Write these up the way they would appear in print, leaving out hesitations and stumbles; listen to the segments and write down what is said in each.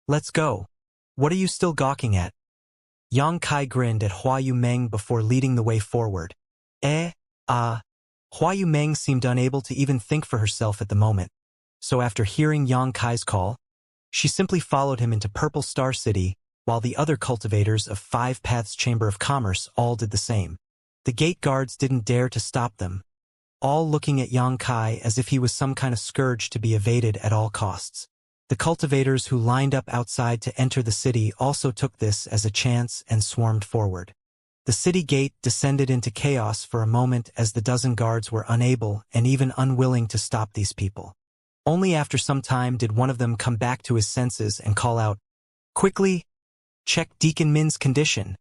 Let's go. What are you still gawking at? Yang Kai grinned at Hua Yumeng before leading the way forward. Hua Yumeng seemed unable to even think for herself at the moment, so after hearing Yang Kai's call, she simply followed him into Purple Star City, while the other cultivators of Five Paths Chamber of Commerce all did the same. The gate guards didn't dare to stop them, all looking at Yang Kai as if he was some kind of scourge to be evaded at all costs. The cultivators who lined up outside to enter the city also took this as a chance and swarmed forward. The city gate descended into chaos for a moment as the dozen guards were unable and even unwilling to stop these people. Only after some time did one of them come back to his senses and call out, "Quickly, check Deacon Min's condition."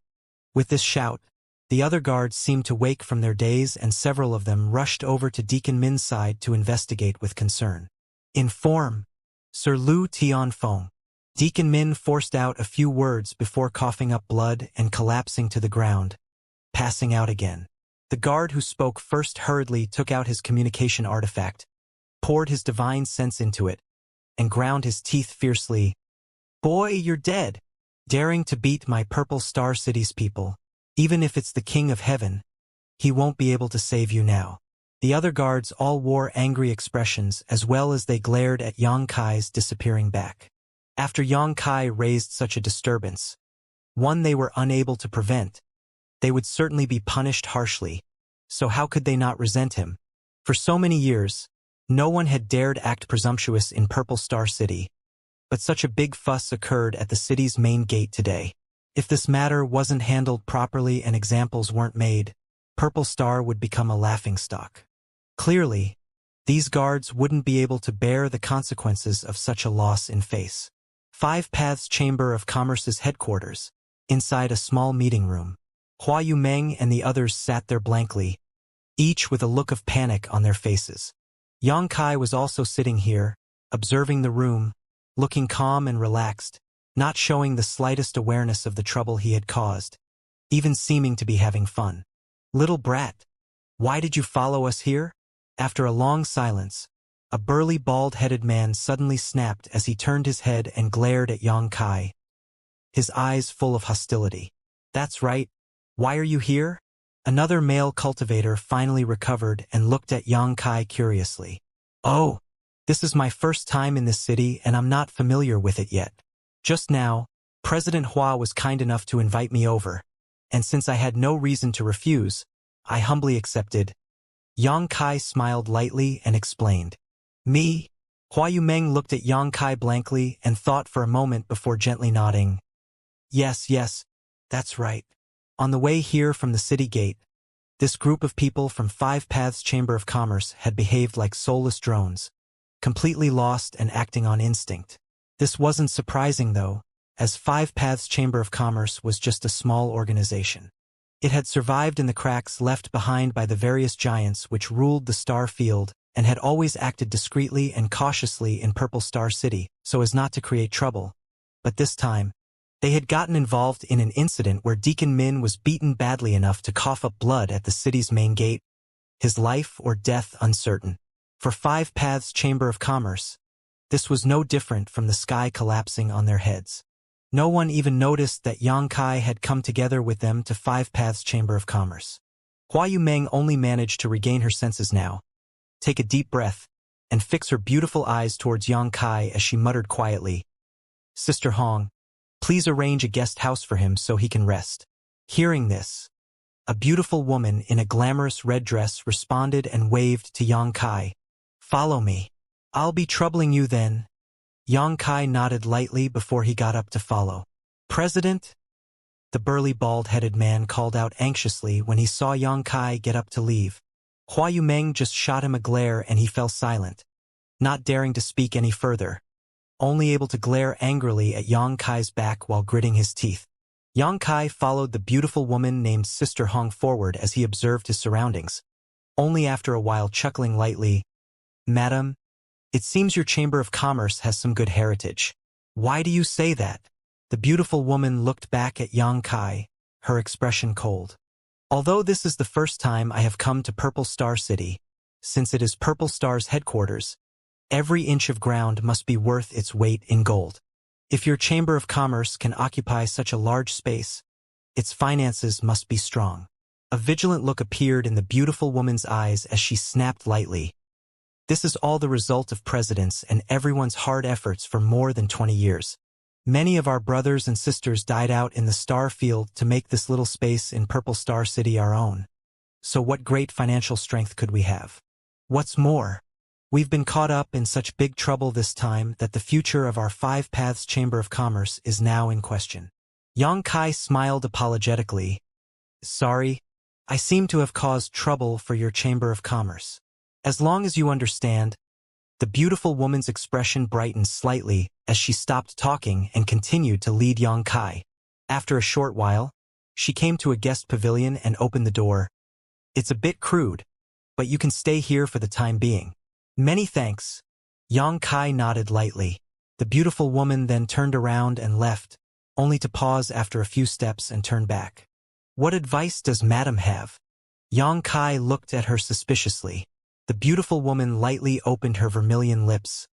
With this shout, the other guards seemed to wake from their daze and several of them rushed over to Deacon Min's side to investigate with concern. "Inform Sir Lu Tianfeng." Deacon Min forced out a few words before coughing up blood and collapsing to the ground, passing out again. The guard who spoke first hurriedly took out his communication artifact, poured his divine sense into it, and ground his teeth fiercely. "Boy, you're dead. Daring to beat my Purple Star City's people, even if it's the King of Heaven, he won't be able to save you now." The other guards all wore angry expressions as well as they glared at Yang Kai's disappearing back. After Yang Kai raised such a disturbance, one they were unable to prevent, they would certainly be punished harshly, so how could they not resent him? For so many years, no one had dared act presumptuous in Purple Star City, but such a big fuss occurred at the city's main gate today. If this matter wasn't handled properly and examples weren't made, Purple Star would become a laughingstock. Clearly, these guards wouldn't be able to bear the consequences of such a loss in face. Five Paths Chamber of Commerce's headquarters, inside a small meeting room. Hua Yumeng and the others sat there blankly, each with a look of panic on their faces. Yang Kai was also sitting here, observing the room, looking calm and relaxed, not showing the slightest awareness of the trouble he had caused, even seeming to be having fun. "Little brat, why did you follow us here?" After a long silence, a burly bald-headed man suddenly snapped as he turned his head and glared at Yang Kai, his eyes full of hostility. "That's right. Why are you here?" Another male cultivator finally recovered and looked at Yang Kai curiously. "Oh, this is my first time in this city and I'm not familiar with it yet. Just now, President Hua was kind enough to invite me over, and since I had no reason to refuse, I humbly accepted." Yang Kai smiled lightly and explained. "Me?" Hua Yumeng looked at Yang Kai blankly and thought for a moment before gently nodding. Yes, that's right. On the way here from the city gate, this group of people from Five Paths Chamber of Commerce had behaved like soulless drones, completely lost and acting on instinct. This wasn't surprising though, as Five Paths Chamber of Commerce was just a small organization. It had survived in the cracks left behind by the various giants which ruled the Star Field and had always acted discreetly and cautiously in Purple Star City so as not to create trouble. But this time, they had gotten involved in an incident where Deacon Min was beaten badly enough to cough up blood at the city's main gate, his life or death uncertain. For Five Paths Chamber of Commerce, this was no different from the sky collapsing on their heads. No one even noticed that Yang Kai had come together with them to Five Paths Chamber of Commerce. Hua Yumeng only managed to regain her senses now, take a deep breath, and fix her beautiful eyes towards Yang Kai as she muttered quietly, "Sister Hong, please arrange a guest house for him so he can rest." Hearing this, a beautiful woman in a glamorous red dress responded and waved to Yang Kai. "Follow me. I'll be troubling you then." Yang Kai nodded lightly before he got up to follow. "President?" The burly bald-headed man called out anxiously when he saw Yang Kai get up to leave. Hua Yumeng just shot him a glare and he fell silent, not daring to speak any further, only able to glare angrily at Yang Kai's back while gritting his teeth. Yang Kai followed the beautiful woman named Sister Hong forward as he observed his surroundings, only after a while chuckling lightly, "Madam, it seems your Chamber of Commerce has some good heritage." "Why do you say that?" The beautiful woman looked back at Yang Kai, her expression cold. "Although this is the first time I have come to Purple Star City, since it is Purple Star's headquarters, every inch of ground must be worth its weight in gold. If your Chamber of Commerce can occupy such a large space, its finances must be strong. A vigilant look appeared in the beautiful woman's eyes as she snapped lightly. This is all the result of presidents and everyone's hard efforts for more than 20 years. Many of our brothers and sisters died out in the star field to make this little space in Purple Star City our own. So what great financial strength could we have? What's more, we've been caught up in such big trouble this time that the future of our Five Paths Chamber of Commerce is now in question. Yang Kai smiled apologetically. Sorry, I seem to have caused trouble for your Chamber of Commerce. As long as you understand, the beautiful woman's expression brightened slightly as she stopped talking and continued to lead Yang Kai. After a short while, she came to a guest pavilion and opened the door. It's a bit crude, but you can stay here for the time being. Many thanks. Yang Kai nodded lightly. The beautiful woman then turned around and left, only to pause after a few steps and turn back. What advice does Madam have? Yang Kai looked at her suspiciously. The beautiful woman lightly opened her vermilion lips.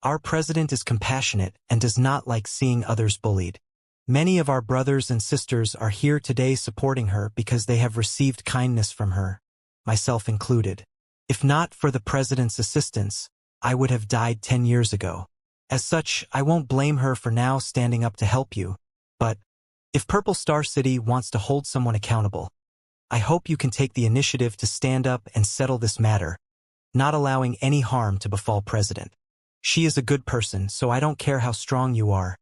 Our president is compassionate and does not like seeing others bullied. Many of our brothers and sisters are here today supporting her because they have received kindness from her, myself included. If not for the president's assistance, I would have died 10 years ago. As such, I won't blame her for now standing up to help you. But if Purple Star City wants to hold someone accountable, I hope you can take the initiative to stand up and settle this matter, not allowing any harm to befall President. She is a good person, so I don't care how strong you are.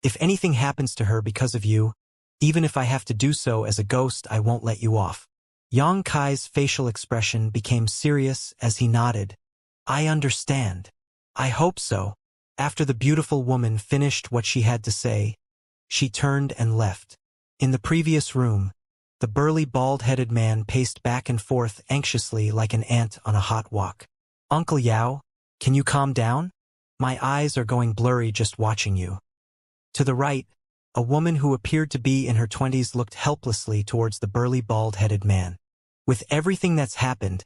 If anything happens to her because of you, even if I have to do so as a ghost, I won't let you off. Yang Kai's facial expression became serious as he nodded. I understand. I hope so. After the beautiful woman finished what she had to say, she turned and left. In the previous room, the burly bald-headed man paced back and forth anxiously like an ant on a hot walk. Uncle Yao, can you calm down? My eyes are going blurry just watching you. To the right, a woman who appeared to be in her 20s looked helplessly towards the burly bald-headed man. With everything that's happened,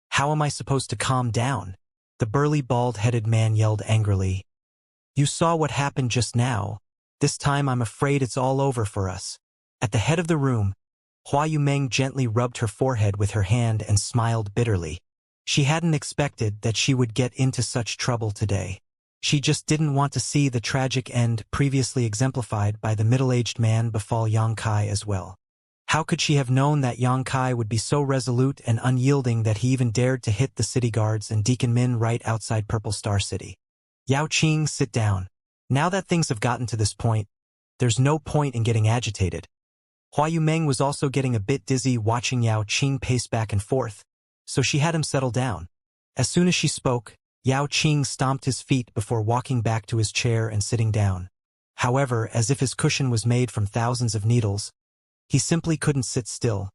how am I supposed to calm down? The burly bald-headed man yelled angrily. You saw what happened just now. This time I'm afraid it's all over for us. At the head of the room, Hua Yumeng gently rubbed her forehead with her hand and smiled bitterly. She hadn't expected that she would get into such trouble today. She just didn't want to see the tragic end previously exemplified by the middle-aged man befall Yang Kai as well. How could she have known that Yang Kai would be so resolute and unyielding that he even dared to hit the city guards and Deacon Min right outside Purple Star City? Yao Qing, sit down. Now that things have gotten to this point, there's no point in getting agitated. Hua Yumeng was also getting a bit dizzy watching Yao Qing pace back and forth, so she had him settle down. As soon as she spoke, Yao Qing stomped his feet before walking back to his chair and sitting down. However, as if his cushion was made from thousands of needles, he simply couldn't sit still,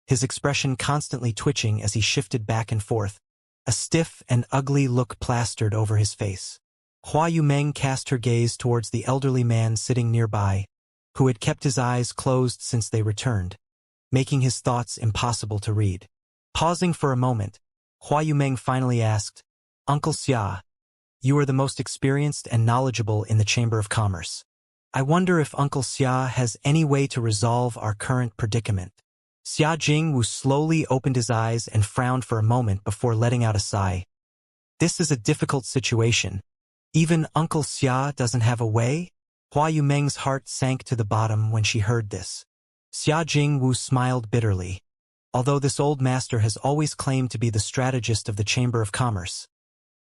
his expression constantly twitching as he shifted back and forth, a stiff and ugly look plastered over his face. Hua Yumeng cast her gaze towards the elderly man sitting nearby, who had kept his eyes closed since they returned, making his thoughts impossible to read. Pausing for a moment, Hua Yumeng finally asked, Uncle Xia, you are the most experienced and knowledgeable in the Chamber of Commerce. I wonder if Uncle Xia has any way to resolve our current predicament. Xia Jingwu slowly opened his eyes and frowned for a moment before letting out a sigh. This is a difficult situation. Even Uncle Xia doesn't have a way? Hua Yumeng's heart sank to the bottom when she heard this. Xia Jingwu smiled bitterly. Although this old master has always claimed to be the strategist of the Chamber of Commerce,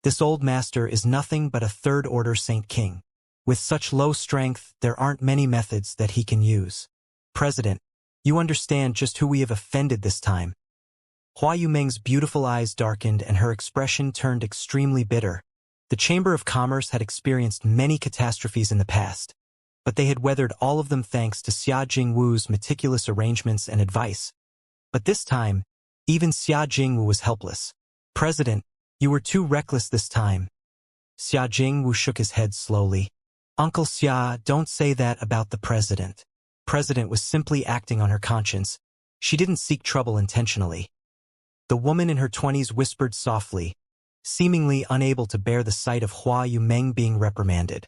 this old master is nothing but a third-order Saint King. With such low strength, there aren't many methods that he can use. President, you understand just who we have offended this time. Hua Yumeng's beautiful eyes darkened and her expression turned extremely bitter. The Chamber of Commerce had experienced many catastrophes in the past, but they had weathered all of them thanks to Xia Jingwu's meticulous arrangements and advice. But this time, even Xia Jingwu was helpless. President, you were too reckless this time. Xia Jingwu shook his head slowly. Uncle Xia, don't say that about the president. President was simply acting on her conscience. She didn't seek trouble intentionally. The woman in her 20s whispered softly, seemingly unable to bear the sight of Hua Yumeng being reprimanded.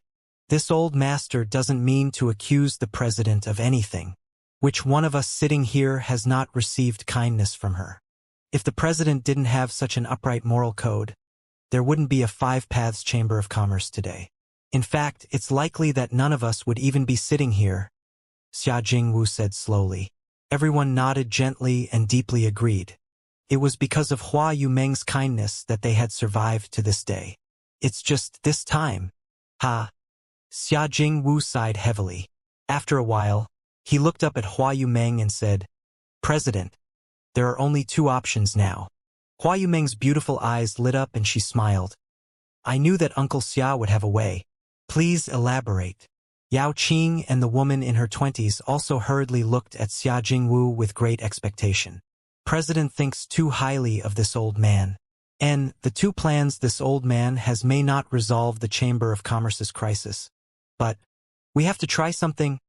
This old master doesn't mean to accuse the president of anything. Which one of us sitting here has not received kindness from her? If the president didn't have such an upright moral code, there wouldn't be a Five Paths Chamber of Commerce today. In fact, it's likely that none of us would even be sitting here, Xia Jingwu said slowly. Everyone nodded gently and deeply agreed. It was because of Hua Yumeng's kindness that they had survived to this day. It's just this time. Ha! Xia Jingwu sighed heavily. After a while, he looked up at Hua Yumeng and said, President, there are only two options now. Hua Yumeng's beautiful eyes lit up and she smiled. I knew that Uncle Xia would have a way. Please elaborate. Yao Qing and the woman in her 20s also hurriedly looked at Xia Jingwu with great expectation. President thinks too highly of this old man. And the two plans this old man has may not resolve the Chamber of Commerce's crisis. But we have to try something.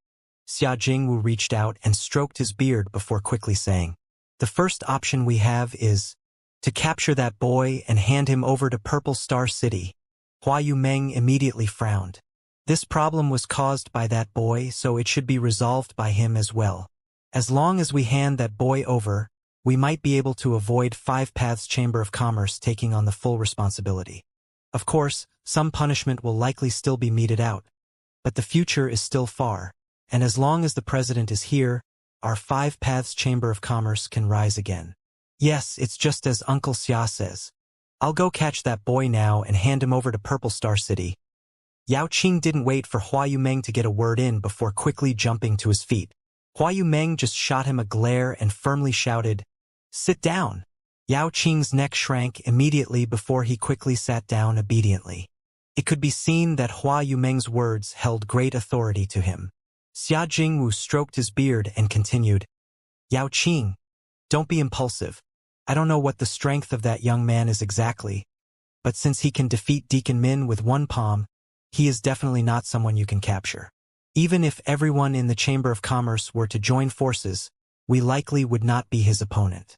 Xia Jingwu reached out and stroked his beard before quickly saying, the first option we have is to capture that boy and hand him over to Purple Star City. Hua Yumeng immediately frowned. This problem was caused by that boy, so it should be resolved by him as well. As long as we hand that boy over, we might be able to avoid Five Paths Chamber of Commerce taking on the full responsibility. Of course, some punishment will likely still be meted out, but the future is still far, and as long as the president is here, our Five Paths Chamber of Commerce can rise again. Yes, it's just as Uncle Xia says. I'll go catch that boy now and hand him over to Purple Star City. Yao Qing didn't wait for Hua Yumeng to get a word in before quickly jumping to his feet. Hua Yumeng just shot him a glare and firmly shouted, Sit down. Yao Qing's neck shrank immediately before he quickly sat down obediently. It could be seen that Hua Yumeng's words held great authority to him. Xia Jingwu stroked his beard and continued, Yao Qing, don't be impulsive. I don't know what the strength of that young man is exactly, but since he can defeat Deacon Min with one palm, he is definitely not someone you can capture. Even if everyone in the Chamber of Commerce were to join forces, we likely would not be his opponent.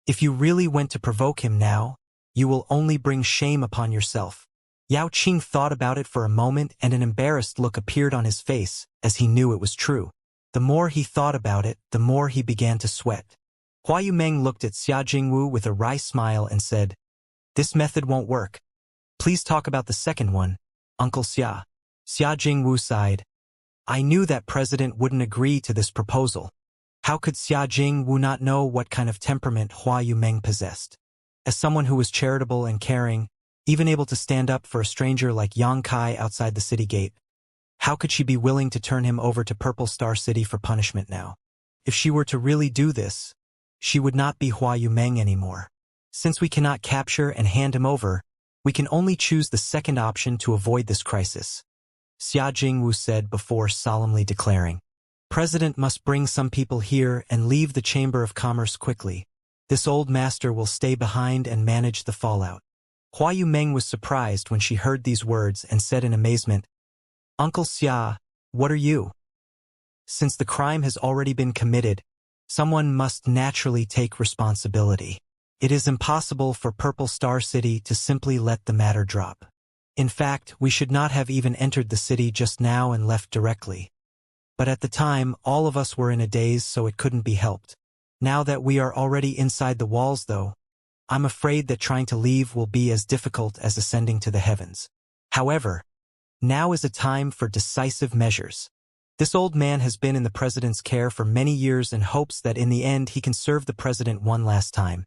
If you really went to provoke him now, you will only bring shame upon yourself. Yao Qing thought about it for a moment and an embarrassed look appeared on his face as he knew it was true. The more he thought about it, the more he began to sweat. Hua Yumeng looked at Xia Jingwu with a wry smile and said, This method won't work. Please talk about the second one, Uncle Xia. Xia Jingwu sighed. I knew that president wouldn't agree to this proposal. How could Xia Jingwu not know what kind of temperament Hua Yumeng possessed? As someone who was charitable and caring, even able to stand up for a stranger like Yang Kai outside the city gate, how could she be willing to turn him over to Purple Star City for punishment now? If she were to really do this, she would not be Hua Yumeng anymore. Since we cannot capture and hand him over, we can only choose the second option to avoid this crisis, Xia Jingwu said before solemnly declaring. President must bring some people here and leave the Chamber of Commerce quickly. This old master will stay behind and manage the fallout. Hua Yumeng was surprised when she heard these words and said in amazement, Uncle Xia, what are you? Since the crime has already been committed, someone must naturally take responsibility. It is impossible for Purple Star City to simply let the matter drop. In fact, we should not have even entered the city just now and left directly. But at the time, all of us were in a daze, so it couldn't be helped. Now that we are already inside the walls, though, I'm afraid that trying to leave will be as difficult as ascending to the heavens. However, now is a time for decisive measures. This old man has been in the president's care for many years and hopes that in the end he can serve the president one last time.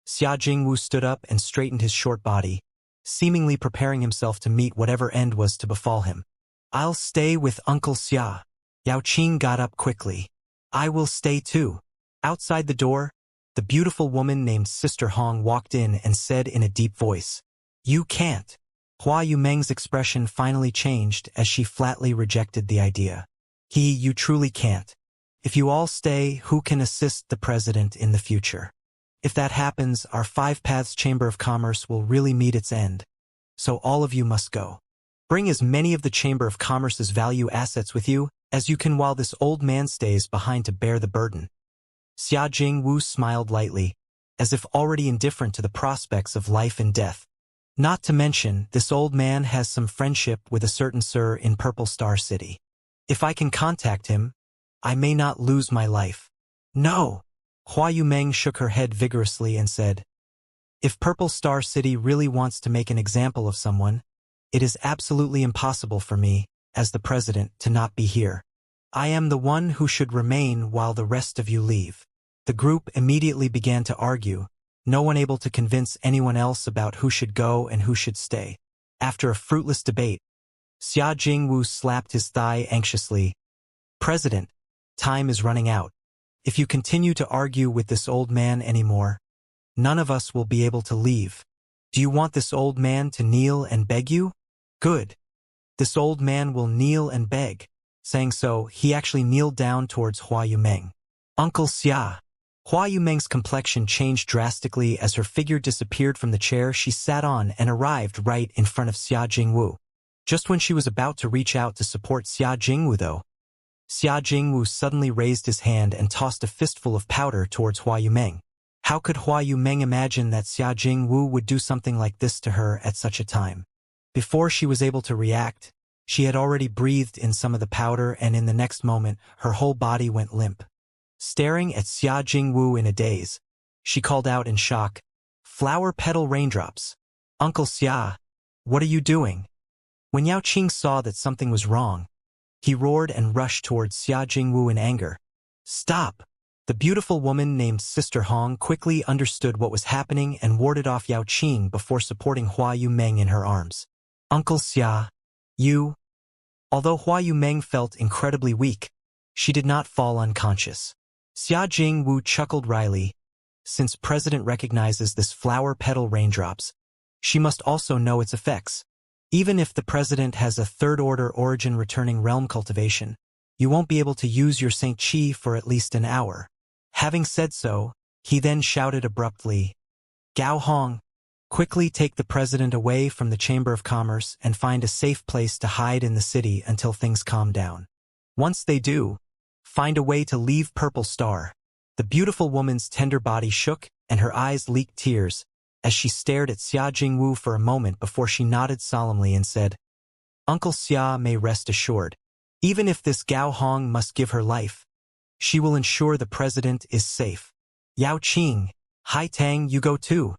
Xia Jingwu stood up and straightened his short body, seemingly preparing himself to meet whatever end was to befall him. I'll stay with Uncle Xia. Yao Qing got up quickly. I will stay too. Outside the door, the beautiful woman named Sister Hong walked in and said in a deep voice, You can't. Hua Yumeng's expression finally changed as she flatly rejected the idea. You truly can't. If you all stay, who can assist the president in the future? If that happens, our Five Paths Chamber of Commerce will really meet its end. So all of you must go. Bring as many of the Chamber of Commerce's value assets with you as you can while this old man stays behind to bear the burden. Xia Jingwu smiled lightly, as if already indifferent to the prospects of life and death. Not to mention, this old man has some friendship with a certain sir in Purple Star City. If I can contact him, I may not lose my life. No! Hua Yumeng shook her head vigorously and said, if Purple Star City really wants to make an example of someone, it is absolutely impossible for me, as the president, to not be here. I am the one who should remain while the rest of you leave. The group immediately began to argue, no one able to convince anyone else about who should go and who should stay. After a fruitless debate, Xia Jingwu slapped his thigh anxiously. President, time is running out. If you continue to argue with this old man anymore, none of us will be able to leave. Do you want this old man to kneel and beg you? Good. This old man will kneel and beg. Saying so, he actually kneeled down towards Hua Yumeng. Uncle Xia. Hua Yumeng's complexion changed drastically as her figure disappeared from the chair she sat on and arrived right in front of Xia Jingwu. Just when she was about to reach out to support Xia Jingwu though, Xia Jingwu suddenly raised his hand and tossed a fistful of powder towards Hua Yumeng. How could Hua Yumeng imagine that Xia Jingwu would do something like this to her at such a time? Before she was able to react, she had already breathed in some of the powder, and in the next moment, her whole body went limp. Staring at Xia Jingwu in a daze, she called out in shock, "Flower petal raindrops. Uncle Xia, what are you doing?" When Yao Qing saw that something was wrong, he roared and rushed towards Xia Jingwu in anger. "Stop!" The beautiful woman named Sister Hong quickly understood what was happening and warded off Yao Qing before supporting Hua Yumeng in her arms. "Uncle Xia, you..." Although Hua Yumeng felt incredibly weak, she did not fall unconscious. Xia Jingwu chuckled wryly. Since President recognizes this flower petal raindrops, she must also know its effects. Even if the President has a third-order origin returning realm cultivation, you won't be able to use your Saint Chi for at least an hour. Having said so, he then shouted abruptly, "Gao Hong, quickly take the President away from the Chamber of Commerce and find a safe place to hide in the city until things calm down. Once they do, find a way to leave Purple Star." The beautiful woman's tender body shook and her eyes leaked tears as she stared at Xia Jingwu for a moment before she nodded solemnly and said, "Uncle Xia may rest assured. Even if this Gao Hong must give her life, she will ensure the President is safe. Yao Qing, Hai Tang, you go too."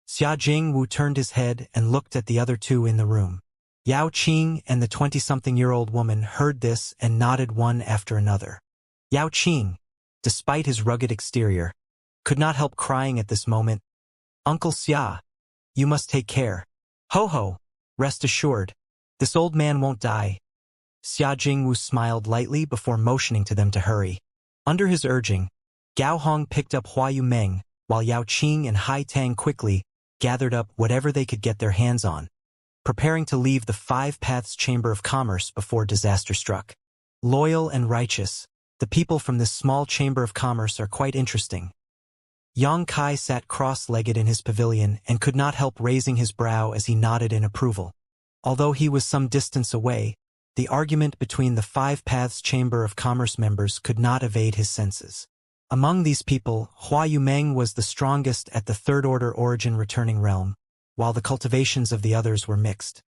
Xia Jingwu turned his head and looked at the other two in the room. Yao Qing and the 20-something-year-old woman heard this and nodded one after another. Yao Qing, despite his rugged exterior, could not help crying at this moment. "Uncle Xia, you must take care. Ho-ho, rest assured, this old man won't die." Xia Jingwu smiled lightly before motioning to them to hurry. Under his urging, Gao Hong picked up Hua Yumeng, while Yao Qing and Hai Tang quickly gathered up whatever they could get their hands on, preparing to leave the Five Paths Chamber of Commerce before disaster struck. Loyal and righteous, the people from this small Chamber of Commerce are quite interesting. Yang Kai sat cross-legged in his pavilion and could not help raising his brow as he nodded in approval. Although he was some distance away, the argument between the Five Paths Chamber of Commerce members could not evade his senses. Among these people, Hua Yumeng was the strongest at the third-order origin returning realm, while the cultivations of the others were mixed.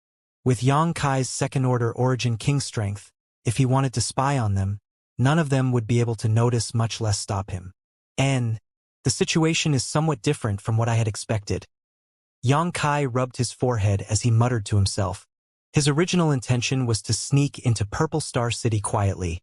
With Yang Kai's second-order origin king strength, if he wanted to spy on them, none of them would be able to notice, much less stop him. And the situation is somewhat different from what I had expected. Yang Kai rubbed his forehead as he muttered to himself. His original intention was to sneak into Purple Star City quietly,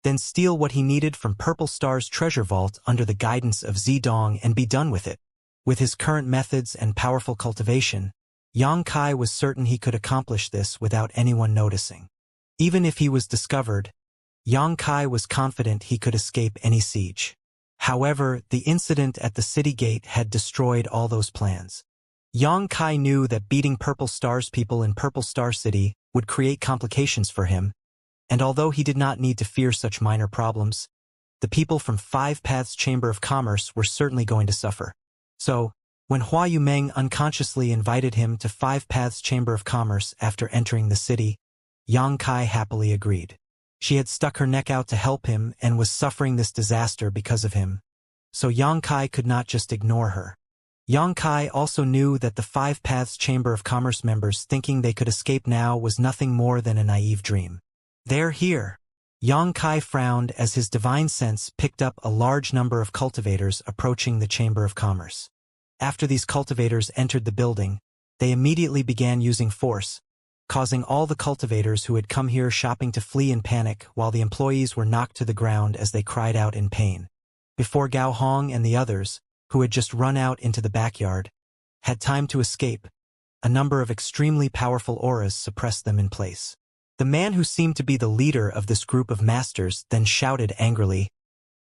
then steal what he needed from Purple Star's treasure vault under the guidance of Zidong and be done with it. With his current methods and powerful cultivation, Yang Kai was certain he could accomplish this without anyone noticing. Even if he was discovered, Yang Kai was confident he could escape any siege. However, the incident at the city gate had destroyed all those plans. Yang Kai knew that beating Purple Star's people in Purple Star City would create complications for him, and although he did not need to fear such minor problems, the people from Five Paths Chamber of Commerce were certainly going to suffer. So, when Hua Yumeng unconsciously invited him to Five Paths Chamber of Commerce after entering the city, Yang Kai happily agreed. She had stuck her neck out to help him and was suffering this disaster because of him, so Yang Kai could not just ignore her. Yang Kai also knew that the Five Paths Chamber of Commerce members thinking they could escape now was nothing more than a naive dream. They're here. Yang Kai frowned as his divine sense picked up a large number of cultivators approaching the Chamber of Commerce. After these cultivators entered the building, they immediately began using force, causing all the cultivators who had come here shopping to flee in panic while the employees were knocked to the ground as they cried out in pain. Before Gao Hong and the others, who had just run out into the backyard, had time to escape, a number of extremely powerful auras suppressed them in place. The man who seemed to be the leader of this group of masters then shouted angrily,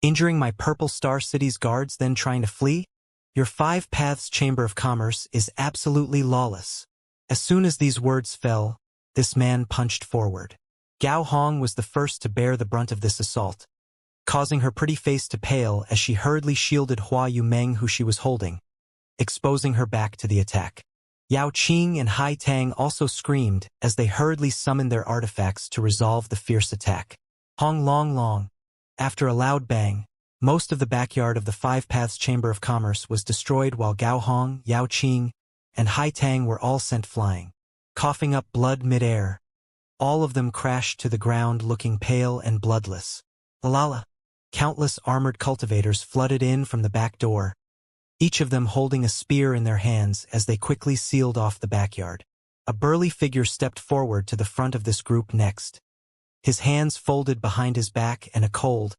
"Injuring my Purple Star City's guards, then trying to flee? Your Five Paths Chamber of Commerce is absolutely lawless." As soon as these words fell, this man punched forward. Gao Hong was the first to bear the brunt of this assault, causing her pretty face to pale as she hurriedly shielded Hua Yumeng who she was holding, exposing her back to the attack. Yao Qing and Hai Tang also screamed as they hurriedly summoned their artifacts to resolve the fierce attack. Hong Long Long. After a loud bang, most of the backyard of the Five Paths Chamber of Commerce was destroyed while Gao Hong, Yao Qing, and Hai Tang were all sent flying, coughing up blood mid-air. All of them crashed to the ground looking pale and bloodless. Lalala. Countless armored cultivators flooded in from the back door, each of them holding a spear in their hands as they quickly sealed off the backyard. A burly figure stepped forward to the front of this group next, his hands folded behind his back and a cold,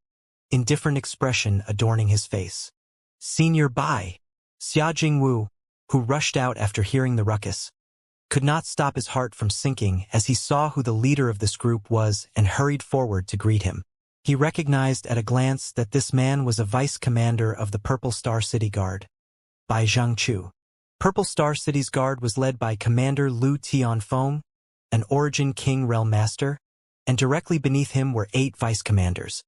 indifferent expression adorning his face. Senior Bai, Xia Jingwu, who rushed out after hearing the ruckus, could not stop his heart from sinking as he saw who the leader of this group was and hurried forward to greet him. He recognized at a glance that this man was a vice commander of the Purple Star City Guard, Bai Zhangchu. Purple Star City's guard was led by Commander Lu Tianfeng, an Origin King Realm Master, and directly beneath him were 8 vice commanders,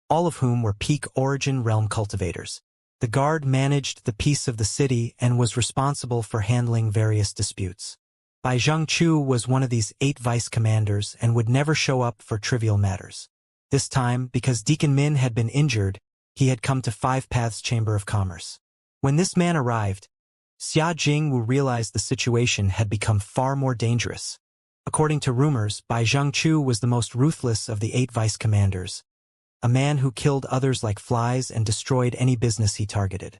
all of whom were peak Origin Realm cultivators. The guard managed the peace of the city and was responsible for handling various disputes. Bai Zhangchu was one of these 8 vice commanders and would never show up for trivial matters. This time, because Deacon Min had been injured, he had come to Five Paths Chamber of Commerce. When this man arrived, Xia Jingwu realized the situation had become far more dangerous. According to rumors, Bai Zhangchu was the most ruthless of the 8 vice commanders, a man who killed others like flies and destroyed any business he targeted.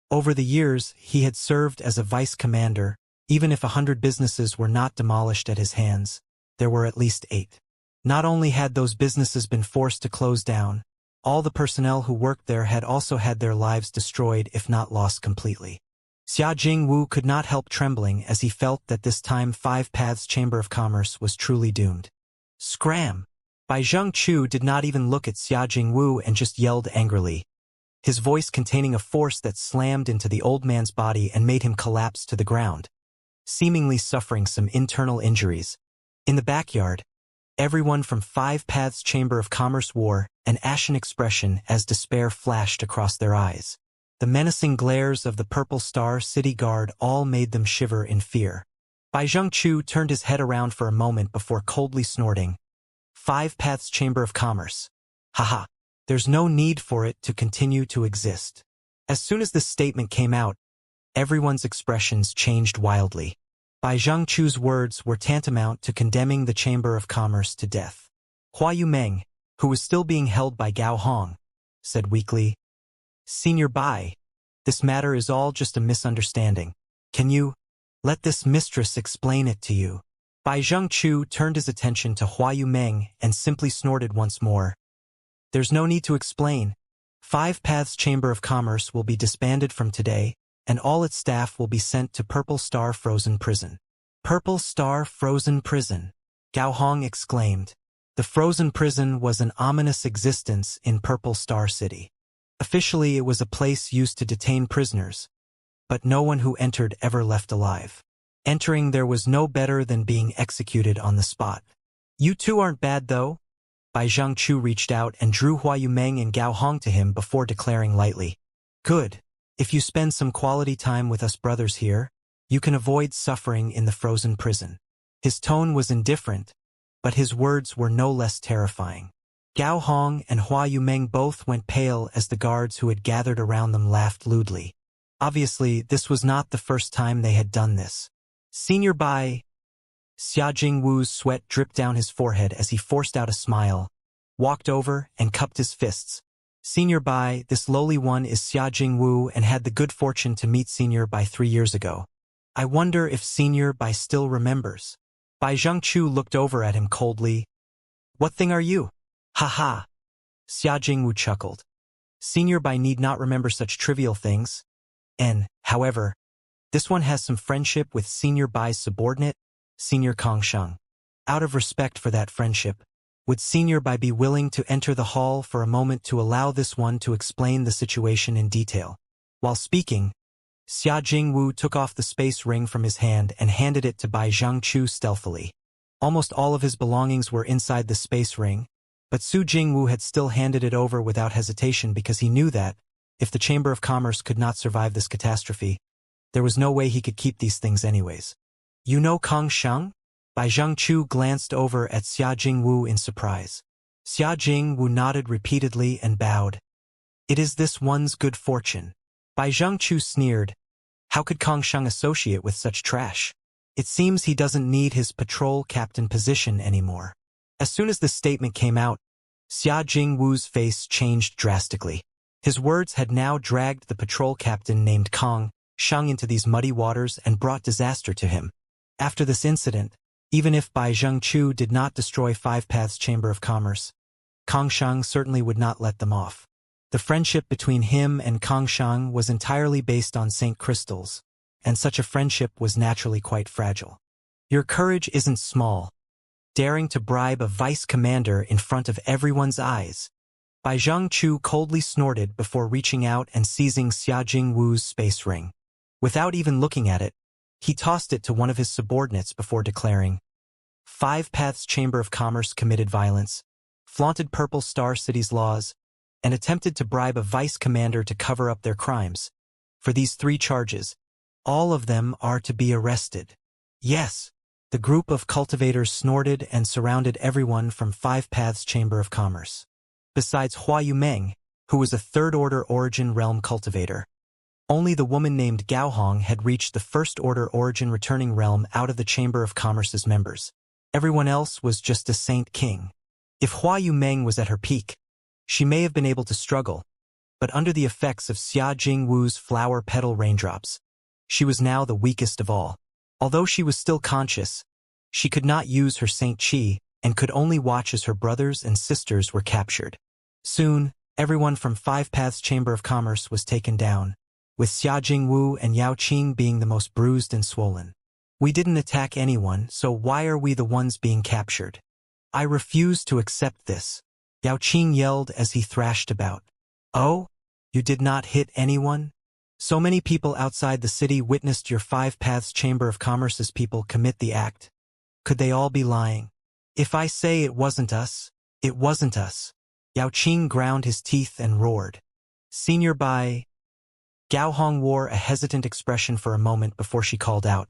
Over the years, he had served as a vice commander. Even if 100 businesses were not demolished at his hands, there were at least 8. Not only had those businesses been forced to close down, all the personnel who worked there had also had their lives destroyed if not lost completely. Xia Jingwu could not help trembling as he felt that this time Five Paths Chamber of Commerce was truly doomed. Scram! Bai Zhangchu did not even look at Xia Jingwu and just yelled angrily, his voice containing a force that slammed into the old man's body and made him collapse to the ground, seemingly suffering some internal injuries. In the backyard, everyone from Five Paths Chamber of Commerce wore an ashen expression as despair flashed across their eyes. The menacing glares of the Purple Star City Guard all made them shiver in fear. Bai Zhangchu turned his head around for a moment before coldly snorting, "Five Paths Chamber of Commerce. Haha, there's no need for it to continue to exist." As soon as this statement came out, everyone's expressions changed wildly. Bai Zhangchu's words were tantamount to condemning the Chamber of Commerce to death. Hua Yumeng, who was still being held by Gao Hong, said weakly, "Senior Bai, this matter is all just a misunderstanding. Can you let this mistress explain it to you?" Bai Zhangchu turned his attention to Hua Yumeng and simply snorted once more. "There's no need to explain. Five Paths Chamber of Commerce will be disbanded from today, and all its staff will be sent to Purple Star Frozen Prison." Purple Star Frozen Prison, Gao Hong exclaimed. The Frozen Prison was an ominous existence in Purple Star City. Officially, it was a place used to detain prisoners, but no one who entered ever left alive. Entering there was no better than being executed on the spot. "You two aren't bad, though." Bai Zhangchu reached out and drew Hua Yumeng and Gao Hong to him before declaring lightly, "Good. If you spend some quality time with us brothers here, you can avoid suffering in the frozen prison." His tone was indifferent, but his words were no less terrifying. Gao Hong and Hua Yumeng both went pale as the guards who had gathered around them laughed lewdly. Obviously, this was not the first time they had done this. Senior Bai, Xia Jingwu's sweat dripped down his forehead as he forced out a smile, walked over, and cupped his fists. Senior Bai, this lowly one is Xia Jingwu and had the good fortune to meet Senior Bai 3 years ago. I wonder if Senior Bai still remembers. Bai Zhengchu looked over at him coldly. What thing are you? Ha ha. Xia Jingwu chuckled. Senior Bai need not remember such trivial things. And, however, this one has some friendship with Senior Bai's subordinate, Senior Kongsheng. Out of respect for that friendship, would Senior Bai be willing to enter the hall for a moment to allow this one to explain the situation in detail? While speaking, Xia Jingwu took off the space ring from his hand and handed it to Bai Zhengchu stealthily. Almost all of his belongings were inside the space ring, but Su Jingwu had still handed it over without hesitation because he knew that, if the Chamber of Commerce could not survive this catastrophe, there was no way he could keep these things anyways. You know Kongsheng? Bai Zhengchu glanced over at Xia Jingwu in surprise. Xia Jingwu nodded repeatedly and bowed. It is this one's good fortune. Bai Zhengchu sneered. How could Kongsheng associate with such trash? It seems he doesn't need his patrol captain position anymore. As soon as this statement came out, Xia Jingwu's face changed drastically. His words had now dragged the patrol captain named Kongsheng into these muddy waters and brought disaster to him. After this incident, even if Bai Zhengchu did not destroy Five Paths Chamber of Commerce, Kongsheng certainly would not let them off. The friendship between him and Kongsheng was entirely based on Saint Crystals, and such a friendship was naturally quite fragile. Your courage isn't small. Daring to bribe a vice commander in front of everyone's eyes. Bai Zhengchu coldly snorted before reaching out and seizing Xia Jingwu's space ring. Without even looking at it, he tossed it to one of his subordinates before declaring, Five Paths Chamber of Commerce committed violence, flaunted Purple Star City's laws, and attempted to bribe a vice commander to cover up their crimes. For these 3 charges, all of them are to be arrested. Yes. The group of cultivators snorted and surrounded everyone from Five Paths Chamber of Commerce. Besides Hua Yumeng, who was a third-order origin realm cultivator, only the woman named Gao Hong had reached the first-order origin returning realm out of the Chamber of Commerce's members. Everyone else was just a Saint King. If Hua Yumeng was at her peak, she may have been able to struggle, but under the effects of Xia Jingwu's flower petal raindrops, she was now the weakest of all. Although she was still conscious, she could not use her Saint Qi and could only watch as her brothers and sisters were captured. Soon, everyone from Five Paths Chamber of Commerce was taken down, with Xia Jingwu and Yao Qing being the most bruised and swollen. We didn't attack anyone, so why are we the ones being captured? I refuse to accept this, Yao Qing yelled as he thrashed about. Oh? You did not hit anyone? So many people outside the city witnessed your Five Paths Chamber of Commerce's people commit the act. Could they all be lying? If I say it wasn't us, it wasn't us. Yao Qing ground his teeth and roared. Senior Bai. Gao Hong wore a hesitant expression for a moment before she called out.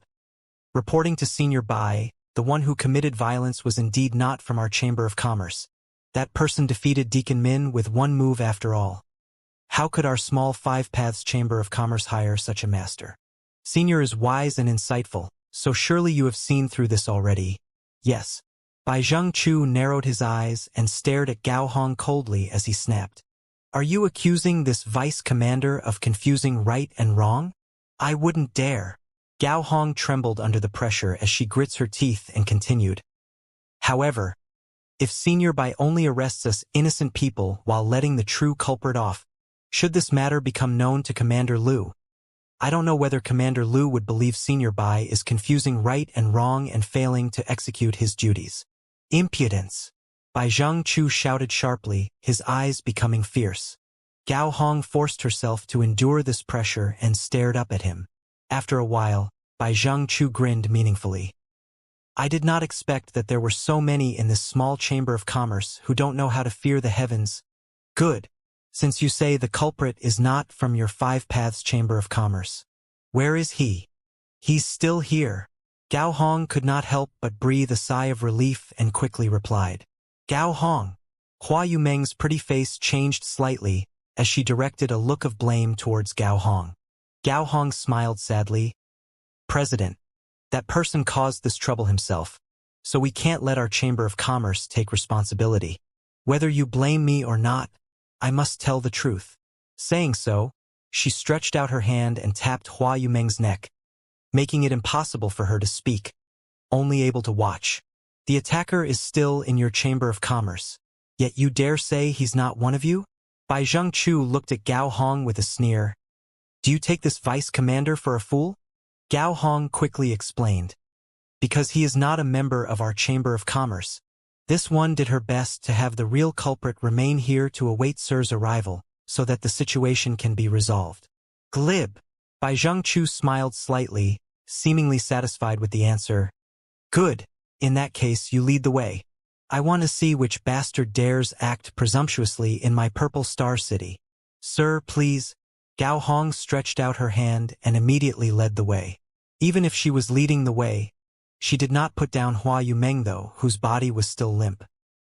Reporting to Senior Bai, the one who committed violence was indeed not from our Chamber of Commerce. That person defeated Deacon Min with one move after all. How could our small Five Paths Chamber of Commerce hire such a master? Senior is wise and insightful, so surely you have seen through this already. Yes. Bai Zhengchu narrowed his eyes and stared at Gao Hong coldly as he snapped. Are you accusing this vice commander of confusing right and wrong? I wouldn't dare. Gao Hong trembled under the pressure as she grits her teeth and continued. However, if Senior Bai only arrests us innocent people while letting the true culprit off, should this matter become known to Commander Liu, I don't know whether Commander Liu would believe Senior Bai is confusing right and wrong and failing to execute his duties. Impudence! Bai Zhengchu shouted sharply, his eyes becoming fierce. Gao Hong forced herself to endure this pressure and stared up at him. After a while, Bai Zhengchu grinned meaningfully. I did not expect that there were so many in this small chamber of commerce who don't know how to fear the heavens. Good. Since you say the culprit is not from your Five Paths Chamber of Commerce. Where is he? He's still here. Gao Hong could not help but breathe a sigh of relief and quickly replied. Gao Hong. Hua Yumeng's pretty face changed slightly as she directed a look of blame towards Gao Hong. Gao Hong smiled sadly. President, that person caused this trouble himself, so we can't let our Chamber of Commerce take responsibility. Whether you blame me or not, I must tell the truth. Saying so, she stretched out her hand and tapped Hua Yumeng's neck, making it impossible for her to speak, only able to watch. The attacker is still in your Chamber of Commerce, yet you dare say he's not one of you? Bai Zhengchu looked at Gao Hong with a sneer. Do you take this vice commander for a fool? Gao Hong quickly explained. Because he is not a member of our Chamber of Commerce. This one did her best to have the real culprit remain here to await Sir's arrival, so that the situation can be resolved. Glib. Bai Zhengchu smiled slightly, seemingly satisfied with the answer. Good. In that case, you lead the way. I want to see which bastard dares act presumptuously in my Purple Star City. Sir, please. Gao Hong stretched out her hand and immediately led the way. Even if she was leading the way, she did not put down Hua Yumeng though, whose body was still limp.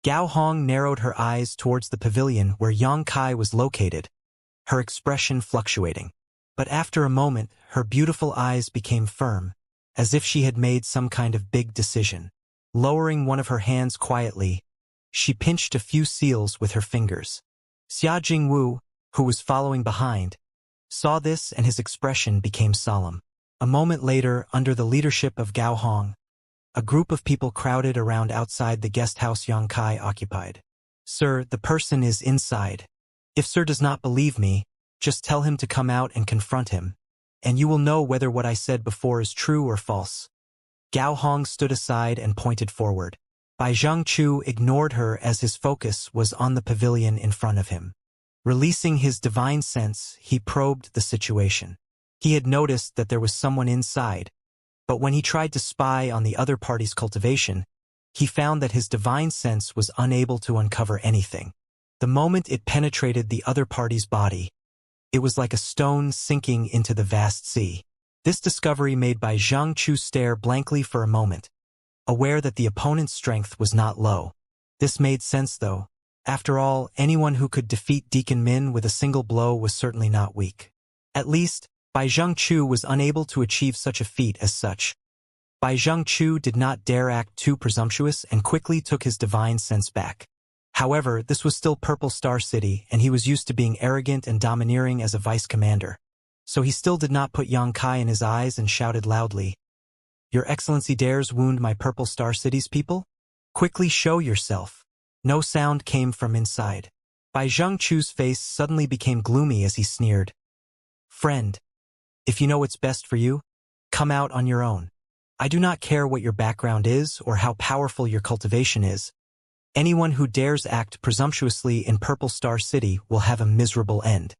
Gao Hong narrowed her eyes towards the pavilion where Yang Kai was located, her expression fluctuating. But after a moment, her beautiful eyes became firm, as if she had made some kind of big decision. Lowering one of her hands quietly, she pinched a few seals with her fingers. Xia Jingwu, who was following behind, saw this and his expression became solemn. A moment later, under the leadership of Gao Hong, a group of people crowded around outside the guest house Yang Kai occupied. Sir, the person is inside. If Sir does not believe me, just tell him to come out and confront him, and you will know whether what I said before is true or false. Gao Hong stood aside and pointed forward. Bai Zhengchu ignored her as his focus was on the pavilion in front of him. Releasing his divine sense, he probed the situation. He had noticed that there was someone inside, but when he tried to spy on the other party's cultivation, he found that his divine sense was unable to uncover anything. The moment it penetrated the other party's body, it was like a stone sinking into the vast sea. This discovery made Bai Zhengchu stare blankly for a moment, aware that the opponent's strength was not low. This made sense though. After all, anyone who could defeat Deacon Min with a single blow was certainly not weak. At least, Bai Zhengchu was unable to achieve such a feat as such. Bai Zhengchu did not dare act too presumptuous and quickly took his divine sense back. However, this was still Purple Star City, and he was used to being arrogant and domineering as a vice commander. So he still did not put Yang Kai in his eyes and shouted loudly, Your Excellency dares wound my Purple Star City's people? Quickly show yourself. No sound came from inside. Bai Zhengchu's face suddenly became gloomy as he sneered. Friend, if you know what's best for you, come out on your own. I do not care what your background is or how powerful your cultivation is. Anyone who dares act presumptuously in Purple Star City will have a miserable end.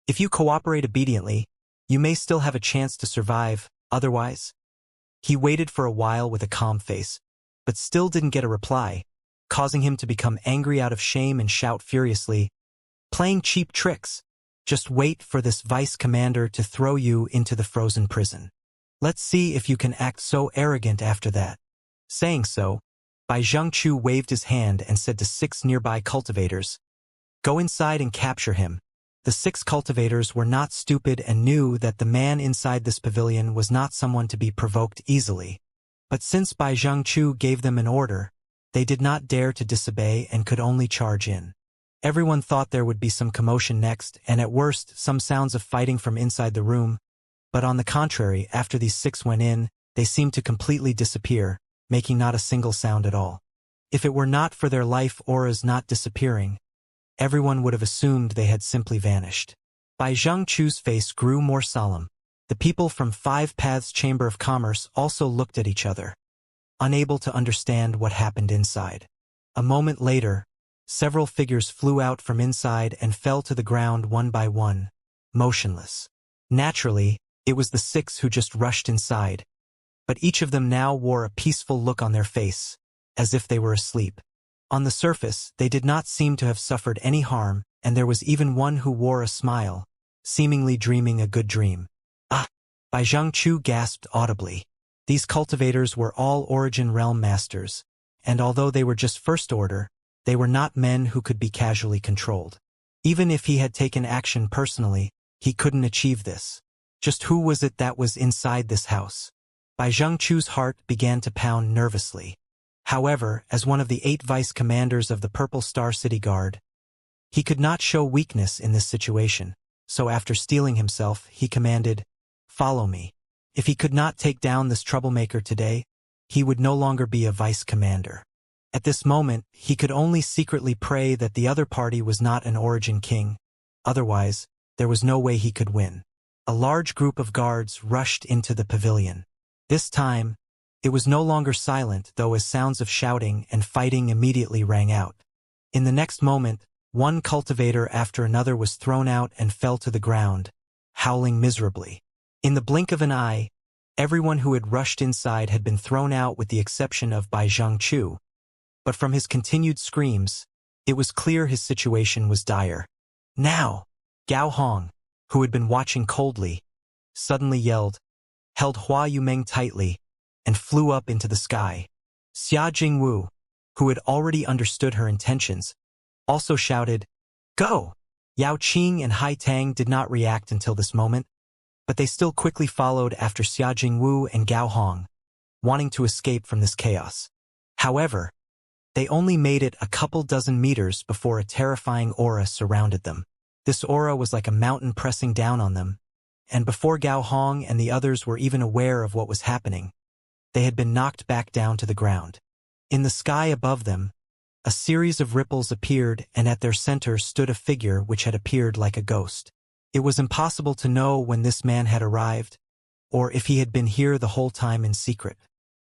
If you cooperate obediently, you may still have a chance to survive, otherwise. He waited for a while with a calm face, but still didn't get a reply, causing him to become angry out of shame and shout furiously, Playing cheap tricks. Just wait for this vice commander to throw you into the frozen prison. Let's see if you can act so arrogant after that. Saying so, Bai Zhengchu waved his hand and said to 6 nearby cultivators, Go inside and capture him. The 6 cultivators were not stupid and knew that the man inside this pavilion was not someone to be provoked easily. But since Bai Zhengchu gave them an order, they did not dare to disobey and could only charge in. Everyone thought there would be some commotion next, and at worst, some sounds of fighting from inside the room. But on the contrary, after these 6 went in, they seemed to completely disappear, making not a single sound at all. If it were not for their life auras not disappearing, everyone would have assumed they had simply vanished. Bai Zhengchu's face grew more solemn. The people from 5 Paths Chamber of Commerce also looked at each other, unable to understand what happened inside. A moment later, several figures flew out from inside and fell to the ground one by one, motionless. Naturally, it was the 6 who just rushed inside, but each of them now wore a peaceful look on their face, as if they were asleep. On the surface, they did not seem to have suffered any harm, and there was even one who wore a smile, seemingly dreaming a good dream. Ah! Bai Zhengchu gasped audibly. These cultivators were all Origin Realm masters, and although they were just First Order, they were not men who could be casually controlled. Even if he had taken action personally, he couldn't achieve this. Just who was it that was inside this house? Bai Zhengchu's heart began to pound nervously. However, as one of the 8 vice commanders of the Purple Star City Guard, he could not show weakness in this situation, so after steeling himself, he commanded, "Follow me." If he could not take down this troublemaker today, he would no longer be a vice commander. At this moment, he could only secretly pray that the other party was not an origin king. Otherwise, there was no way he could win. A large group of guards rushed into the pavilion. This time, it was no longer silent, though, as sounds of shouting and fighting immediately rang out. In the next moment, one cultivator after another was thrown out and fell to the ground, howling miserably. In the blink of an eye, everyone who had rushed inside had been thrown out with the exception of Bai Zhengchu. But from his continued screams, it was clear his situation was dire. Now, Gao Hong, who had been watching coldly, suddenly yelled, held Hua Yumeng tightly, and flew up into the sky. Xia Jingwu, who had already understood her intentions, also shouted, "Go!" Yao Qing and Hai Tang did not react until this moment, but they still quickly followed after Xia Jingwu and Gao Hong, wanting to escape from this chaos. However, they only made it a couple dozen meters before a terrifying aura surrounded them. This aura was like a mountain pressing down on them, and before Gao Hong and the others were even aware of what was happening, they had been knocked back down to the ground. In the sky above them, a series of ripples appeared, and at their center stood a figure which had appeared like a ghost. It was impossible to know when this man had arrived, or if he had been here the whole time in secret.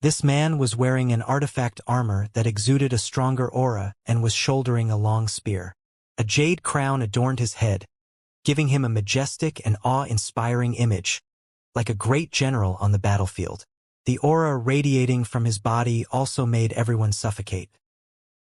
This man was wearing an artifact armor that exuded a stronger aura and was shouldering a long spear. A jade crown adorned his head, giving him a majestic and awe-inspiring image, like a great general on the battlefield. The aura radiating from his body also made everyone suffocate.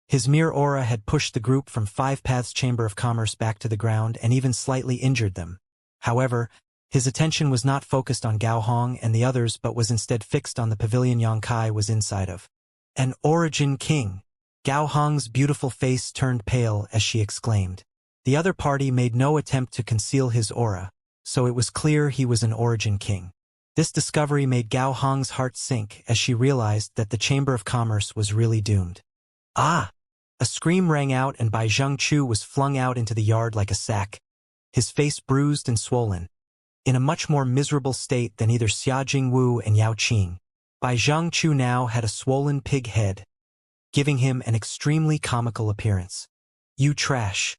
His mere aura had pushed the group from 5 Paths Chamber of Commerce back to the ground and even slightly injured them. However, his attention was not focused on Gao Hong and the others but was instead fixed on the pavilion Yang Kai was inside of. An origin king! Gao Hong's beautiful face turned pale as she exclaimed. The other party made no attempt to conceal his aura, so it was clear he was an origin king. This discovery made Gao Hong's heart sink as she realized that the Chamber of Commerce was really doomed. Ah! A scream rang out and Bai Zhengchu was flung out into the yard like a sack, his face bruised and swollen. In a much more miserable state than either Xia Jingwu and Yao Qing, Bai Zhengchu now had a swollen pig head, giving him an extremely comical appearance. "You trash!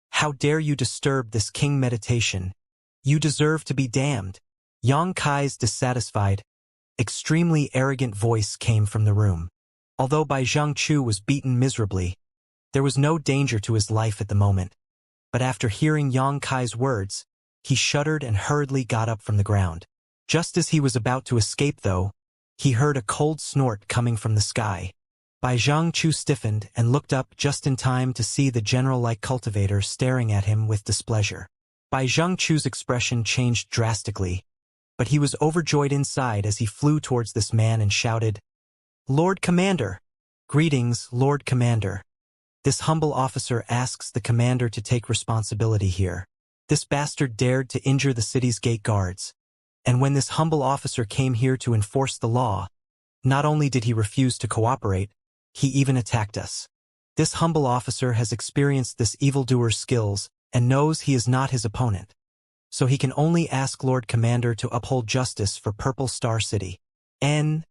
How dare you disturb this king meditation? You deserve to be damned!" Yang Kai's dissatisfied, extremely arrogant voice came from the room. Although Bai Zhengchu was beaten miserably, there was no danger to his life at the moment. But after hearing Yang Kai's words, he shuddered and hurriedly got up from the ground. Just as he was about to escape, though, he heard a cold snort coming from the sky. Bai Zhengchu stiffened and looked up just in time to see the general-like cultivator staring at him with displeasure. Bai Zhengchu's expression changed drastically, but he was overjoyed inside as he flew towards this man and shouted, "Lord Commander!" "Greetings, Lord Commander. This humble officer asks the commander to take responsibility here. This bastard dared to injure the city's gate guards, and when this humble officer came here to enforce the law, not only did he refuse to cooperate, he even attacked us. This humble officer has experienced this evildoer's skills and knows he is not his opponent, so he can only ask Lord Commander to uphold justice for Purple Star City." The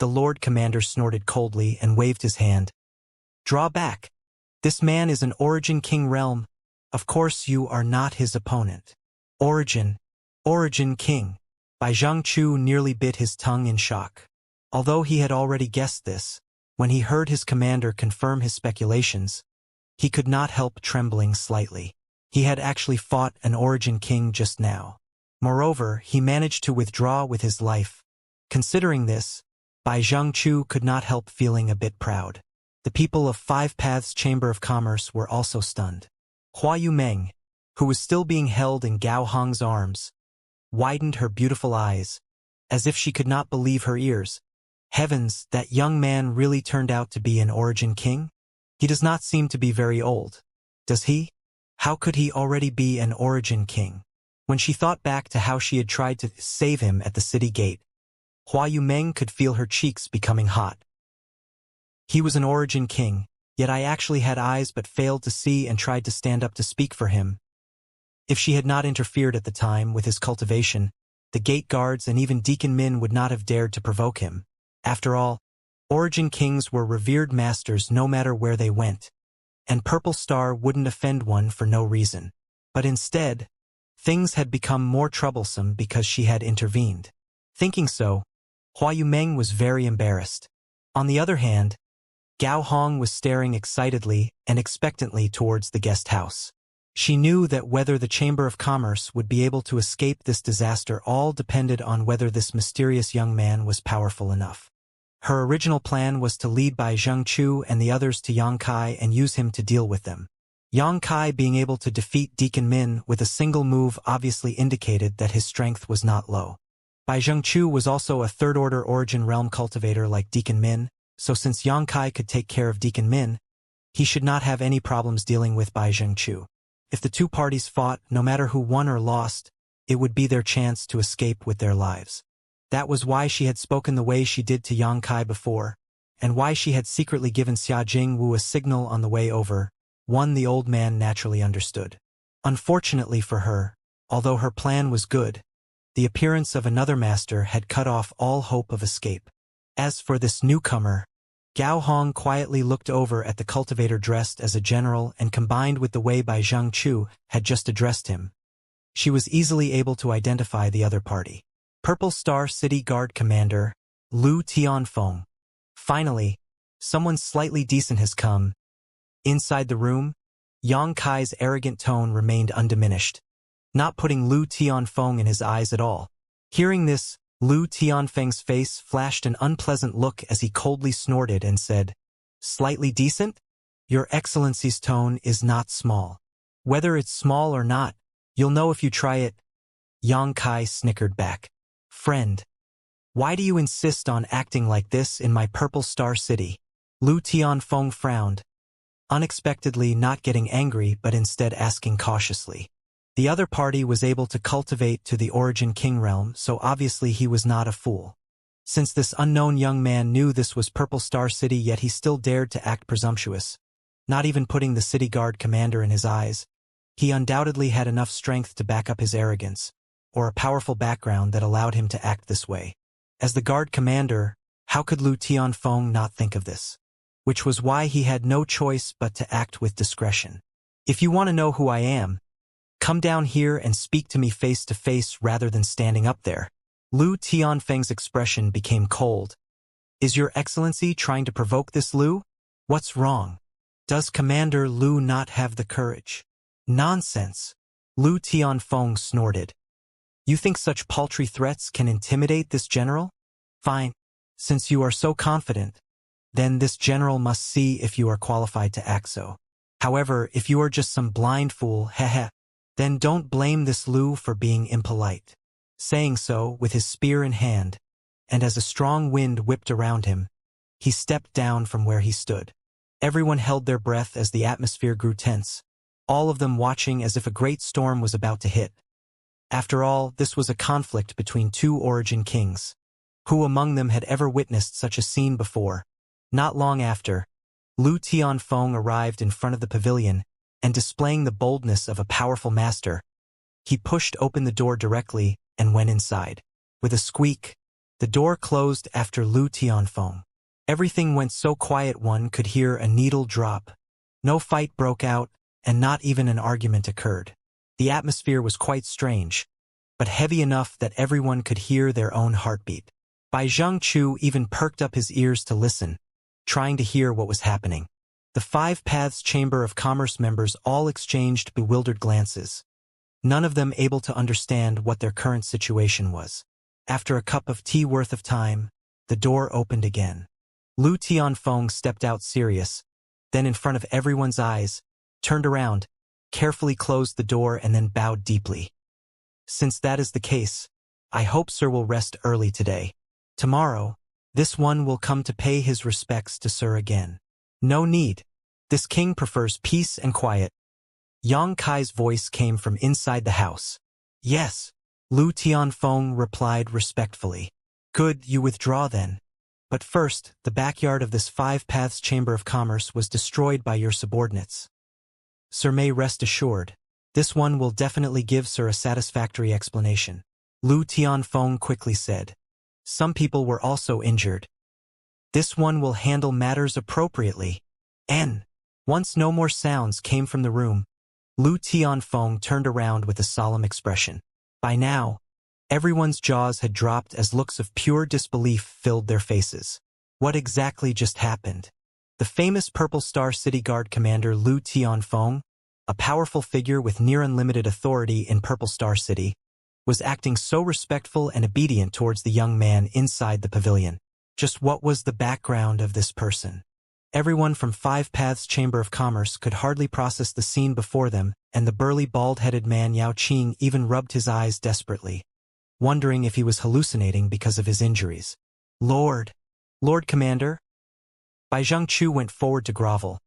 Lord Commander snorted coldly and waved his hand. "Draw back. This man is an Origin King realm. Of course you are not his opponent." Origin King. Bai Zhengchu nearly bit his tongue in shock. Although he had already guessed this, when he heard his commander confirm his speculations, he could not help trembling slightly. He had actually fought an Origin King just now. Moreover, he managed to withdraw with his life. Considering this, Bai Zhengchu could not help feeling a bit proud. The people of 5 Paths Chamber of Commerce were also stunned. Hua Yumeng, who was still being held in Gao Hong's arms, widened her beautiful eyes, as if she could not believe her ears. Heavens, that young man really turned out to be an Origin King? He does not seem to be very old, does he? How could he already be an Origin King? When she thought back to how she had tried to save him at the city gate, Hua Yumeng could feel her cheeks becoming hot. He was an origin king, yet I actually had eyes but failed to see and tried to stand up to speak for him. If she had not interfered at the time with his cultivation, the gate guards and even Deacon Min would not have dared to provoke him. After all, origin kings were revered masters no matter where they went, and Purple Star wouldn't offend one for no reason. But instead, things had become more troublesome because she had intervened. Thinking so, Hua Yumeng was very embarrassed. On the other hand, Gao Hong was staring excitedly and expectantly towards the guest house. She knew that whether the Chamber of Commerce would be able to escape this disaster all depended on whether this mysterious young man was powerful enough. Her original plan was to lead by Zheng Chu and the others to Yang Kai and use him to deal with them. Yang Kai being able to defeat Deacon Min with a single move obviously indicated that his strength was not low. Bai Zheng Chu was also a third-order origin realm cultivator like Deacon Min, so since Yang Kai could take care of Deacon Min, he should not have any problems dealing with Bai Zheng Chu. If the two parties fought, no matter who won or lost, it would be their chance to escape with their lives. That was why she had spoken the way she did to Yang Kai before, and why she had secretly given Xia Jingwu a signal on the way over, one the old man naturally understood. Unfortunately for her, although her plan was good, the appearance of another master had cut off all hope of escape. As for this newcomer, Gao Hong quietly looked over at the cultivator dressed as a general and combined with the way Bai Zheng Chu had just addressed him. She was easily able to identify the other party. Purple Star City Guard Commander, Lu Tianfeng. Finally, someone slightly decent has come. Inside the room, Yang Kai's arrogant tone remained undiminished, not putting Lu Tianfeng in his eyes at all. Hearing this, Lu Tianfeng's face flashed an unpleasant look as he coldly snorted and said, "Slightly decent? Your Excellency's tone is not small. Whether it's small or not, you'll know if you try it." Yang Kai snickered back. "Friend, why do you insist on acting like this in my Purple Star City?" Lu Tianfeng frowned, unexpectedly not getting angry but instead asking cautiously. The other party was able to cultivate to the origin king realm, so obviously he was not a fool. Since this unknown young man knew this was Purple Star City, yet he still dared to act presumptuous, not even putting the city guard commander in his eyes, he undoubtedly had enough strength to back up his arrogance, or a powerful background that allowed him to act this way. As the guard commander, how could Lu Tianfeng not think of this? Which was why he had no choice but to act with discretion. "If you want to know who I am, come down here and speak to me face to face rather than standing up there." Lu Tianfeng's expression became cold. "Is your Excellency trying to provoke this Lu? What's wrong? Does Commander Lu not have the courage?" "Nonsense," Lu Tianfeng snorted. "You think such paltry threats can intimidate this general? Fine. Since you are so confident, then this general must see if you are qualified to act so. However, if you are just some blind fool, then don't blame this Lu for being impolite." Saying so, with his spear in hand, and as a strong wind whipped around him, he stepped down from where he stood. Everyone held their breath as the atmosphere grew tense, all of them watching as if a great storm was about to hit. After all, this was a conflict between two origin kings. Who among them had ever witnessed such a scene before? Not long after, Lu Tianfeng arrived in front of the pavilion, and displaying the boldness of a powerful master, he pushed open the door directly and went inside. With a squeak, the door closed after Lu Tianfeng. Everything went so quiet one could hear a needle drop. No fight broke out, and not even an argument occurred. The atmosphere was quite strange, but heavy enough that everyone could hear their own heartbeat. Bai Zheng Chu even perked up his ears to listen, trying to hear what was happening. The Five Paths Chamber of Commerce members all exchanged bewildered glances, none of them able to understand what their current situation was. After a cup of tea worth of time, the door opened again. Lu Tianfeng stepped out serious, then in front of everyone's eyes, turned around, carefully closed the door and then bowed deeply. "Since that is the case, I hope Sir will rest early today. Tomorrow, this one will come to pay his respects to Sir again." "No need. This king prefers peace and quiet." Yang Kai's voice came from inside the house. Yes, Lu Tianfeng replied respectfully. Good, you withdraw then. But first, the backyard of this Five Paths Chamber of Commerce was destroyed by your subordinates. Sir, may rest assured. This one will definitely give Sir a satisfactory explanation. Lu Tianfeng quickly said. Some people were also injured. This one will handle matters appropriately. Once no more sounds came from the room, Lu Tianfeng turned around with a solemn expression. By now, everyone's jaws had dropped as looks of pure disbelief filled their faces. What exactly just happened? The famous Purple Star City Guard commander Lu Tianfeng, a powerful figure with near unlimited authority in Purple Star City, was acting so respectful and obedient towards the young man inside the pavilion. Just what was the background of this person? Everyone from Five Paths Chamber of Commerce could hardly process the scene before them, and the burly bald-headed man Yao Qing even rubbed his eyes desperately, wondering if he was hallucinating because of his injuries. Lord Commander? Bai Zhengchu went forward to grovel,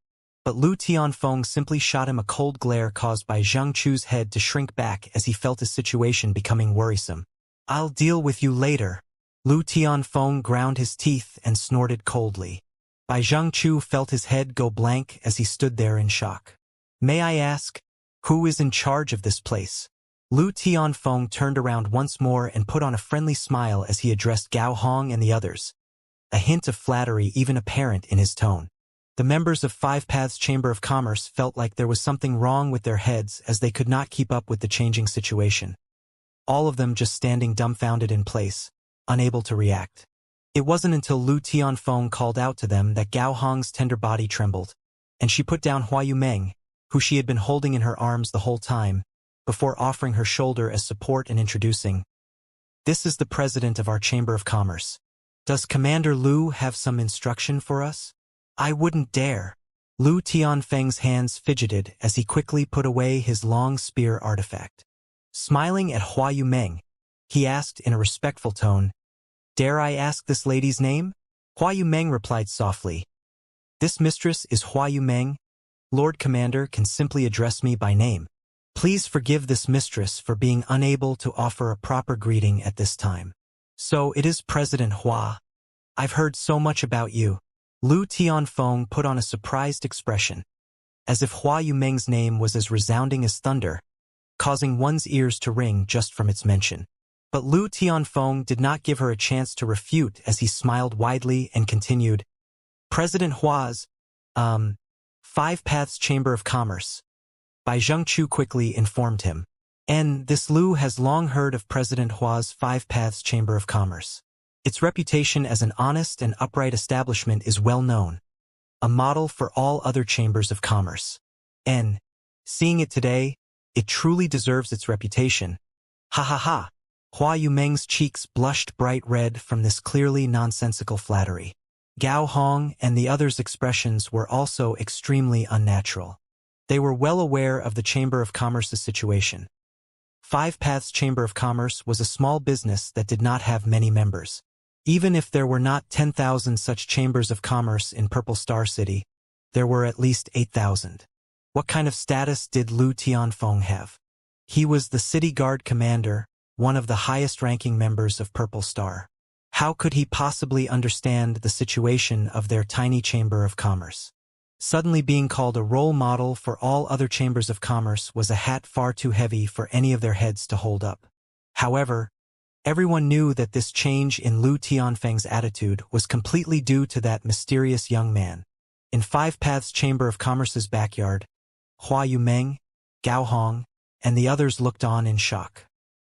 but Lu Tianfeng simply shot him a cold glare caused by Zhengchu's head to shrink back as he felt his situation becoming worrisome. I'll deal with you later. Lu Tianfeng ground his teeth and snorted coldly. Bai Zhengchu felt his head go blank as he stood there in shock. May I ask, who is in charge of this place? Lu Tianfeng turned around once more and put on a friendly smile as he addressed Gao Hong and the others, a hint of flattery even apparent in his tone. The members of Five Paths Chamber of Commerce felt like there was something wrong with their heads as they could not keep up with the changing situation. All of them just standing dumbfounded in place, unable to react. It wasn't until Lu Tianfeng called out to them that Gao Hong's tender body trembled, and she put down Hua Yumeng, who she had been holding in her arms the whole time, before offering her shoulder as support and introducing. This is the president of our Chamber of Commerce. Does Commander Lu have some instruction for us? I wouldn't dare. Lu Tianfeng's hands fidgeted as he quickly put away his long spear artifact. Smiling at Hua Yumeng, he asked in a respectful tone, Dare I ask this lady's name? Hua Yumeng replied softly. This mistress is Hua Yumeng. Lord Commander can simply address me by name. Please forgive this mistress for being unable to offer a proper greeting at this time. So it is President Hua. I've heard so much about you. Lu Tianfeng put on a surprised expression, as if Hua Yumeng's name was as resounding as thunder, causing one's ears to ring just from its mention. But Lu Tianfeng did not give her a chance to refute as he smiled widely and continued, President Hua's, Five Paths Chamber of Commerce. Bai Zhengchu quickly informed him. This Lu has long heard of President Hua's Five Paths Chamber of Commerce. Its reputation as an honest and upright establishment is well known, a model for all other chambers of commerce. Seeing it today, it truly deserves its reputation. Ha ha ha! Hua Yumeng's cheeks blushed bright red from this clearly nonsensical flattery. Gao Hong and the others' expressions were also extremely unnatural. They were well aware of the Chamber of Commerce's situation. Five Paths Chamber of Commerce was a small business that did not have many members. Even if there were not 10,000 such chambers of commerce in Purple Star City, there were at least 8,000. What kind of status did Lu Tianfeng have? He was the city guard commander, one of the highest-ranking members of Purple Star. How could he possibly understand the situation of their tiny chamber of commerce? Suddenly being called a role model for all other chambers of commerce was a hat far too heavy for any of their heads to hold up. However, everyone knew that this change in Lu Tianfeng's attitude was completely due to that mysterious young man. In Five Paths Chamber of Commerce's backyard, Hua Yumeng, Gao Hong, and the others looked on in shock.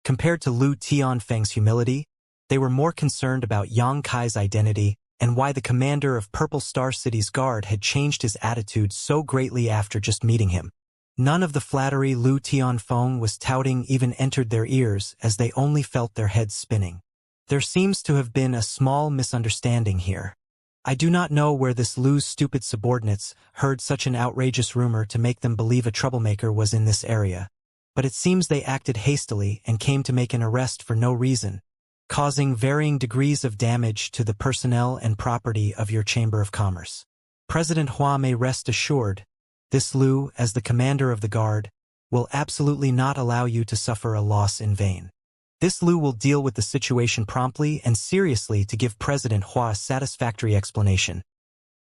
Compared to Lu Tianfeng's humility, they were more concerned about Yang Kai's identity and why the commander of Purple Star City's guard had changed his attitude so greatly after just meeting him. None of the flattery Lu Tianfeng was touting even entered their ears as they only felt their heads spinning. There seems to have been a small misunderstanding here. I do not know where this Lu's stupid subordinates heard such an outrageous rumor to make them believe a troublemaker was in this area, but it seems they acted hastily and came to make an arrest for no reason, causing varying degrees of damage to the personnel and property of your Chamber of Commerce. President Hua may rest assured, this Lu, as the commander of the guard, will absolutely not allow you to suffer a loss in vain. This Lu will deal with the situation promptly and seriously to give President Hua a satisfactory explanation.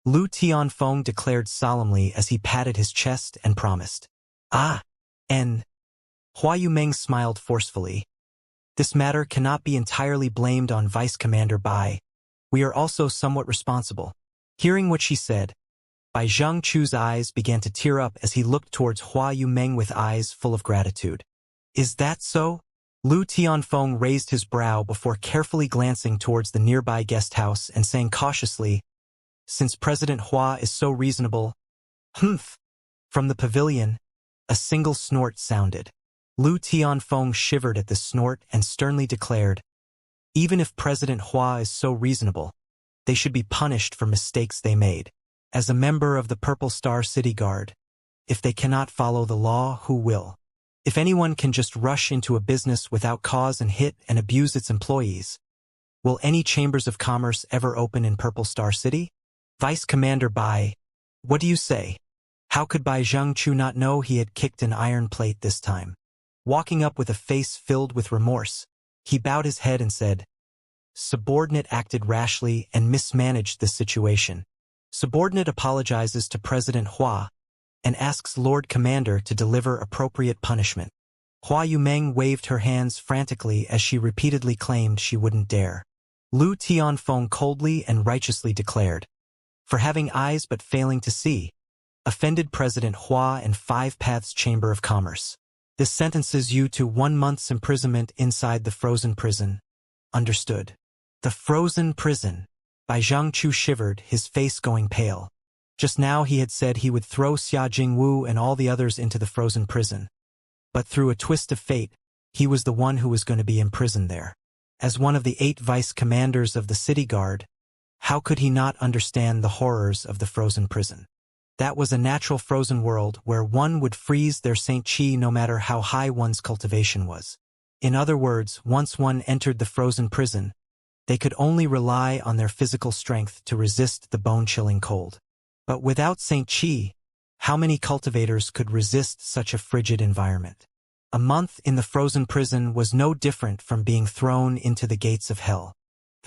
Lu Tianfeng declared solemnly as he patted his chest and promised. Ah, and Hua Yumeng smiled forcefully. This matter cannot be entirely blamed on Vice Commander Bai. We are also somewhat responsible. Hearing what she said, Bai Zhengchu's eyes began to tear up as he looked towards Hua Yumeng with eyes full of gratitude. Is that so? Lu Tianfeng raised his brow before carefully glancing towards the nearby guest house and saying cautiously, since President Hua is so reasonable, humph. From the pavilion, a single snort sounded. Lu Tianfeng shivered at this snort and sternly declared, even if President Hua is so reasonable, they should be punished for mistakes they made. As a member of the Purple Star City Guard, if they cannot follow the law, who will? If anyone can just rush into a business without cause and hit and abuse its employees, will any chambers of commerce ever open in Purple Star City? Vice Commander Bai, what do you say? How could Bai Zhengchu not know he had kicked an iron plate this time? Walking up with a face filled with remorse, he bowed his head and said, Subordinate acted rashly and mismanaged the situation. Subordinate apologizes to President Hua and asks Lord Commander to deliver appropriate punishment. Hua Yumeng waved her hands frantically as she repeatedly claimed she wouldn't dare. Lu Tianfeng coldly and righteously declared, for having eyes but failing to see, offended President Hua and 5 Paths Chamber of Commerce. This sentences you to 1 month's imprisonment inside the frozen prison. Understood. The frozen prison. Bai Zhengchu shivered, his face going pale. Just now he had said he would throw Xia Jingwu and all the others into the frozen prison. But through a twist of fate, he was the one who was going to be imprisoned there. As one of the 8 vice commanders of the city guard, how could he not understand the horrors of the frozen prison? That was a natural frozen world where one would freeze their Saint Chi no matter how high one's cultivation was. In other words, once one entered the frozen prison, they could only rely on their physical strength to resist the bone-chilling cold. But without Saint Chi, how many cultivators could resist such a frigid environment? A month in the frozen prison was no different from being thrown into the gates of hell.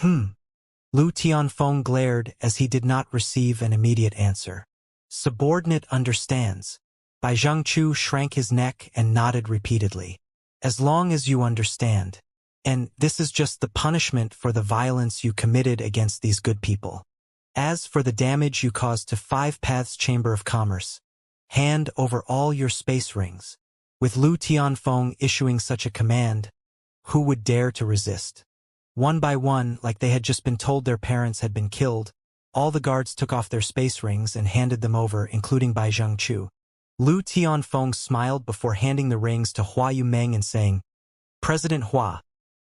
Lu Tianfeng glared as he did not receive an immediate answer. Subordinate understands. Bai Zhengchu shrank his neck and nodded repeatedly. As long as you understand. And this is just the punishment for the violence you committed against these good people. As for the damage you caused to 5 Paths Chamber of Commerce, hand over all your space rings. With Lu Tianfeng issuing such a command, who would dare to resist? One by one, like they had just been told their parents had been killed, all the guards took off their space rings and handed them over, including Bai Zhengchu. Lu Tianfeng smiled before handing the rings to Hua Yumeng and saying, President Hua,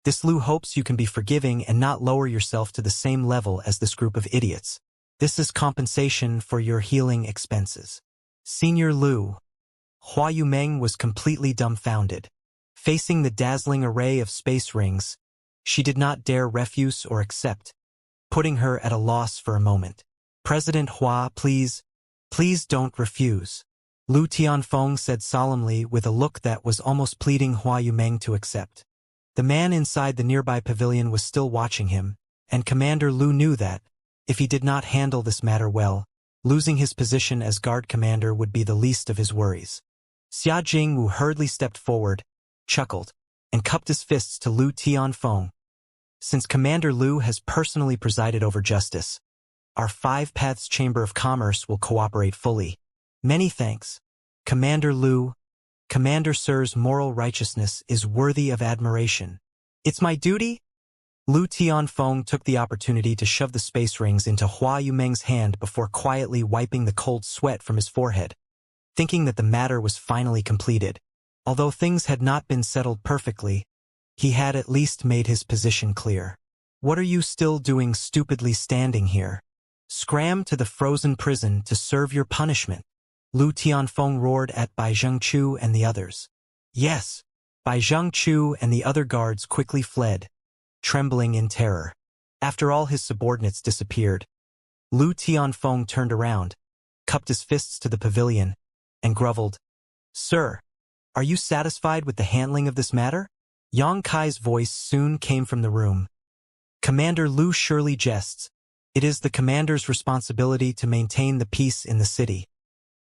this Lu hopes you can be forgiving and not lower yourself to the same level as this group of idiots. This is compensation for your healing expenses. Senior Lu. Hua Yumeng was completely dumbfounded. Facing the dazzling array of space rings, she did not dare refuse or accept, putting her at a loss for a moment. President Hua, please don't refuse. Lu Tianfeng said solemnly with a look that was almost pleading Hua Yumeng to accept. The man inside the nearby pavilion was still watching him, and Commander Lu knew that, if he did not handle this matter well, losing his position as guard commander would be the least of his worries. Xia Jingwu hurriedly stepped forward, chuckled, and cupped his fists to Lu Tianfeng. Since Commander Lu has personally presided over justice, our 5 Paths Chamber of Commerce will cooperate fully. Many thanks. Commander Lu, Commander Sir's moral righteousness is worthy of admiration. It's my duty? Lu Tianfeng took the opportunity to shove the space rings into Hua Yumeng's hand before quietly wiping the cold sweat from his forehead, thinking that the matter was finally completed. Although things had not been settled perfectly, he had at least made his position clear. What are you still doing stupidly standing here? Scram to the frozen prison to serve your punishment. Lu Tianfeng roared at Bai Zhengchu and the others. Yes. Bai Zhengchu and the other guards quickly fled, trembling in terror. After all his subordinates disappeared, Lu Tianfeng turned around, cupped his fists to the pavilion, and groveled, Sir, Are you satisfied with the handling of this matter? Yang Kai's voice soon came from the room. Commander Lu surely jests. It is the commander's responsibility to maintain the peace in the city,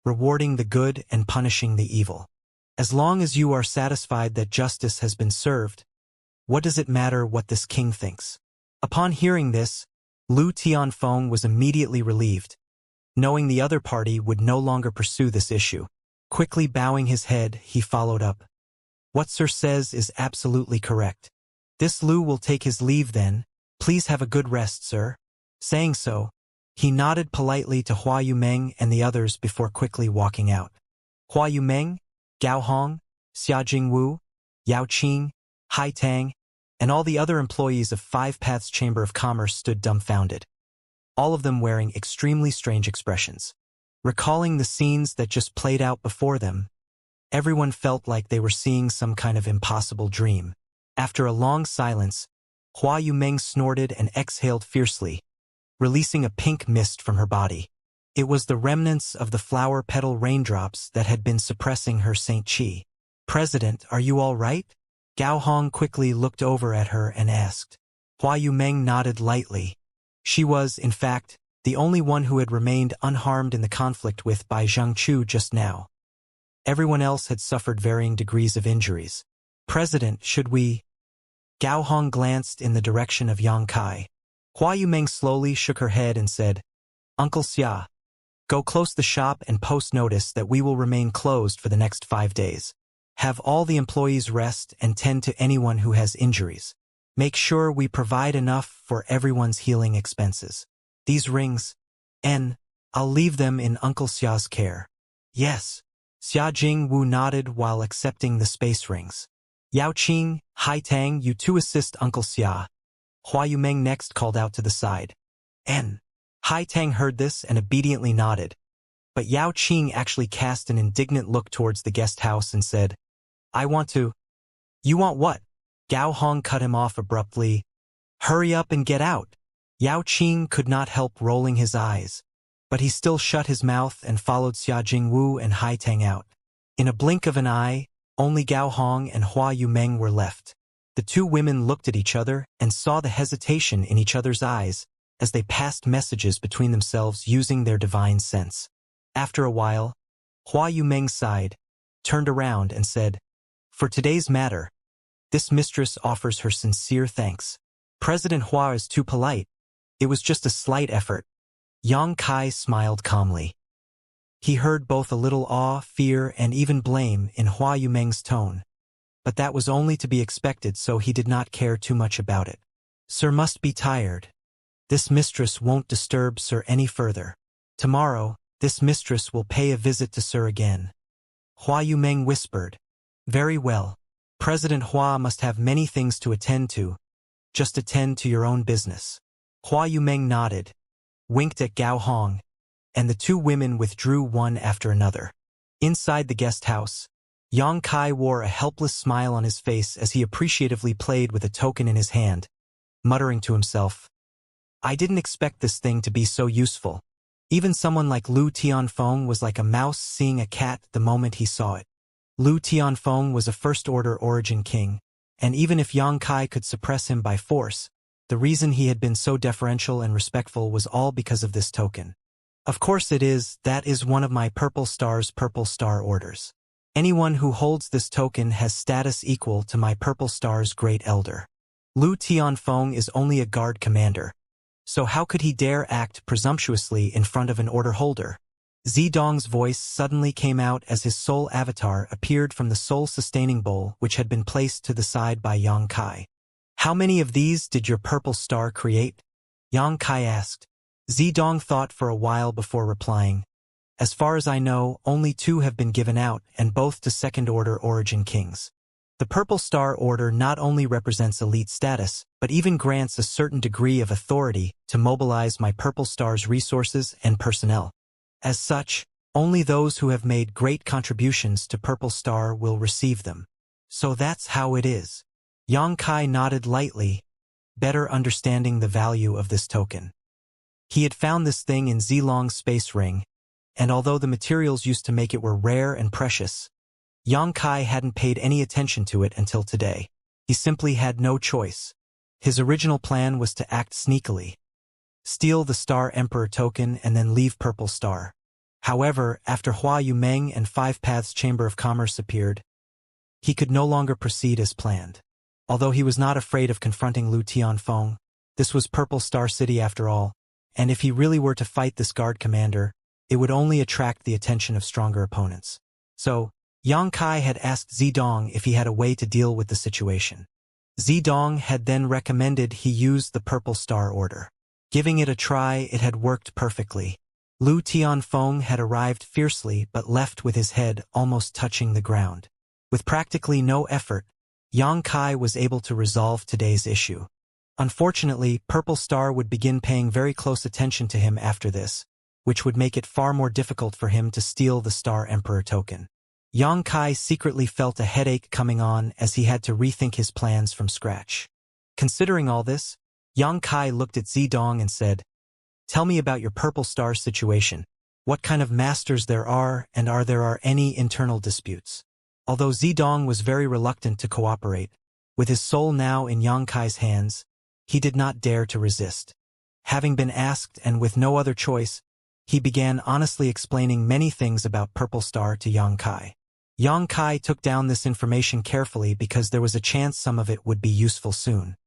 rewarding the good and punishing the evil. As long as you are satisfied that justice has been served, what does it matter what this king thinks? Upon hearing this, Lu Tianfeng was immediately relieved, knowing the other party would no longer pursue this issue. Quickly bowing his head, he followed up. What Sir says is absolutely correct. This Lu will take his leave then. Please have a good rest, sir. Saying so, he nodded politely to Hua Yumeng and the others before quickly walking out. Hua Yumeng, Gao Hong, Xia Jingwu, Yao Qing, Hai Tang, and all the other employees of Five Paths Chamber of Commerce stood dumbfounded, all of them wearing extremely strange expressions. Recalling the scenes that just played out before them, everyone felt like they were seeing some kind of impossible dream. After a long silence, Hua Yumeng snorted and exhaled fiercely, releasing a pink mist from her body. It was the remnants of the flower petal raindrops that had been suppressing her Saint Qi. President, are you all right? Gao Hong quickly looked over at her and asked. Hua Yumeng nodded lightly. She was, in fact, the only one who had remained unharmed in the conflict with Bai Zhangchu just now. Everyone else had suffered varying degrees of injuries. President, should we? Gao Hong glanced in the direction of Yang Kai. Hua Yumeng slowly shook her head and said, Uncle Xia, go close the shop and post notice that we will remain closed for the next 5 days. Have all the employees rest and tend to anyone who has injuries. Make sure we provide enough for everyone's healing expenses. These rings, I'll leave them in Uncle Xia's care. Yes. Xia Jingwu nodded while accepting the space rings. Yao Qing, Hai Tang, you two assist Uncle Xia. Hua Yumeng next called out to the side. Hai Tang heard this and obediently nodded. But Yao Qing actually cast an indignant look towards the guest house and said, I want to. You want what? Gao Hong cut him off abruptly. Hurry up and get out. Yao Qing could not help rolling his eyes, but he still shut his mouth and followed Xia Jingwu and Hai Tang out. In a blink of an eye, only Gao Hong and Hua Yumeng were left. The two women looked at each other and saw the hesitation in each other's eyes as they passed messages between themselves using their divine sense. After a while, Hua Yumeng sighed, turned around and said, For today's matter, this mistress offers her sincere thanks. President Hua is too polite. It was just a slight effort. Yang Kai smiled calmly. He heard both a little awe, fear, and even blame in Hua Yumeng's tone. But that was only to be expected, so he did not care too much about it. Sir must be tired. This mistress won't disturb Sir any further. Tomorrow, this mistress will pay a visit to Sir again. Hua Yumeng whispered. Very well. President Hua must have many things to attend to. Just attend to your own business. Hua Yumeng nodded, winked at Gao Hong, and the two women withdrew one after another. Inside the guest house, Yang Kai wore a helpless smile on his face as he appreciatively played with a token in his hand, muttering to himself, I didn't expect this thing to be so useful. Even someone like Lu Tianfeng was like a mouse seeing a cat the moment he saw it. Lu Tianfeng was a first-order origin king, and even if Yang Kai could suppress him by force, the reason he had been so deferential and respectful was all because of this token. Of course that is one of my Purple Star orders. Anyone who holds this token has status equal to my Purple Star's Great Elder. Lu Tianfeng is only a guard commander, so how could he dare act presumptuously in front of an order holder? Zidong's voice suddenly came out as his soul avatar appeared from the soul-sustaining bowl which had been placed to the side by Yang Kai. How many of these did your Purple Star create? Yang Kai asked. Zidong thought for a while before replying. As far as I know, only 2 have been given out, and both to second-order origin kings. The Purple Star Order not only represents elite status, but even grants a certain degree of authority to mobilize my Purple Star's resources and personnel. As such, only those who have made great contributions to Purple Star will receive them. So that's how it is. Yang Kai nodded lightly, better understanding the value of this token. He had found this thing in Zilong's space ring, and although the materials used to make it were rare and precious, Yang Kai hadn't paid any attention to it until today. He simply had no choice. His original plan was to act sneakily, steal the Star Emperor token and then leave Purple Star. However, after Hua Yumeng and Five Paths Chamber of Commerce appeared, he could no longer proceed as planned. Although he was not afraid of confronting Lu Tianfeng, this was Purple Star City after all, and if he really were to fight this guard commander, it would only attract the attention of stronger opponents. So, Yang Kai had asked Zidong if he had a way to deal with the situation. Zidong had then recommended he use the Purple Star Order. Giving it a try, it had worked perfectly. Lu Tianfeng had arrived fiercely but left with his head almost touching the ground. With practically no effort, Yang Kai was able to resolve today's issue. Unfortunately, Purple Star would begin paying very close attention to him after this, which would make it far more difficult for him to steal the Star Emperor token. Yang Kai secretly felt a headache coming on as he had to rethink his plans from scratch. Considering all this, Yang Kai looked at Zidong and said, "Tell me about your Purple Star situation. What kind of masters there are, and are there any internal disputes?" Although Zidong was very reluctant to cooperate, with his soul now in Yang Kai's hands, he did not dare to resist. Having been asked and with no other choice, he began honestly explaining many things about Purple Star to Yang Kai. Yang Kai took down this information carefully because there was a chance some of it would be useful soon.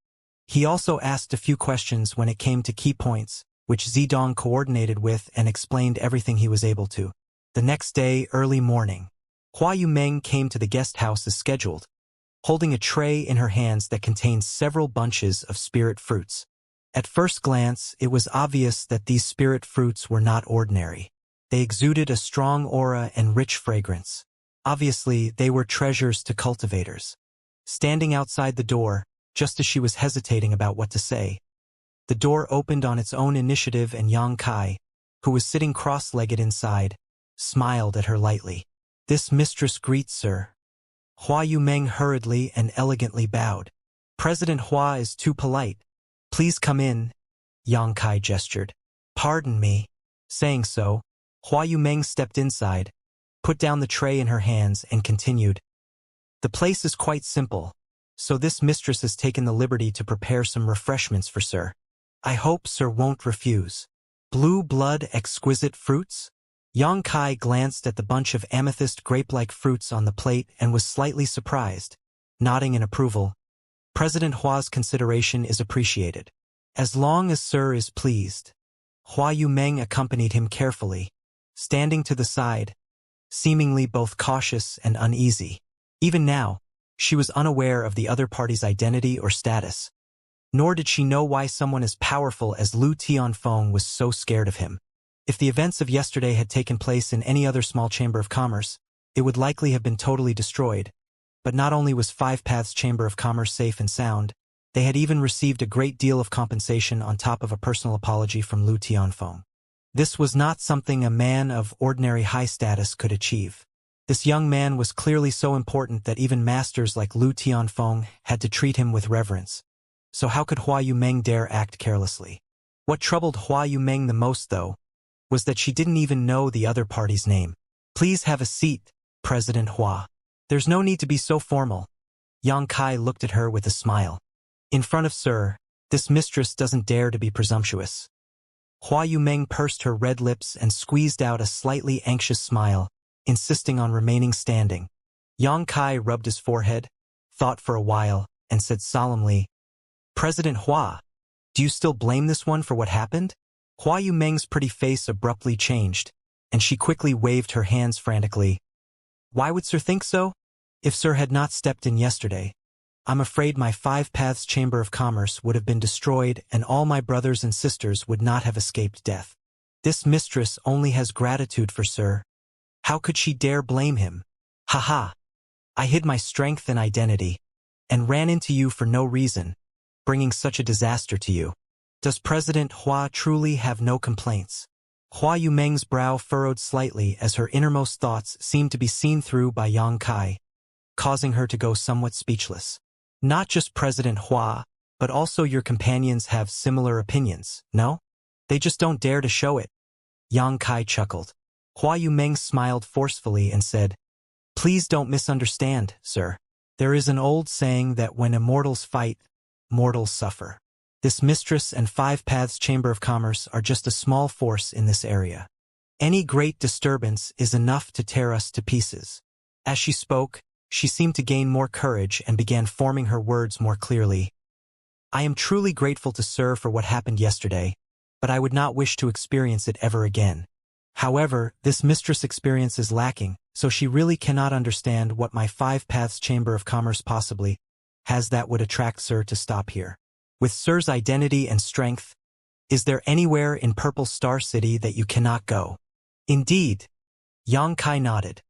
He also asked a few questions when it came to key points, which Zidong coordinated with and explained everything he was able to. The next day, early morning, Hua Yumeng came to the guest house as scheduled, holding a tray in her hands that contained several bunches of spirit fruits. At first glance, it was obvious that these spirit fruits were not ordinary. They exuded a strong aura and rich fragrance. Obviously, they were treasures to cultivators. Standing outside the door, just as she was hesitating about what to say, the door opened on its own initiative and Yang Kai, who was sitting cross-legged inside, smiled at her lightly. "This mistress greets, sir." Hua Yumeng hurriedly and elegantly bowed. "President Hua is too polite. Please come in," Yang Kai gestured. "Pardon me." Saying so, Hua Yumeng stepped inside, put down the tray in her hands and continued. "The place is quite simple, so this mistress has taken the liberty to prepare some refreshments for sir. I hope sir won't refuse." "Blue blood exquisite fruits?" Yang Kai glanced at the bunch of amethyst grape-like fruits on the plate and was slightly surprised, nodding in approval. "President Hua's consideration is appreciated. As long as sir is pleased." Hua Yumeng accompanied him carefully, standing to the side, seemingly both cautious and uneasy. Even now, she was unaware of the other party's identity or status. Nor did she know why someone as powerful as Lu Tianfeng was so scared of him. If the events of yesterday had taken place in any other small chamber of commerce, it would likely have been totally destroyed. But not only was Five Paths Chamber of Commerce safe and sound, they had even received a great deal of compensation on top of a personal apology from Lu Tianfeng. This was not something a man of ordinary high status could achieve. This young man was clearly so important that even masters like Lu Tianfeng had to treat him with reverence. So how could Hua Yumeng dare act carelessly? What troubled Hua Yumeng the most, though, was that she didn't even know the other party's name. "Please have a seat, President Hua. There's no need to be so formal." Yang Kai looked at her with a smile. "In front of sir, this mistress doesn't dare to be presumptuous." Hua Yumeng pursed her red lips and squeezed out a slightly anxious smile, insisting on remaining standing. Yang Kai rubbed his forehead, thought for a while, and said solemnly, "President Hua, do you still blame this one for what happened?" Hua Yumeng's pretty face abruptly changed, and she quickly waved her hands frantically. "Why would sir think so? If sir had not stepped in yesterday, I'm afraid my Five Paths Chamber of Commerce would have been destroyed and all my brothers and sisters would not have escaped death. This mistress only has gratitude for sir. How could she dare blame him? Ha! I hid my strength and identity, and ran into you for no reason, bringing such a disaster to you. Does President Hua truly have no complaints?" Hua Yumeng's brow furrowed slightly as her innermost thoughts seemed to be seen through by Yang Kai, causing her to go somewhat speechless. "Not just President Hua, but also your companions have similar opinions, no? They just don't dare to show it." Yang Kai chuckled. Hua Yumeng smiled forcefully and said, Please don't misunderstand, sir. There is an old saying that when immortals fight, mortals suffer. This mistress and Five Paths Chamber of Commerce are just a small force in this area. Any great disturbance is enough to tear us to pieces. As she spoke, she seemed to gain more courage and began forming her words more clearly. I am truly grateful to Sir for what happened yesterday, but I would not wish to experience it ever again. However, this mistress experience is lacking, so she really cannot understand what my Five Paths Chamber of Commerce possibly has that would attract Sir to stop here. With Sir's identity and strength, is there anywhere in Purple Star City that you cannot go? Indeed. Xianxia nodded.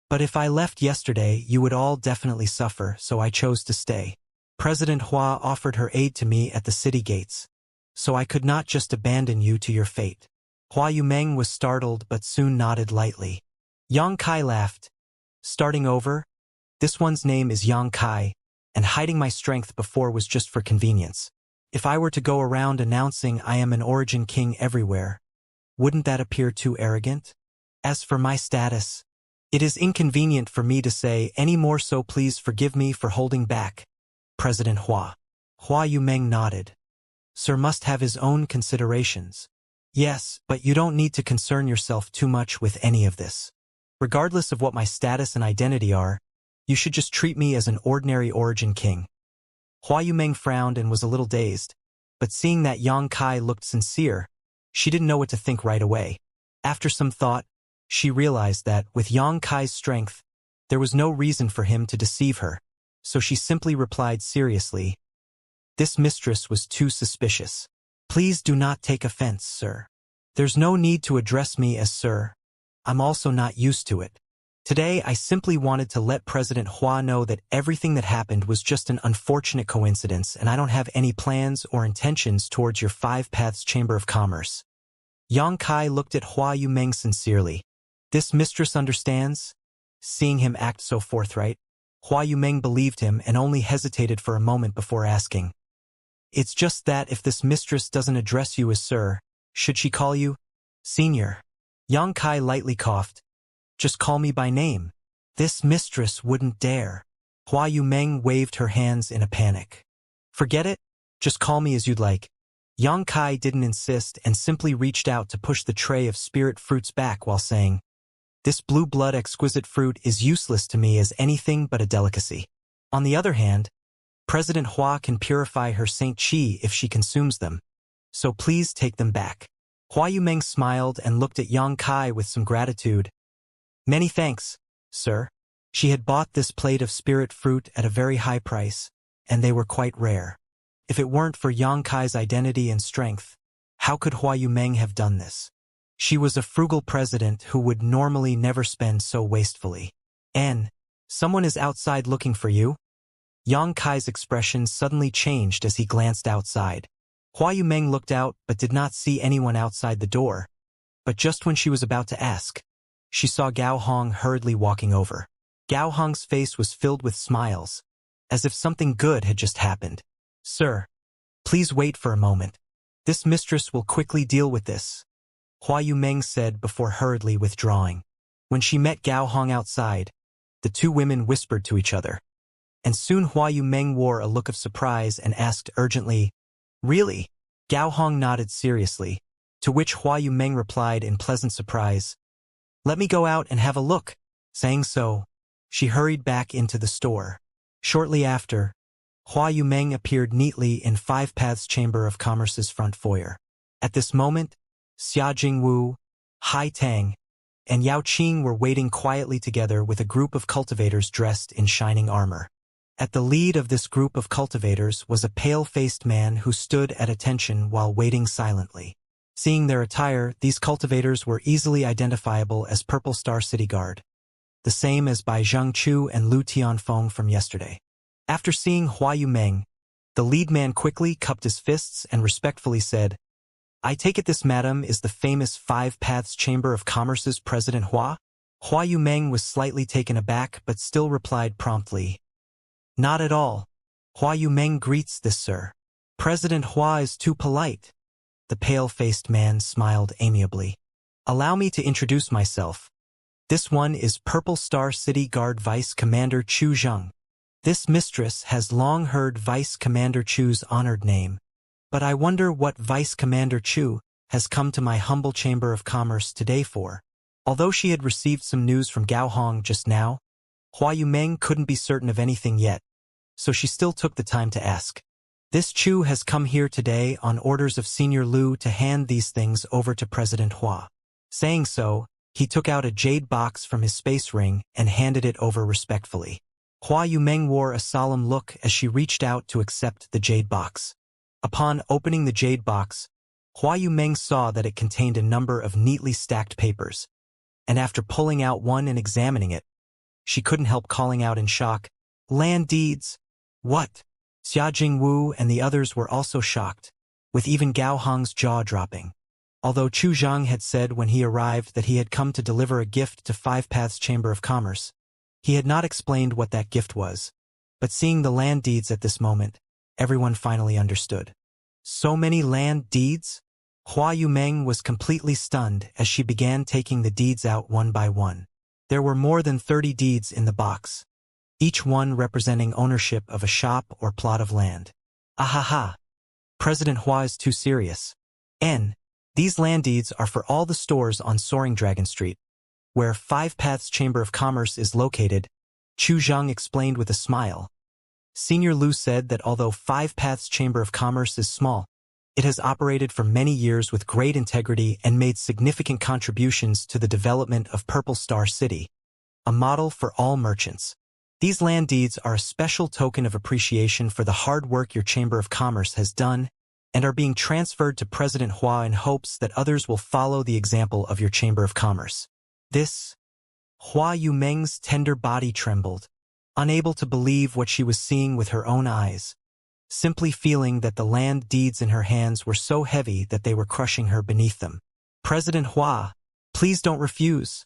But if I left yesterday, you would all definitely suffer, so I chose to stay. President Hua offered her aid to me at the city gates, so I could not just abandon you to your fate. Hua Yumeng was startled but soon nodded lightly. Xianxia laughed. Starting over? This one's name is Xianxia, and hiding my strength before was just for convenience. If I were to go around announcing I am an origin king everywhere, wouldn't that appear too arrogant? As for my status, it is inconvenient for me to say any more, so please forgive me for holding back. President Hua. Hua Yumeng nodded. Sir must have his own considerations. Yes, but you don't need to concern yourself too much with any of this. Regardless of what my status and identity are, you should just treat me as an ordinary origin king. Hua Yumeng frowned and was a little dazed, but seeing that Xianxia looked sincere, she didn't know what to think right away. After some thought, she realized that, with Xianxia's strength, there was no reason for him to deceive her, so she simply replied seriously, "This mistress was too suspicious. Please do not take offense, sir. There's no need to address me as sir. I'm also not used to it. Today I simply wanted to let President Hua know that everything that happened was just an unfortunate coincidence and I don't have any plans or intentions towards your Five Paths Chamber of Commerce." Xianxia looked at Hua Yumeng sincerely. This mistress understands? Seeing him act so forthright, Hua Yumeng believed him and only hesitated for a moment before asking. It's just that if this mistress doesn't address you as sir, should she call you senior? Xianxia lightly coughed. Just call me by name. This mistress wouldn't dare. Hua Yumeng waved her hands in a panic. Forget it. Just call me as you'd like. Xianxia didn't insist and simply reached out to push the tray of spirit fruits back while saying, "This blue blood exquisite fruit is useless to me as anything but a delicacy. On the other hand, President Hua can purify her Saint Qi if she consumes them, so please take them back." Hua Yumeng smiled and looked at Xianxia with some gratitude. "Many thanks, sir." She had bought this plate of spirit fruit at a very high price, and they were quite rare. If it weren't for Xianxia's identity and strength, how could Hua Yumeng have done this? She was a frugal president who would normally never spend so wastefully. Someone is outside looking for you?" Xianxia's expression suddenly changed as he glanced outside. Hua Yumeng looked out but did not see anyone outside the door. But just when she was about to ask, she saw Gao Hong hurriedly walking over. Gao Hong's face was filled with smiles, as if something good had just happened. "Sir, please wait for a moment. This mistress will quickly deal with this," Hua Yumeng said before hurriedly withdrawing. When she met Gao Hong outside, the two women whispered to each other. And soon Hua Yumeng wore a look of surprise and asked urgently, "Really?" Gao Hong nodded seriously, to which Hua Yumeng replied in pleasant surprise, "Let me go out and have a look." Saying so, she hurried back into the store. Shortly after, Hua Yumeng appeared neatly in Five Paths Chamber of Commerce's front foyer. At this moment, Xia Jingwu, Hai Tang, and Yao Qing were waiting quietly together with a group of cultivators dressed in shining armor. At the lead of this group of cultivators was a pale-faced man who stood at attention while waiting silently. Seeing their attire, these cultivators were easily identifiable as Purple Star City Guard, the same as Bai Zhengchu and Lu Tianfeng from yesterday. After seeing Hua Yumeng, the lead man quickly cupped his fists and respectfully said, "I take it this madam is the famous Five Paths Chamber of Commerce's President Hua?" Hua Yumeng was slightly taken aback but still replied promptly, "Not at all. Hua Yumeng greets this sir. President Hua is too polite." The pale-faced man smiled amiably. "Allow me to introduce myself. This one is Purple Star City Guard Vice Commander Chu Zheng. This mistress has long heard Vice Commander Chu's honored name. But I wonder what Vice Commander Chu has come to my humble Chamber of Commerce today for. Although she had received some news from Gao Hong just now, Hua Yumeng couldn't be certain of anything yet, so she still took the time to ask. This Chu has come here today on orders of Senior Lu to hand these things over to President Hua. Saying so, he took out a jade box from his space ring and handed it over respectfully. Hua Yumeng wore a solemn look as she reached out to accept the jade box. Upon opening the jade box, Hua Yumeng saw that it contained a number of neatly stacked papers, and after pulling out one and examining it, she couldn't help calling out in shock, "Land deeds! What?" Xia Jingwu and the others were also shocked, with even Gao Hong's jaw dropping. Although Chu Zhang had said when he arrived that he had come to deliver a gift to Five Paths Chamber of Commerce, he had not explained what that gift was. But seeing the land deeds at this moment, everyone finally understood. So many land deeds? Hua Yumeng was completely stunned as she began taking the deeds out one by one. There were more than 30 deeds in the box, each one representing ownership of a shop or plot of land. Ahaha! President Hua is too serious. These land deeds are for all the stores on Soaring Dragon Street, where Five Paths Chamber of Commerce is located, Chu Zhang explained with a smile. Senior Lu said that although Five Paths Chamber of Commerce is small, it has operated for many years with great integrity and made significant contributions to the development of Purple Star City, a model for all merchants. These land deeds are a special token of appreciation for the hard work your Chamber of Commerce has done and are being transferred to President Hua in hopes that others will follow the example of your Chamber of Commerce. This, Hua Yumeng's tender body trembled, unable to believe what she was seeing with her own eyes, simply feeling that the land deeds in her hands were so heavy that they were crushing her beneath them. President Hua, please don't refuse.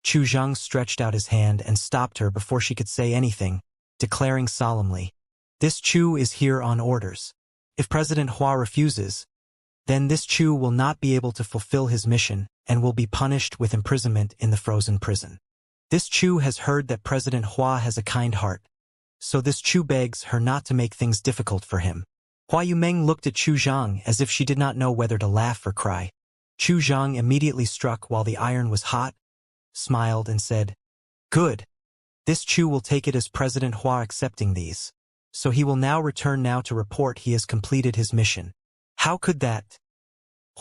Chu Zhang stretched out his hand and stopped her before she could say anything, declaring solemnly, "This Chu is here on orders. If President Hua refuses, then this Chu will not be able to fulfill his mission and will be punished with imprisonment in the frozen prison. This Chu has heard that President Hua has a kind heart, so this Chu begs her not to make things difficult for him." Hua Yumeng looked at Chu Zhang as if she did not know whether to laugh or cry. Chu Zhang immediately struck while the iron was hot, smiled and said, "Good. This Chu will take it as President Hua accepting these. So he will now return to report he has completed his mission." How could that?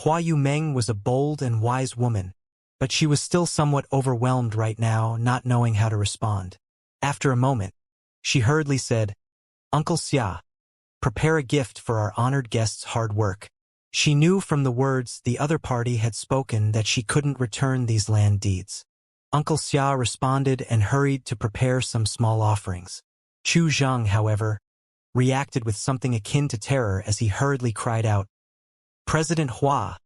Hua Yumeng was a bold and wise woman, but she was still somewhat overwhelmed right now, not knowing how to respond. After a moment, she hurriedly said, "Uncle Xia, prepare a gift for our honored guest's hard work." She knew from the words the other party had spoken that she couldn't return these land deeds. Uncle Xia responded and hurried to prepare some small offerings. Chu Zhang, however, reacted with something akin to terror as he hurriedly cried out, "President Hua,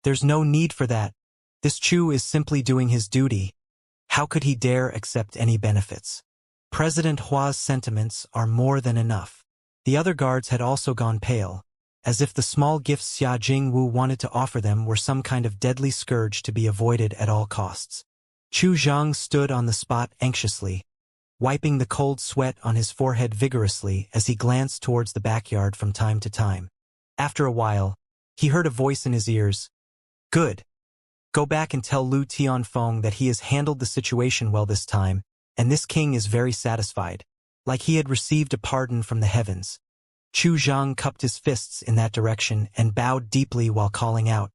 there's no need for that. This Chu is simply doing his duty. How could he dare accept any benefits? President Hua's sentiments are more than enough." The other guards had also gone pale, as if the small gifts Xia Jingwu wanted to offer them were some kind of deadly scourge to be avoided at all costs. Chu Zhang stood on the spot anxiously, wiping the cold sweat on his forehead vigorously as he glanced towards the backyard from time to time. After a while, he heard a voice in his ears. "Good. Go back and tell Lu Tianfeng that he has handled the situation well this time, and this king is very satisfied, like he had received a pardon from the heavens." Chu Zhang cupped his fists in that direction and bowed deeply while calling out,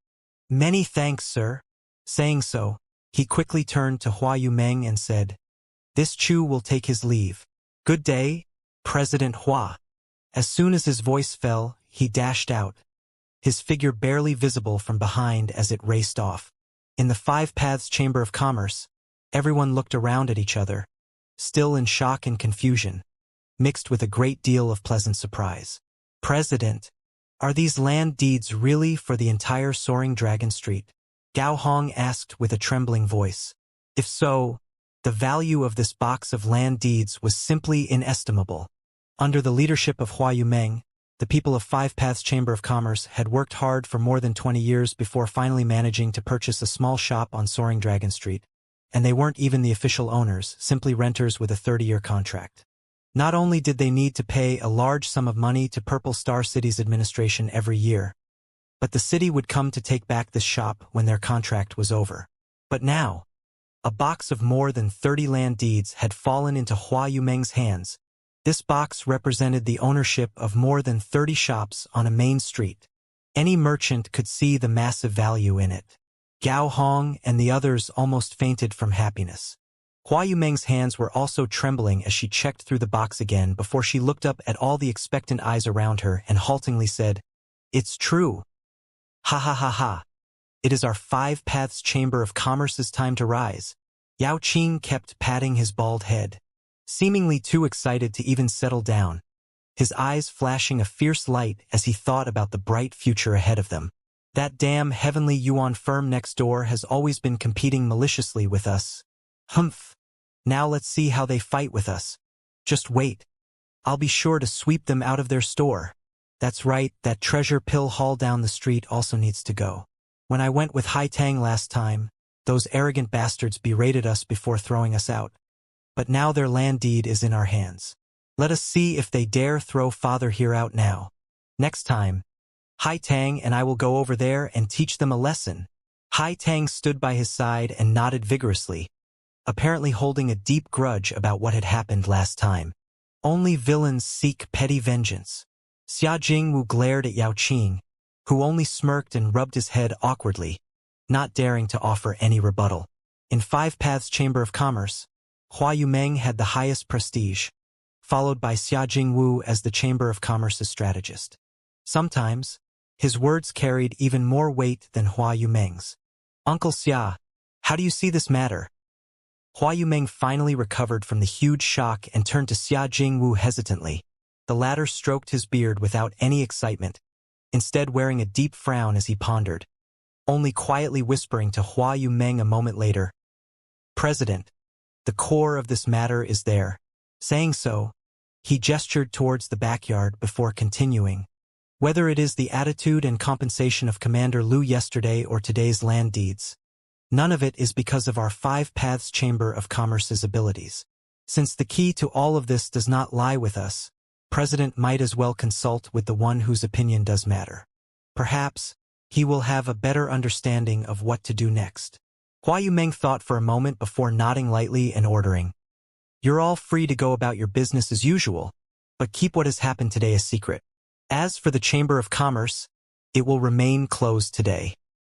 "Many thanks, sir." Saying so, he quickly turned to Hua Yumeng and said, "This Chu will take his leave. Good day, President Hua." As soon as his voice fell, he dashed out, his figure barely visible from behind as it raced off. In the Five Paths Chamber of Commerce, everyone looked around at each other, still in shock and confusion, mixed with a great deal of pleasant surprise. "President, are these land deeds really for the entire Soaring Dragon Street?" Gao Hong asked with a trembling voice. If so, the value of this box of land deeds was simply inestimable. Under the leadership of Hua Yumeng, the people of Five Paths Chamber of Commerce had worked hard for more than 20 years before finally managing to purchase a small shop on Soaring Dragon Street, and they weren't even the official owners, simply renters with a 30-year contract. Not only did they need to pay a large sum of money to Purple Star City's administration every year, but the city would come to take back this shop when their contract was over. But now, a box of more than 30 land deeds had fallen into Hua Yumeng's hands. This box represented the ownership of more than 30 shops on a main street. Any merchant could see the massive value in it. Gao Hong and the others almost fainted from happiness. Hua Yumeng's hands were also trembling as she checked through the box again before she looked up at all the expectant eyes around her and haltingly said, "It's true. Ha ha ha ha. It is our 5 Paths Chamber of Commerce's time to rise." Yao Qing kept patting his bald head, seemingly too excited to even settle down, his eyes flashing a fierce light as he thought about the bright future ahead of them. That damn heavenly yuan firm next door has always been competing maliciously with us. Humph. Now let's see how they fight with us. Just wait. I'll be sure to sweep them out of their store. That's right, that treasure pill haul down the street also needs to go. When I went with Hai Tang last time, those arrogant bastards berated us before throwing us out. But now their land deed is in our hands. Let us see if they dare throw Father here out now. Next time, Hai Tang and I will go over there and teach them a lesson. Hai Tang stood by his side and nodded vigorously, apparently holding a deep grudge about what had happened last time. Only villains seek petty vengeance. Xia Jingwu glared at Yao Qing, who only smirked and rubbed his head awkwardly, not daring to offer any rebuttal. In 5 Paths Chamber of Commerce, Hua Yumeng had the highest prestige, followed by Xia Jingwu as the Chamber of Commerce's strategist. Sometimes, his words carried even more weight than Hua Yumeng's. "Uncle Xia, how do you see this matter?" Hua Yumeng finally recovered from the huge shock and turned to Xia Jingwu hesitantly. The latter stroked his beard without any excitement, instead wearing a deep frown as he pondered, only quietly whispering to Hua Yumeng a moment later, "President, the core of this matter is there." Saying so, he gestured towards the backyard before continuing. "Whether it is the attitude and compensation of Commander Liu yesterday or today's land deeds, none of it is because of our 5 Paths Chamber of Commerce's abilities. Since the key to all of this does not lie with us, President might as well consult with the one whose opinion does matter. Perhaps he will have a better understanding of what to do next." Hua Yumeng thought for a moment before nodding lightly and ordering, "You're all free to go about your business as usual, but keep what has happened today a secret. As for the Chamber of Commerce, it will remain closed today."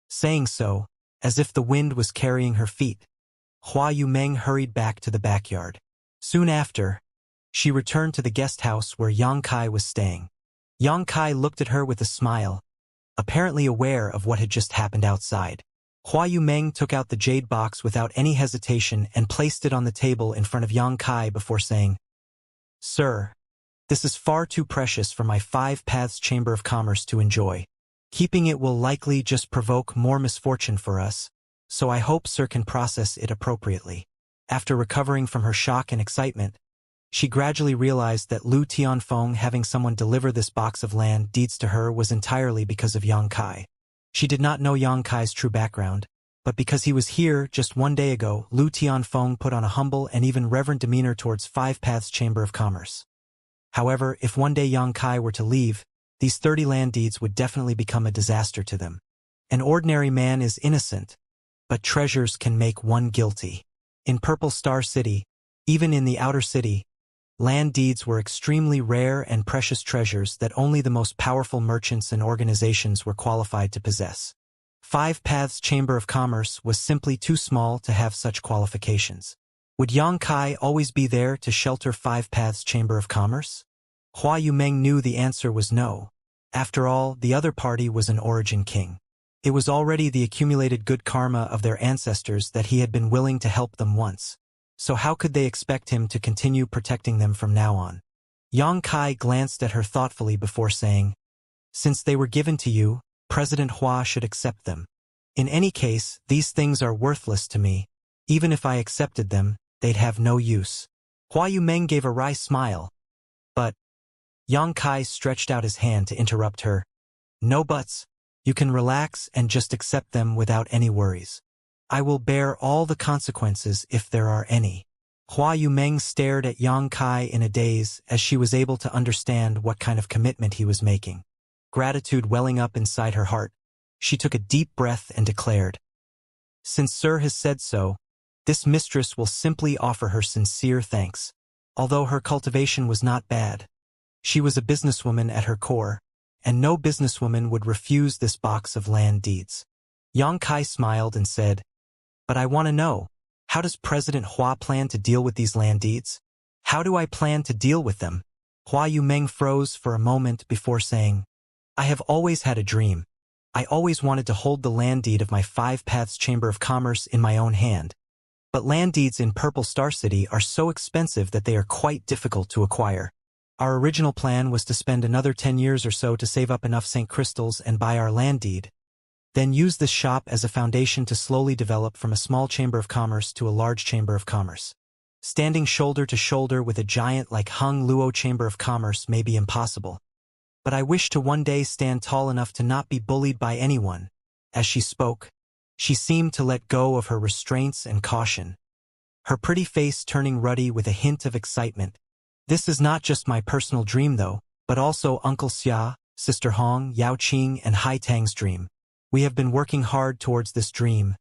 Saying so, as if the wind was carrying her feet, Hua Yumeng hurried back to the backyard. Soon after, she returned to the guest house where Yang Kai was staying. Yang Kai looked at her with a smile, apparently aware of what had just happened outside. Hua Yumeng took out the jade box without any hesitation and placed it on the table in front of Yang Kai before saying, "Sir, this is far too precious for my 5 Paths Chamber of Commerce to enjoy. Keeping it will likely just provoke more misfortune for us, so I hope Sir can process it appropriately." After recovering from her shock and excitement, she gradually realized that Lu Tianfeng having someone deliver this box of land deeds to her was entirely because of Yang Kai. She did not know Yang Kai's true background, but because he was here just one day ago, Lu Tianfeng put on a humble and even reverent demeanor towards 5 Paths Chamber of Commerce. However, if one day Yang Kai were to leave, these 30 land deeds would definitely become a disaster to them. An ordinary man is innocent, but treasures can make one guilty. In Purple Star City, even in the outer city, land deeds were extremely rare and precious treasures that only the most powerful merchants and organizations were qualified to possess. 5 Paths Chamber of Commerce was simply too small to have such qualifications. Would Yang Kai always be there to shelter 5 Paths Chamber of Commerce? Hua Yumeng knew the answer was no. After all, the other party was an origin king. It was already the accumulated good karma of their ancestors that he had been willing to help them once. So how could they expect him to continue protecting them from now on? Yang Kai glanced at her thoughtfully before saying, "Since they were given to you, President Hua should accept them. In any case, these things are worthless to me. Even if I accepted them, they'd have no use." Hua Yumeng gave a wry smile. "But..." Yang Kai stretched out his hand to interrupt her. "No buts. You can relax and just accept them without any worries. I will bear all the consequences if there are any. Hua Yumeng stared at Yang Kai in a daze as she was able to understand what kind of commitment he was making. Gratitude welling up inside her heart, she took a deep breath and declared, "Since Sir has said so, this mistress will simply offer her sincere thanks." Although her cultivation was not bad, she was a businesswoman at her core, and no businesswoman would refuse this box of land deeds. Yang Kai smiled and said, "But I want to know, how does President Hua plan to deal with these land deeds? How do I plan to deal with them?" Hua Yumeng froze for a moment before saying, "I have always had a dream. I always wanted to hold the land deed of my Five Paths Chamber of Commerce in my own hand. But land deeds in Purple Star City are so expensive that they are quite difficult to acquire. Our original plan was to spend another 10 years or so to save up enough St. Crystals and buy our land deed, then use this shop as a foundation to slowly develop from a small chamber of commerce to a large chamber of commerce. Standing shoulder to shoulder with a giant like Hung Luo Chamber of Commerce may be impossible. But I wish to one day stand tall enough to not be bullied by anyone." As she spoke, she seemed to let go of her restraints and caution, her pretty face turning ruddy with a hint of excitement. "This is not just my personal dream though, but also Uncle Xia, Sister Hong, Yao Qing and Hai Tang's dream. We have been working hard towards this dream,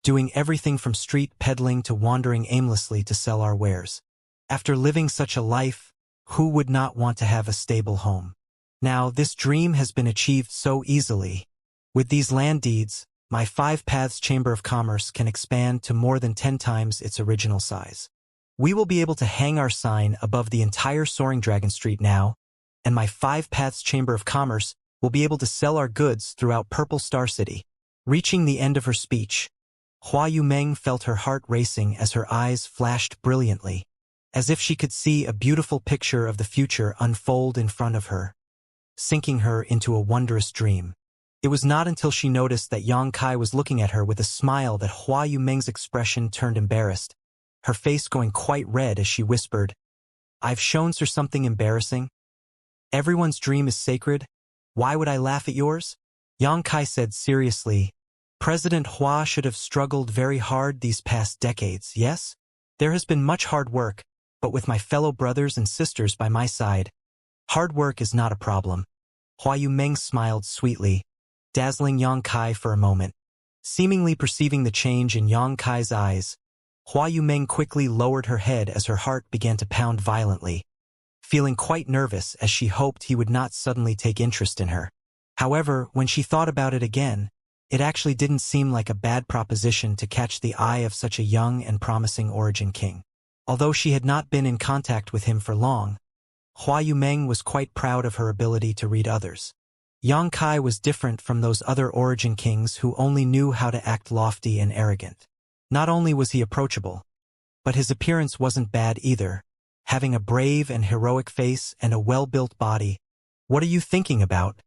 doing everything from street peddling to wandering aimlessly to sell our wares. After living such a life, who would not want to have a stable home? Now this dream has been achieved so easily. With these land deeds, my Five Paths Chamber of Commerce can expand to more than 10 times its original size. We will be able to hang our sign above the entire Soaring Dragon Street now, and my Five Paths Chamber of Commerce will be able to sell our goods throughout Purple Star City." Reaching the end of her speech, Hua Yumeng felt her heart racing as her eyes flashed brilliantly, as if she could see a beautiful picture of the future unfold in front of her, sinking her into a wondrous dream. It was not until she noticed that Yang Kai was looking at her with a smile that Hua Yumeng's expression turned embarrassed, her face going quite red as she whispered, "I've shown Sir something embarrassing? Everyone's dream is sacred. Why would I laugh at yours?" Yang Kai said seriously, "President Hua should have struggled very hard these past decades, yes? There has been much hard work, but with my fellow brothers and sisters by my side, hard work is not a problem." Hua Yumeng smiled sweetly, dazzling Yang Kai for a moment. Seemingly perceiving the change in Yang Kai's eyes, Hua Yumeng quickly lowered her head as her heart began to pound violently, feeling quite nervous as she hoped he would not suddenly take interest in her. However, when she thought about it again, it actually didn't seem like a bad proposition to catch the eye of such a young and promising origin king. Although she had not been in contact with him for long, Hua Yumeng was quite proud of her ability to read others. Yang Kai was different from those other origin kings who only knew how to act lofty and arrogant. Not only was he approachable, but his appearance wasn't bad either, having a brave and heroic face and a well-built body. "What are you thinking about?"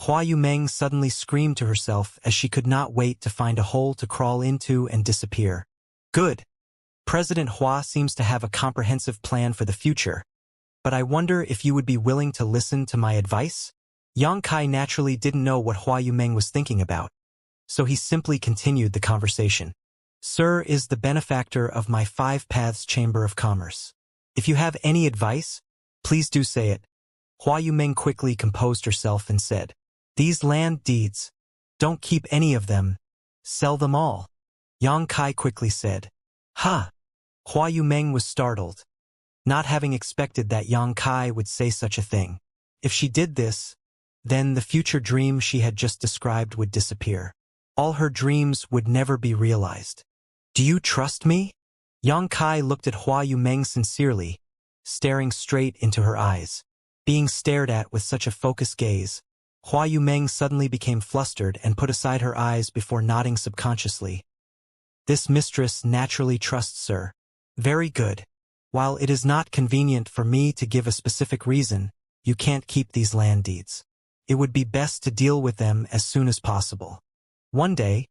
Hua Yumeng suddenly screamed to herself as she could not wait to find a hole to crawl into and disappear. "Good. President Hua seems to have a comprehensive plan for the future, but I wonder if you would be willing to listen to my advice?" Yang Kai naturally didn't know what Hua Yumeng was thinking about, so he simply continued the conversation. "Sir is the benefactor of my Five Paths Chamber of Commerce. If you have any advice, please do say it." Hua Yumeng quickly composed herself and said, "These land deeds, don't keep any of them, sell them all." Yang Kai quickly said, "Huh?" Hua Yumeng was startled, not having expected that Yang Kai would say such a thing. If she did this, then the future dream she had just described would disappear. All her dreams would never be realized. "Do you trust me?" Yang Kai looked at Hua Yumeng sincerely, staring straight into her eyes. Being stared at with such a focused gaze, Hua Yumeng suddenly became flustered and put aside her eyes before nodding subconsciously. "This mistress naturally trusts her. Very good. While it is not convenient for me to give a specific reason, you can't keep these land deeds. It would be best to deal with them as soon as possible. One day,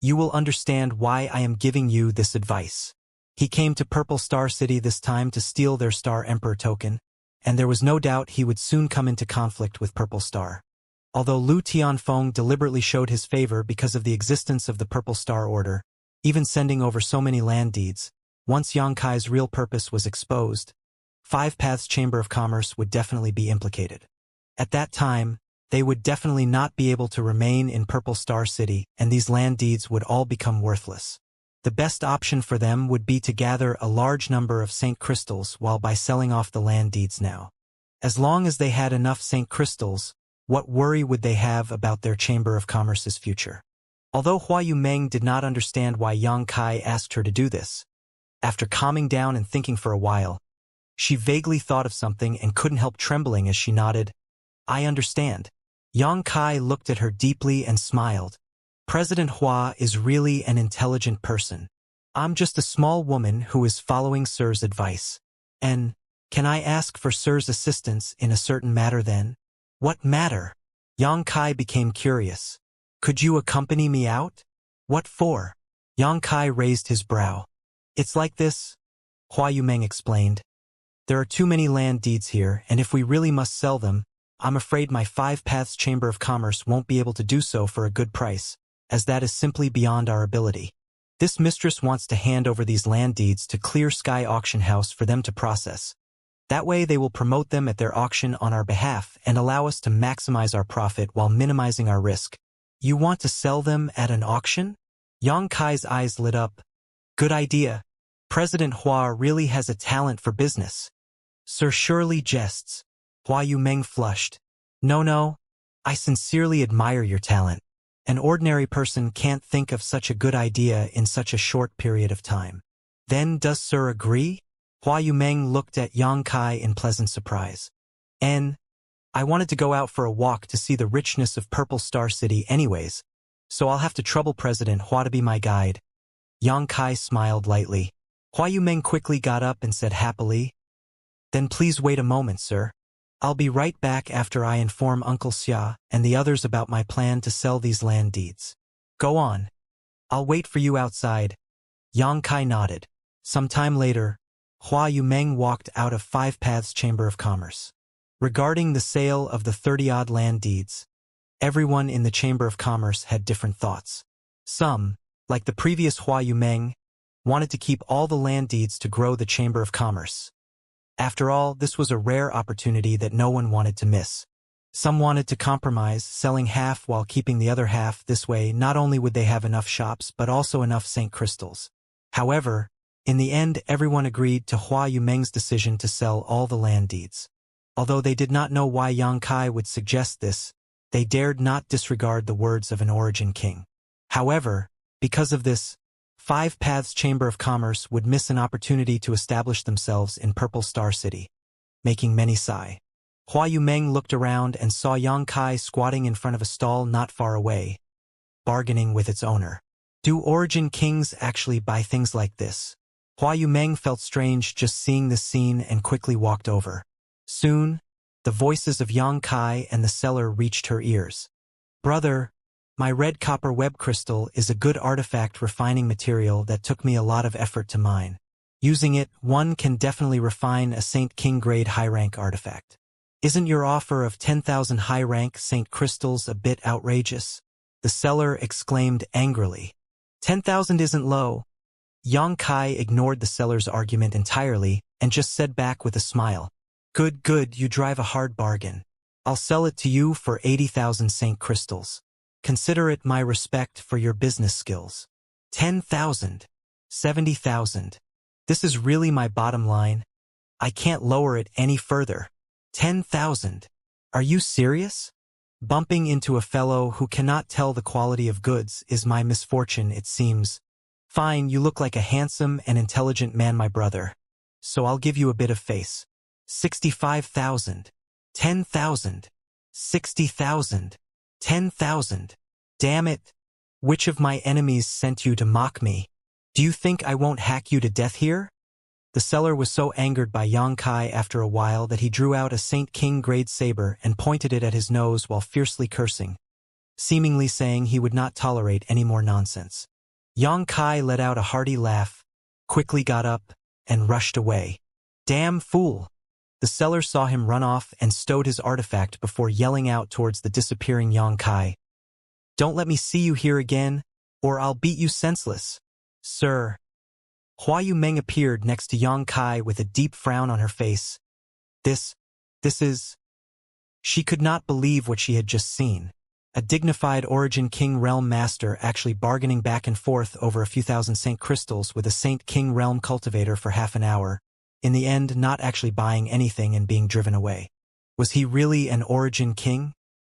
you will understand why I am giving you this advice." He came to Purple Star City this time to steal their Star Emperor token, and there was no doubt he would soon come into conflict with Purple Star. Although Lu Tianfeng deliberately showed his favor because of the existence of the Purple Star Order, even sending over so many land deeds. Once Yang Kai's real purpose was exposed, Five Paths Chamber of Commerce would definitely be implicated. At that time, they would definitely not be able to remain in Purple Star City, and these land deeds would all become worthless. The best option for them would be to gather a large number of Saint Crystals while by selling off the land deeds now. As long as they had enough Saint Crystals, what worry would they have about their Chamber of Commerce's future? Although Hua Yumeng did not understand why Yang Kai asked her to do this, after calming down and thinking for a while, she vaguely thought of something and couldn't help trembling as she nodded. I understand. Yang Kai looked at her deeply and smiled. President Hua is really an intelligent person. I'm just a small woman who is following Sir's advice. And, can I ask for Sir's assistance in a certain matter then? What matter? Yang Kai became curious. Could you accompany me out? What for? Yang Kai raised his brow. It's like this, Hua Yumeng explained. There are too many land deeds here, and if we really must sell them, I'm afraid my Five Paths Chamber of Commerce won't be able to do so for a good price, as that is simply beyond our ability. This mistress wants to hand over these land deeds to Clear Sky Auction House for them to process. That way they will promote them at their auction on our behalf and allow us to maximize our profit while minimizing our risk. You want to sell them at an auction? Yang Kai's eyes lit up. Good idea. President Hua really has a talent for business. Sir surely jests. Hua Yumeng flushed. No, I sincerely admire your talent. An ordinary person can't think of such a good idea in such a short period of time. Then does Sir agree? Hua Yumeng looked at Yang Kai in pleasant surprise. I wanted to go out for a walk to see the richness of Purple Star City anyways, so I'll have to trouble President Hua to be my guide. Yang Kai smiled lightly. Hua Yumeng quickly got up and said happily, Then please wait a moment, sir. I'll be right back after I inform Uncle Xia and the others about my plan to sell these land deeds. Go on. I'll wait for you outside. Yang Kai nodded. Some time later, Hua Yumeng walked out of Five Paths Chamber of Commerce. Regarding the sale of the 30-odd land deeds, everyone in the Chamber of Commerce had different thoughts. Some, like the previous Hua Yumeng, wanted to keep all the land deeds to grow the Chamber of Commerce. After all, this was a rare opportunity that no one wanted to miss. Some wanted to compromise, selling half while keeping the other half. This way, not only would they have enough shops, but also enough Saint Crystals. However, in the end, everyone agreed to Hua Yumeng's decision to sell all the land deeds. Although they did not know why Yang Kai would suggest this, they dared not disregard the words of an origin king. However, because of this, Five Paths Chamber of Commerce would miss an opportunity to establish themselves in Purple Star City, making many sigh. Hua Yumeng looked around and saw Yang Kai squatting in front of a stall not far away, bargaining with its owner. Do origin kings actually buy things like this? Hua Yumeng felt strange just seeing this scene and quickly walked over. Soon, the voices of Yang Kai and the seller reached her ears. Brother, my red copper web crystal is a good artifact refining material that took me a lot of effort to mine. Using it, one can definitely refine a Saint King grade high-rank artifact. Isn't your offer of 10,000 high-rank Saint Crystals a bit outrageous? The seller exclaimed angrily. 10,000 isn't low. Yang Kai ignored the seller's argument entirely and just said back with a smile. Good, you drive a hard bargain. I'll sell it to you for 80,000 Saint Crystals. Consider it my respect for your business skills. 10,000. 70,000. This is really my bottom line. I can't lower it any further. 10,000. Are you serious? Bumping into a fellow who cannot tell the quality of goods is my misfortune, it seems. Fine, you look like a handsome and intelligent man, my brother. So I'll give you a bit of face. 65,000. 10,000. 60,000. 10,000. Damn it. Which of my enemies sent you to mock me? Do you think I won't hack you to death here? The seller was so angered by Yang Kai after a while that he drew out a Saint King grade saber and pointed it at his nose while fiercely cursing, seemingly saying he would not tolerate any more nonsense. Yang Kai let out a hearty laugh, quickly got up, and rushed away. Damn fool! The seller saw him run off and stowed his artifact before yelling out towards the disappearing Yang Kai. Don't let me see you here again, or I'll beat you senseless. Sir. Hua Yumeng appeared next to Yang Kai with a deep frown on her face. This is... She could not believe what she had just seen. A dignified Origin King Realm Master actually bargaining back and forth over a few thousand Saint Crystals with a Saint King Realm Cultivator for half an hour, in the end not actually buying anything and being driven away. Was he really an Origin King?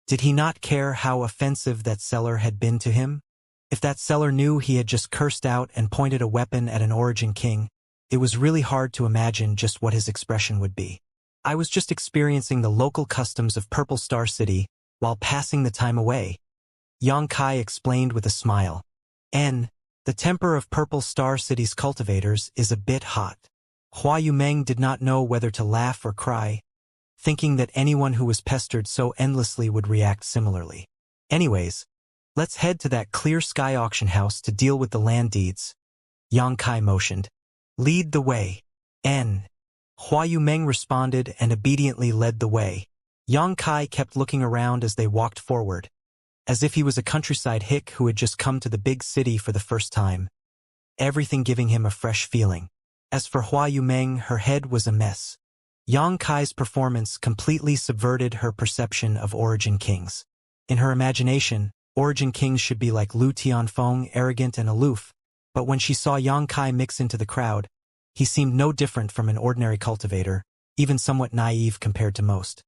Did he not care how offensive that seller had been to him? If that seller knew he had just cursed out and pointed a weapon at an Origin King, it was really hard to imagine just what his expression would be. I was just experiencing the local customs of Purple Star City while passing the time away, Yang Kai explained with a smile. The temper of Purple Star City's cultivators is a bit hot. Hua Yumeng did not know whether to laugh or cry, thinking that anyone who was pestered so endlessly would react similarly. Anyways, let's head to that clear sky auction house to deal with the land deeds. Yang Kai motioned. Lead the way. Hua Yumeng responded and obediently led the way. Yang Kai kept looking around as they walked forward, as if he was a countryside hick who had just come to the big city for the first time, everything giving him a fresh feeling. As for Hua Yumeng, her head was a mess. Yang Kai's performance completely subverted her perception of Origin Kings. In her imagination, Origin Kings should be like Lu Tianfeng, arrogant and aloof, but when she saw Yang Kai mix into the crowd, he seemed no different from an ordinary cultivator, even somewhat naive compared to most.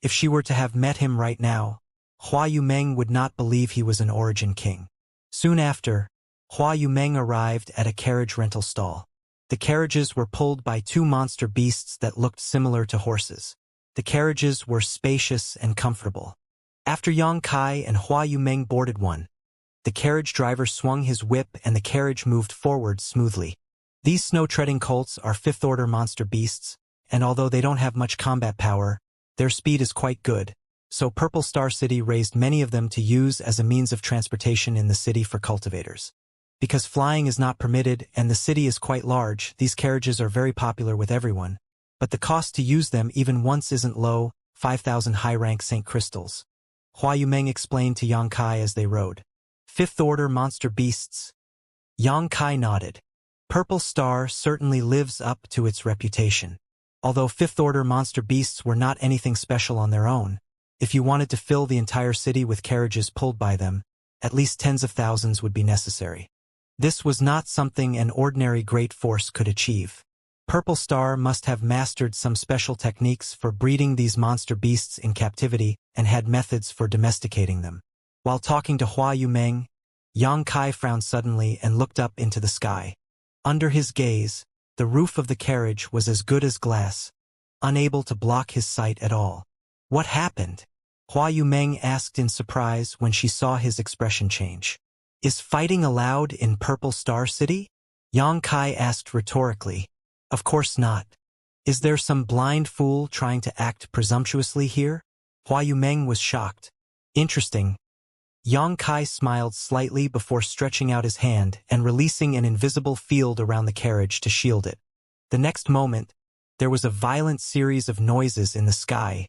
If she were to have met him right now, Hua Yumeng would not believe he was an Origin King. Soon after, Hua Yumeng arrived at a carriage rental stall. The carriages were pulled by two monster beasts that looked similar to horses. The carriages were spacious and comfortable. After Yang Kai and Hua Yumeng boarded one, the carriage driver swung his whip and the carriage moved forward smoothly. These snow-treading colts are fifth-order monster beasts, and although they don't have much combat power, their speed is quite good, so Purple Star City raised many of them to use as a means of transportation in the city for cultivators. Because flying is not permitted and the city is quite large, these carriages are very popular with everyone, but the cost to use them even once isn't low, 5,000 high-rank Saint Crystals. Hua Yumeng explained to Yang Kai as they rode. Fifth-order monster beasts. Yang Kai nodded. Purple Star certainly lives up to its reputation. Although fifth-order monster beasts were not anything special on their own, if you wanted to fill the entire city with carriages pulled by them, at least tens of thousands would be necessary. This was not something an ordinary great force could achieve. Purple Star must have mastered some special techniques for breeding these monster beasts in captivity and had methods for domesticating them. While talking to Hua Yumeng, Yang Kai frowned suddenly and looked up into the sky. Under his gaze, the roof of the carriage was as good as glass, unable to block his sight at all. What happened? Hua Yumeng asked in surprise when she saw his expression change. Is fighting allowed in Purple Star City? Yang Kai asked rhetorically. Of course not. Is there some blind fool trying to act presumptuously here? Hua Yumeng was shocked. Interesting. Yang Kai smiled slightly before stretching out his hand and releasing an invisible field around the carriage to shield it. The next moment, there was a violent series of noises in the sky,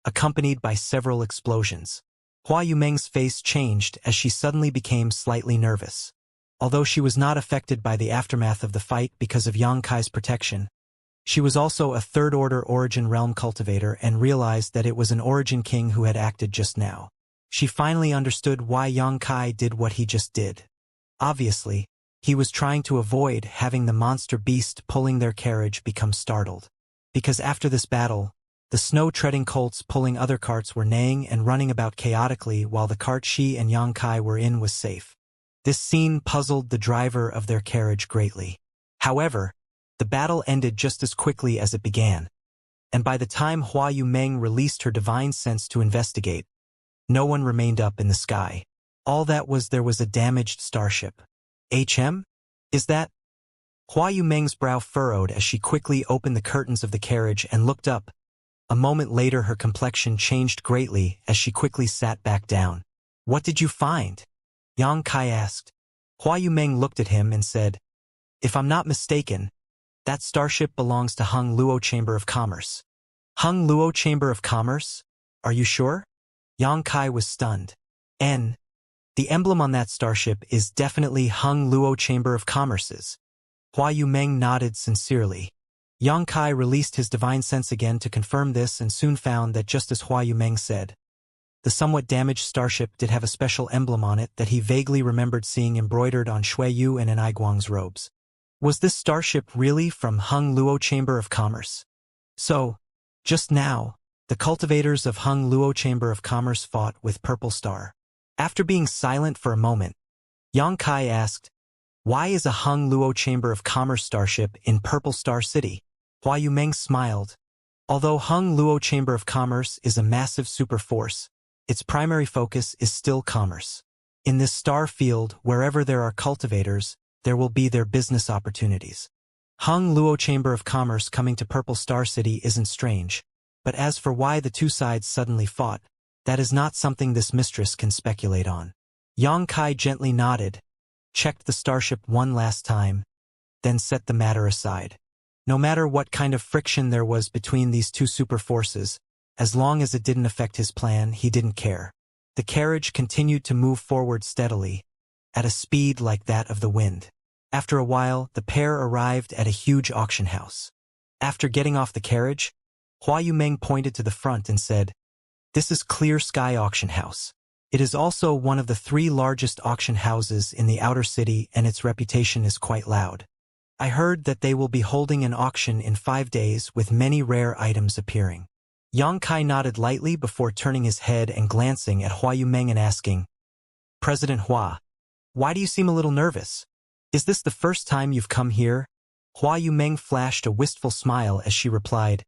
accompanied by several explosions. Hua Yumeng's face changed as she suddenly became slightly nervous. Although she was not affected by the aftermath of the fight because of Yang Kai's protection, she was also a third-order Origin Realm cultivator and realized that it was an Origin King who had acted just now. She finally understood why Yang Kai did what he just did. Obviously, he was trying to avoid having the monster beast pulling their carriage become startled. Because after this battle, the snow-treading colts pulling other carts were neighing and running about chaotically while the cart she and Yang Kai were in was safe. This scene puzzled the driver of their carriage greatly. However, the battle ended just as quickly as it began. And by the time Hua Yumeng released her divine sense to investigate, no one remained up in the sky. All that was there was a damaged starship. HM? Is that? Hua Yumeng's brow furrowed as she quickly opened the curtains of the carriage and looked up. A moment later her complexion changed greatly as she quickly sat back down. What did you find? Yang Kai asked. Hua Yumeng looked at him and said, If I'm not mistaken, that starship belongs to Hung Luo Chamber of Commerce. Hung Luo Chamber of Commerce? Are you sure? Yang Kai was stunned. The emblem on that starship is definitely Hung Luo Chamber of Commerce's. Hua Yumeng nodded sincerely. Yang Kai released his divine sense again to confirm this and soon found that just as Hua Yumeng said, the somewhat damaged starship did have a special emblem on it that he vaguely remembered seeing embroidered on Shui Yu and Aiguang's robes. Was this starship really from Hung Luo Chamber of Commerce? So, just now, the cultivators of Hung Luo Chamber of Commerce fought with Purple Star. After being silent for a moment, Yang Kai asked, "Why is a Hung Luo Chamber of Commerce starship in Purple Star City?" Hua Yumeng smiled. Although Hung Luo Chamber of Commerce is a massive super force, its primary focus is still commerce. In this star field, wherever there are cultivators, there will be their business opportunities. Hung Luo Chamber of Commerce coming to Purple Star City isn't strange, but as for why the two sides suddenly fought, that is not something this mistress can speculate on. Yang Kai gently nodded, checked the starship one last time, then set the matter aside. No matter what kind of friction there was between these two super forces, as long as it didn't affect his plan, he didn't care. The carriage continued to move forward steadily, at a speed like that of the wind. After a while, the pair arrived at a huge auction house. After getting off the carriage, Hua Yumeng pointed to the front and said, "This is Clear Sky Auction House. It is also one of the 3 largest auction houses in the outer city and its reputation is quite loud. I heard that they will be holding an auction in 5 days with many rare items appearing." Yang Kai nodded lightly before turning his head and glancing at Hua Yumeng and asking, "President Hua, why do you seem a little nervous? Is this the first time you've come here?" Hua Yumeng flashed a wistful smile as she replied,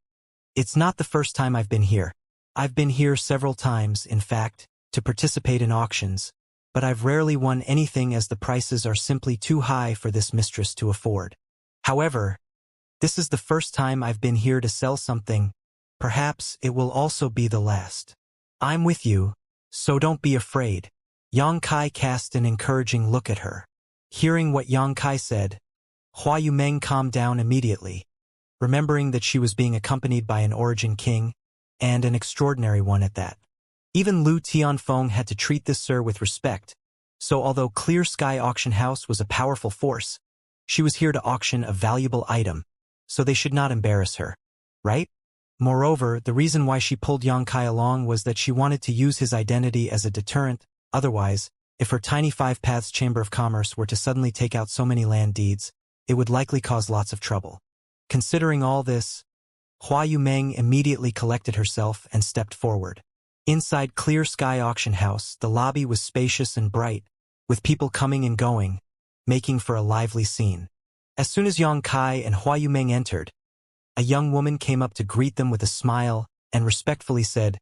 "It's not the first time I've been here. I've been here several times, in fact, to participate in auctions, but I've rarely won anything as the prices are simply too high for this mistress to afford. However, this is the first time I've been here to sell something. Perhaps it will also be the last. I'm with you, so don't be afraid." Yang Kai cast an encouraging look at her. Hearing what Yang Kai said, Hua Yumeng calmed down immediately, remembering that she was being accompanied by an origin king, and an extraordinary one at that. Even Lu Tianfeng had to treat this sir with respect, so although Clear Sky Auction House was a powerful force, she was here to auction a valuable item, so they should not embarrass her, right? Moreover, the reason why she pulled Yang Kai along was that she wanted to use his identity as a deterrent. Otherwise, if her tiny 5 Paths Chamber of Commerce were to suddenly take out so many land deeds, it would likely cause lots of trouble. Considering all this, Hua Yumeng immediately collected herself and stepped forward. Inside Clear Sky Auction House, the lobby was spacious and bright, with people coming and going, making for a lively scene. As soon as Yang Kai and Hua Yumeng entered, a young woman came up to greet them with a smile and respectfully said,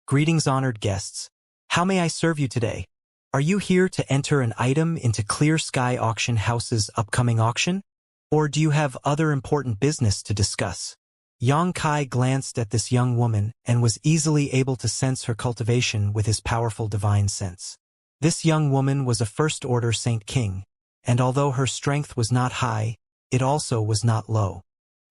"Greetings, honored guests. How may I serve you today? Are you here to enter an item into Clear Sky Auction House's upcoming auction? Or do you have other important business to discuss?" Yang Kai glanced at this young woman and was easily able to sense her cultivation with his powerful divine sense. This young woman was a first-order Saint King, and although her strength was not high, it also was not low.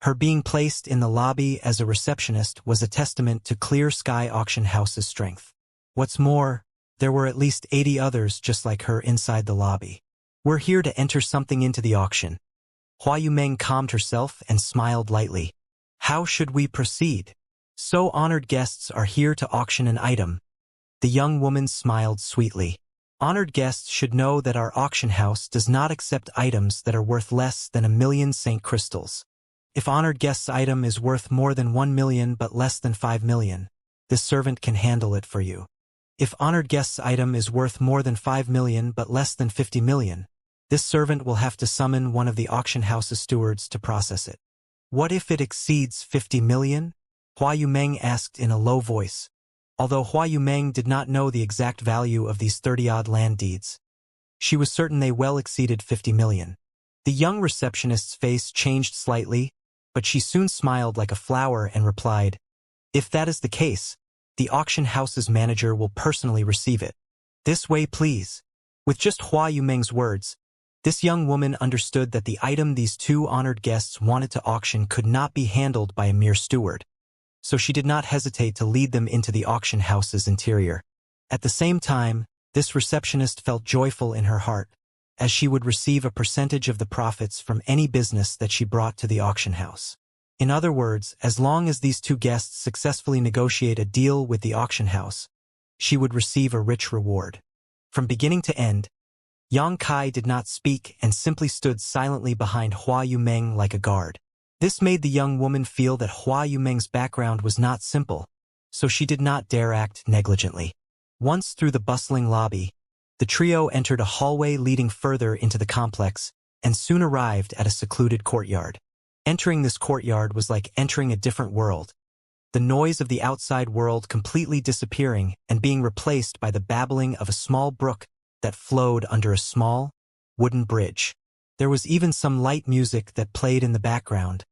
Her being placed in the lobby as a receptionist was a testament to Clear Sky Auction House's strength. What's more, there were at least 80 others just like her inside the lobby. "We're here to enter something into the auction." Hua Yumeng calmed herself and smiled lightly. "How should we proceed?" "So honored guests are here to auction an item." The young woman smiled sweetly. "Honored guests should know that our auction house does not accept items that are worth less than 1,000,000 Saint crystals. If honored guest's item is worth more than 1,000,000 but less than 5,000,000, this servant can handle it for you. If honored guest's item is worth more than 5,000,000 but less than 50,000,000, this servant will have to summon one of the auction house's stewards to process it." "What if it exceeds 50,000,000? Hua Yumeng asked in a low voice. Although Hua Yumeng did not know the exact value of these 30-odd land deeds, she was certain they well exceeded 50,000,000. The young receptionist's face changed slightly, but she soon smiled like a flower and replied, "If that is the case, the auction house's manager will personally receive it. This way, please." With just Hua Yumeng's words, this young woman understood that the item these two honored guests wanted to auction could not be handled by a mere steward, so she did not hesitate to lead them into the auction house's interior. At the same time, This receptionist felt joyful in her heart, as she would receive a percentage of the profits from any business that she brought to the auction house. In other words, as long as these two guests successfully negotiate a deal with the auction house, she would receive a rich reward. From beginning to end, Yang Kai did not speak and simply stood silently behind Hua Yumeng like a guard. This made the young woman feel that Hua Yumeng's background was not simple, so she did not dare act negligently. Once through the bustling lobby, the trio entered a hallway leading further into the complex and soon arrived at a secluded courtyard. Entering this courtyard was like entering a different world, the noise of the outside world completely disappearing and being replaced by the babbling of a small brook that flowed under a small, wooden bridge. There was even some light music that played in the background,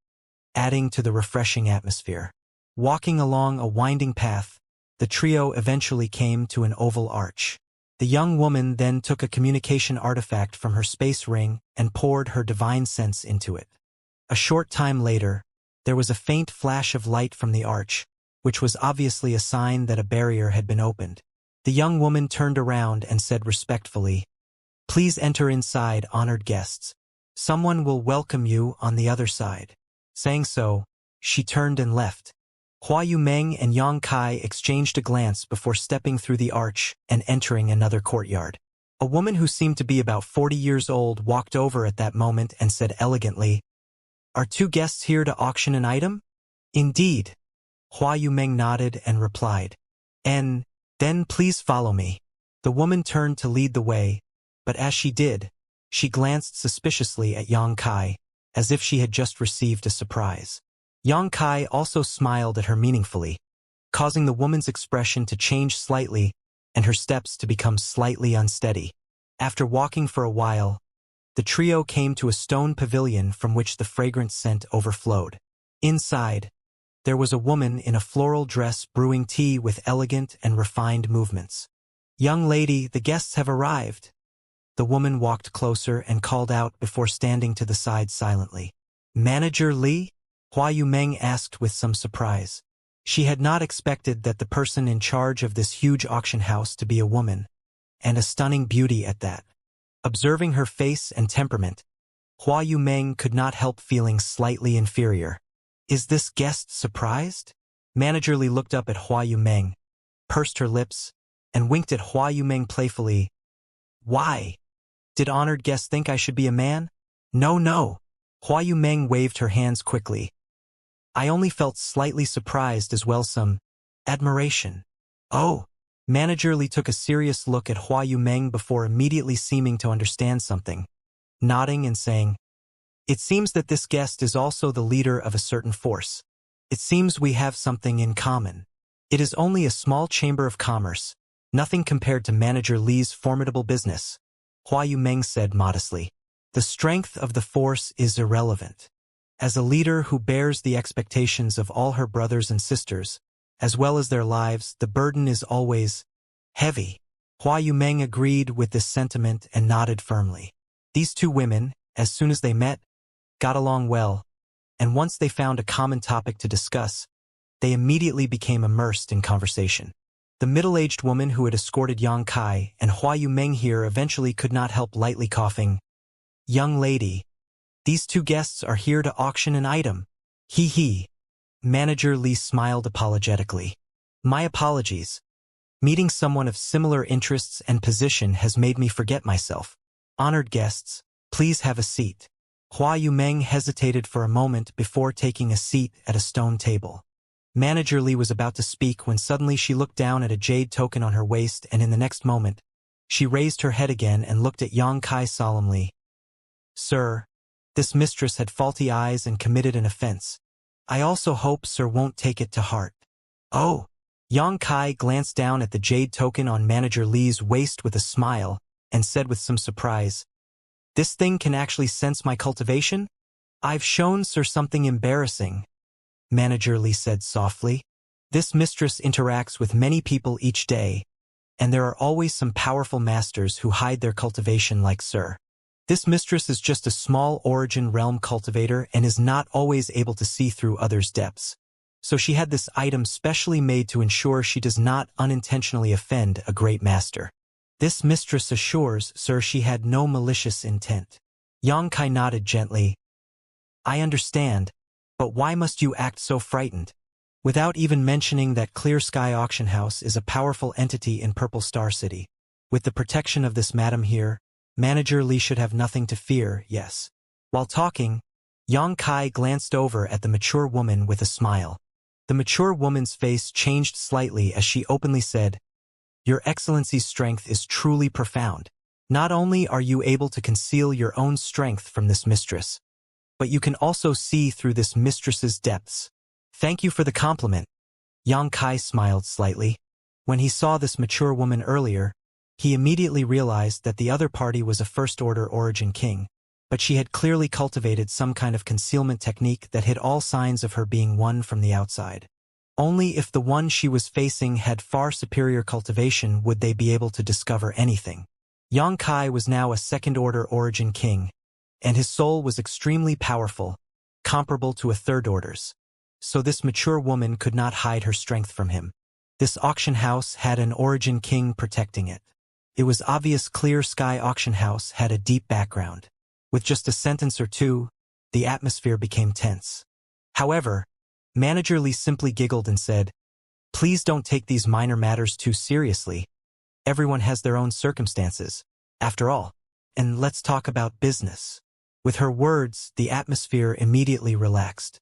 adding to the refreshing atmosphere. Walking along a winding path, the trio eventually came to an oval arch. The young woman then took a communication artifact from her space ring and poured her divine sense into it. A short time later, there was a faint flash of light from the arch, which was obviously a sign that a barrier had been opened. The young woman turned around and said respectfully, "Please enter inside, honored guests. Someone will welcome you on the other side." Saying so, she turned and left. Hua Yumeng and Yang Kai exchanged a glance before stepping through the arch and entering another courtyard. A woman who seemed to be about 40 years old walked over at that moment and said elegantly, "Are two guests here to auction an item?" "Indeed." Hua Yumeng nodded and replied, "And then please follow me." The woman turned to lead the way, but as she did, she glanced suspiciously at Yang Kai, as if she had just received a surprise. Yang Kai also smiled at her meaningfully, causing the woman's expression to change slightly and her steps to become slightly unsteady. After walking for a while, the trio came to a stone pavilion from which the fragrant scent overflowed. Inside, there was a woman in a floral dress brewing tea with elegant and refined movements. "Young lady, the guests have arrived." The woman walked closer and called out before standing to the side silently. "Manager Li?" Hua Yumeng asked with some surprise. She had not expected that the person in charge of this huge auction house to be a woman, and a stunning beauty at that. Observing her face and temperament, Hua Yumeng could not help feeling slightly inferior. "Is this guest surprised?" Manager Li looked up at Hua Yumeng, pursed her lips, and winked at Hua Yumeng playfully. "Why? Did honored guest think I should be a man?" No. Hua Yumeng waved her hands quickly. "I only felt slightly surprised as well some admiration." "Oh." Manager Li took a serious look at Hua Yumeng before immediately seeming to understand something, nodding and saying, "It seems that this guest is also the leader of a certain force. It seems we have something in common. It is only a small chamber of commerce, nothing compared to Manager Li's formidable business," Hua Yumeng said modestly. "The strength of the force is irrelevant. As a leader who bears the expectations of all her brothers and sisters, as well as their lives, the burden is always heavy." Hua Yumeng agreed with this sentiment and nodded firmly. These two women, as soon as they met, got along well, and once they found a common topic to discuss, they immediately became immersed in conversation. The middle-aged woman who had escorted Yang Kai and Hua Yumeng here eventually could not help lightly coughing. "Young lady, these two guests are here to auction an item." He. Manager Li smiled apologetically. "My apologies. Meeting someone of similar interests and position has made me forget myself. Honored guests, please have a seat." Hua Yumeng hesitated for a moment before taking a seat at a stone table. Manager Li was about to speak when suddenly she looked down at a jade token on her waist, and in the next moment, she raised her head again and looked at Yang Kai solemnly. "Sir, this mistress had faulty eyes and committed an offense. I also hope sir won't take it to heart." "Oh." Yang Kai glanced down at the jade token on Manager Li's waist with a smile and said with some surprise, "This thing can actually sense my cultivation? I've shown sir something embarrassing," Manager Li said softly. "This mistress interacts with many people each day, and there are always some powerful masters who hide their cultivation like sir. This mistress is just a small origin realm cultivator and is not always able to see through others' depths. So she had this item specially made to ensure she does not unintentionally offend a great master." This mistress assures, sir, she had no malicious intent. Yang Kai nodded gently. I understand, but why must you act so frightened? Without even mentioning that Clear Sky Auction House is a powerful entity in Purple Star City. With the protection of this madam here, Manager Li should have nothing to fear, yes. While talking, Yang Kai glanced over at the mature woman with a smile. The mature woman's face changed slightly as she openly said, Your Excellency's strength is truly profound. Not only are you able to conceal your own strength from this mistress, but you can also see through this mistress's depths. Thank you for the compliment. Yang Kai smiled slightly. When he saw this mature woman earlier, he immediately realized that the other party was a first-order origin king, but she had clearly cultivated some kind of concealment technique that hid all signs of her being one from the outside. Only if the one she was facing had far superior cultivation would they be able to discover anything. Yang Kai was now a second-order origin king, and his soul was extremely powerful, comparable to a third-order's. So this mature woman could not hide her strength from him. This auction house had an origin king protecting it. It was obvious Clear Sky Auction House had a deep background. With just a sentence or two, the atmosphere became tense. However, Manager Li simply giggled and said, Please don't take these minor matters too seriously. Everyone has their own circumstances, after all, and let's talk about business. With her words, the atmosphere immediately relaxed.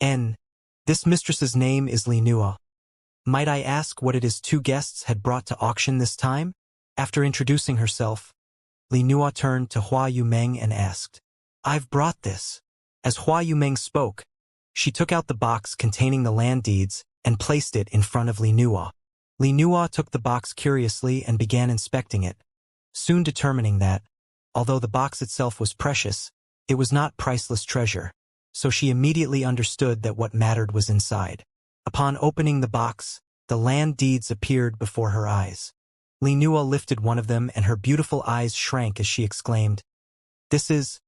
This mistress's name is Li Nua. Might I ask what it is two guests had brought to auction this time? After introducing herself, Li Nua turned to Hua Yumeng and asked, I've brought this. As Hua Yumeng spoke, she took out the box containing the land deeds and placed it in front of Li Nua. Li Nua took the box curiously and began inspecting it, soon determining that, although the box itself was precious, it was not priceless treasure, so she immediately understood that what mattered was inside. Upon opening the box, the land deeds appeared before her eyes. Li Nua lifted one of them and her beautiful eyes shrank as she exclaimed, This is...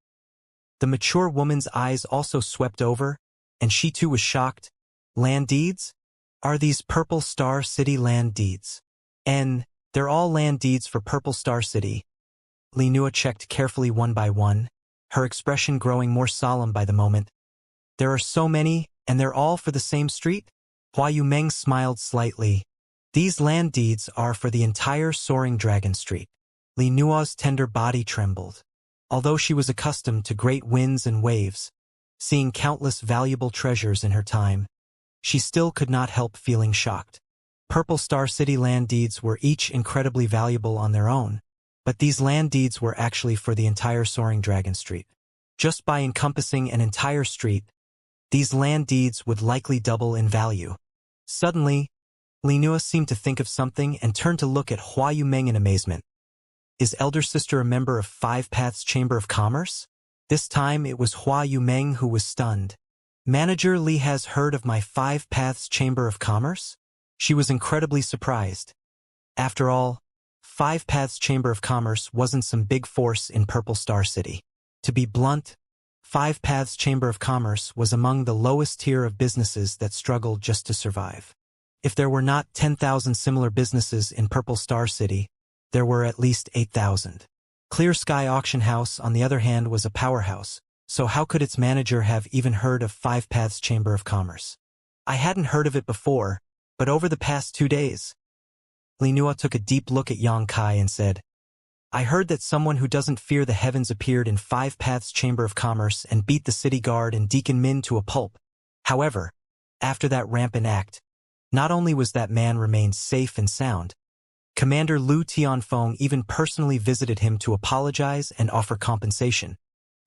The mature woman's eyes also swept over, and she too was shocked. Land deeds? Are these Purple Star City land deeds? They're all land deeds for Purple Star City. Li Nua checked carefully one by one, her expression growing more solemn by the moment. There are so many, and they're all for the same street? Hua Yumeng smiled slightly. These land deeds are for the entire Soaring Dragon Street. Li Nua's tender body trembled. Although she was accustomed to great winds and waves, seeing countless valuable treasures in her time, she still could not help feeling shocked. Purple Star City land deeds were each incredibly valuable on their own, but these land deeds were actually for the entire Soaring Dragon Street. Just by encompassing an entire street, these land deeds would likely double in value. Suddenly, Li Nua seemed to think of something and turned to look at Hua Yumeng in amazement. Is Elder Sister a member of Five Paths Chamber of Commerce? This time it was Hua Yumeng who was stunned. Manager Li has heard of my Five Paths Chamber of Commerce? She was incredibly surprised. After all, Five Paths Chamber of Commerce wasn't some big force in Purple Star City. To be blunt, Five Paths Chamber of Commerce was among the lowest tier of businesses that struggled just to survive. If there were not 10,000 similar businesses in Purple Star City, there were at least 8,000. Clear Sky Auction House, on the other hand, was a powerhouse, so how could its manager have even heard of Five Paths Chamber of Commerce? I hadn't heard of it before, but over the past 2 days. Li Nua took a deep look at Yang Kai and said, I heard that someone who doesn't fear the heavens appeared in Five Paths Chamber of Commerce and beat the city guard and Deacon Min to a pulp. However, after that rampant act, not only was that man remained safe and sound, Commander Lu Tianfeng even personally visited him to apologize and offer compensation.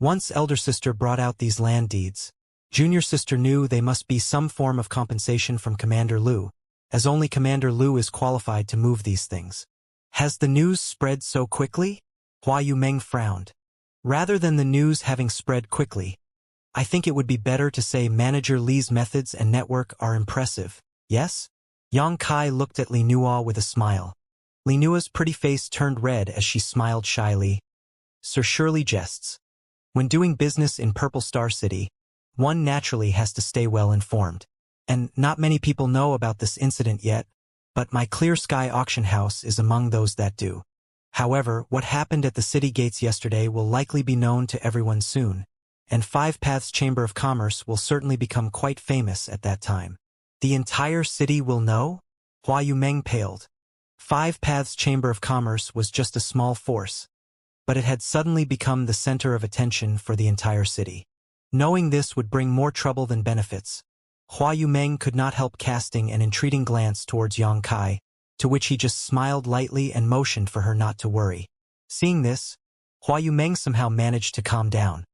Once Elder Sister brought out these land deeds, Junior Sister knew they must be some form of compensation from Commander Lu, as only Commander Lu is qualified to move these things. Has the news spread so quickly? Hua Yumeng frowned. Rather than the news having spread quickly, I think it would be better to say Manager Li's methods and network are impressive, yes? Yang Kai looked at Li Nua with a smile. Li Nua's pretty face turned red as she smiled shyly. Sir Shirley jests. When doing business in Purple Star City, one naturally has to stay well informed. And not many people know about this incident yet, but my Clear Sky Auction House is among those that do. However, what happened at the city gates yesterday will likely be known to everyone soon, and Five Paths Chamber of Commerce will certainly become quite famous at that time. The entire city will know? Hua Yumeng paled. Five Paths Chamber of Commerce was just a small force, but it had suddenly become the center of attention for the entire city. Knowing this would bring more trouble than benefits, Hua Yumeng could not help casting an entreating glance towards Yang Kai, to which he just smiled lightly and motioned for her not to worry. Seeing this, Hua Yumeng somehow managed to calm down.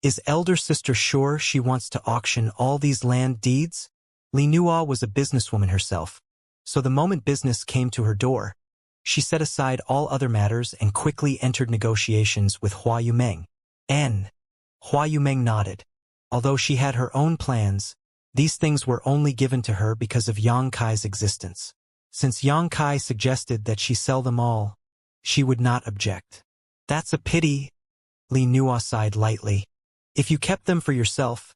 Is elder sister sure she wants to auction all these land deeds? Li Nua was a businesswoman herself, so the moment business came to her door, she set aside all other matters and quickly entered negotiations with Hua Yumeng. Hua Yumeng nodded. Although she had her own plans, these things were only given to her because of Yang Kai's existence. Since Yang Kai suggested that she sell them all, she would not object. That's a pity, Li Nua sighed lightly. If you kept them for yourself,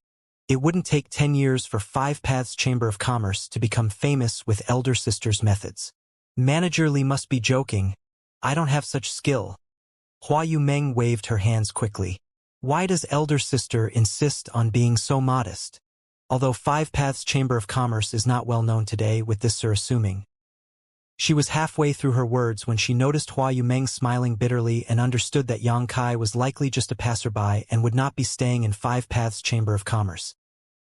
it wouldn't take 10 years for Five Paths Chamber of Commerce to become famous with elder sister's methods. Manager Li must be joking. I don't have such skill. Hua Yumeng waved her hands quickly. Why does elder sister insist on being so modest? Although Five Paths Chamber of Commerce is not well known today with this assuming. She was halfway through her words when she noticed Hua Yumeng smiling bitterly and understood that Yang Kai was likely just a passerby and would not be staying in Five Paths Chamber of Commerce.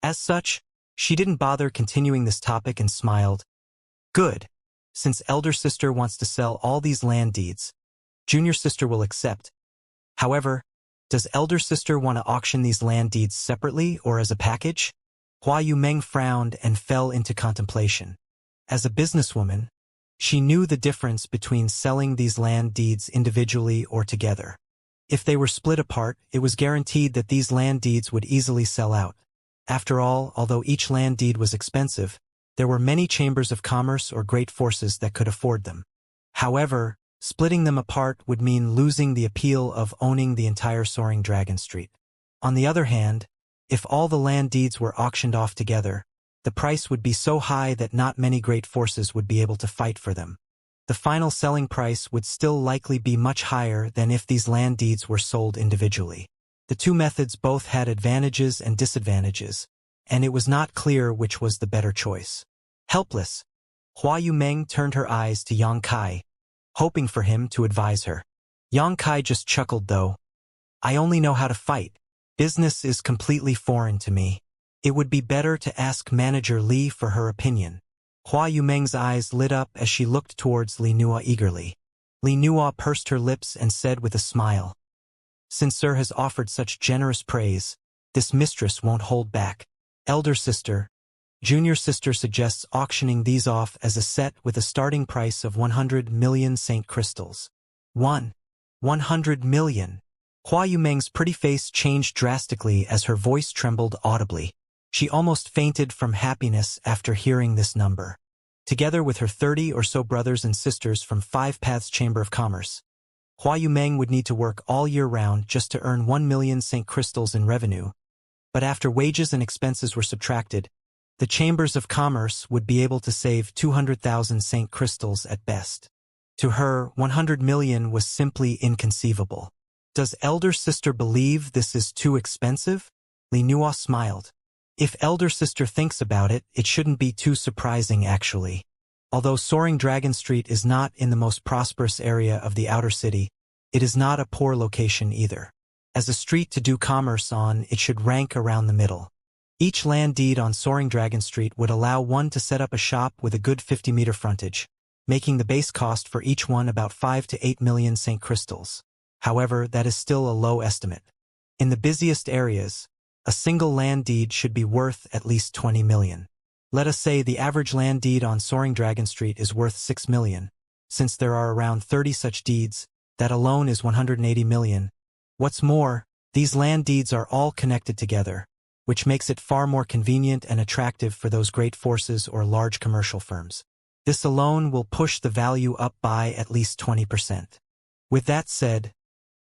As such, she didn't bother continuing this topic and smiled. Good. Since elder sister wants to sell all these land deeds, junior sister will accept. However, does elder sister want to auction these land deeds separately or as a package? Hua Yumeng frowned and fell into contemplation. As a businesswoman, she knew the difference between selling these land deeds individually or together. If they were split apart, it was guaranteed that these land deeds would easily sell out. After all, although each land deed was expensive, there were many chambers of commerce or great forces that could afford them. However, splitting them apart would mean losing the appeal of owning the entire Soaring Dragon Street. On the other hand, if all the land deeds were auctioned off together, the price would be so high that not many great forces would be able to fight for them. The final selling price would still likely be much higher than if these land deeds were sold individually. The two methods both had advantages and disadvantages, and it was not clear which was the better choice. Helpless, Hua Yumeng turned her eyes to Yang Kai, hoping for him to advise her. Yang Kai just chuckled though. I only know how to fight. Business is completely foreign to me. It would be better to ask Manager Li for her opinion. Hua Yumeng's eyes lit up as she looked towards Li Nua eagerly. Li Nua pursed her lips and said with a smile, Since Sir has offered such generous praise, this mistress won't hold back. Elder sister, junior sister suggests auctioning these off as a set with a starting price of 100 million Saint Crystals. 100 million. Hua Yumeng's pretty face changed drastically as her voice trembled audibly. She almost fainted from happiness after hearing this number. Together with her 30 or so brothers and sisters from Five Paths Chamber of Commerce, Hua Yumeng would need to work all year round just to earn 1 million Saint Crystals in revenue. But after wages and expenses were subtracted, the Chambers of Commerce would be able to save 200,000 Saint Crystals at best. To her, 100 million was simply inconceivable. Does elder sister believe this is too expensive? Li Nua smiled. If elder sister thinks about it, it shouldn't be too surprising actually. Although Soaring Dragon Street is not in the most prosperous area of the outer city, it is not a poor location either. As a street to do commerce on, it should rank around the middle. Each land deed on Soaring Dragon Street would allow one to set up a shop with a good 50-meter frontage, making the base cost for each one about 5 to 8 million Saint Crystals. However, that is still a low estimate. In the busiest areas, a single land deed should be worth at least 20 million. Let us say the average land deed on Soaring Dragon Street is worth 6 million. Since there are around 30 such deeds, that alone is 180 million. What's more, these land deeds are all connected together, which makes it far more convenient and attractive for those great forces or large commercial firms. This alone will push the value up by at least 20%. With that said,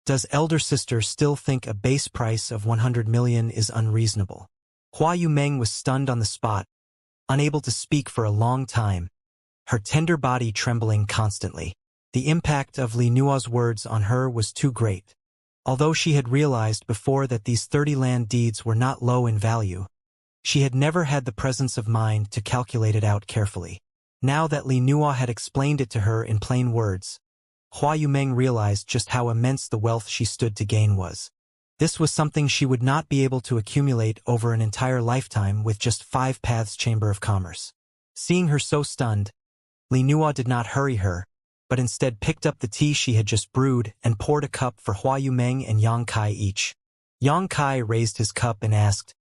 does elder sister still think a base price of 100 million is unreasonable? Hua Yumeng was stunned on the spot, unable to speak for a long time, her tender body trembling constantly. The impact of Li Nua's words on her was too great. Although she had realized before that these 30 land deeds were not low in value, she had never had the presence of mind to calculate it out carefully. Now that Li Nua had explained it to her in plain words, Hua Yumeng realized just how immense the wealth she stood to gain was. This was something she would not be able to accumulate over an entire lifetime with just 5 paths Chamber of Commerce. Seeing her so stunned, Li Nua did not hurry her, but instead picked up the tea she had just brewed and poured a cup for Hua Yumeng and Yang Kai each. Yang Kai raised his cup and asked,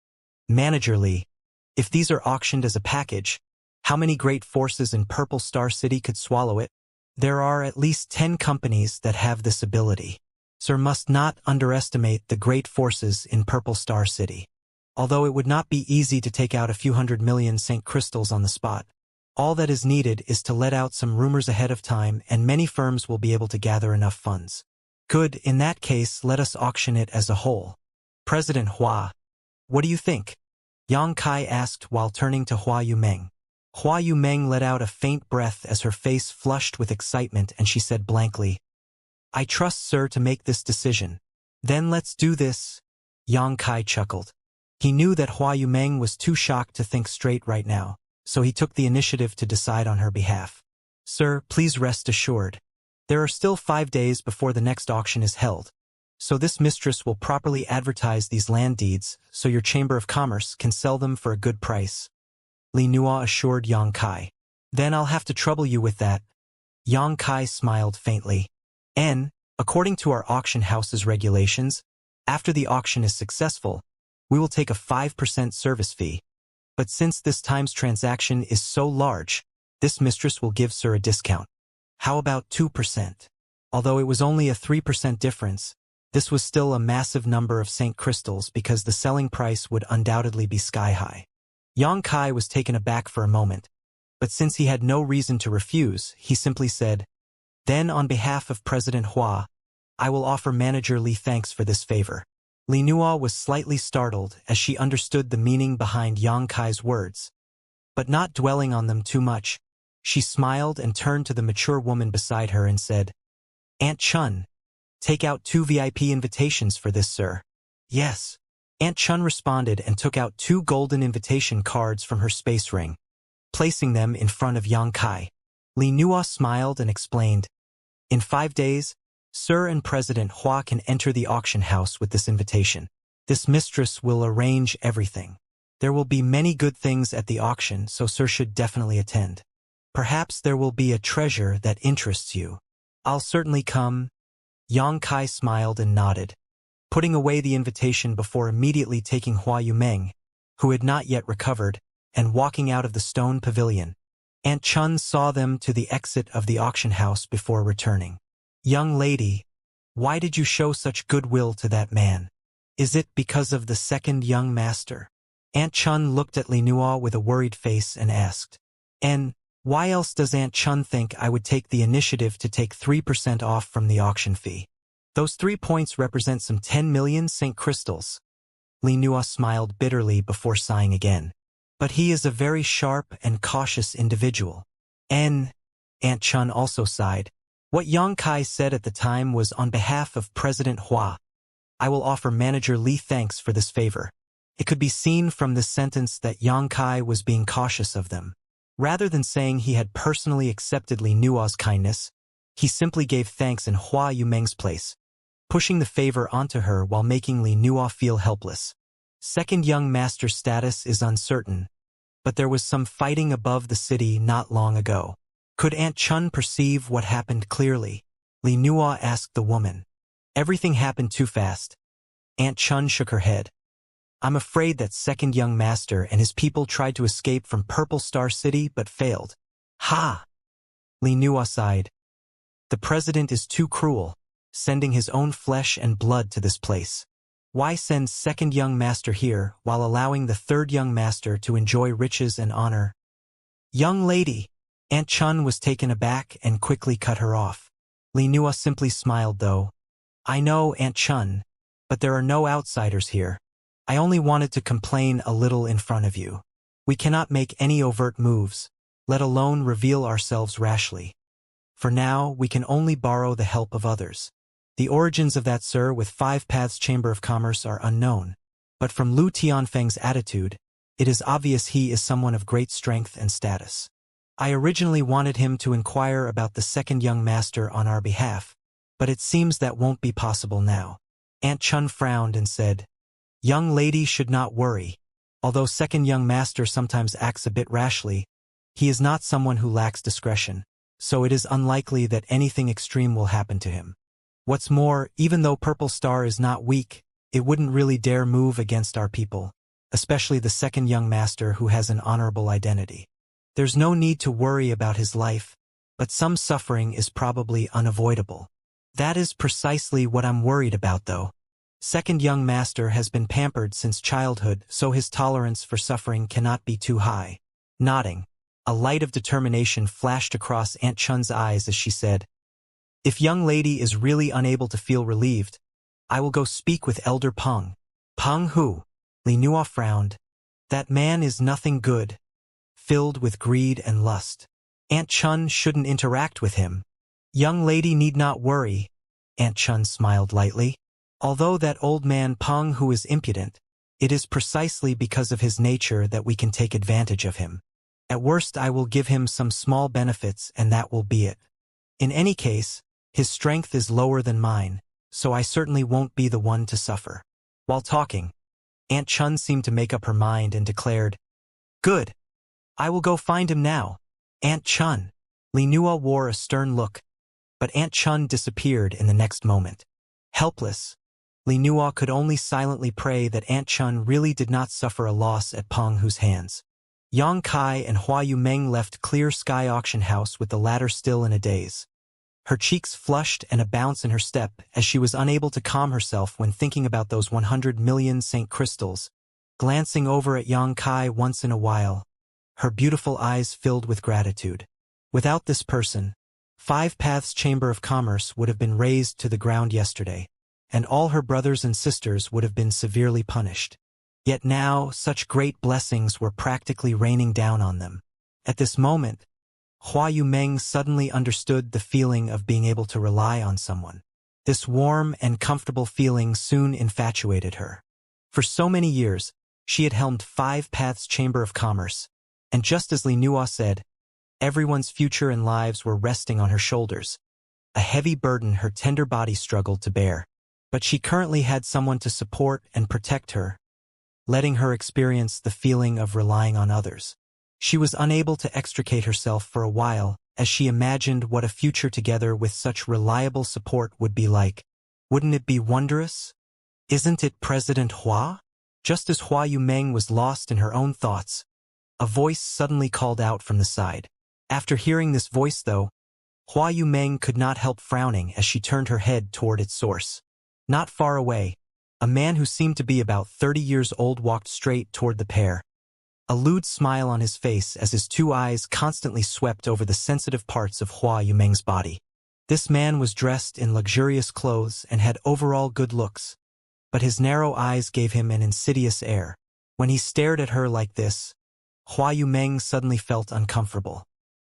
"Manager Li, if these are auctioned as a package, how many great forces in Purple Star City could swallow it?" "There are at least 10 companies that have this ability. Sir must not underestimate the great forces in Purple Star City. Although it would not be easy to take out a few 100 million St. Crystals on the spot, all that is needed is to let out some rumors ahead of time and many firms will be able to gather enough funds." "Good, in that case let us auction it as a whole." "President Hua, what do you think?" Yang Kai asked while turning to Hua Yumeng. Hua Yumeng let out a faint breath as her face flushed with excitement and she said blankly, "I trust Sir to make this decision." "Then let's do this." Yang Kai chuckled. He knew that Hua Yumeng was too shocked to think straight right now, so he took the initiative to decide on her behalf. "Sir, please rest assured. There are still 5 days before the next auction is held, so this mistress will properly advertise these land deeds so your Chamber of Commerce can sell them for a good price," Li Nua assured Yang Kai. "Then I'll have to trouble you with that." Yang Kai smiled faintly. According to our auction house's regulations, after the auction is successful, we will take a 5% service fee. But since this time's transaction is so large, this mistress will give Sir a discount. How about 2%? Although it was only a 3% difference, this was still a massive number of St. Crystals because the selling price would undoubtedly be sky-high. Yang Kai was taken aback for a moment, but since he had no reason to refuse, he simply said, "Then on behalf of President Hua, I will offer Manager Li thanks for this favor." Li Nua was slightly startled as she understood the meaning behind Yang Kai's words, but not dwelling on them too much, she smiled and turned to the mature woman beside her and said, "Aunt Chun, take out 2 VIP invitations for this, sir." "Yes." Aunt Chun responded and took out 2 golden invitation cards from her space ring, placing them in front of Yang Kai. Li Nua smiled and explained, "In 5 days, Sir and President Hua can enter the auction house with this invitation. This mistress will arrange everything. There will be many good things at the auction, so Sir should definitely attend. Perhaps there will be a treasure that interests you." "I'll certainly come." Yang Kai smiled and nodded, putting away the invitation before immediately taking Hua Yumeng, who had not yet recovered, and walking out of the stone pavilion. Aunt Chun saw them to the exit of the auction house before returning. "Young lady, why did you show such goodwill to that man? Is it because of the second young master?" Aunt Chun looked at Li Nua with a worried face and asked, "And why else does Aunt Chun think I would take the initiative to take 3% off from the auction fee? Those 3 points represent some 10 million St. Crystals." Li Nua smiled bitterly before sighing again. "But he is a very sharp and cautious individual." Aunt Chun also sighed. What Yang Kai said at the time was on behalf of President Hua. "I will offer Manager Li thanks for this favor." It could be seen from this sentence that Yang Kai was being cautious of them. Rather than saying he had personally accepted Li Nua's kindness, he simply gave thanks in Hua Yumeng's place, pushing the favor onto her while making Li Nua feel helpless. Second young master status is uncertain, but there was some fighting above the city not long ago. Could Aunt Chun perceive what happened clearly? Li Nua asked the woman. Everything happened too fast. Aunt Chun shook her head. "I'm afraid that second young master and his people tried to escape from Purple Star City but failed." "Ha!" Li Nua sighed. "The president is too cruel, sending his own flesh and blood to this place. Why send second young master here while allowing the third young master to enjoy riches and honor?" "Young lady!" Aunt Chun was taken aback and quickly cut her off. Li Nua simply smiled though. "I know, Aunt Chun, but there are no outsiders here. I only wanted to complain a little in front of you. We cannot make any overt moves, let alone reveal ourselves rashly. For now, we can only borrow the help of others. The origins of that Sir with 5 paths Chamber of Commerce are unknown, but from Lu Tianfeng's attitude, it is obvious he is someone of great strength and status. I originally wanted him to inquire about the second young master on our behalf, but it seems that won't be possible now. Aunt Chun frowned and said, Young lady should not worry. Although second young master sometimes acts a bit rashly, he is not someone who lacks discretion, so it is unlikely that anything extreme will happen to him. What's more, even though Purple Star is not weak, it wouldn't really dare move against our people, especially the second young master who has an honorable identity. There's no need to worry about his life, but some suffering is probably unavoidable. That is precisely what I'm worried about though. Second young master has been pampered since childhood, so his tolerance for suffering cannot be too high. Nodding, a light of determination flashed across Aunt Chun's eyes as she said, If young lady is really unable to feel relieved, I will go speak with Elder Peng. Peng who? Li Nuo frowned. That man is nothing good, filled with greed and lust. Aunt Chun shouldn't interact with him. Young lady need not worry, Aunt Chun smiled lightly. Although that old man Peng who is impudent, it is precisely because of his nature that we can take advantage of him. At worst I will give him some small benefits and that will be it. In any case, his strength is lower than mine, so I certainly won't be the one to suffer. While talking, Aunt Chun seemed to make up her mind and declared, Good. I will go find him now. Aunt Chun. Li Nuo wore a stern look, but Aunt Chun disappeared in the next moment. Helpless, Li Nuo could only silently pray that Aunt Chun really did not suffer a loss at Peng Hu's hands. Yang Kai and Hua Yumeng left Clear Sky Auction House with the latter still in a daze. Her cheeks flushed and a bounce in her step as she was unable to calm herself when thinking about those 100 million Saint Crystals. Glancing over at Yang Kai once in a while, her beautiful eyes filled with gratitude. Without this person, 5 Paths Chamber of Commerce would have been razed to the ground yesterday, and all her brothers and sisters would have been severely punished. Yet now, such great blessings were practically raining down on them. At this moment, Hua Yumeng suddenly understood the feeling of being able to rely on someone. This warm and comfortable feeling soon infatuated her. For so many years, she had helmed 5 Paths Chamber of Commerce, and just as Li Nuo said, everyone's future and lives were resting on her shoulders, a heavy burden her tender body struggled to bear. But she currently had someone to support and protect her, letting her experience the feeling of relying on others. She was unable to extricate herself for a while as she imagined what a future together with such reliable support would be like. Wouldn't it be wondrous? Isn't it President Hua? Just as Hua Yumeng was lost in her own thoughts, a voice suddenly called out from the side. After hearing this voice though, Hua Yumeng could not help frowning as she turned her head toward its source. Not far away, a man who seemed to be about 30 years old walked straight toward the pair, a lewd smile on his face as his 2 eyes constantly swept over the sensitive parts of Hua Yumeng's body. This man was dressed in luxurious clothes and had overall good looks, but his narrow eyes gave him an insidious air. When he stared at her like this, Hua Yumeng suddenly felt uncomfortable.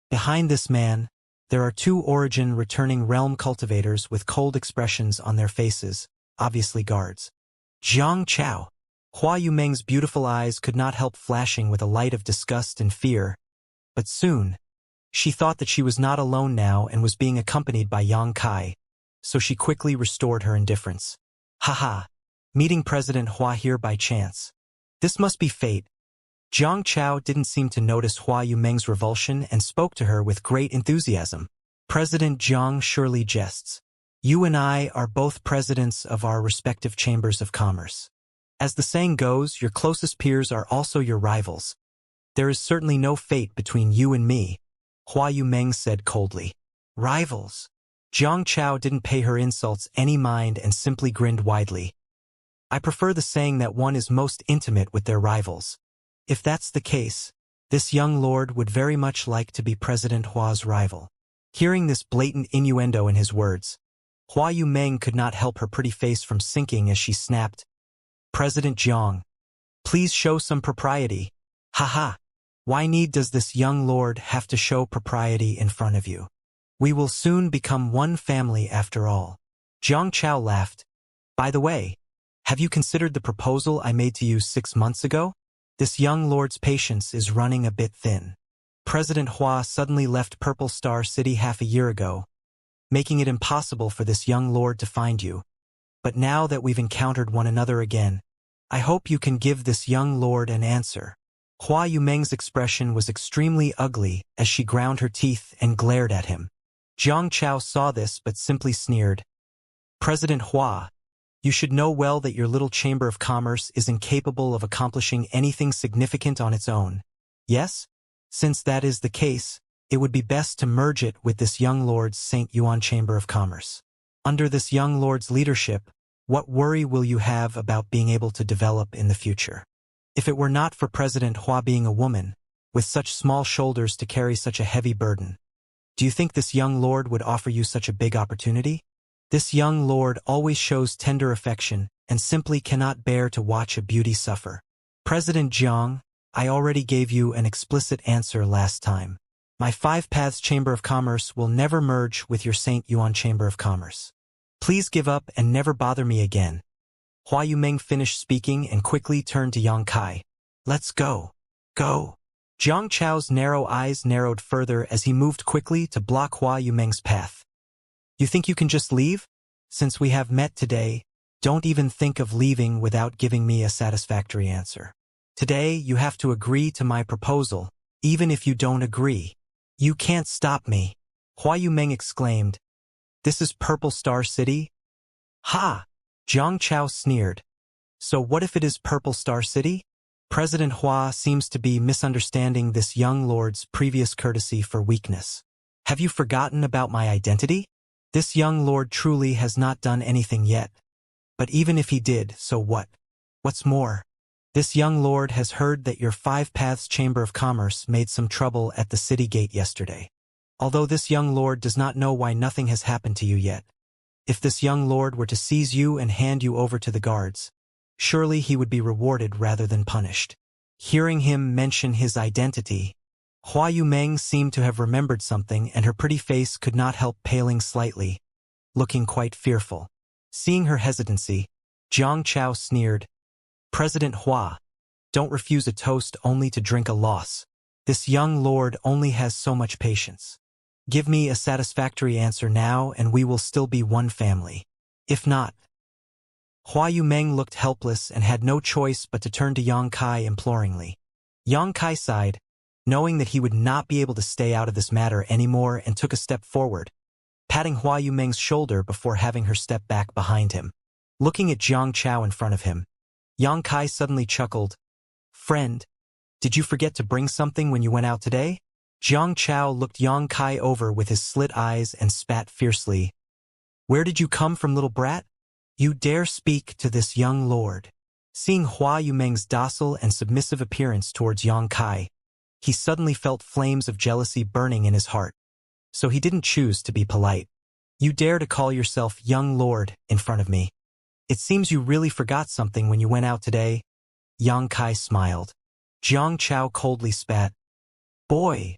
Behind this man, there are 2 origin returning realm cultivators with cold expressions on their faces, obviously guards. Jiang Chao. Hua Yumeng's beautiful eyes could not help flashing with a light of disgust and fear, but soon, she thought that she was not alone now and was being accompanied by Yang Kai, so she quickly restored her indifference. Haha, meeting President Hua here by chance. This must be fate. Jiang Chao didn't seem to notice Hua Yumeng's revulsion and spoke to her with great enthusiasm. President Jiang surely jests. You and I are both presidents of our respective chambers of commerce. As the saying goes, your closest peers are also your rivals. There is certainly no fate between you and me, Hua Yumeng said coldly. Rivals? Jiang Chao didn't pay her insults any mind and simply grinned widely. I prefer the saying that one is most intimate with their rivals. If that's the case, this young lord would very much like to be President Hua's rival. Hearing this blatant innuendo in his words, Hua Yumeng could not help her pretty face from sinking as she snapped, President Jiang, please show some propriety. Haha, why does this young lord have to show propriety in front of you? We will soon become one family after all. Xianxia laughed. By the way, have you considered the proposal I made to you 6 months ago? This young lord's patience is running a bit thin. President Hua suddenly left Purple Star City half a year ago, making it impossible for this young lord to find you. But now that we've encountered one another again, I hope you can give this young lord an answer. Hua Yumeng's expression was extremely ugly as she ground her teeth and glared at him. Xianxia saw this but simply sneered. President Hua, you should know well that your little chamber of commerce is incapable of accomplishing anything significant on its own. Yes? Since that is the case, it would be best to merge it with this young lord's St. Yuan Chamber of Commerce. Under this young lord's leadership, what worry will you have about being able to develop in the future? If it were not for President Hua being a woman, with such small shoulders to carry such a heavy burden, do you think this young lord would offer you such a big opportunity? This young lord always shows tender affection and simply cannot bear to watch a beauty suffer. President Jiang, I already gave you an explicit answer last time. My Five Paths Chamber of Commerce will never merge with your St. Yuan Chamber of Commerce. Please give up and never bother me again. Hua Yumeng finished speaking and quickly turned to Yang Kai. Let's go. Go. Zhang Chao's narrow eyes narrowed further as he moved quickly to block Hua Yumeng's path. You think you can just leave? Since we have met today, don't even think of leaving without giving me a satisfactory answer. Today, you have to agree to my proposal, even if you don't agree. You can't stop me. Hua Yumeng exclaimed. This is Purple Star City? Ha! Zhang Chao sneered. So what if it is Purple Star City? President Hua seems to be misunderstanding this young lord's previous courtesy for weakness. Have you forgotten about my identity? This young lord truly has not done anything yet. But even if he did, so what? What's more, this young lord has heard that your Five Paths Chamber of Commerce made some trouble at the city gate yesterday. Although this young lord does not know why nothing has happened to you yet. If this young lord were to seize you and hand you over to the guards, surely he would be rewarded rather than punished. Hearing him mention his identity, Hua Yumeng seemed to have remembered something and her pretty face could not help paling slightly, looking quite fearful. Seeing her hesitancy, Zhang Chao sneered. President Hua, don't refuse a toast only to drink a loss. This young lord only has so much patience. Give me a satisfactory answer now and we will still be one family. If not... Hua Yumeng looked helpless and had no choice but to turn to Yang Kai imploringly. Yang Kai sighed, knowing that he would not be able to stay out of this matter anymore and took a step forward, patting Hua Yumeng's shoulder before having her step back behind him. Looking at Zhang Chao in front of him, Yang Kai suddenly chuckled. Friend, did you forget to bring something when you went out today? Zhang Chao looked Yang Kai over with his slit eyes and spat fiercely. Where did you come from, little brat? You dare speak to this young lord? Seeing Hua Yumeng's docile and submissive appearance towards Yang Kai, he suddenly felt flames of jealousy burning in his heart. So he didn't choose to be polite. You dare to call yourself young lord in front of me? It seems you really forgot something when you went out today. Yang Kai smiled. Zhang Chao coldly spat. Boy,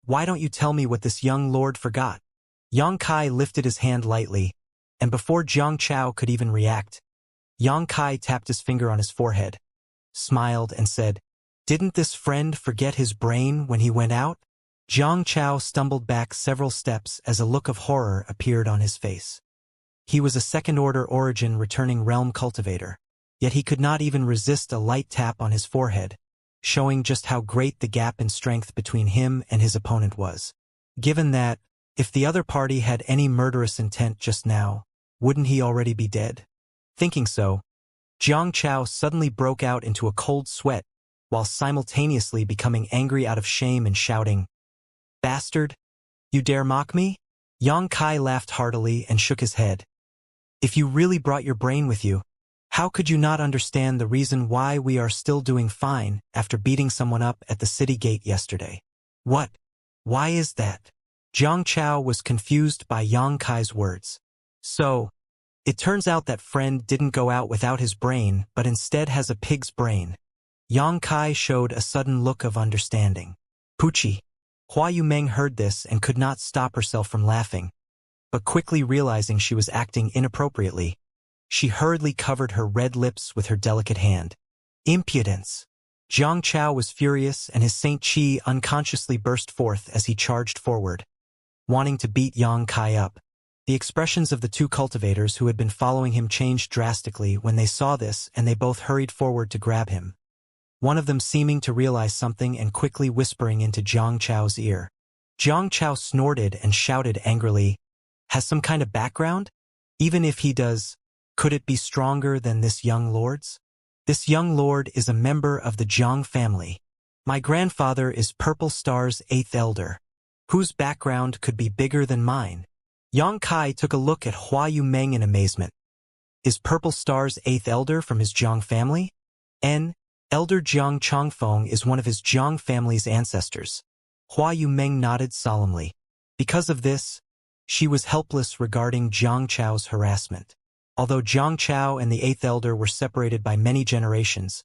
why don't you tell me what this young lord forgot? Yang Kai lifted his hand lightly, and before Zhang Chao could even react, Yang Kai tapped his finger on his forehead, smiled and said, Didn't this friend forget his brain when he went out? Zhang Chao stumbled back several steps as a look of horror appeared on his face. He was a second-order origin returning realm cultivator, yet he could not even resist a light tap on his forehead, showing just how great the gap in strength between him and his opponent was. Given that, if the other party had any murderous intent just now, wouldn't he already be dead? Thinking so, Zhang Chao suddenly broke out into a cold sweat, while simultaneously becoming angry out of shame and shouting, Bastard! You dare mock me? Yang Kai laughed heartily and shook his head. If you really brought your brain with you, how could you not understand the reason why we are still doing fine after beating someone up at the city gate yesterday? What? Why is that? Zhang Chao was confused by Yang Kai's words. So, it turns out that friend didn't go out without his brain but instead has a pig's brain. Yang Kai showed a sudden look of understanding. Poochie. Hua Yumeng heard this and could not stop herself from laughing, but quickly realizing she was acting inappropriately, she hurriedly covered her red lips with her delicate hand. Impudence! Jiang Chao was furious and his Saint Qi unconsciously burst forth as he charged forward, wanting to beat Yang Kai up. The expressions of the two cultivators who had been following him changed drastically when they saw this, and they both hurried forward to grab him, one of them seeming to realize something and quickly whispering into Jiang Chao's ear. Jiang Chao snorted and shouted angrily, "Has some kind of background? Even if he does, could it be stronger than this young lord's? This young lord is a member of the Jiang family. My grandfather is Purple Star's 8th elder. Whose background could be bigger than mine?" Yang Kai took a look at Hua Yumeng in amazement. Is Purple Star's 8th elder from his Jiang family? Elder Jiang Chongfeng is one of his Jiang family's ancestors. Hua Yumeng nodded solemnly. Because of this, she was helpless regarding Jiang Chao's harassment. Although Jiang Chao and the 8th elder were separated by many generations,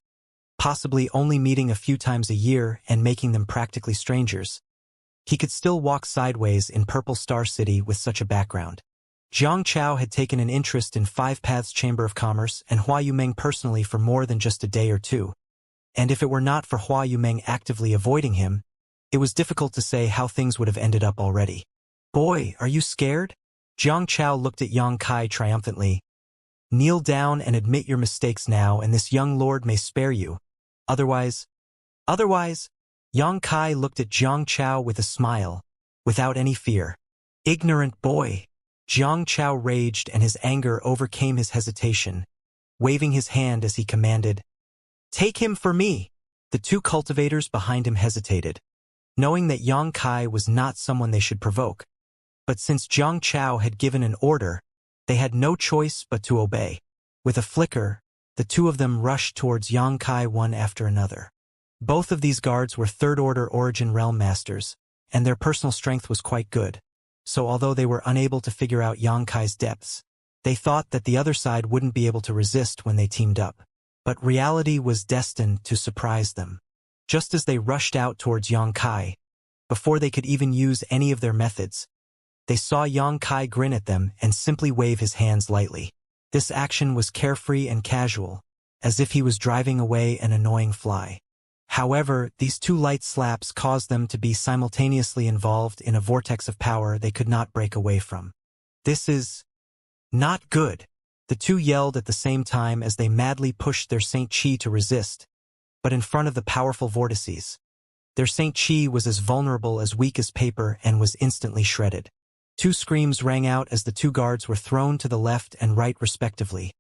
possibly only meeting a few times a year and making them practically strangers, he could still walk sideways in Purple Star City with such a background. Jiang Chao had taken an interest in Five Paths Chamber of Commerce and Hua Yumeng personally for more than just a day or two, and if it were not for Hua Yumeng actively avoiding him, it was difficult to say how things would have ended up already. "Boy, are you scared?" Jiang Chao looked at Yang Kai triumphantly. "Kneel down and admit your mistakes now, and this young lord may spare you. Otherwise, Yang Kai looked at Jiang Chao with a smile, without any fear. "Ignorant boy!" Jiang Chao raged and his anger overcame his hesitation, waving his hand as he commanded, "Take him for me!" The two cultivators behind him hesitated, knowing that Yang Kai was not someone they should provoke. But since Jiang Chao had given an order, they had no choice but to obey. With a flicker, the two of them rushed towards Yang Kai one after another. Both of these guards were third-order Origin Realm Masters, and their personal strength was quite good. So although they were unable to figure out Yang Kai's depths, they thought that the other side wouldn't be able to resist when they teamed up. But reality was destined to surprise them. Just as they rushed out towards Yang Kai, before they could even use any of their methods, they saw Yang Kai grin at them and simply wave his hands lightly. This action was carefree and casual, as if he was driving away an annoying fly. However, these two light slaps caused them to be simultaneously involved in a vortex of power they could not break away from. "This is not good," the two yelled at the same time as they madly pushed their Saint Qi to resist, but in front of the powerful vortices. Their Saint Qi was as vulnerable as weak as paper and was instantly shredded. Two screams rang out as the two guards were thrown to the left and right respectively,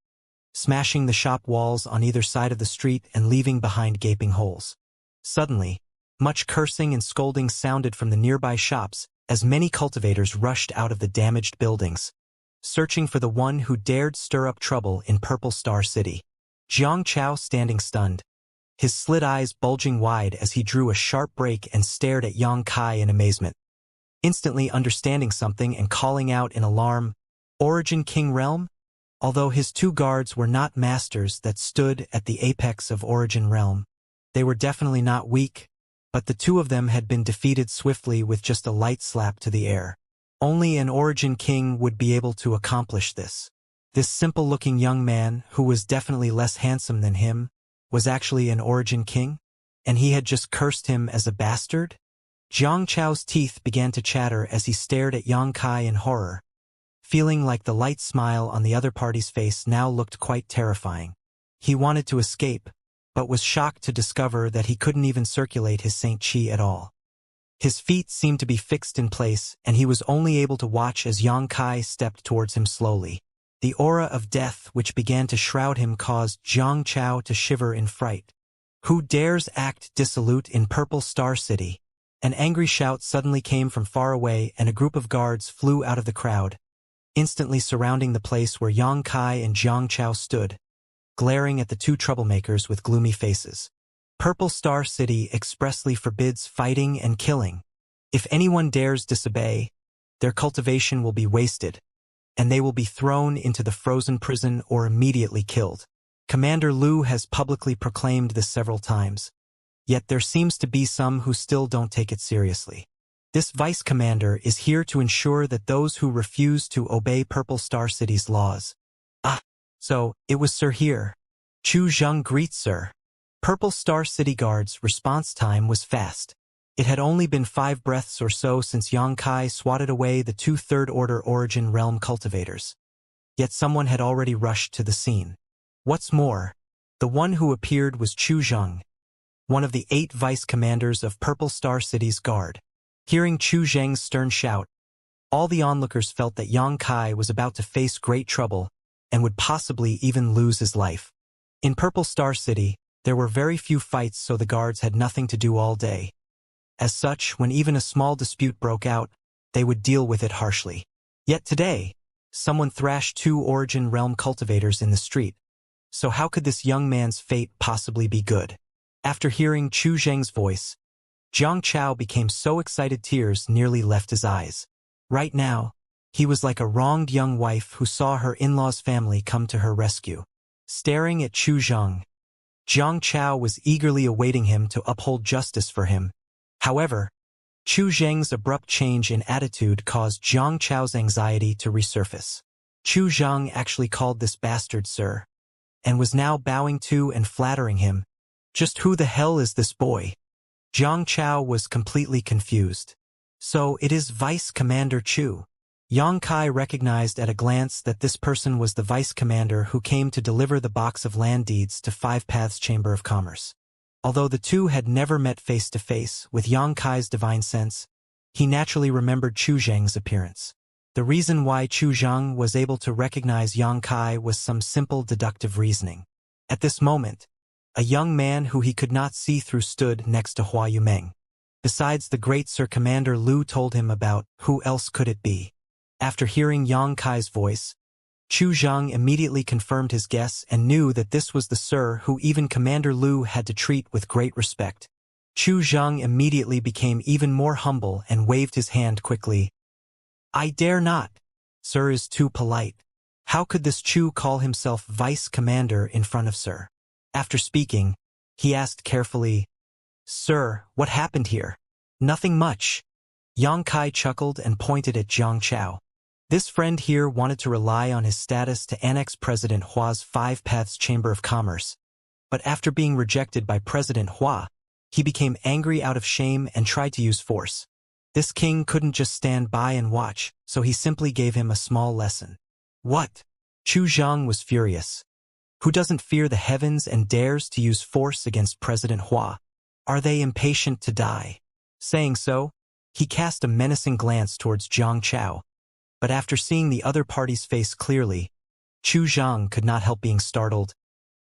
smashing the shop walls on either side of the street and leaving behind gaping holes. Suddenly, much cursing and scolding sounded from the nearby shops as many cultivators rushed out of the damaged buildings, searching for the one who dared stir up trouble in Purple Star City. Jiang Chao standing stunned, his slit eyes bulging wide as he drew a sharp break and stared at Yang Kai in amazement. Instantly understanding something and calling out in alarm, "Origin King Realm?" Although his two guards were not masters that stood at the apex of Origin Realm, they were definitely not weak, but the two of them had been defeated swiftly with just a light slap to the air. Only an Origin King would be able to accomplish this. This simple-looking young man, who was definitely less handsome than him, was actually an Origin King? And he had just cursed him as a bastard? Jiang Chao's teeth began to chatter as he stared at Yang Kai in horror, feeling like the light smile on the other party's face now looked quite terrifying. He wanted to escape, but was shocked to discover that he couldn't even circulate his Saint Qi at all. His feet seemed to be fixed in place, and he was only able to watch as Yang Kai stepped towards him slowly. The aura of death which began to shroud him caused Jiang Chao to shiver in fright. "Who dares act dissolute in Purple Star City?" An angry shout suddenly came from far away, and a group of guards flew out of the crowd, instantly surrounding the place where Yang Kai and Jiang Chao stood, glaring at the two troublemakers with gloomy faces. Purple Star City expressly forbids fighting and killing. If anyone dares disobey, their cultivation will be wasted, and they will be thrown into the frozen prison or immediately killed. Commander Lu has publicly proclaimed this several times, yet there seems to be some who still don't take it seriously. This vice commander is here to ensure that those who refuse to obey Purple Star City's laws. Ah, so, it was Sir here. Chu Zheng greets Sir. Purple Star City Guard's response time was fast. It had only been 5 breaths or so since Yang Kai swatted away the 2 third-order Origin Realm cultivators. Yet someone had already rushed to the scene. What's more, the one who appeared was Chu Zheng, one of the 8 vice commanders of Purple Star City's guard. Hearing Chu Zheng's stern shout, all the onlookers felt that Yang Kai was about to face great trouble and would possibly even lose his life. In Purple Star City, there were very few fights, so the guards had nothing to do all day. As such, when even a small dispute broke out, they would deal with it harshly. Yet today, someone thrashed 2 Origin Realm cultivators in the street. So how could this young man's fate possibly be good? After hearing Chu Zheng's voice, Jiang Chao became so excited tears nearly left his eyes. Right now, he was like a wronged young wife who saw her in-laws' family come to her rescue. Staring at Chu Zheng, Jiang Chao was eagerly awaiting him to uphold justice for him. However, Chu Zheng's abrupt change in attitude caused Jiang Chao's anxiety to resurface. Chu Zheng actually called this bastard Sir, and was now bowing to and flattering him. Just who the hell is this boy? Jiang Chao was completely confused. So it is Vice Commander Chu. Yang Kai recognized at a glance that this person was the Vice Commander who came to deliver the box of land deeds to 5 Paths Chamber of Commerce. Although the two had never met face-to-face, with Yang Kai's divine sense, he naturally remembered Chu Zheng's appearance. The reason why Chu Zheng was able to recognize Yang Kai was some simple deductive reasoning. At this moment, a young man who he could not see through stood next to Hua Yumeng. Besides the great Sir Commander Lu told him about, who else could it be? After hearing Yang Kai's voice, Chu Zheng immediately confirmed his guess and knew that this was the Sir who even Commander Lu had to treat with great respect. Chu Zheng immediately became even more humble and waved his hand quickly. I dare not. Sir is too polite. How could this Chu call himself Vice Commander in front of Sir? After speaking, he asked carefully, Sir, what happened here? Nothing much. Yang Kai chuckled and pointed at Jiang Chao. This friend here wanted to rely on his status to annex President Hua's 5 Paths Chamber of Commerce, but after being rejected by President Hua, he became angry out of shame and tried to use force. This king couldn't just stand by and watch, so he simply gave him a small lesson. What? Chu Zheng was furious. Who doesn't fear the heavens and dares to use force against President Hua? Are they impatient to die? Saying so, he cast a menacing glance towards Jiang Chao. But after seeing the other party's face clearly, Chu Zheng could not help being startled.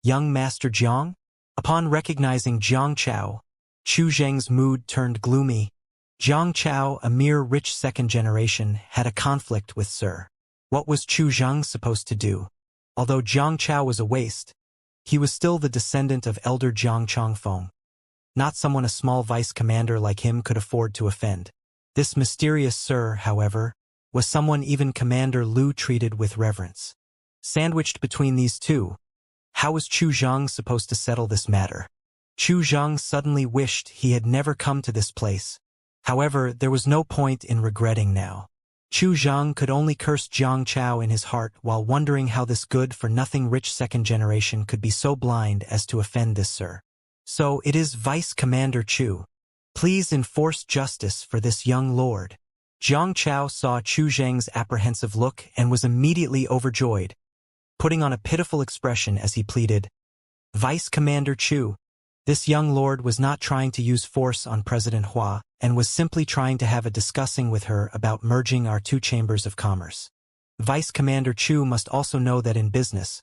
Young Master Jiang? Upon recognizing Jiang Chao, Chu Zheng's mood turned gloomy. Jiang Chao, a mere rich second generation, had a conflict with Sir. What was Chu Zheng supposed to do? Although Jiang Chao was a waste, he was still the descendant of Elder Jiang Chongfeng. Not someone a small vice commander like him could afford to offend. This mysterious Sir, however, was someone even Commander Lu treated with reverence. Sandwiched between these two, how was Chu Zheng supposed to settle this matter? Chu Zheng suddenly wished he had never come to this place. However, there was no point in regretting now. Chu Zheng could only curse Jiang Chao in his heart while wondering how this good-for-nothing rich second generation could be so blind as to offend this Sir. So it is Vice Commander Chu. Please enforce justice for this young lord. Jiang Chao saw Chu Zheng's apprehensive look and was immediately overjoyed, putting on a pitiful expression as he pleaded, Vice Commander Chu. This young lord was not trying to use force on President Hua and was simply trying to have a discussing with her about merging our 2 chambers of commerce. Vice Commander Chu must also know that in business,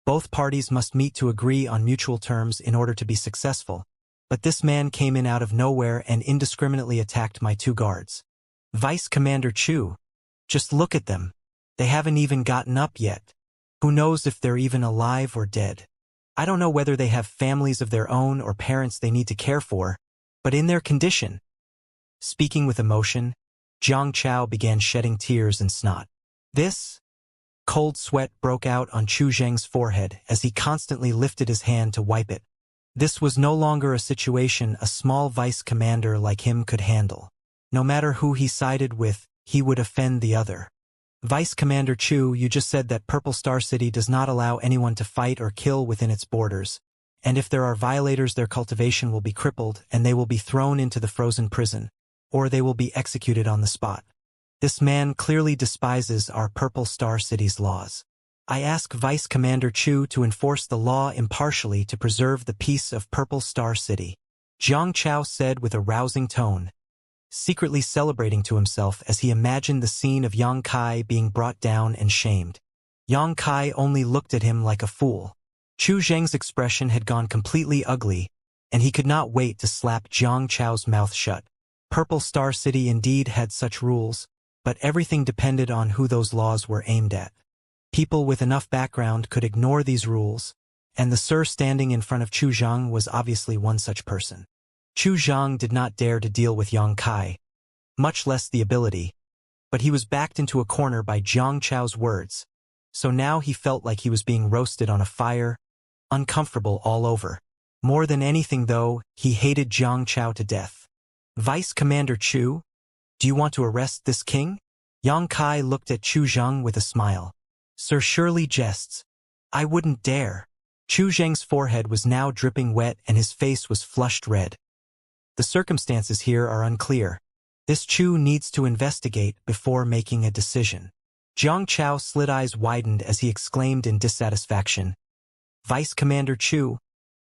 both parties must meet to agree on mutual terms in order to be successful. But this man came in out of nowhere and indiscriminately attacked my 2 guards. Vice Commander Chu, just look at them. They haven't even gotten up yet. Who knows if they're even alive or dead? I don't know whether they have families of their own or parents they need to care for, but in their condition. Speaking with emotion, Jiang Chao began shedding tears and snot. This? Cold sweat broke out on Chu Zheng's forehead as he constantly lifted his hand to wipe it. This was no longer a situation a small vice commander like him could handle. No matter who he sided with, he would offend the other. Vice Commander Chu, you just said that Purple Star City does not allow anyone to fight or kill within its borders, and if there are violators, their cultivation will be crippled and they will be thrown into the frozen prison, or they will be executed on the spot. This man clearly despises our Purple Star City's laws. I ask Vice Commander Chu to enforce the law impartially to preserve the peace of Purple Star City, Jiang Chao said with a rousing tone, secretly celebrating to himself as he imagined the scene of Yang Kai being brought down and shamed. Yang Kai only looked at him like a fool. Chu Zheng's expression had gone completely ugly, and he could not wait to slap Jiang Chao's mouth shut. Purple Star City indeed had such rules, but everything depended on who those laws were aimed at. People with enough background could ignore these rules, and the sir standing in front of Chu Zhang was obviously one such person. Chu Zhang did not dare to deal with Yang Kai, much less the ability, but he was backed into a corner by Jiang Chao's words, so now he felt like he was being roasted on a fire, uncomfortable all over. More than anything though, he hated Jiang Chao to death. Vice Commander Chu, do you want to arrest this king? Yang Kai looked at Chu Zhang with a smile. Sir surely jests. I wouldn't dare. Chu Zheng's forehead was now dripping wet and his face was flushed red. The circumstances here are unclear. This Chu needs to investigate before making a decision. Jiang Chao's slit eyes widened as he exclaimed in dissatisfaction. Vice Commander Chu,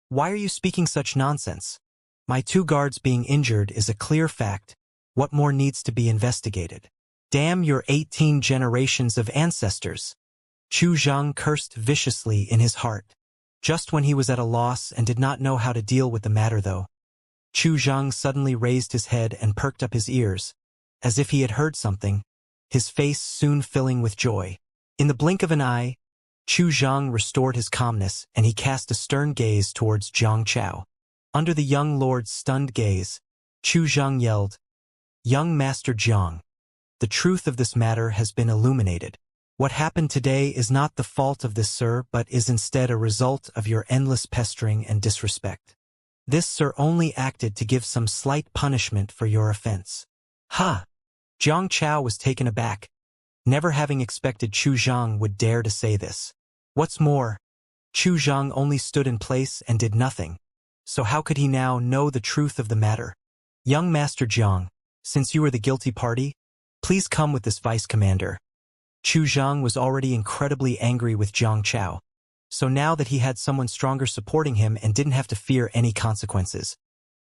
why are you speaking such nonsense? My 2 guards being injured is a clear fact. What more needs to be investigated? Damn your 18 generations of ancestors. Chu Zhang cursed viciously in his heart. Just when he was at a loss and did not know how to deal with the matter though, Chu Zhang suddenly raised his head and perked up his ears, as if he had heard something, his face soon filling with joy. In the blink of an eye, Chu Zhang restored his calmness and he cast a stern gaze towards Jiang Chao. Under the young lord's stunned gaze, Chu Zhang yelled, Young Master Jiang, the truth of this matter has been illuminated. What happened today is not the fault of this sir, but is instead a result of your endless pestering and disrespect. This sir only acted to give some slight punishment for your offense. Ha! Jiang Chao was taken aback, never having expected Chu Zhang would dare to say this. What's more, Chu Zhang only stood in place and did nothing, so how could he now know the truth of the matter? Young Master Jiang, since you are the guilty party, please come with this vice commander. Chu Zhang was already incredibly angry with Jiang Chao, so now that he had someone stronger supporting him and didn't have to fear any consequences,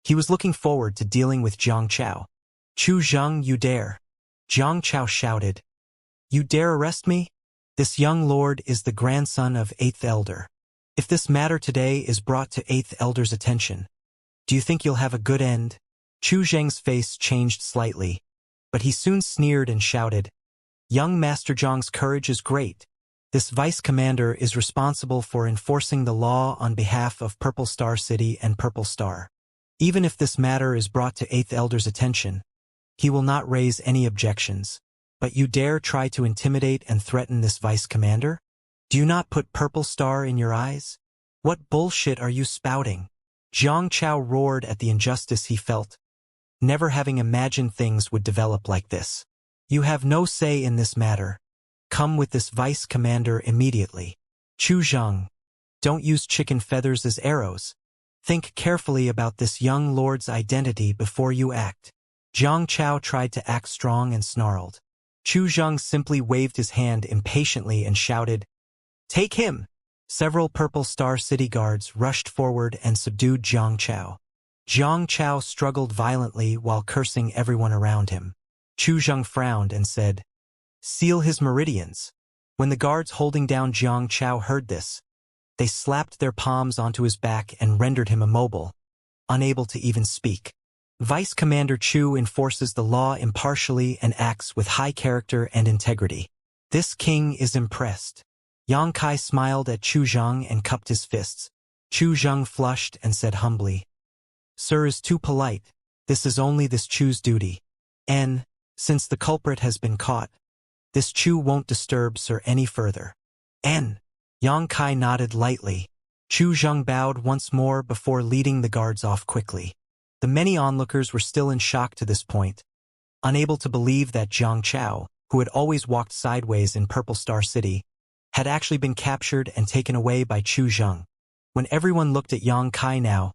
he was looking forward to dealing with Jiang Chao. Chu Zhang, you dare! Jiang Chao shouted. You dare arrest me? This young lord is the grandson of 8th Elder. If this matter today is brought to 8th Elder's attention, do you think you'll have a good end? Chu Zheng's face changed slightly, but he soon sneered and shouted, Young Master Zhang's courage is great. This vice commander is responsible for enforcing the law on behalf of Purple Star City and Purple Star. Even if this matter is brought to 8th Elder's attention, he will not raise any objections. But you dare try to intimidate and threaten this vice commander? Do you not put Purple Star in your eyes? What bullshit are you spouting? Jiang Chao roared at the injustice he felt, never having imagined things would develop like this. You have no say in this matter. Come with this vice commander immediately. Chu Zhang, don't use chicken feathers as arrows. Think carefully about this young lord's identity before you act. Jiang Chao tried to act strong and snarled. Chu Zhang simply waved his hand impatiently and shouted, Take him! Several Purple Star City guards rushed forward and subdued Jiang Chao. Jiang Chao struggled violently while cursing everyone around him. Chu Zhang frowned and said, Seal his meridians. When the guards holding down Jiang Chao heard this, they slapped their palms onto his back and rendered him immobile, unable to even speak. Vice Commander Chu enforces the law impartially and acts with high character and integrity. This king is impressed. Yang Kai smiled at Chu Zhang and cupped his fists. Chu Zhang flushed and said humbly, Sir is too polite. This is only this Chu's duty. And, since the culprit has been caught, this Chu won't disturb Sir any further. N. Yang Kai nodded lightly. Chu Zhang bowed once more before leading the guards off quickly. The many onlookers were still in shock to this point, unable to believe that Xianxia, who had always walked sideways in Purple Star City, had actually been captured and taken away by Chu Zheng. When everyone looked at Yang Kai now,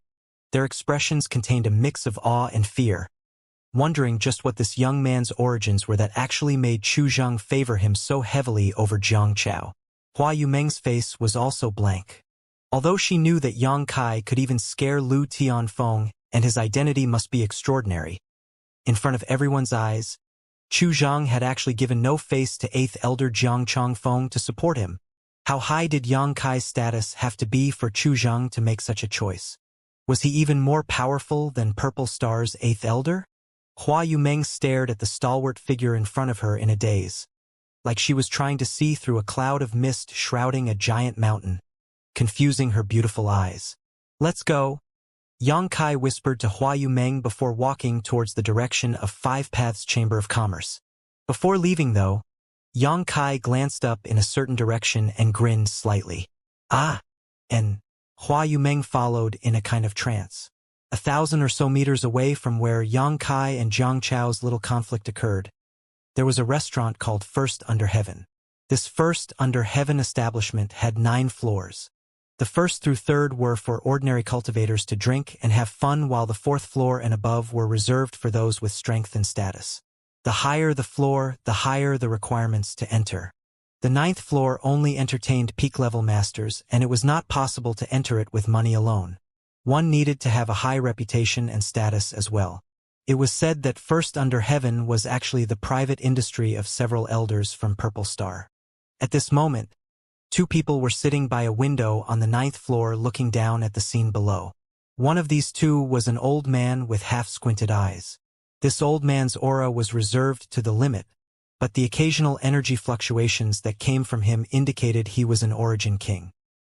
their expressions contained a mix of awe and fear, wondering just what this young man's origins were that actually made Chu Zheng favor him so heavily over Xianxia. Hua Yumeng's face was also blank. Although she knew that Yang Kai could even scare Lu Tianfeng and his identity must be extraordinary, in front of everyone's eyes, Chu Zheng had actually given no face to 8th Elder Jiang Changfeng to support him. How high did Yang Kai's status have to be for Chu Zheng to make such a choice? Was he even more powerful than Purple Star's 8th Elder? Hua Yumeng stared at the stalwart figure in front of her in a daze, like she was trying to see through a cloud of mist shrouding a giant mountain, confusing her beautiful eyes. "Let's go," Yang Kai whispered to Hua Yumeng before walking towards the direction of Five Paths Chamber of Commerce. Before leaving, though, Yang Kai glanced up in a certain direction and grinned slightly. "Ah!" And Hua Yumeng followed in a kind of trance. 1,000 or so meters away from where Yang Kai and Jiang Chao's little conflict occurred, there was a restaurant called First Under Heaven. This First Under Heaven establishment had 9 floors. The first through third were for ordinary cultivators to drink and have fun, while the 4th floor and above were reserved for those with strength and status. The higher the floor, the higher the requirements to enter. The 9th floor only entertained peak-level masters, and it was not possible to enter it with money alone. One needed to have a high reputation and status as well. It was said that First Under Heaven was actually the private industry of several elders from Purple Star. At this moment, 2 people were sitting by a window on the 9th floor looking down at the scene below. One of these 2 was an old man with half-squinted eyes. This old man's aura was reserved to the limit, but the occasional energy fluctuations that came from him indicated he was an origin king.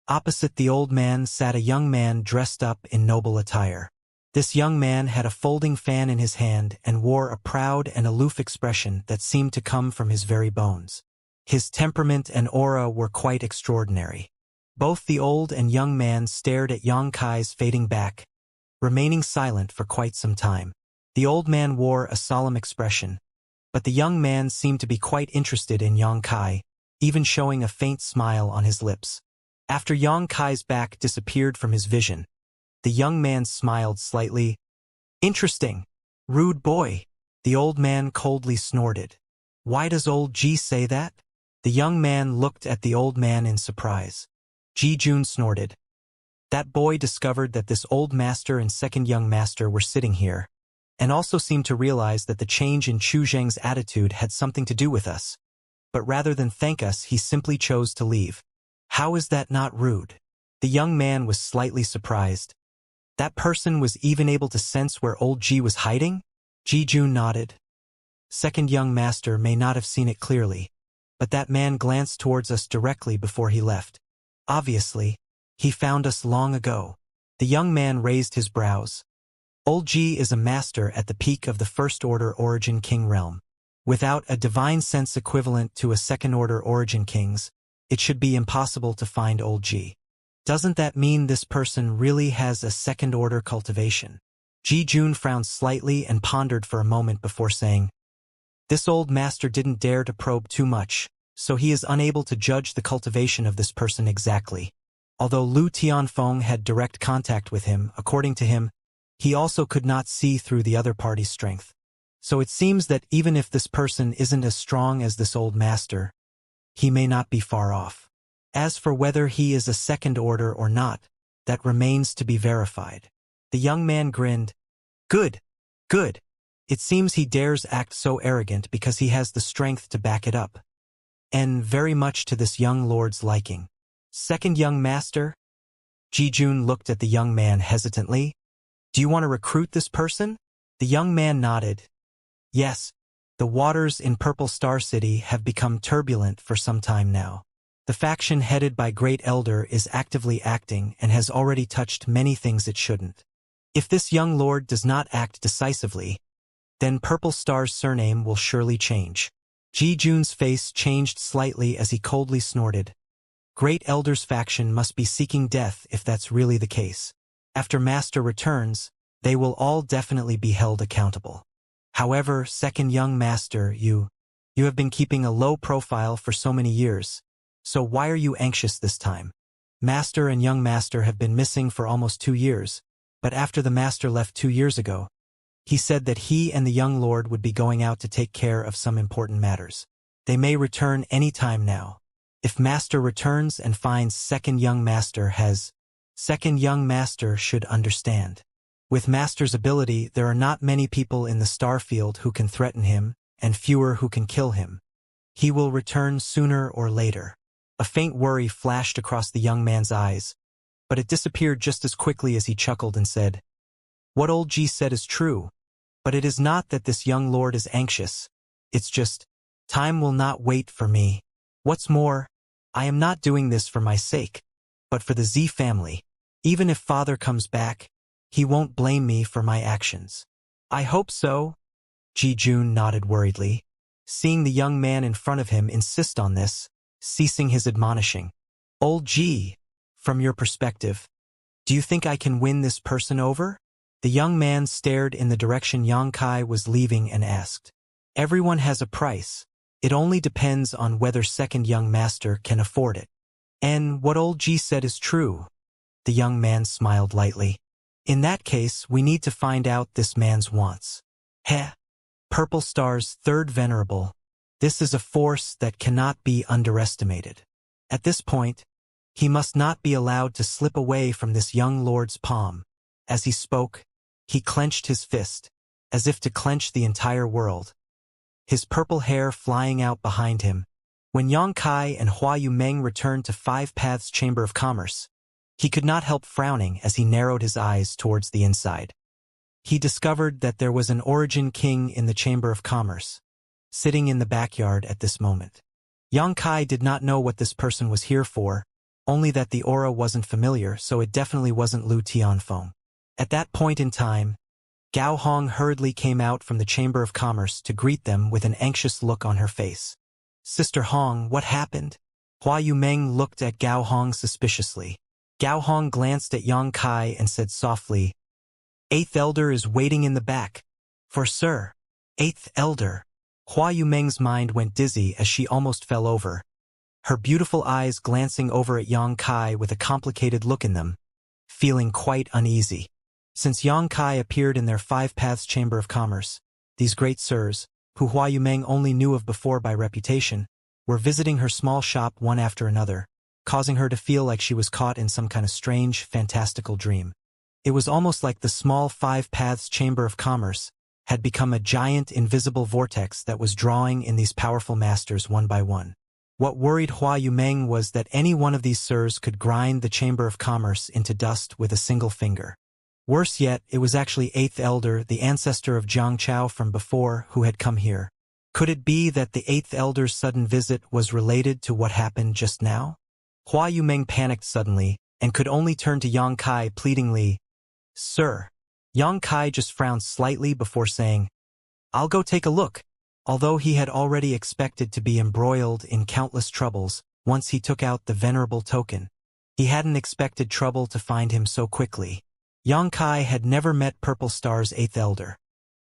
Opposite the old man sat a young man dressed up in noble attire. This young man had a folding fan in his hand and wore a proud and aloof expression that seemed to come from his very bones. His temperament and aura were quite extraordinary. Both the old and young man stared at Yang Kai's fading back, remaining silent for quite some time. The old man wore a solemn expression, but the young man seemed to be quite interested in Yang Kai, even showing a faint smile on his lips. After Yang Kai's back disappeared from his vision, the young man smiled slightly. "Interesting. Rude boy," the old man coldly snorted. "Why does old Ji say that?" The young man looked at the old man in surprise. Ji Jun snorted. That boy discovered that this old master and second young master were sitting here, and also seemed to realize that the change in Chu Zheng's attitude had something to do with us. But rather than thank us, he simply chose to leave. How is that not rude? The young man was slightly surprised. That person was even able to sense where old Ji was hiding? Ji Jun nodded. Second young master may not have seen it clearly, but that man glanced towards us directly before he left. Obviously, he found us long ago. The young man raised his brows. Old Ji is a master at the peak of the First Order Origin King realm. Without a divine sense equivalent to a Second Order Origin Kings, it should be impossible to find old Ji. Doesn't that mean this person really has a Second Order cultivation? Ji Jun frowned slightly and pondered for a moment before saying, "This old master didn't dare to probe too much, so he is unable to judge the cultivation of this person exactly. Although Lu Tianfeng had direct contact with him, according to him, he also could not see through the other party's strength. So it seems that even if this person isn't as strong as this old master, he may not be far off. As for whether he is a second order or not, that remains to be verified." The young man grinned. Good, good. It seems he dares act so arrogant because he has the strength to back it up. And very much to this young lord's liking. Second young master? Ji Jun looked at the young man hesitantly. "Do you want to recruit this person?" The young man nodded. "Yes. The waters in Purple Star City have become turbulent for some time now. The faction headed by Great Elder is actively acting and has already touched many things it shouldn't. If this young lord does not act decisively, then Purple Star's surname will surely change." Ji Jun's face changed slightly as he coldly snorted. Great Elder's faction must be seeking death if that's really the case. After Master returns, they will all definitely be held accountable. However, second young master, you have been keeping a low profile for so many years. So why are you anxious this time? Master and young master have been missing for almost 2 years, but after the master left 2 years ago, he said that he and the young lord would be going out to take care of some important matters. They may return any time now. If master returns and finds second young master should understand. With master's ability, there are not many people in the star field who can threaten him, and fewer who can kill him. He will return sooner or later. A faint worry flashed across the young man's eyes, but it disappeared just as quickly as he chuckled and said, "What old G said is true, but it is not that this young lord is anxious. It's just, time will not wait for me. What's more, I am not doing this for my sake, but for the Z family. Even if father comes back, he won't blame me for my actions." "I hope so." Ji Jun nodded worriedly, seeing the young man in front of him insist on this, ceasing his admonishing. "Old G, from your perspective, do you think I can win this person over?" The young man stared in the direction Yang Kai was leaving and asked. "Everyone has a price. It only depends on whether second young master can afford it." "And what old G said is true." The young man smiled lightly. "In that case, we need to find out this man's wants." Heh. Purple Star's third venerable. This is a force that cannot be underestimated. At this point, he must not be allowed to slip away from this young lord's palm. As he spoke, he clenched his fist, as if to clench the entire world, his purple hair flying out behind him. When Yang Kai and Hua Yumeng returned to Five Paths Chamber of Commerce, he could not help frowning as he narrowed his eyes towards the inside. He discovered that there was an origin king in the Chamber of Commerce, sitting in the backyard at this moment. Yang Kai did not know what this person was here for, only that the aura wasn't familiar, so it definitely wasn't Lu Tianfeng. At that point in time, Gao Hong hurriedly came out from the Chamber of Commerce to greet them with an anxious look on her face. "Sister Hong, what happened?" Hua Yumeng looked at Gao Hong suspiciously. Gao Hong glanced at Yang Kai and said softly, "Eighth Elder is waiting in the back." "For sir." "Eighth Elder." Hua Yumeng's mind went dizzy as she almost fell over, her beautiful eyes glancing over at Yang Kai with a complicated look in them, feeling quite uneasy. Since Yang Kai appeared in their Five Paths Chamber of Commerce, these great sirs, who Hua Yumeng only knew of before by reputation, were visiting her small shop one after another, causing her to feel like she was caught in some kind of strange, fantastical dream. It was almost like the small Five Paths Chamber of Commerce had become a giant invisible vortex that was drawing in these powerful masters one by one. What worried Hua Yumeng was that any one of these sirs could grind the Chamber of Commerce into dust with a single finger. Worse yet, it was actually Eighth Elder, the ancestor of Jiang Chao from before, who had come here. Could it be that the Eighth Elder's sudden visit was related to what happened just now? Hua Yumeng panicked suddenly, and could only turn to Yang Kai pleadingly. "Sir." Yang Kai just frowned slightly before saying, "I'll go take a look." Although he had already expected to be embroiled in countless troubles once he took out the venerable token, he hadn't expected trouble to find him so quickly. Yang Kai had never met Purple Star's Eighth Elder,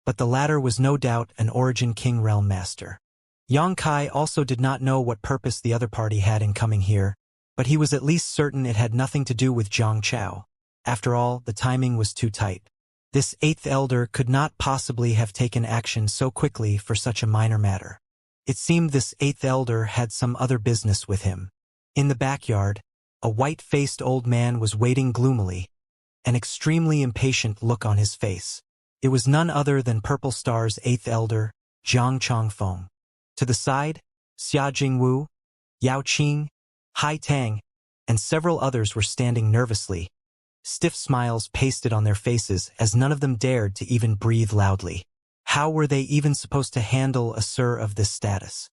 but the latter was no doubt an Origin King Realm Master. Yang Kai also did not know what purpose the other party had in coming here, but he was at least certain it had nothing to do with Jiang Chao. After all, the timing was too tight. This Eighth Elder could not possibly have taken action so quickly for such a minor matter. It seemed this Eighth Elder had some other business with him. In the backyard, a white-faced old man was waiting gloomily, an extremely impatient look on his face. It was none other than Purple Star's Eighth Elder, Zhang Changfeng. To the side, Xia Jingwu, Yao Qing, Hai Tang, and several others were standing nervously, stiff smiles pasted on their faces as none of them dared to even breathe loudly. How were they even supposed to handle a sir of this status?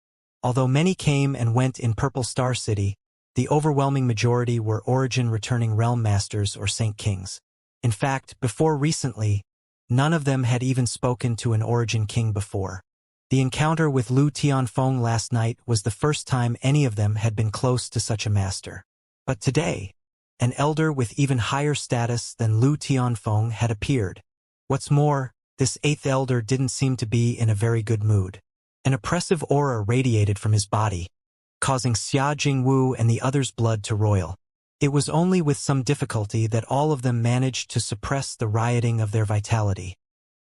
Although many came and went in Purple Star City, the overwhelming majority were Origin returning Realm Masters or Saint Kings. In fact, before recently, none of them had even spoken to an Origin King before. The encounter with Lu Tianfeng last night was the first time any of them had been close to such a master. But today, an elder with even higher status than Lu Tianfeng had appeared. What's more, This eighth elder didn't seem to be in a very good mood. An oppressive aura radiated from his body, causing Xia Jingwu and the others' blood to roil. It was only with some difficulty that all of them managed to suppress the rioting of their vitality,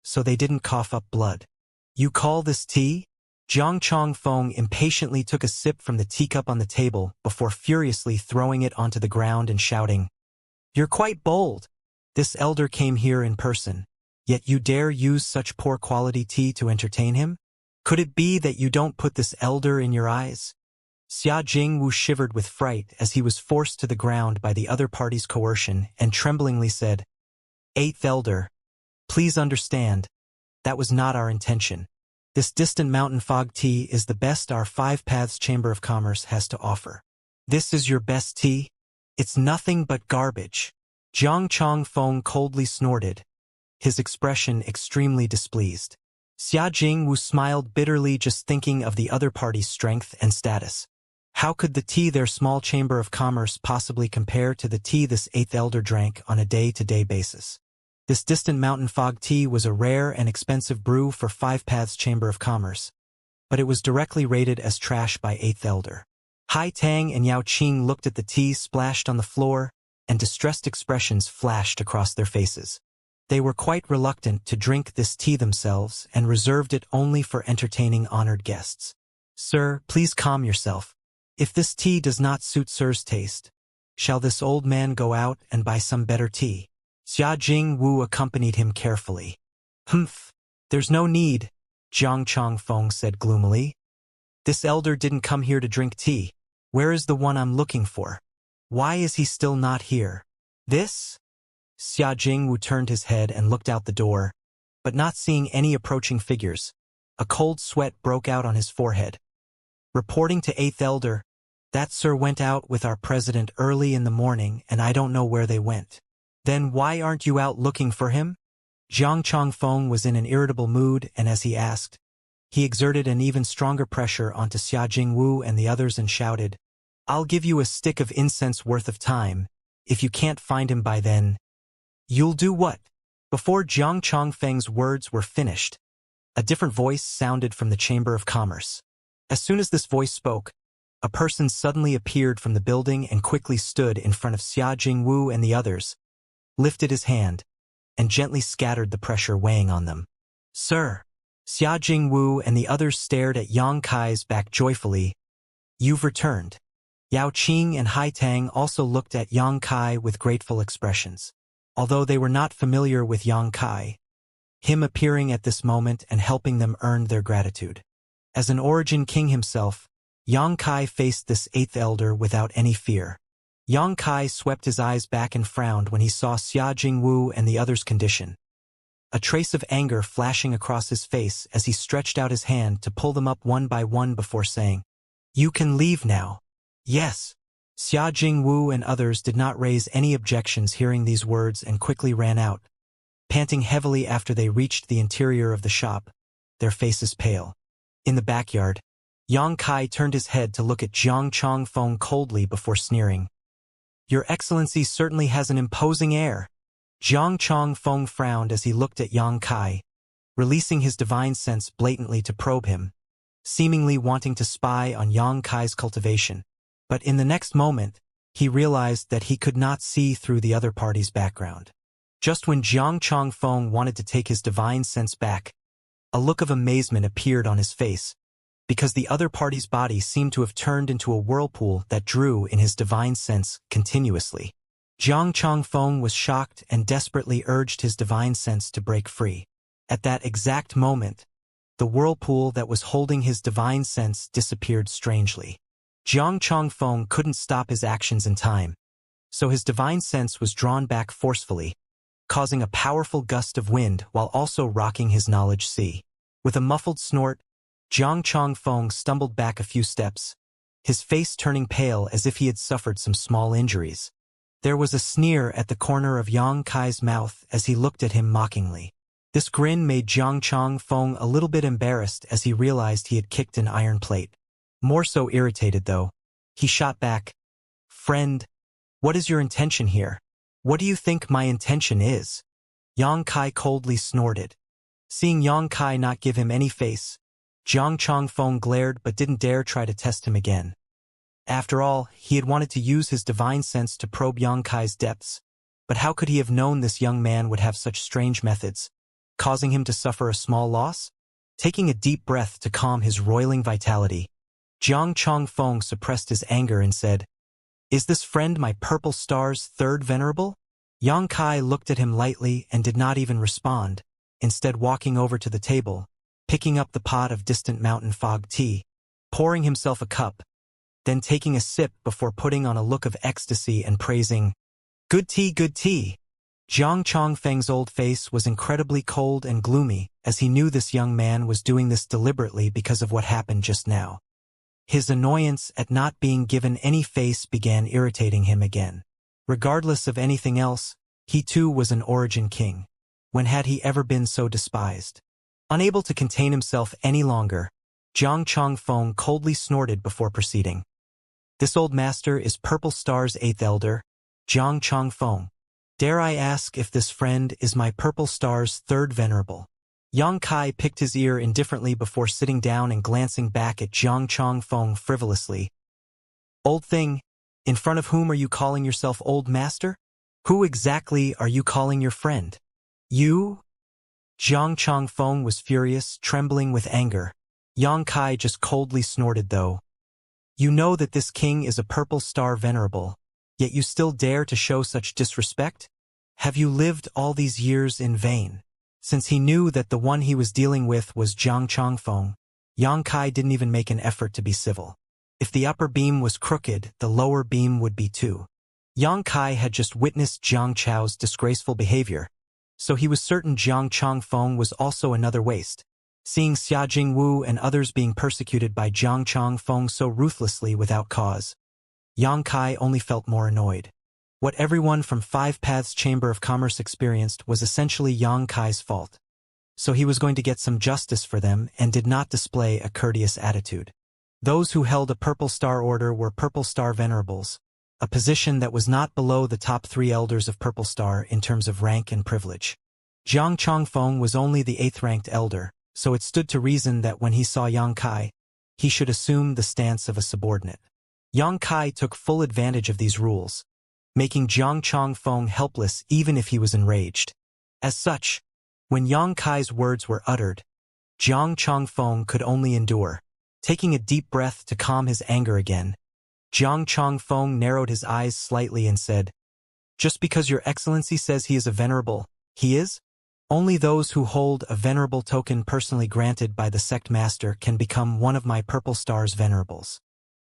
so they didn't cough up blood. "You call this tea?" Jiang Chongfeng impatiently took a sip from the teacup on the table before furiously throwing it onto the ground and shouting, "You're quite bold. This elder came here in person, yet you dare use such poor quality tea to entertain him? Could it be that you don't put this elder in your eyes?" Xia Jingwu shivered with fright as he was forced to the ground by the other party's coercion and tremblingly said, "Eighth elder, please understand, that was not our intention. This distant mountain fog tea is the best our Five Paths Chamber of Commerce has to offer. This is your best tea? It's nothing but garbage." Jiang Chongfeng coldly snorted, his expression extremely displeased. Xia Jingwu smiled bitterly just thinking of the other party's strength and status. How could the tea their small chamber of commerce possibly compare to the tea this eighth elder drank on a day-to-day basis? This distant mountain fog tea was a rare and expensive brew for Five Paths Chamber of Commerce, but it was directly rated as trash by eighth elder. Hai Tang and Yao Qing looked at the tea splashed on the floor, and distressed expressions flashed across their faces. They were quite reluctant to drink this tea themselves and reserved it only for entertaining honored guests. "Sir, please calm yourself. If this tea does not suit sir's taste, shall this old man go out and buy some better tea?" Xia Jingwu accompanied him carefully. "Humph, there's no need," Jiang Chongfeng said gloomily. "This elder didn't come here to drink tea. Where is the one I'm looking for? Why is he still not here? This?" Xia Jingwu turned his head and looked out the door, but not seeing any approaching figures, a cold sweat broke out on his forehead. "Reporting to eighth elder, that sir went out with our president early in the morning and I don't know where they went." "Then why aren't you out looking for him?" Jiang Chongfeng was in an irritable mood, and as he asked, he exerted an even stronger pressure onto Xia Jingwu and the others and shouted, "I'll give you a stick of incense worth of time. If you can't find him by then, you'll do what?" Before Jiang Chongfeng's words were finished, a different voice sounded from the Chamber of Commerce. As soon as this voice spoke, a person suddenly appeared from the building and quickly stood in front of Xia Jingwu and the others, lifted his hand, and gently scattered the pressure weighing on them. "Sir!" Xia Jingwu and the others stared at Yang Kai's back joyfully. "You've returned." Yao Qing and Hai Tang also looked at Yang Kai with grateful expressions. Although they were not familiar with Yang Kai, him appearing at this moment and helping them earned their gratitude. As an origin king himself, Yang Kai faced this eighth elder without any fear. Yang Kai swept his eyes back and frowned when he saw Xia Jingwu and the others' condition, a trace of anger flashing across his face as he stretched out his hand to pull them up one by one before saying, "You can leave now." "Yes." Xia Jingwu and others did not raise any objections hearing these words and quickly ran out, panting heavily after they reached the interior of the shop, their faces pale. In the backyard, Yang Kai turned his head to look at Jiang Chongfeng coldly before sneering, "Your Excellency certainly has an imposing air." Jiang Chongfeng frowned as he looked at Yang Kai, releasing his divine sense blatantly to probe him, seemingly wanting to spy on Yang Kai's cultivation. But in the next moment, he realized that he could not see through the other party's background. Just when Jiang Chongfeng wanted to take his divine sense back, a look of amazement appeared on his face, because the other party's body seemed to have turned into a whirlpool that drew in his divine sense continuously. Jiang Chongfeng was shocked and desperately urged his divine sense to break free. At that exact moment, the whirlpool that was holding his divine sense disappeared strangely. Jiang Chongfeng couldn't stop his actions in time, so his divine sense was drawn back forcefully, causing a powerful gust of wind while also rocking his knowledge sea. With a muffled snort, Jiang Chongfeng stumbled back a few steps, his face turning pale as if he had suffered some small injuries. There was a sneer at the corner of Yang Kai's mouth as he looked at him mockingly. This grin made Jiang Chongfeng a little bit embarrassed as he realized he had kicked an iron plate. More so irritated, though. He shot back, "Friend, what is your intention here? What do you think my intention is?" Yang Kai coldly snorted, Seeing Yang Kai not give him any face, Jiang Chongfeng glared but didn't dare try to test him again. After all, he had wanted to use his divine sense to probe Yang Kai's depths, but how could he have known this young man would have such strange methods, causing him to suffer a small loss? Taking a deep breath to calm his roiling vitality, Jiang Chongfeng suppressed his anger and said, "Is this friend my purple star's third venerable?" Yang Kai looked at him lightly and did not even respond, instead walking over to the table, picking up the pot of distant mountain fog tea, pouring himself a cup, then taking a sip before putting on a look of ecstasy and praising, "Good tea, good tea." Jiang Chongfeng's old face was incredibly cold and gloomy, as he knew this young man was doing this deliberately because of what happened just now. His annoyance at not being given any face began irritating him again. Regardless of anything else, he too was an origin king. When had he ever been so despised? Unable to contain himself any longer, Jiang Chongfeng coldly snorted before proceeding. "This old master is Purple Star's 8th elder, Jiang Chongfeng. Dare I ask if this friend is my Purple Star's 3rd venerable?" Yang Kai picked his ear indifferently before sitting down and glancing back at Jiang Chongfeng frivolously. "Old thing, in front of whom are you calling yourself old master? Who exactly are you calling your friend?" "You?" Jiang Chongfeng was furious, trembling with anger. Yang Kai just coldly snorted though. "You know that this king is a Purple Star venerable, yet you still dare to show such disrespect? Have you lived all these years in vain?" Since he knew that the one he was dealing with was Jiang Chongfeng, Yang Kai didn't even make an effort to be civil. If the upper beam was crooked, the lower beam would be too. Yang Kai had just witnessed Jiang Chao's disgraceful behavior, so he was certain Jiang Chongfeng was also another waste. Seeing Xia Jingwu and others being persecuted by Jiang Chongfeng so ruthlessly without cause, Yang Kai only felt more annoyed. What everyone from Five Paths Chamber of Commerce experienced was essentially Yang Kai's fault. So he was going to get some justice for them and did not display a courteous attitude. Those who held a Purple Star order were Purple Star venerables, a position that was not below the top 3 elders of Purple Star in terms of rank and privilege. Jiang Chongfeng was only the 8th-ranked elder, so it stood to reason that when he saw Yang Kai, he should assume the stance of a subordinate. Yang Kai took full advantage of these rules, making Jiang Chongfeng helpless even if he was enraged. As such, when Yang Kai's words were uttered, Jiang Chongfeng could only endure. Taking a deep breath to calm his anger again, Jiang Chongfeng narrowed his eyes slightly and said, "Just because your excellency says he is a venerable, he is? Only those who hold a venerable token personally granted by the sect master can become one of my Purple Star's venerables.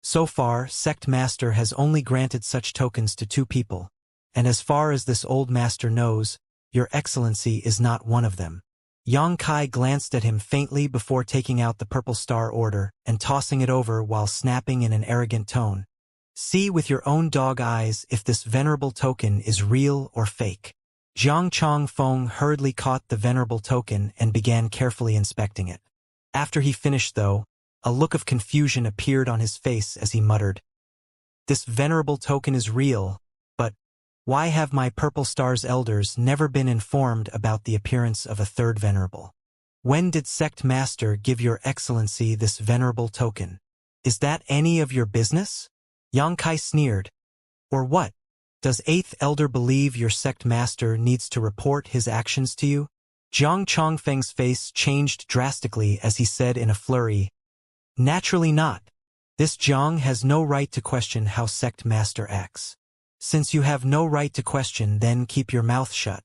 So far, sect master has only granted such tokens to 2 people, and as far as this old master knows, your excellency is not one of them." Yang Kai glanced at him faintly before taking out the Purple Star order and tossing it over while snapping in an arrogant tone, "See with your own dog eyes if this venerable token is real or fake." Jiang Chongfeng hurriedly caught the venerable token and began carefully inspecting it. After he finished though, a look of confusion appeared on his face as he muttered, "This venerable token is real, but why have my Purple Star's elders never been informed about the appearance of a 3rd venerable? When did sect master give your excellency this venerable token? Is that any of your business?" Yang Kai sneered. "Or what? Does 8th elder believe your sect master needs to report his actions to you?" Jiang Chongfeng's face changed drastically as he said in a flurry, "Naturally not. This Jiang has no right to question how sect master acts. Since you have no right to question, then keep your mouth shut."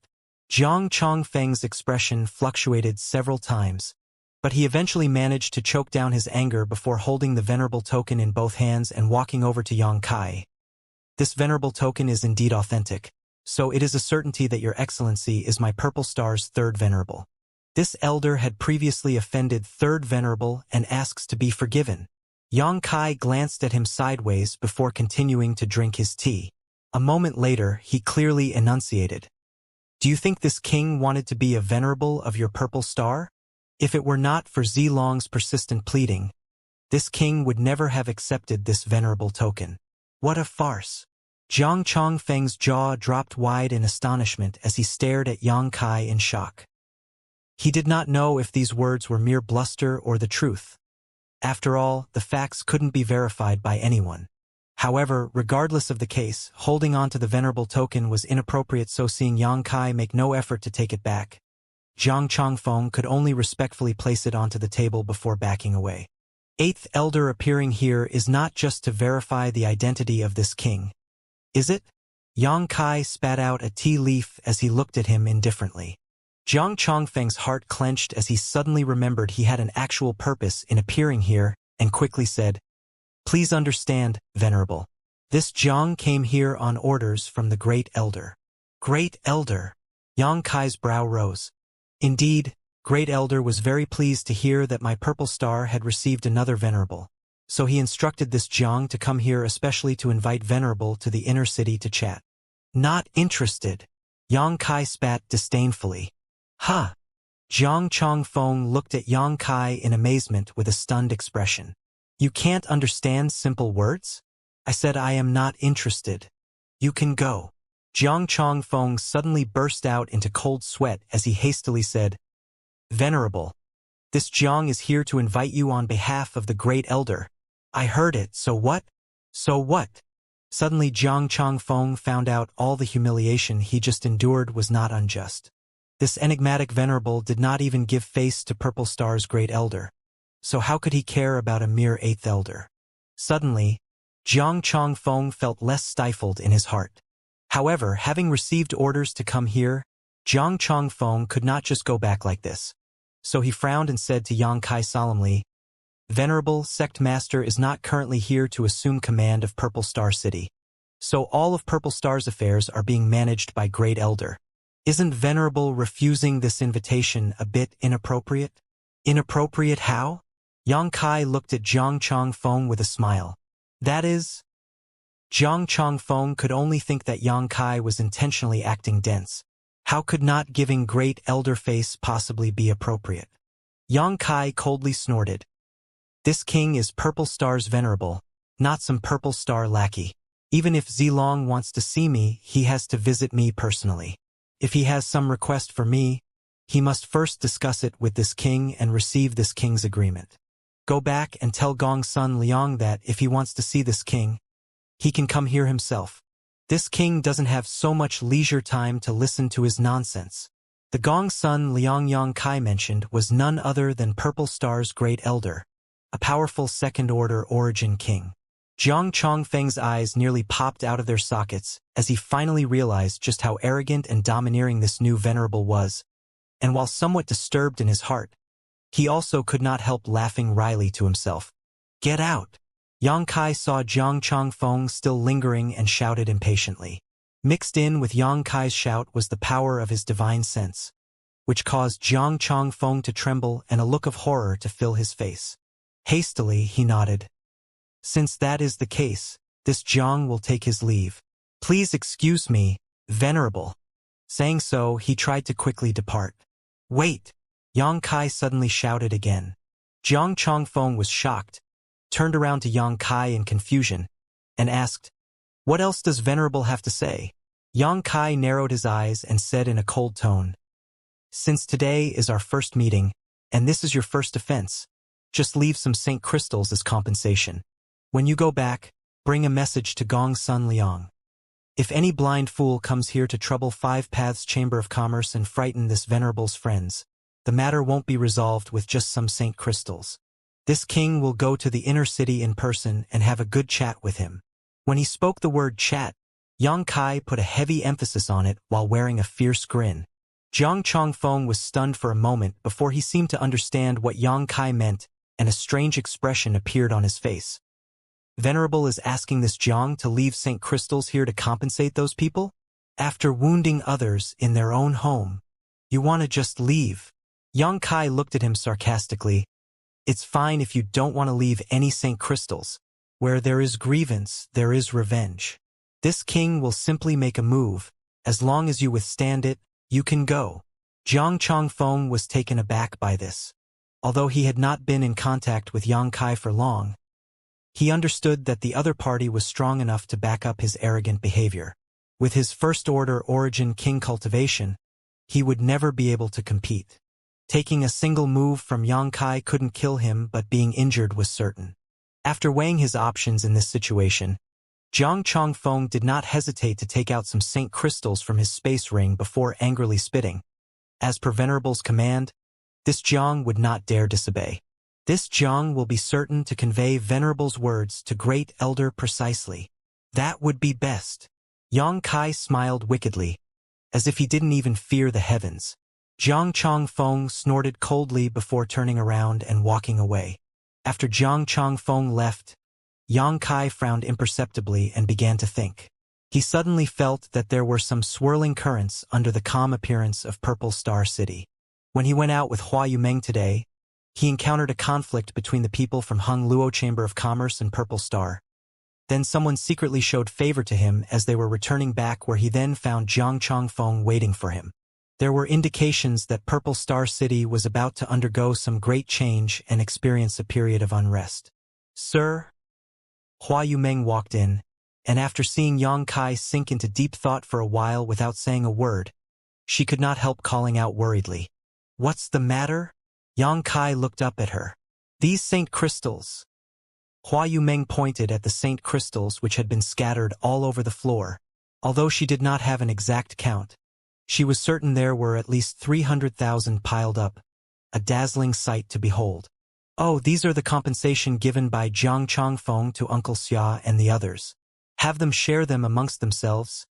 Jiang Chongfeng's expression fluctuated several times, but he eventually managed to choke down his anger before holding the venerable token in both hands and walking over to Yang Kai. "This venerable token is indeed authentic, so it is a certainty that your excellency is my Purple Star's 3rd venerable. This elder had previously offended 3rd venerable and asks to be forgiven." Yang Kai glanced at him sideways before continuing to drink his tea. A moment later, he clearly enunciated, "Do you think this king wanted to be a venerable of your Purple Star? If it were not for Zilong's persistent pleading, this king would never have accepted this venerable token. What a farce." Jiang Chongfeng's jaw dropped wide in astonishment as he stared at Yang Kai in shock. He did not know if these words were mere bluster or the truth. After all, the facts couldn't be verified by anyone. However, regardless of the case, holding on to the venerable token was inappropriate, so seeing Yang Kai make no effort to take it back, Zhang Chongfeng could only respectfully place it onto the table before backing away. Eighth Elder appearing here is not just to verify the identity of this king, is it? Yang Kai spat out a tea leaf as he looked at him indifferently. Zhang Chongfeng's heart clenched as he suddenly remembered he had an actual purpose in appearing here and quickly said, "Please understand, Venerable. This Zhang came here on orders from the Great Elder." Great Elder? Yang Kai's brow rose. Indeed, Great Elder was very pleased to hear that my purple star had received another Venerable, so he instructed this Zhang to come here especially to invite Venerable to the inner city to chat. Not interested. Yang Kai spat disdainfully. Huh. Zhang Chongfeng looked at Yang Kai in amazement with a stunned expression. You can't understand simple words? I said I am not interested. You can go. Zhang Chongfeng suddenly burst out into cold sweat as he hastily said, Venerable, this Zhang is here to invite you on behalf of the Great Elder. I heard it, so what? So what? Suddenly Zhang Chongfeng found out all the humiliation he just endured was not unjust. This enigmatic Venerable did not even give face to Purple Star's Great Elder. So how could he care about a mere Eighth Elder? Suddenly, Zhang Chongfeng felt less stifled in his heart. However, having received orders to come here, Zhang Chongfeng could not just go back like this. So he frowned and said to Yang Kai solemnly, Venerable Sect Master is not currently here to assume command of Purple Star City. So all of Purple Star's affairs are being managed by Great Elder. Isn't Venerable refusing this invitation a bit inappropriate? Inappropriate how? Yang Kai looked at Zhang Chongfeng with a smile. That is... Zhang Chongfeng could only think that Yang Kai was intentionally acting dense. How could not giving Great Elder face possibly be appropriate? Yang Kai coldly snorted. This king is Purple Star's Venerable, not some Purple Star lackey. Even if Zilong wants to see me, he has to visit me personally. If he has some request for me, he must first discuss it with this king and receive this king's agreement. Go back and tell Gong Sun Liang that if he wants to see this king, he can come here himself. This king doesn't have so much leisure time to listen to his nonsense. The Gong Sun Liang Yang Kai mentioned was none other than Purple Star's Great Elder, a powerful second-order origin king. Zhang Chongfeng's eyes nearly popped out of their sockets as he finally realized just how arrogant and domineering this new Venerable was, and while somewhat disturbed in his heart, he also could not help laughing wryly to himself. Get out! Yang Kai saw Zhang Chongfeng still lingering and shouted impatiently. Mixed in with Yang Kai's shout was the power of his divine sense, which caused Zhang Chongfeng to tremble and a look of horror to fill his face. Hastily, he nodded. Since that is the case, this Zhang will take his leave. Please excuse me, Venerable. Saying so, he tried to quickly depart. Wait! Yang Kai suddenly shouted again. Zhang Chongfeng was shocked, turned around to Yang Kai in confusion, and asked, What else does Venerable have to say? Yang Kai narrowed his eyes and said in a cold tone, Since today is our first meeting, and this is your first offense, just leave some Saint Crystals as compensation. When you go back, bring a message to Gong Sun Liang. If any blind fool comes here to trouble Five Paths Chamber of Commerce and frighten this Venerable's friends, the matter won't be resolved with just some Saint Crystals. This king will go to the inner city in person and have a good chat with him. When he spoke the word chat, Yang Kai put a heavy emphasis on it while wearing a fierce grin. Zhang Chongfeng was stunned for a moment before he seemed to understand what Yang Kai meant, and a strange expression appeared on his face. Venerable is asking this Zhang to leave St. Crystals here to compensate those people? After wounding others in their own home, you want to just leave? Yang Kai looked at him sarcastically. It's fine if you don't want to leave any St. Crystals. Where there is grievance, there is revenge. This king will simply make a move. As long as you withstand it, you can go. Zhang Chongfeng was taken aback by this. Although he had not been in contact with Yang Kai for long, he understood that the other party was strong enough to back up his arrogant behavior. With his first-order origin king Cultivation, he would never be able to compete. Taking a single move from Yang Kai couldn't kill him, but being injured was certain. After weighing his options in this situation, Zhang Chongfeng did not hesitate to take out some saint crystals from his space ring before angrily spitting. As per Venerable's command, this Zhang would not dare disobey. This Zhang will be certain to convey Venerable's words to Great Elder precisely. That would be best. Yang Kai smiled wickedly, as if he didn't even fear the heavens. Zhang Chongfeng snorted coldly before turning around and walking away. After Zhang Chongfeng left, Yang Kai frowned imperceptibly and began to think. He suddenly felt that there were some swirling currents under the calm appearance of Purple Star City. When he went out with Hua Yumeng today, he encountered a conflict between the people from Hung Luo Chamber of Commerce and Purple Star. Then someone secretly showed favor to him as they were returning back, where he then found Zhang Chongfeng waiting for him. There were indications that Purple Star City was about to undergo some great change and experience a period of unrest. "Sir?" Hua Yumeng walked in, and after seeing Yang Kai sink into deep thought for a while without saying a word, she could not help calling out worriedly, "What's the matter?" Yang Kai looked up at her. "These saint crystals." Hua Yumeng pointed at the saint crystals which had been scattered all over the floor. Although she did not have an exact count, she was certain there were at least 300,000 piled up, a dazzling sight to behold. "Oh, these are the compensation given by Zhang Chongfeng to Uncle Xia and the others. Have them share them amongst themselves,"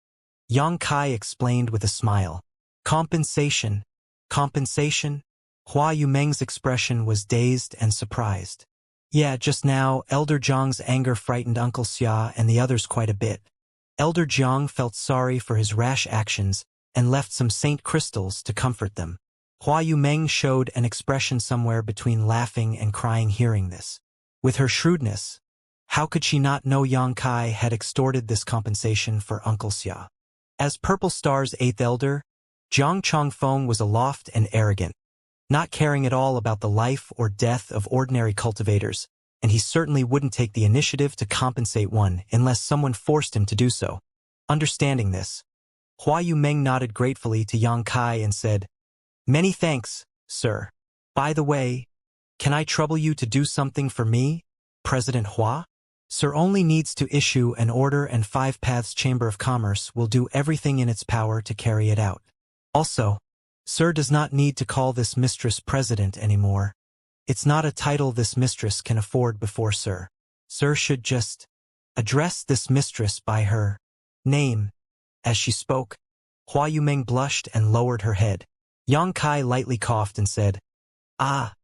Yang Kai explained with a smile. "Compensation? Compensation?" Hua Yumeng's expression was dazed and surprised. "Yeah, just now, Elder Zhang's anger frightened Uncle Xia and the others quite a bit. Elder Zhang felt sorry for his rash actions and left some saint crystals to comfort them." Hua Yumeng showed an expression somewhere between laughing and crying hearing this. With her shrewdness, how could she not know Yang Kai had extorted this compensation for Uncle Xia? As Purple Star's 8th elder, Zhang Chongfeng was aloft and arrogant, not caring at all about the life or death of ordinary cultivators, and he certainly wouldn't take the initiative to compensate one unless someone forced him to do so. Understanding this, Hua Yumeng nodded gratefully to Yang Kai and said, "Many thanks, sir. By the way, can I trouble you to do something for me, President Hua? Sir only needs to issue an order and Five Paths Chamber of Commerce will do everything in its power to carry it out. Also, sir does not need to call this mistress president anymore. It's not a title this mistress can afford before sir. Sir should just address this mistress by her name." As she spoke, Hua Yumeng blushed and lowered her head. Yang Kai lightly coughed and said, "Ah,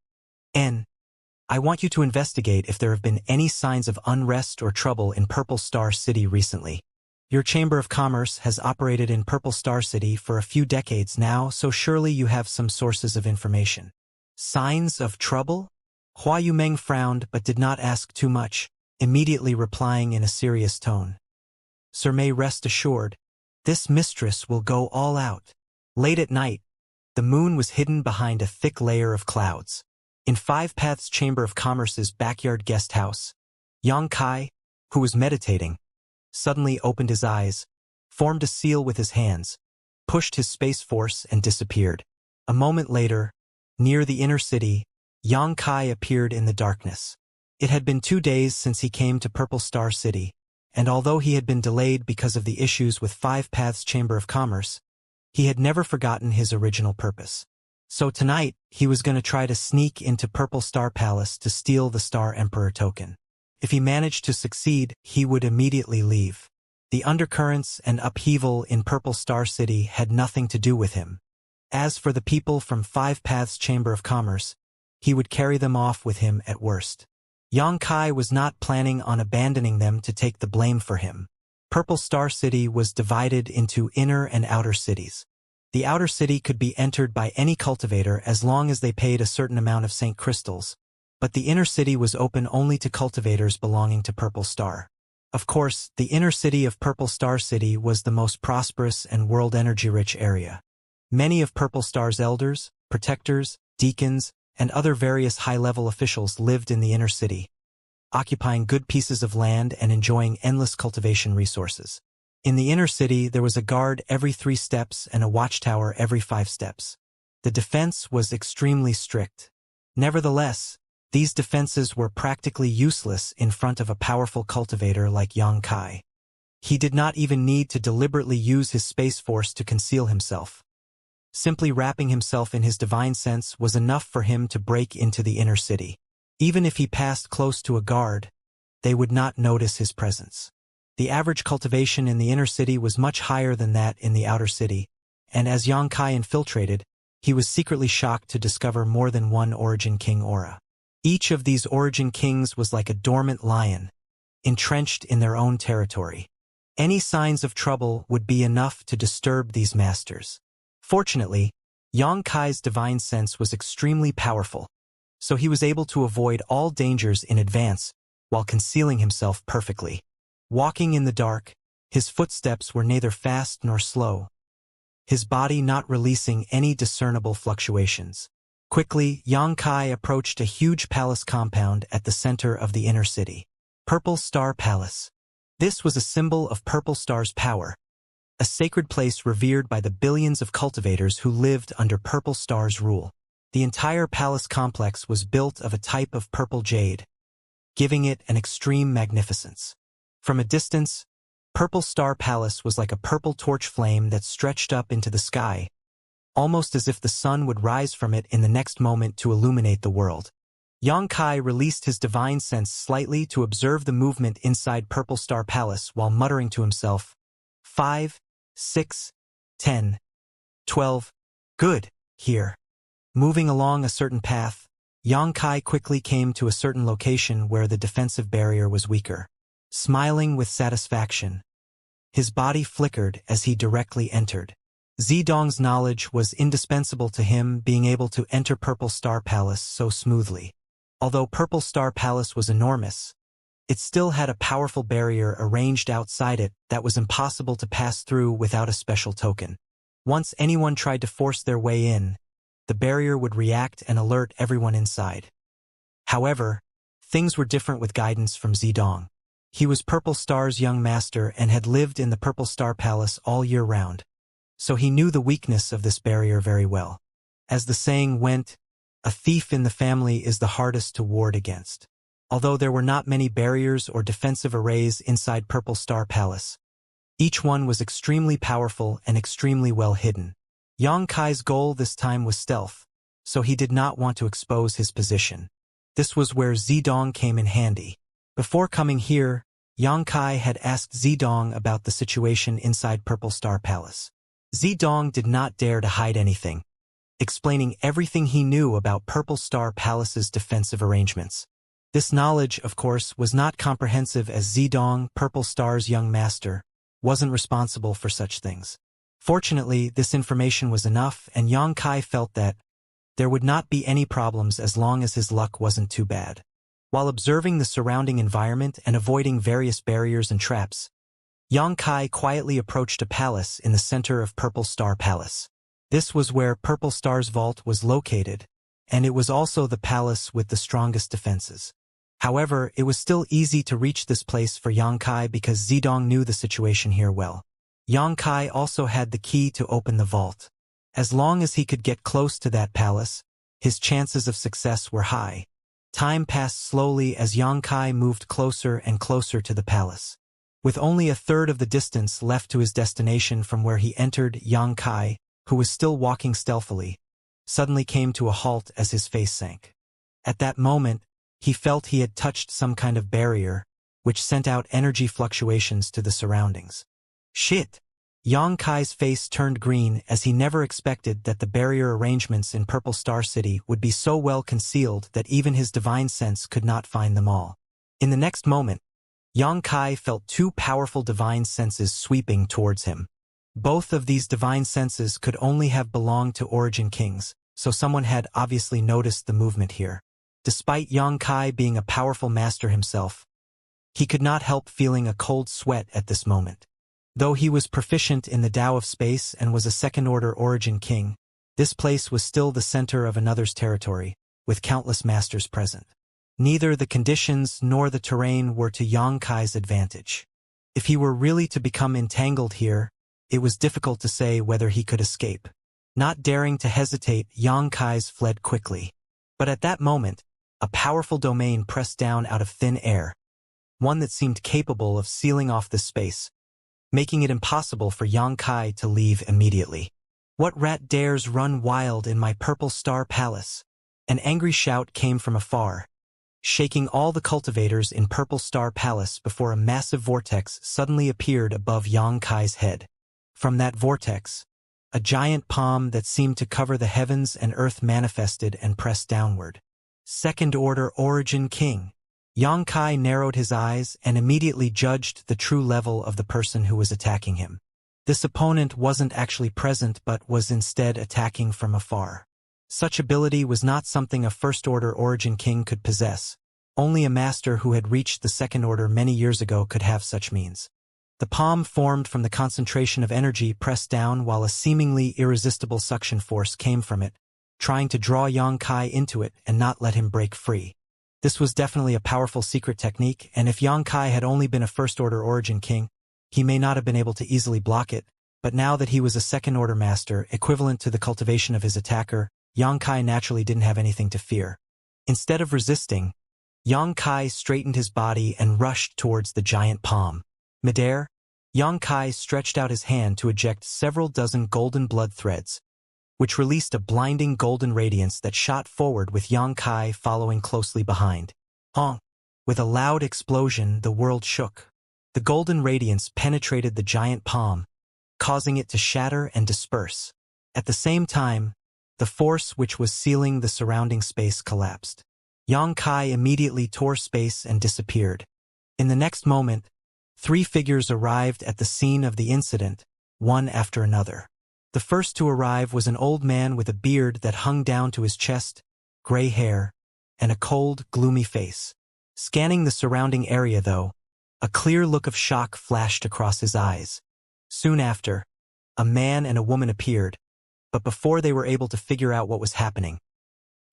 N. I want you to investigate if there have been any signs of unrest or trouble in Purple Star City recently. Your Chamber of Commerce has operated in Purple Star City for a few decades now, so surely you have some sources of information." "Signs of trouble?" Hua Yumeng frowned but did not ask too much, immediately replying in a serious tone. "Sir may rest assured, this mistress will go all out." Late at night, the moon was hidden behind a thick layer of clouds. In Five Paths Chamber of Commerce's backyard guest house, Yang Kai, who was meditating, suddenly opened his eyes, formed a seal with his hands, pushed his space force and disappeared. A moment later, near the inner city, Yang Kai appeared in the darkness. It had been 2 days since he came to Purple Star City, and although he had been delayed because of the issues with Five Paths Chamber of Commerce, he had never forgotten his original purpose. So tonight, he was going to try to sneak into Purple Star Palace to steal the Star Emperor token. If he managed to succeed, he would immediately leave. The undercurrents and upheaval in Purple Star City had nothing to do with him. As for the people from Five Paths Chamber of Commerce, he would carry them off with him at worst. Yang Kai was not planning on abandoning them to take the blame for him. Purple Star City was divided into inner and outer cities. The outer city could be entered by any cultivator as long as they paid a certain amount of Saint Crystals, but the inner city was open only to cultivators belonging to Purple Star. Of course, the inner city of Purple Star City was the most prosperous and world energy-rich area. Many of Purple Star's elders, protectors, deacons, and other various high-level officials lived in the inner city, occupying good pieces of land and enjoying endless cultivation resources. In the inner city, there was a guard every 3 steps and a watchtower every 5 steps. The defense was extremely strict. Nevertheless, these defenses were practically useless in front of a powerful cultivator like Yang Kai. He did not even need to deliberately use his space force to conceal himself. Simply wrapping himself in his divine sense was enough for him to break into the inner city. Even if he passed close to a guard, they would not notice his presence. The average cultivation in the inner city was much higher than that in the outer city, and as Yang Kai infiltrated, he was secretly shocked to discover more than one Origin King aura. Each of these Origin Kings was like a dormant lion, entrenched in their own territory. Any signs of trouble would be enough to disturb these masters. Fortunately, Yang Kai's divine sense was extremely powerful, so he was able to avoid all dangers in advance while concealing himself perfectly. Walking in the dark, his footsteps were neither fast nor slow, his body not releasing any discernible fluctuations. Quickly, Yang Kai approached a huge palace compound at the center of the inner city. Purple Star Palace. This was a symbol of Purple Star's power, a sacred place revered by the billions of cultivators who lived under Purple Star's rule. The entire palace complex was built of a type of purple jade, giving it an extreme magnificence. From a distance, Purple Star Palace was like a purple torch flame that stretched up into the sky, almost as if the sun would rise from it in the next moment to illuminate the world. Yang Kai released his divine sense slightly to observe the movement inside Purple Star Palace while muttering to himself, 5, 6, 10, 12, good, here. Moving along a certain path, Yang Kai quickly came to a certain location where the defensive barrier was weaker. Smiling with satisfaction, his body flickered as he directly entered. Zidong's knowledge was indispensable to him being able to enter Purple Star Palace so smoothly. Although Purple Star Palace was enormous, it still had a powerful barrier arranged outside it that was impossible to pass through without a special token. Once anyone tried to force their way in, the barrier would react and alert everyone inside. However, things were different with guidance from Zidong. He was Purple Star's young master and had lived in the Purple Star Palace all year round, so he knew the weakness of this barrier very well. As the saying went, a thief in the family is the hardest to ward against. Although there were not many barriers or defensive arrays inside Purple Star Palace, each one was extremely powerful and extremely well hidden. Yang Kai's goal this time was stealth, so he did not want to expose his position. This was where Zidong came in handy. Before coming here, Yang Kai had asked Zidong about the situation inside Purple Star Palace. Zidong did not dare to hide anything, explaining everything he knew about Purple Star Palace's defensive arrangements. This knowledge, of course, was not comprehensive as Zidong, Purple Star's young master, wasn't responsible for such things. Fortunately, this information was enough, and Yang Kai felt that there would not be any problems as long as his luck wasn't too bad. While observing the surrounding environment and avoiding various barriers and traps, Yang Kai quietly approached a palace in the center of Purple Star Palace. This was where Purple Star's vault was located, and it was also the palace with the strongest defenses. However, it was still easy to reach this place for Yang Kai because Zidong knew the situation here well. Yang Kai also had the key to open the vault. As long as he could get close to that palace, his chances of success were high. Time passed slowly as Yang Kai moved closer and closer to the palace. With only a third of the distance left to his destination from where he entered, Yang Kai, who was still walking stealthily, suddenly came to a halt as his face sank. At that moment, he felt he had touched some kind of barrier, which sent out energy fluctuations to the surroundings. Shit! Yang Kai's face turned green as he never expected that the barrier arrangements in Purple Star City would be so well concealed that even his divine sense could not find them all. In the next moment, Yang Kai felt two powerful divine senses sweeping towards him. Both of these divine senses could only have belonged to Origin Kings, so someone had obviously noticed the movement here. Despite Yang Kai being a powerful master himself, he could not help feeling a cold sweat at this moment. Though he was proficient in the Tao of space and was a second-order Origin King, this place was still the center of another's territory, with countless masters present. Neither the conditions nor the terrain were to Yang Kai's advantage. If he were really to become entangled here, it was difficult to say whether he could escape. Not daring to hesitate, Yang Kai's fled quickly. But at that moment, a powerful domain pressed down out of thin air, one that seemed capable of sealing off the space, making it impossible for Yang Kai to leave immediately. What rat dares run wild in my purple star palace? An angry shout came from afar, shaking all the cultivators in Purple Star Palace before a massive vortex suddenly appeared above Yang Kai's head. From that vortex, a giant palm that seemed to cover the heavens and earth manifested and pressed downward. Second-order origin king. Yang Kai narrowed his eyes and immediately judged the true level of the person who was attacking him. This opponent wasn't actually present but was instead attacking from afar. Such ability was not something a first-order origin king could possess. Only a master who had reached the second order many years ago could have such means. The palm formed from the concentration of energy pressed down while a seemingly irresistible suction force came from it, trying to draw Yang Kai into it and not let him break free. This was definitely a powerful secret technique, and if Yang Kai had only been a first-order origin king, he may not have been able to easily block it, but now that he was a second-order master, equivalent to the cultivation of his attacker, Yang Kai naturally didn't have anything to fear. Instead of resisting, Yang Kai straightened his body and rushed towards the giant palm. Midair, Yang Kai stretched out his hand to eject several dozen golden blood threads, which released a blinding golden radiance that shot forward with Yang Kai following closely behind. With a loud explosion, the world shook. The golden radiance penetrated the giant palm, causing it to shatter and disperse. At the same time, the force which was sealing the surrounding space collapsed. Yang Kai immediately tore space and disappeared. In the next moment, 3 figures arrived at the scene of the incident, one after another. The first to arrive was an old man with a beard that hung down to his chest, gray hair, and a cold, gloomy face. Scanning the surrounding area, though, a clear look of shock flashed across his eyes. Soon after, a man and a woman appeared, but before they were able to figure out what was happening,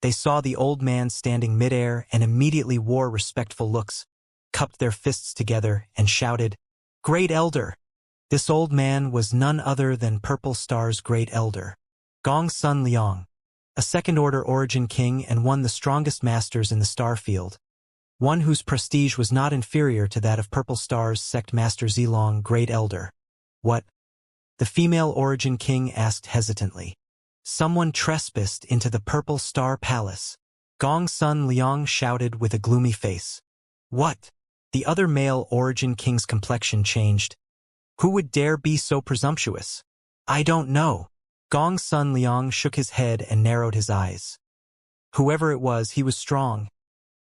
they saw the old man standing midair and immediately wore respectful looks, cupped their fists together, and shouted, "Great Elder!" This old man was none other than Purple Star's Great Elder, Gong Sun Liang, a second-order origin king and one of the strongest masters in the star field, one whose prestige was not inferior to that of Purple Star's sect master Zilong, Great Elder. "What?" the female origin king asked hesitantly. "Someone trespassed into the Purple Star Palace," Gong Sun Liang shouted with a gloomy face. "What?" The other male origin king's complexion changed. "Who would dare be so presumptuous?" "I don't know." Gong Sun Liang shook his head and narrowed his eyes. Whoever it was, he was strong,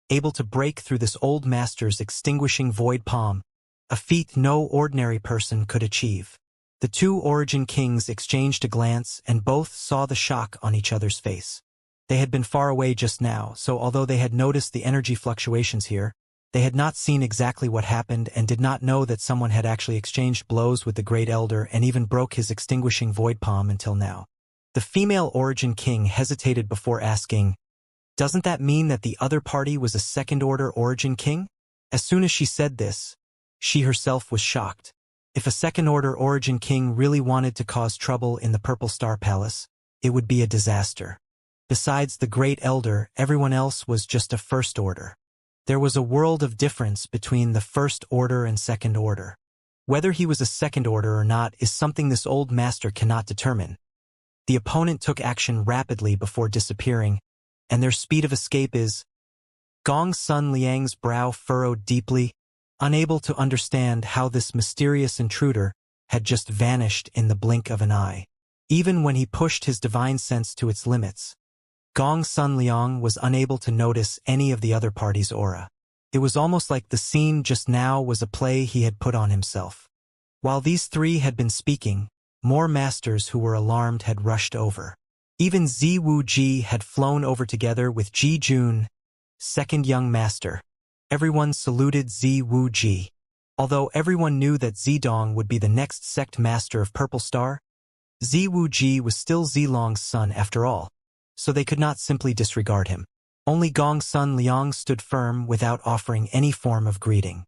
able to break through this old master's extinguishing void palm, a feat no ordinary person could achieve. The 2 origin kings exchanged a glance and both saw the shock on each other's face. They had been far away just now, so although they had noticed the energy fluctuations here, they had not seen exactly what happened and did not know that someone had actually exchanged blows with the Great Elder and even broke his extinguishing void palm until now. The female origin king hesitated before asking, "Doesn't that mean that the other party was a second-order origin king?" As soon as she said this, she herself was shocked. If a second-order origin king really wanted to cause trouble in the Purple Star Palace, it would be a disaster. Besides the Great Elder, everyone else was just a first order. There was a world of difference between the first order and second order. Whether he was a second order or not is something this old master cannot determine. The opponent took action rapidly before disappearing, and their speed of escape is... Gong Sun Liang's brow furrowed deeply, unable to understand how this mysterious intruder had just vanished in the blink of an eye. Even when he pushed his divine sense to its limits, Gong Sun Liang was unable to notice any of the other party's aura. It was almost like the scene just now was a play he had put on himself. While these 3 had been speaking, more masters who were alarmed had rushed over. Even Ziwu Ji had flown over together with Ji Jun, second young master. Everyone saluted Ziwu Ji. Although everyone knew that Zidong would be the next sect master of Purple Star, Ziwu Ji was still Zilong's son after all, so they could not simply disregard him. Only Gong Sun Liang stood firm without offering any form of greeting.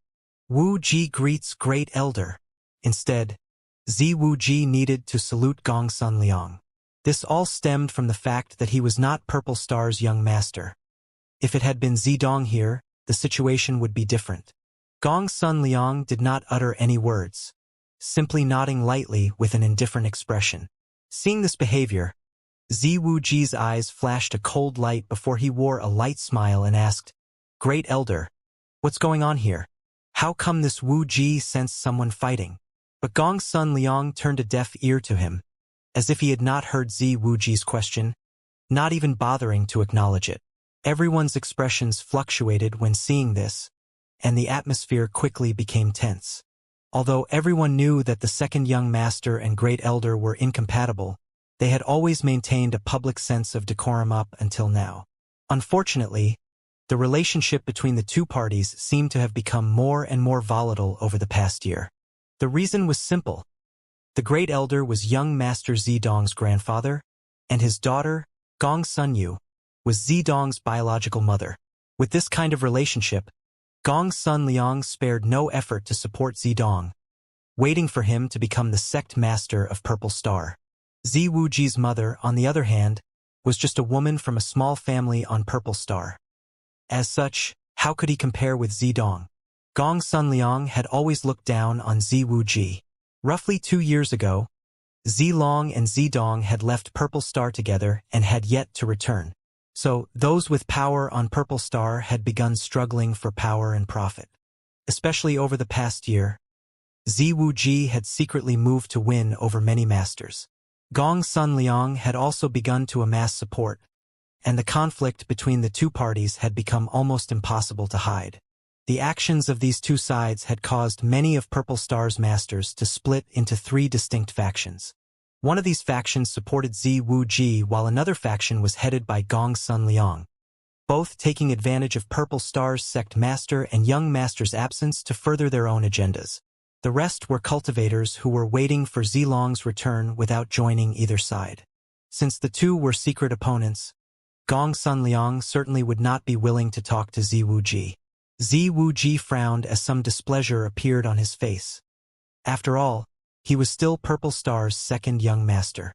Wu Ji greets Great Elder. Instead, Ziwu Ji needed to salute Gong Sun Liang. This all stemmed from the fact that he was not Purple Star's young master. If it had been Zidong here, the situation would be different. Gong Sun Liang did not utter any words, simply nodding lightly with an indifferent expression. Seeing this behavior, Ziwu Ji's eyes flashed a cold light before he wore a light smile and asked, "Great Elder, what's going on here? How come this Wu Ji sensed someone fighting?" But Gong Sun Liang turned a deaf ear to him, as if he had not heard Ziwu Ji's question, not even bothering to acknowledge it. Everyone's expressions fluctuated when seeing this, and the atmosphere quickly became tense. Although everyone knew that the second young master and great elder were incompatible, they had always maintained a public sense of decorum up until now. Unfortunately, the relationship between the two parties seemed to have become more and more volatile over the past year. The reason was simple. The great elder was young Master Zidong's grandfather, and his daughter, Gong Sunyu, was Zidong's biological mother. With this kind of relationship, Gong Sun Liang spared no effort to support Zidong, waiting for him to become the sect master of Purple Star. Ziwu Ji's mother, on the other hand, was just a woman from a small family on Purple Star. As such, how could he compare with Zidong? Gong Sun Liang had always looked down on Ziwu Ji. Roughly 2 years ago, Zilong and Zidong had left Purple Star together and had yet to return. So, those with power on Purple Star had begun struggling for power and profit. Especially over the past year, Ziwu Ji had secretly moved to win over many masters. Gong Sun Liang had also begun to amass support, and the conflict between the two parties had become almost impossible to hide. The actions of these two sides had caused many of Purple Star's masters to split into 3 distinct factions. One of these factions supported Ziwu Ji while another faction was headed by Gong Sun Liang, both taking advantage of Purple Star's sect master and young master's absence to further their own agendas. The rest were cultivators who were waiting for Zilong's return without joining either side. Since the two were secret opponents, Gong Sun Liang certainly would not be willing to talk to Ziwu Ji. Ziwu Ji frowned as some displeasure appeared on his face. After all, he was still Purple Star's second young master.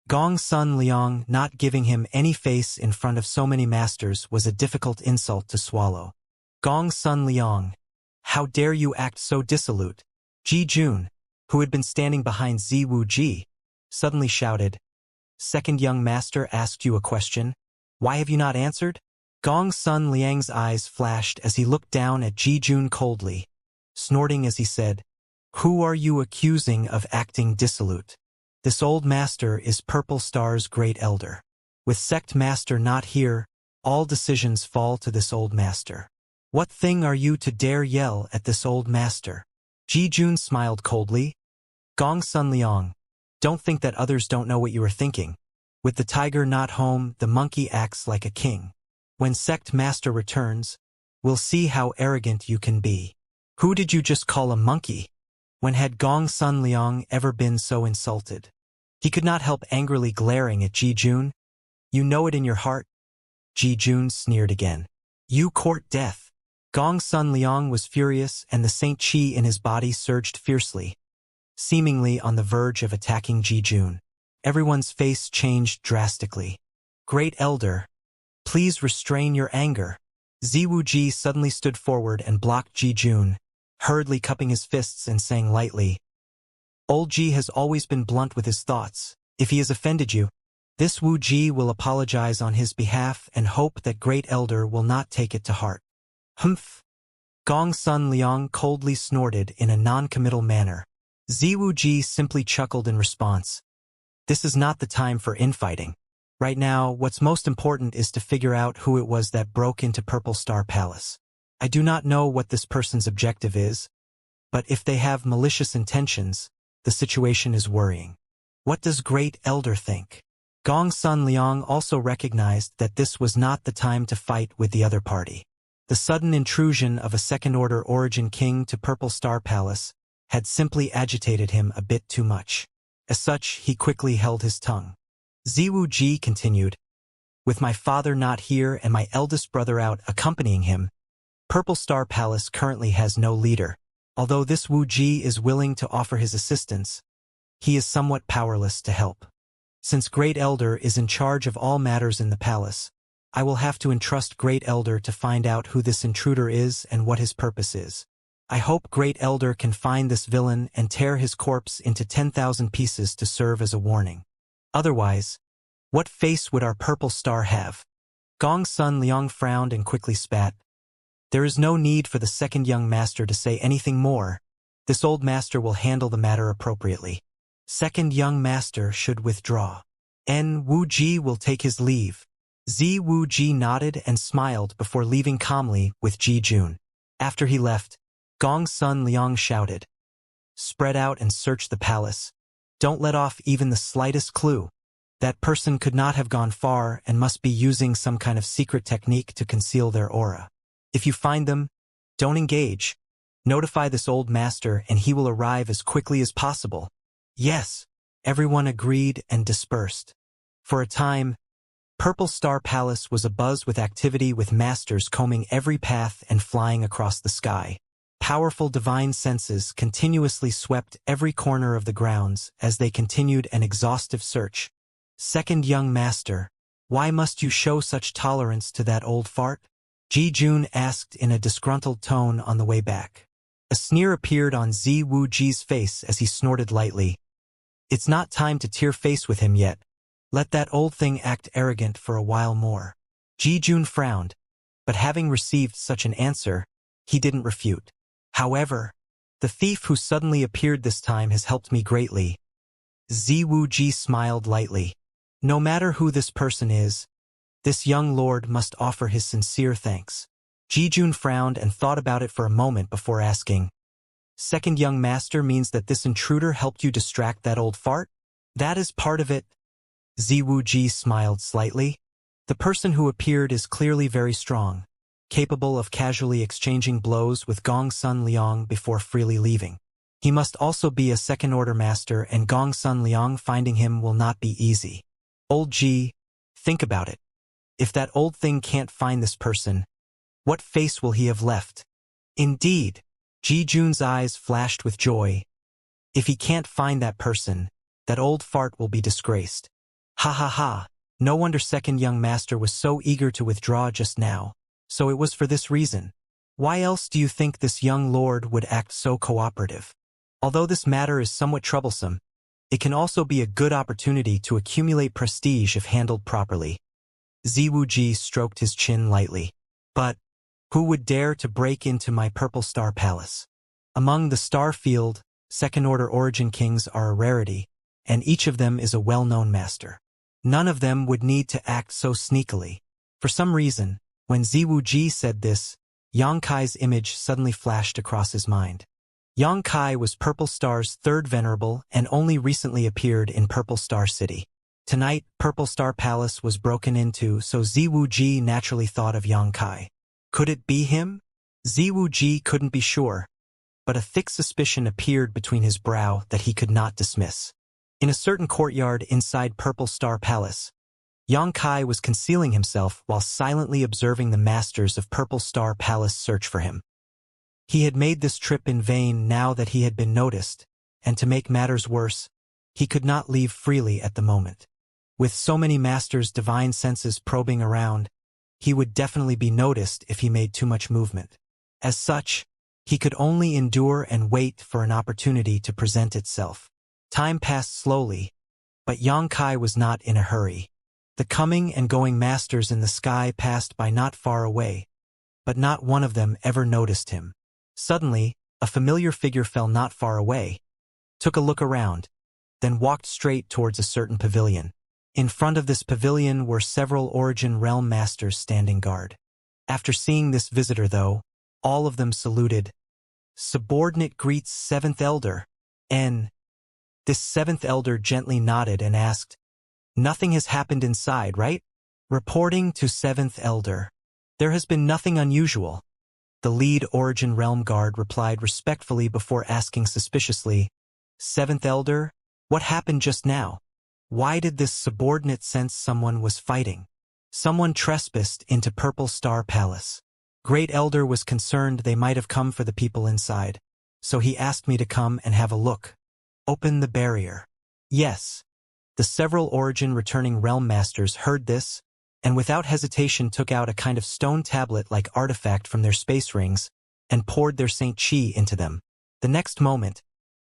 Gong Sun Liang not giving him any face in front of so many masters was a difficult insult to swallow. Gong Sun Liang, how dare you act so dissolute? Ji Jun, who had been standing behind Ziwu Ji, suddenly shouted, "Second young master asked you a question. Why have you not answered?" Gong Sun Liang's eyes flashed as he looked down at Ji Jun coldly, snorting as he said, "Who are you accusing of acting dissolute? This old master is Purple Star's great elder. With sect master not here, all decisions fall to this old master. What thing are you to dare yell at this old master?" Ji Jun smiled coldly. "Gong Sun Liang, don't think that others don't know what you are thinking. With the tiger not home, the monkey acts like a king. When sect master returns, we'll see how arrogant you can be. Who did you just call a monkey? When had Gong Sun Liang ever been so insulted?" He could not help angrily glaring at Ji Jun. "You know it in your heart." Ji Jun sneered again. "You court death." Gong Sun Liang was furious, and the Saint Qi in his body surged fiercely, seemingly on the verge of attacking Ji Jun. Everyone's face changed drastically. "Great Elder, please restrain your anger." Ziwu Ji suddenly stood forward and blocked Ji Jun, hurriedly cupping his fists and saying lightly, "Old Ji has always been blunt with his thoughts. If he has offended you, this Wu Ji will apologize on his behalf and hope that Great Elder will not take it to heart." "Humph." Gong Sun Liang coldly snorted in a non-committal manner. Ziwu Ji simply chuckled in response. "This is not the time for infighting. Right now, what's most important is to figure out who it was that broke into Purple Star Palace. I do not know what this person's objective is, but if they have malicious intentions, the situation is worrying. What does Great Elder think?" Gong Sun Liang also recognized that this was not the time to fight with the other party. The sudden intrusion of a second-order origin king to Purple Star Palace had simply agitated him a bit too much. As such, he quickly held his tongue. Ziwu Ji continued, "With my father not here and my eldest brother out accompanying him, Purple Star Palace currently has no leader. Although this Wu Ji is willing to offer his assistance, he is somewhat powerless to help. Since Great Elder is in charge of all matters in the palace, I will have to entrust Great Elder to find out who this intruder is and what his purpose is. I hope Great Elder can find this villain and tear his corpse into 10,000 pieces to serve as a warning. Otherwise, what face would our purple star have? Gong's son Liang frowned and quickly spat. There is no need for the second young master to say anything more. This old master will handle the matter appropriately. Second young master should withdraw. N. Wu Ji will take his leave. Zi Wu Ji nodded and smiled before leaving calmly with Ji Jun. After he left, Gong's son Liang shouted, "Spread out and search the palace. Don't let off even the slightest clue. That person could not have gone far and must be using some kind of secret technique to conceal their aura. If you find them, don't engage. Notify this old master and he will arrive as quickly as possible." Yes, everyone agreed and dispersed. For a time, Purple Star Palace was abuzz with activity, with masters combing every path and flying across the sky. Powerful divine senses continuously swept every corner of the grounds as they continued an exhaustive search. Second young master, why must you show such tolerance to that old fart? Ji Jun asked in a disgruntled tone on the way back. A sneer appeared on Zi Wu Ji's face as he snorted lightly. It's not time to tear face with him yet. Let that old thing act arrogant for a while more. Ji Jun frowned, but having received such an answer, he didn't refute. However, the thief who suddenly appeared this time has helped me greatly. Zi Wu Ji smiled lightly. No matter who this person is, this young lord must offer his sincere thanks. Ji Jun frowned and thought about it for a moment before asking, "Second young master means that this intruder helped you distract that old fart?" "That is part of it." Zi Wu Ji smiled slightly. "The person who appeared is clearly very strong, capable of casually exchanging blows with Gong's son Liang before freely leaving. He must also be a second-order master, and Gong's son Liang finding him will not be easy. Old Ji, think about it. If that old thing can't find this person, what face will he have left?" "Indeed." Ji Jun's eyes flashed with joy. "If he can't find that person, that old fart will be disgraced." Ha ha ha. No wonder second young master was so eager to withdraw just now. So it was for this reason. Why else do you think this young lord would act so cooperative? Although this matter is somewhat troublesome, it can also be a good opportunity to accumulate prestige if handled properly. Zi Wu Ji stroked his chin lightly. But who would dare to break into my Purple Star Palace? Among the star field, second-order origin kings are a rarity, and each of them is a well-known master. None of them would need to act so sneakily. For some reason, when Zi Wu Ji said this, Yang Kai's image suddenly flashed across his mind. Yang Kai was Purple Star's third venerable and only recently appeared in Purple Star City. Tonight, Purple Star Palace was broken into, so Zi Wu Ji naturally thought of Yang Kai. Could it be him? Zi Wu Ji couldn't be sure, but a thick suspicion appeared between his brow that he could not dismiss. In a certain courtyard inside Purple Star Palace, Yang Kai was concealing himself while silently observing the masters of Purple Star Palace search for him. He had made this trip in vain now that he had been noticed, and to make matters worse, he could not leave freely at the moment. With so many masters' divine senses probing around, he would definitely be noticed if he made too much movement. As such, he could only endure and wait for an opportunity to present itself. Time passed slowly, but Yang Kai was not in a hurry. The coming and going masters in the sky passed by not far away, but not one of them ever noticed him. Suddenly, a familiar figure fell not far away, took a look around, then walked straight towards a certain pavilion. In front of this pavilion were several Origin Realm masters standing guard. After seeing this visitor, though, all of them saluted. "Subordinate greets Seventh Elder." N. This Seventh Elder gently nodded and asked, "Nothing has happened inside, right?" Reporting to Seventh Elder. "There has been nothing unusual." The lead Origin Realm guard replied respectfully before asking suspiciously, "Seventh Elder, what happened just now? Why did this subordinate sense someone was fighting?" "Someone trespassed into Purple Star Palace. Great Elder was concerned they might have come for the people inside, so he asked me to come and have a look. Open the barrier." "Yes." The The several origin returning realm masters heard this, and without hesitation took out a kind of stone tablet-like artifact from their space rings and poured their Saint Chi into them. The next moment,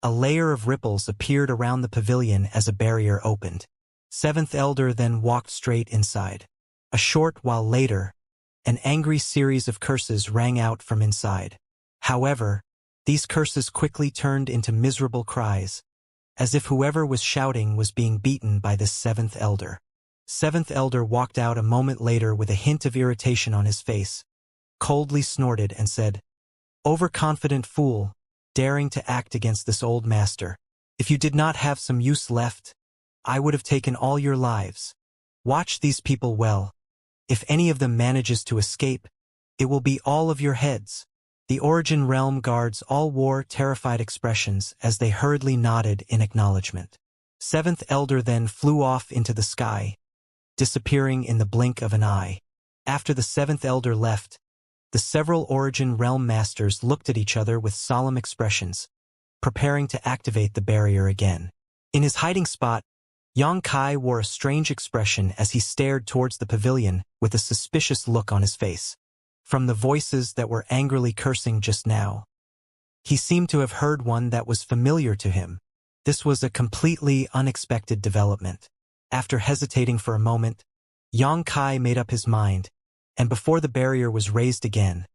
a layer of ripples appeared around the pavilion as a barrier opened. Seventh Elder then walked straight inside. A short while later, an angry series of curses rang out from inside. However, these curses quickly turned into miserable cries, as if whoever was shouting was being beaten by this Seventh Elder. Seventh Elder walked out a moment later with a hint of irritation on his face, coldly snorted and said, "Overconfident fool, daring to act against this old master. If you did not have some use left, I would have taken all your lives. Watch these people well. If any of them manages to escape, it will be all of your heads." The Origin Realm guards all wore terrified expressions as they hurriedly nodded in acknowledgement. Seventh Elder then flew off into the sky, disappearing in the blink of an eye. After the Seventh Elder left, the several Origin Realm masters looked at each other with solemn expressions, preparing to activate the barrier again. In his hiding spot, Yang Kai wore a strange expression as he stared towards the pavilion with a suspicious look on his face. From the voices that were angrily cursing just now, he seemed to have heard one that was familiar to him. This was a completely unexpected development. After hesitating for a moment, Yang Kai made up his mind, and before the barrier was raised again,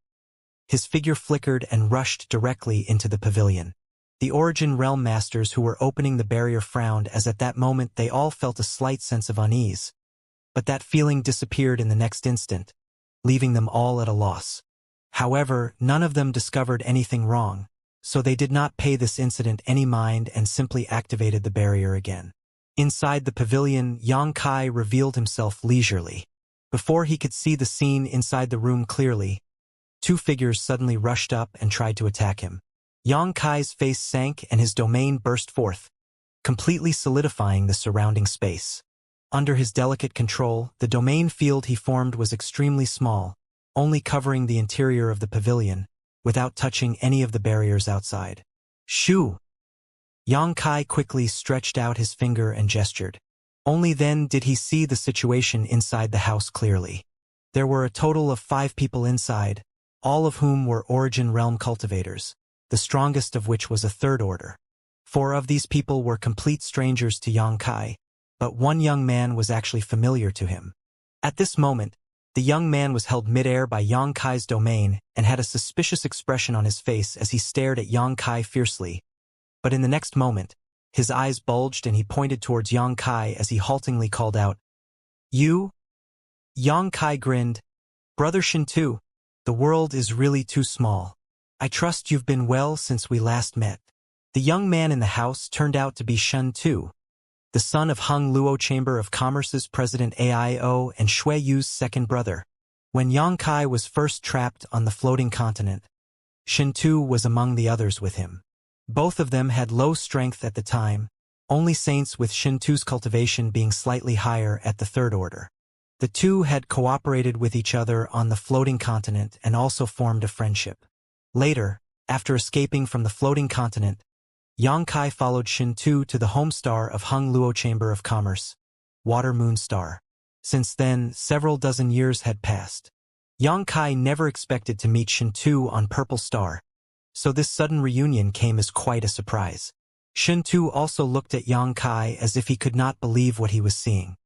his figure flickered and rushed directly into the pavilion. The Origin Realm Masters who were opening the barrier frowned as at that moment they all felt a slight sense of unease. But that feeling disappeared in the next instant, leaving them all at a loss. However, none of them discovered anything wrong, so they did not pay this incident any mind and simply activated the barrier again. Inside the pavilion, Yang Kai revealed himself leisurely. Before he could see the scene inside the room clearly, two figures suddenly rushed up and tried to attack him. Yang Kai's face sank and his domain burst forth, completely solidifying the surrounding space. Under his delicate control, the domain field he formed was extremely small, only covering the interior of the pavilion, without touching any of the barriers outside. Shoo! Yang Kai quickly stretched out his finger and gestured. Only then did he see the situation inside the house clearly. There were a total of 5 people inside, all of whom were Origin Realm cultivators, the strongest of which was a third order. 4 of these people were complete strangers to Yang Kai, but one young man was actually familiar to him. At this moment, the young man was held midair by Yang Kai's domain and had a suspicious expression on his face as he stared at Yang Kai fiercely. But in the next moment, his eyes bulged and he pointed towards Yang Kai as he haltingly called out, "You?" Yang Kai grinned, "Brother Shintu, the world is really too small. I trust you've been well since we last met." The young man in the house turned out to be Shintu, the son of Hung Luo Chamber of Commerce's President AIO and Shui Yu's second brother. When Yang Kai was first trapped on the floating continent, Shintu was among the others with him. Both of them had low strength at the time, only saints with Shintu's cultivation being slightly higher at the third order. The two had cooperated with each other on the floating continent and also formed a friendship. Later, after escaping from the floating continent, Yang Kai followed Shintu to the home star of Hung Luo Chamber of Commerce, Water Moon Star. Since then, several dozen years had passed. Yang Kai never expected to meet Shintu on Purple Star, so this sudden reunion came as quite a surprise. Shintu also looked at Yang Kai as if he could not believe what he was seeing.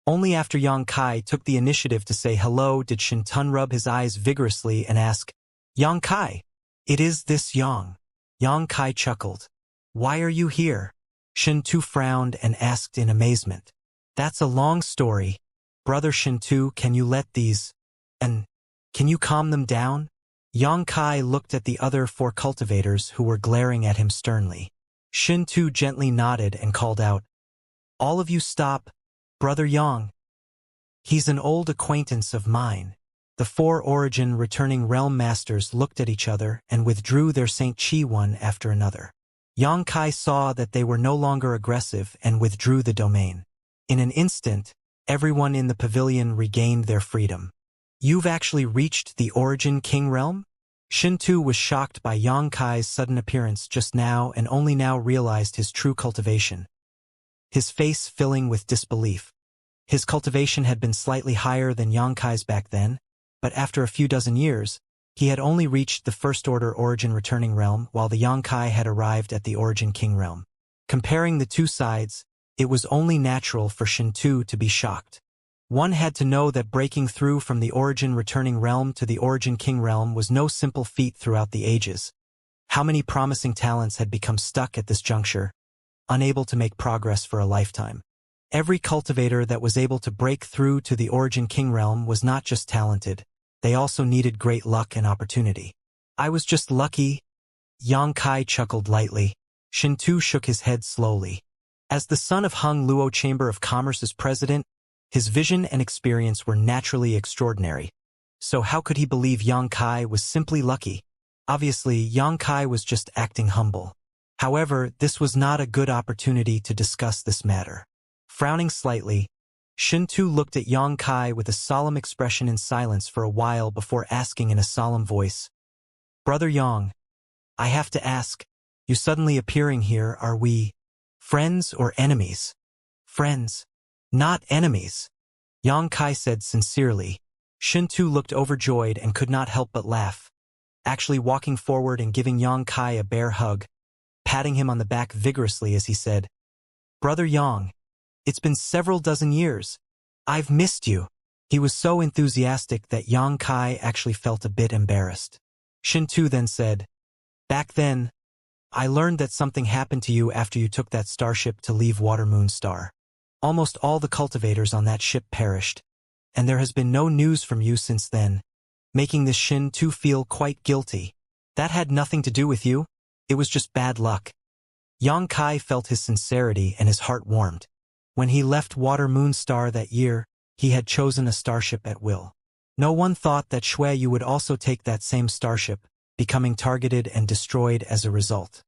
Only after Yang Kai took the initiative to say hello did Shintun rub his eyes vigorously and ask, "Yang Kai, it is this Yang." Yang Kai chuckled. "Why are you here?" Shintu frowned and asked in amazement. "That's a long story. Brother Shintu, can you let these, and can you calm them down?" Yang Kai looked at the other 4 cultivators who were glaring at him sternly. Shintu gently nodded and called out, "All of you stop, Brother Yang. He's an old acquaintance of mine." The 4 Origin returning realm masters looked at each other and withdrew their Saint Chi one after another. Yang Kai saw that they were no longer aggressive and withdrew the domain. In an instant, everyone in the pavilion regained their freedom. "You've actually reached the Origin King realm?" Shintu was shocked by Yang Kai's sudden appearance just now and only now realized his true cultivation. his face filling with disbelief. His cultivation had been slightly higher than Xianxia's back then, but after a few dozen years, he had only reached the first-order origin returning realm while the Xianxia had arrived at the origin king realm. Comparing the two sides, it was only natural for Shintu to be shocked. One had to know that breaking through from the origin returning realm to the origin king realm was no simple feat throughout the ages. How many promising talents had become stuck at this juncture, unable to make progress for a lifetime? Every cultivator that was able to break through to the origin king realm was not just talented, they also needed great luck and opportunity. I was just lucky. Xianxia chuckled lightly. Shintu shook his head slowly. As the son of Hung Luo Chamber of Commerce's president, his vision and experience were naturally extraordinary. So how could he believe Xianxia was simply lucky? Obviously, Xianxia was just acting humble. However, this was not a good opportunity to discuss this matter. Frowning slightly, Shintu looked at Xianxia with a solemn expression in silence for a while before asking in a solemn voice, "Brother Yang, I have to ask, you suddenly appearing here, are we friends or enemies?" "Friends, not enemies," Xianxia said sincerely. Shintu looked overjoyed and could not help but laugh, actually walking forward and giving Xianxia a bear hug, patting him on the back vigorously as he said, "Brother Yang, it's been several dozen years. I've missed you." He was so enthusiastic that Xianxia actually felt a bit embarrassed. Shintu then said, "Back then, I learned that something happened to you after you took that starship to leave Water Moon Star. Almost all the cultivators on that ship perished, and there has been no news from you since then, making this Shintu feel quite guilty. That had nothing to do with you. It was just bad luck." Xianxia felt his sincerity and his heart warmed. When he left Water Moon Star that year, he had chosen a starship at will. No one thought that Xueyu would also take that same starship, becoming targeted and destroyed as a result.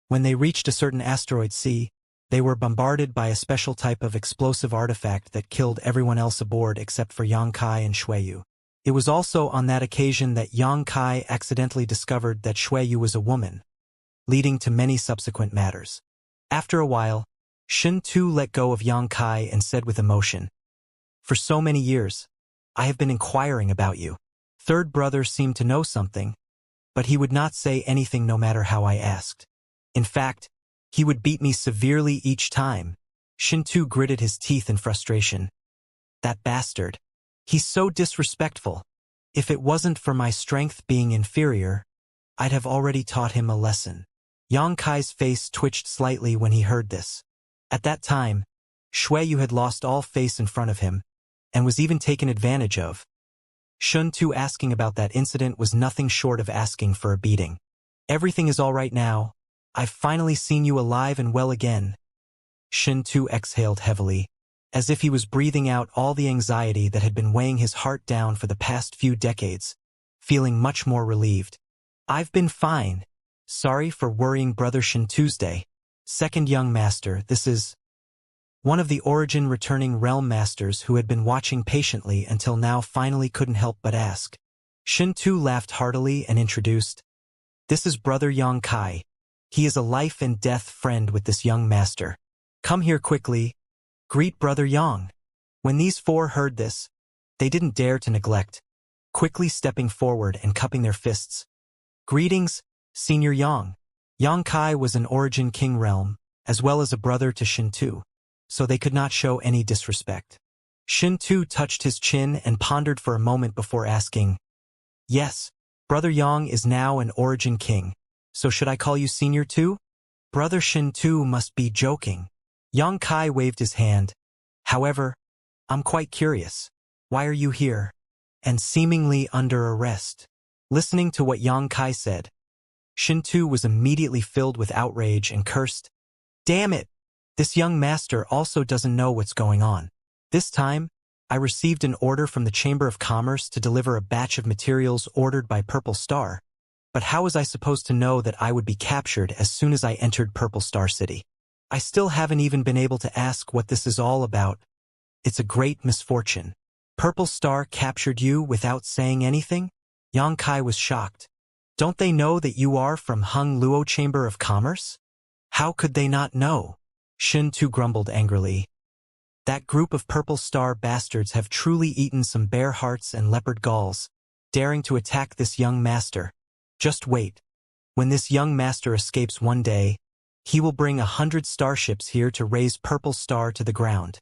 When they reached a certain asteroid sea, they were bombarded by a special type of explosive artifact that killed everyone else aboard except for Xianxia and Xueyu. It was also on that occasion that Xianxia accidentally discovered that Xueyu was a woman, leading to many subsequent matters. After a while, Shintu let go of Xianxia and said with emotion, "For so many years, I have been inquiring about you." Third brother seemed to know something, but he would not say anything no matter how I asked. In fact, he would beat me severely each time. Shintu gritted his teeth in frustration. "That bastard. He's so disrespectful. If it wasn't for my strength being inferior, I'd have already taught him a lesson." Xianxia's face twitched slightly when he heard this. At that time, Xueyu had lost all face in front of him, and was even taken advantage of. Shintu asking about that incident was nothing short of asking for a beating. "Everything is all right now. I've finally seen you alive and well again." Shintu exhaled heavily, as if he was breathing out all the anxiety that had been weighing his heart down for the past few decades, feeling much more relieved. "I've been fine. Sorry for worrying Brother Shintuesday. Second young master, this is..." One of the origin returning realm masters who had been watching patiently until now finally couldn't help but ask. Shintu laughed heartily and introduced, "This is Brother Xianxia. He is a life and death friend with this young master. Come here quickly. Greet Brother Yang." When these four heard this, they didn't dare to neglect, quickly stepping forward and cupping their fists. "Greetings, Senior Yang." Xianxia was an origin king realm, as well as a brother to Shintu, so they could not show any disrespect. Shintu touched his chin and pondered for a moment before asking, "Yes, Brother Yang is now an origin king, so should I call you Senior too?" Brother Shintu must be joking. Xianxia waved his hand. "However, I'm quite curious. Why are you here? And seemingly under arrest?" Listening to what Xianxia said, Shintu was immediately filled with outrage and cursed, "Damn it! This young master also doesn't know what's going on. This time, I received an order from the Chamber of Commerce to deliver a batch of materials ordered by Purple Star. But how was I supposed to know that I would be captured as soon as I entered Purple Star City? I still haven't even been able to ask what this is all about. It's a great misfortune. Purple Star captured you without saying anything?" Xianxia was shocked. "Don't they know that you are from Hung Luo Chamber of Commerce? How could they not know?" Shin Tu grumbled angrily. That group of purple star bastards have truly eaten some bear hearts and leopard galls, daring to attack this young master. Just wait. When this young master escapes one day, he will bring 100 starships here to raise Purple Star to the ground.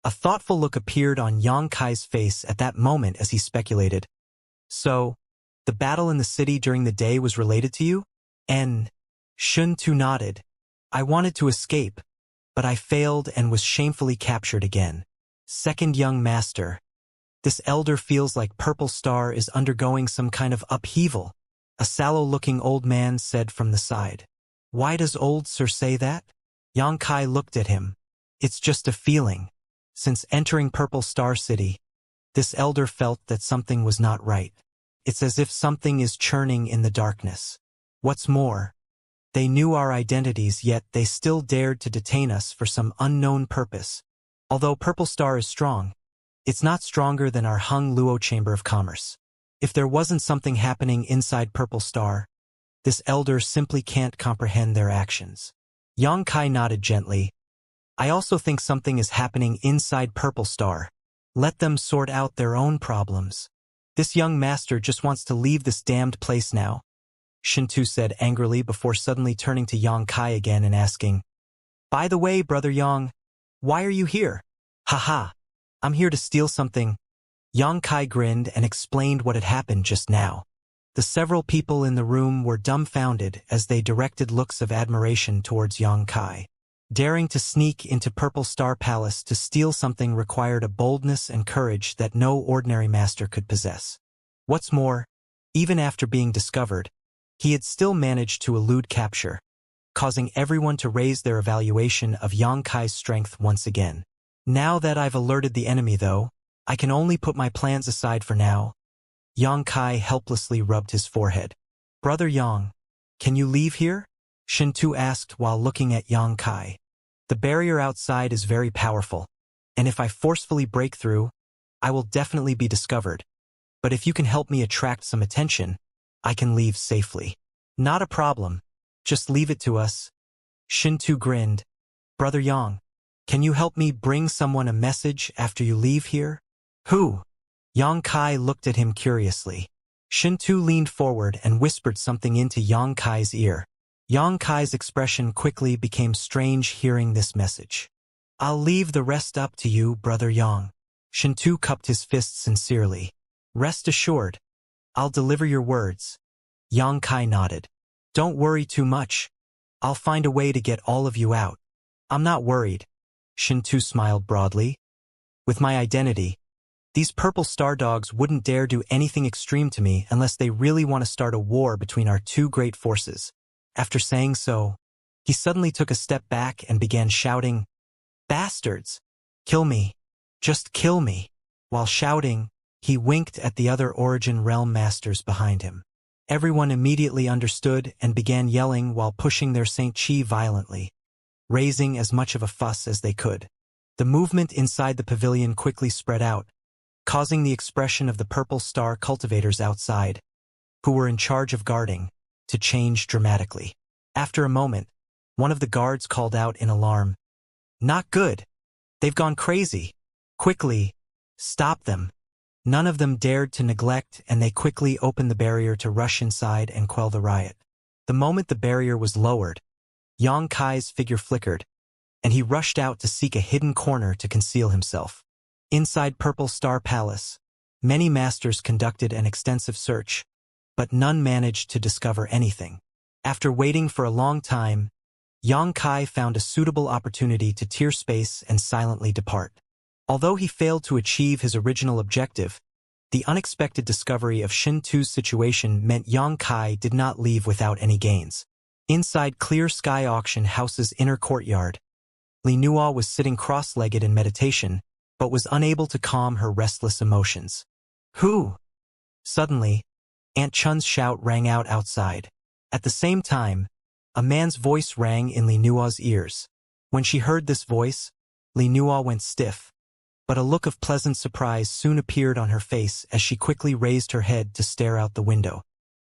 A thoughtful look appeared on Yang Kai's face at that moment as he speculated. So, the battle in the city during the day was related to you? And Shun Tu nodded. I wanted to escape, but I failed and was shamefully captured again. Second young master. This elder feels like Purple Star is undergoing some kind of upheaval, a sallow-looking old man said from the side. Why does old sir say that? Yang Kai looked at him. It's just a feeling. Since entering Purple Star City, this elder felt that something was not right. It's as if something is churning in the darkness. What's more, they knew our identities, yet they still dared to detain us for some unknown purpose. Although Purple Star is strong, it's not stronger than our Hung Luo Chamber of Commerce. If there wasn't something happening inside Purple Star, this elder simply can't comprehend their actions. Yang Kai nodded gently. I also think something is happening inside Purple Star. Let them sort out their own problems. This young master just wants to leave this damned place now, Shintu said angrily before suddenly turning to Yang Kai again and asking, By the way, Brother Yang, why are you here? Haha, I'm here to steal something. Yang Kai grinned and explained what had happened just now. The several people in the room were dumbfounded as they directed looks of admiration towards Yang Kai. Daring to sneak into Purple Star Palace to steal something required a boldness and courage that no ordinary master could possess. What's more, even after being discovered, he had still managed to elude capture, causing everyone to raise their evaluation of Yang Kai's strength once again. Now that I've alerted the enemy, though, I can only put my plans aside for now. Yang Kai helplessly rubbed his forehead. Brother Yang, can you leave here? Shintu asked while looking at Yang Kai. The barrier outside is very powerful, and if I forcefully break through, I will definitely be discovered. But if you can help me attract some attention, I can leave safely. Not a problem. Just leave it to us. Shintu grinned. Brother Yang, can you help me bring someone a message after you leave here? Who? Yang Kai looked at him curiously. Shintu leaned forward and whispered something into Yang Kai's ear. Yang Kai's expression quickly became strange hearing this message. I'll leave the rest up to you, Brother Yang. Shintu cupped his fist sincerely. Rest assured, I'll deliver your words. Yang Kai nodded. Don't worry too much. I'll find a way to get all of you out. I'm not worried. Shintu smiled broadly. With my identity, these Purple Star Dogs wouldn't dare do anything extreme to me unless they really want to start a war between our two great forces. After saying so, he suddenly took a step back and began shouting, Bastards! Kill me! Just kill me! While shouting, he winked at the other Origin Realm Masters behind him. Everyone immediately understood and began yelling while pushing their Saint Chi violently, raising as much of a fuss as they could. The movement inside the pavilion quickly spread out, causing the expression of the Purple Star cultivators outside, who were in charge of guarding, to change dramatically. After a moment, one of the guards called out in alarm. Not good. They've gone crazy. Quickly, stop them. None of them dared to neglect, and they quickly opened the barrier to rush inside and quell the riot. The moment the barrier was lowered, Yang Kai's figure flickered, and he rushed out to seek a hidden corner to conceal himself. Inside Purple Star Palace, many masters conducted an extensive search, but none managed to discover anything. After waiting for a long time, Yang Kai found a suitable opportunity to tear space and silently depart. Although he failed to achieve his original objective, the unexpected discovery of Shin Tu's situation meant Yang Kai did not leave without any gains. Inside Clear Sky Auction House's inner courtyard, Li Nuo was sitting cross-legged in meditation, but was unable to calm her restless emotions. Who? Suddenly, Aunt Chun's shout rang out outside. At the same time, a man's voice rang in Li Nuo's ears. When she heard this voice, Li Nuo went stiff, but a look of pleasant surprise soon appeared on her face as she quickly raised her head to stare out the window.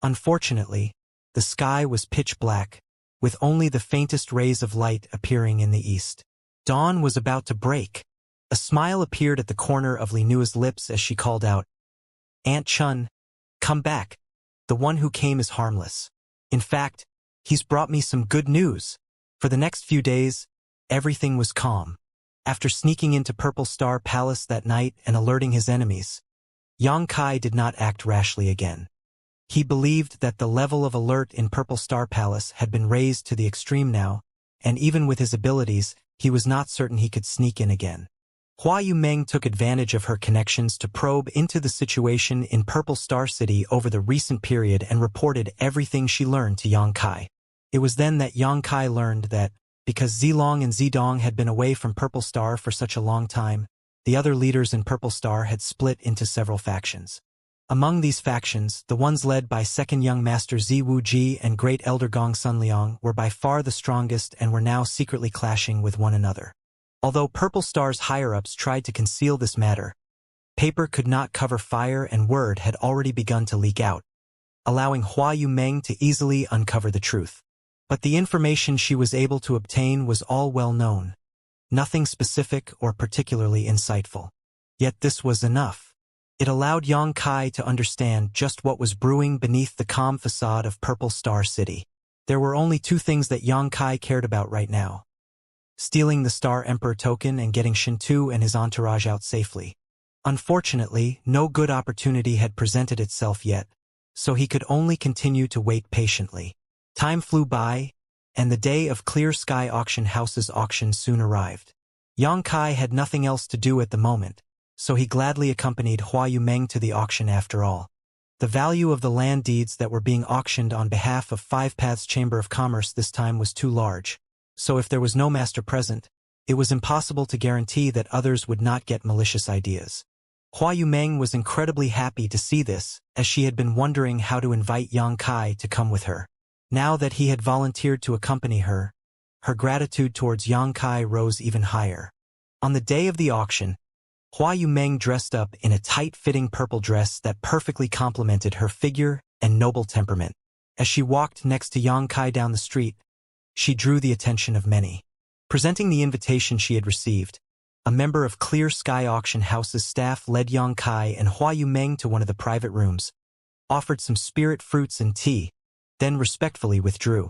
Unfortunately, the sky was pitch black, with only the faintest rays of light appearing in the east. Dawn was about to break. A smile appeared at the corner of Li Nua's lips as she called out, "Aunt Chun, come back. The one who came is harmless. In fact, he's brought me some good news." For the next few days, everything was calm. After sneaking into Purple Star Palace that night and alerting his enemies, Yang Kai did not act rashly again. He believed that the level of alert in Purple Star Palace had been raised to the extreme now, and even with his abilities, he was not certain he could sneak in again. Hua Yumeng took advantage of her connections to probe into the situation in Purple Star City over the recent period and reported everything she learned to Yang Kai. It was then that Yang Kai learned that, because Zilong and Zidong had been away from Purple Star for such a long time, the other leaders in Purple Star had split into several factions. Among these factions, the ones led by Second Young Master Zi Wuji and Great Elder Gong Sunliang were by far the strongest and were now secretly clashing with one another. Although Purple Star's higher-ups tried to conceal this matter, paper could not cover fire and word had already begun to leak out, allowing Hua Yumeng to easily uncover the truth. But the information she was able to obtain was all well known, nothing specific or particularly insightful. Yet this was enough. It allowed Yang Kai to understand just what was brewing beneath the calm facade of Purple Star City. There were only two things that Yang Kai cared about right now: stealing the Star Emperor token and getting Shintu and his entourage out safely. Unfortunately, no good opportunity had presented itself yet, so he could only continue to wait patiently. Time flew by, and the day of Clear Sky Auction House's auction soon arrived. Yang Kai had nothing else to do at the moment, so he gladly accompanied Hua Yumeng to the auction after all. The value of the land deeds that were being auctioned on behalf of Five Paths Chamber of Commerce this time was too large, so if there was no master present, it was impossible to guarantee that others would not get malicious ideas. Hua Yumeng was incredibly happy to see this, as she had been wondering how to invite Yang Kai to come with her. Now that he had volunteered to accompany her, her gratitude towards Yang Kai rose even higher. On the day of the auction, Hua Yumeng dressed up in a tight-fitting purple dress that perfectly complemented her figure and noble temperament. As she walked next to Yang Kai down the street, she drew the attention of many. Presenting the invitation she had received, a member of Clear Sky Auction House's staff led Yang Kai and Hua Yumeng to one of the private rooms, offered some spirit fruits and tea, then respectfully withdrew.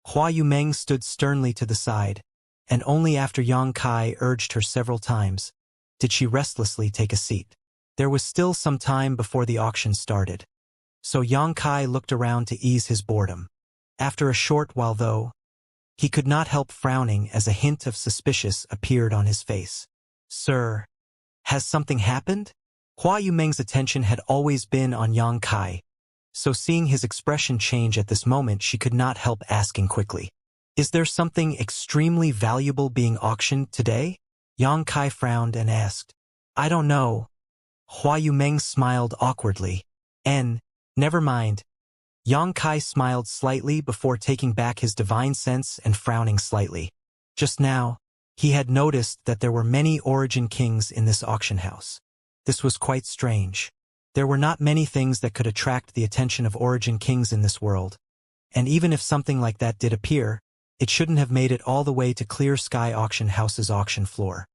Hua Yumeng stood sternly to the side, and only after Yang Kai urged her several times did she restlessly take a seat. There was still some time before the auction started, so Yang Kai looked around to ease his boredom. After a short while though, he could not help frowning as a hint of suspicious appeared on his face. "Sir, has something happened?" Hua Yumeng's attention had always been on Yang Kai, so seeing his expression change at this moment she could not help asking quickly, "Is there something extremely valuable being auctioned today?" Yang Kai frowned and asked, "I don't know." Hua Yumeng smiled awkwardly. Never mind." Yang Kai smiled slightly before taking back his divine sense and frowning slightly. Just now, he had noticed that there were many Origin Kings in this auction house. This was quite strange. There were not many things that could attract the attention of Origin Kings in this world, and even if something like that did appear, it shouldn't have made it all the way to Clear Sky Auction House's auction floor.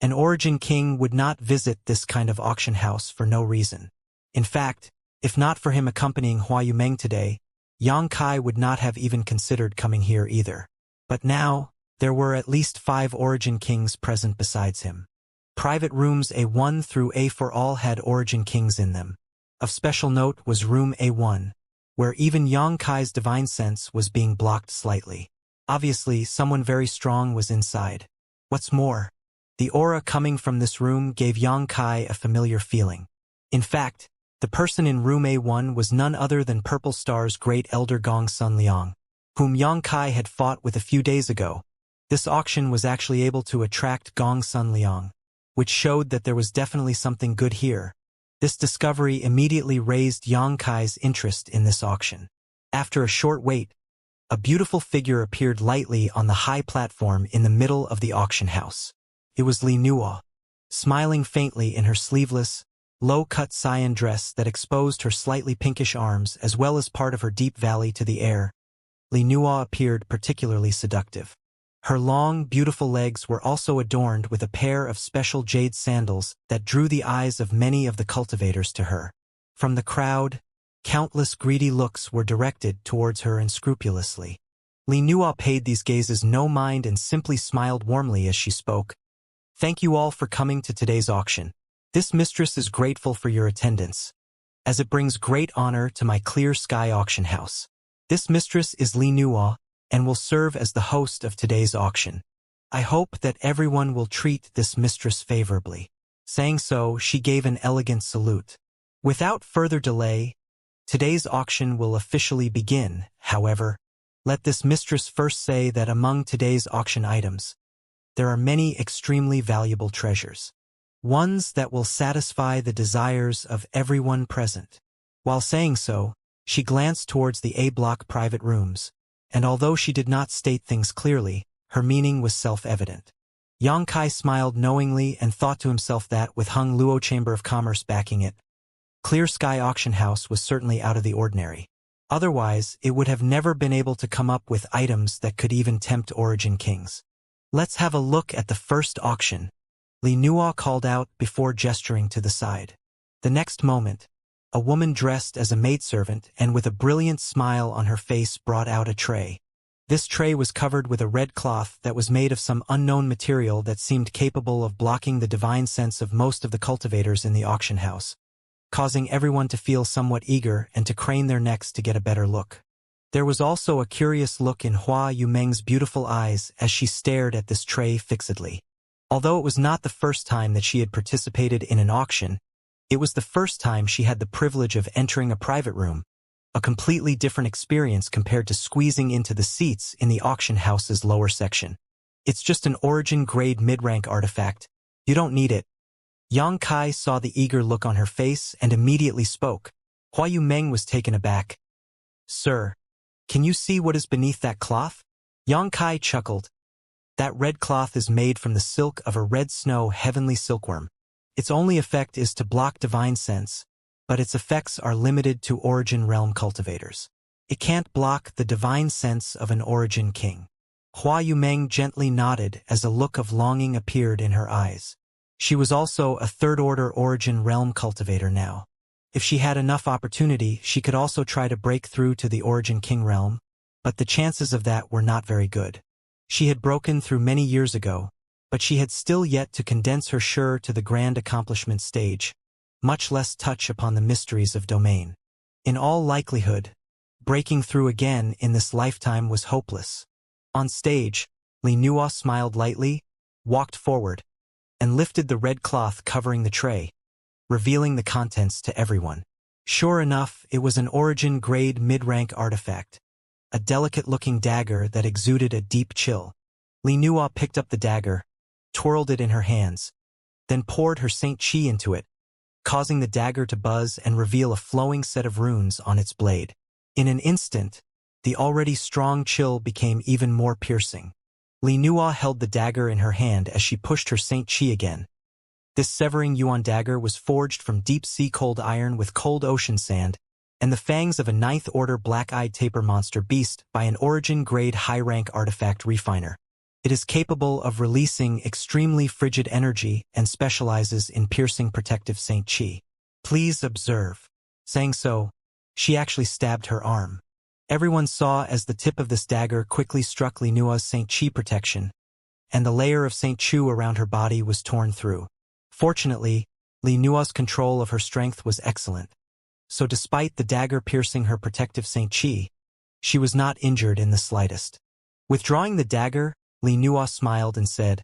An Origin King would not visit this kind of auction house for no reason. In fact, if not for him accompanying Hua Yumeng today, Yang Kai would not have even considered coming here either. But now, there were at least 5 Origin Kings present besides him. Private rooms A1 through A4 all had Origin Kings in them. Of special note was room A1, where even Yang Kai's divine sense was being blocked slightly. Obviously, someone very strong was inside. What's more, the aura coming from this room gave Yang Kai a familiar feeling. In fact, the person in room A1 was none other than Purple Star's Great Elder Gong Sunliang, whom Yang Kai had fought with a few days ago. This auction was actually able to attract Gong Sunliang, which showed that there was definitely something good here. This discovery immediately raised Yang Kai's interest in this auction. After a short wait, a beautiful figure appeared lightly on the high platform in the middle of the auction house. It was Li Nua, smiling faintly in her sleeveless, low-cut cyan dress that exposed her slightly pinkish arms as well as part of her deep valley to the air. Li Nua appeared particularly seductive. Her long, beautiful legs were also adorned with a pair of special jade sandals that drew the eyes of many of the cultivators to her. From the crowd, countless greedy looks were directed towards her unscrupulously. Li Nua paid these gazes no mind and simply smiled warmly as she spoke. Thank you all for coming to today's auction. This mistress is grateful for your attendance, as it brings great honor to my clear sky auction house. This mistress is Li Nua, and will serve as the host of today's auction. I hope that everyone will treat this mistress favorably. Saying so, she gave an elegant salute. Without further delay, today's auction will officially begin. However, let this mistress first say that among today's auction items, there are many extremely valuable treasures. Ones that will satisfy the desires of everyone present. While saying so, she glanced towards the A-block private rooms, and although she did not state things clearly, her meaning was self-evident. Yang Kai smiled knowingly and thought to himself that, with Hung Luo Chamber of Commerce backing it, Clear Sky Auction House was certainly out of the ordinary. Otherwise, it would have never been able to come up with items that could even tempt Origin Kings. Let's have a look at the first auction, Li Nua called out before gesturing to the side. The next moment, a woman dressed as a maidservant and with a brilliant smile on her face brought out a tray. This tray was covered with a red cloth that was made of some unknown material that seemed capable of blocking the divine sense of most of the cultivators in the auction house, causing everyone to feel somewhat eager and to crane their necks to get a better look. There was also a curious look in Hua Yumeng's beautiful eyes as she stared at this tray fixedly. Although it was not the first time that she had participated in an auction, it was the first time she had the privilege of entering a private room, a completely different experience compared to squeezing into the seats in the auction house's lower section. It's just an origin-grade mid-rank artifact. You don't need it. Yang Kai saw the eager look on her face and immediately spoke. Hua Yumeng was taken aback. Sir, can you see what is beneath that cloth? Yang Kai chuckled. That red cloth is made from the silk of a red snow heavenly silkworm. Its only effect is to block divine sense, but its effects are limited to Origin realm cultivators. It can't block the divine sense of an Origin king. Hua Yumeng gently nodded as a look of longing appeared in her eyes. She was also a third-order Origin realm cultivator now. If she had enough opportunity, she could also try to break through to the Origin king realm, but the chances of that were not very good. She had broken through many years ago, but she had still yet to condense her sure to the grand accomplishment stage, much less touch upon the mysteries of domain. In all likelihood, breaking through again in this lifetime was hopeless. On stage, Li Nua smiled lightly, walked forward, and lifted the red cloth covering the tray, revealing the contents to everyone. Sure enough, it was an Origin-grade mid-rank artifact, a delicate-looking dagger that exuded a deep chill. Li Nua picked up the dagger, twirled it in her hands, then poured her Saint Chi into it, causing the dagger to buzz and reveal a flowing set of runes on its blade. In an instant, the already strong chill became even more piercing. Li Nua held the dagger in her hand as she pushed her Saint Chi again. This severing yuan dagger was forged from deep-sea cold iron with cold ocean sand, and the fangs of a ninth-order black-eyed tapir monster beast by an Origin-grade high-rank artifact refiner. It is capable of releasing extremely frigid energy and specializes in piercing protective Saint Chi. Please observe. Saying so, she actually stabbed her arm. Everyone saw as the tip of this dagger quickly struck Li Nua's Saint Chi protection, and the layer of Saint Chu around her body was torn through. Fortunately, Li Nua's control of her strength was excellent, so despite the dagger piercing her protective Saint Chi, she was not injured in the slightest. Withdrawing the dagger, Li Nua smiled and said,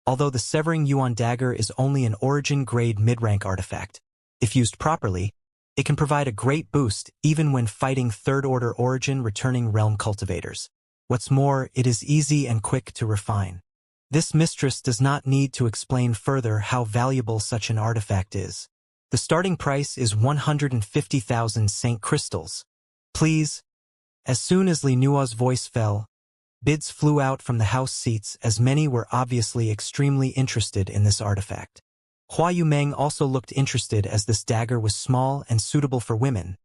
although the severing yuan dagger is only an Origin-grade mid-rank artifact, if used properly, it can provide a great boost even when fighting third-order Origin returning realm cultivators. What's more, it is easy and quick to refine. This mistress does not need to explain further how valuable such an artifact is. The starting price is 150,000 Saint Crystals. Please. As soon as Li Nua's voice fell, bids flew out from the house seats as many were obviously extremely interested in this artifact. Hua Yumeng also looked interested as this dagger was small and suitable for women,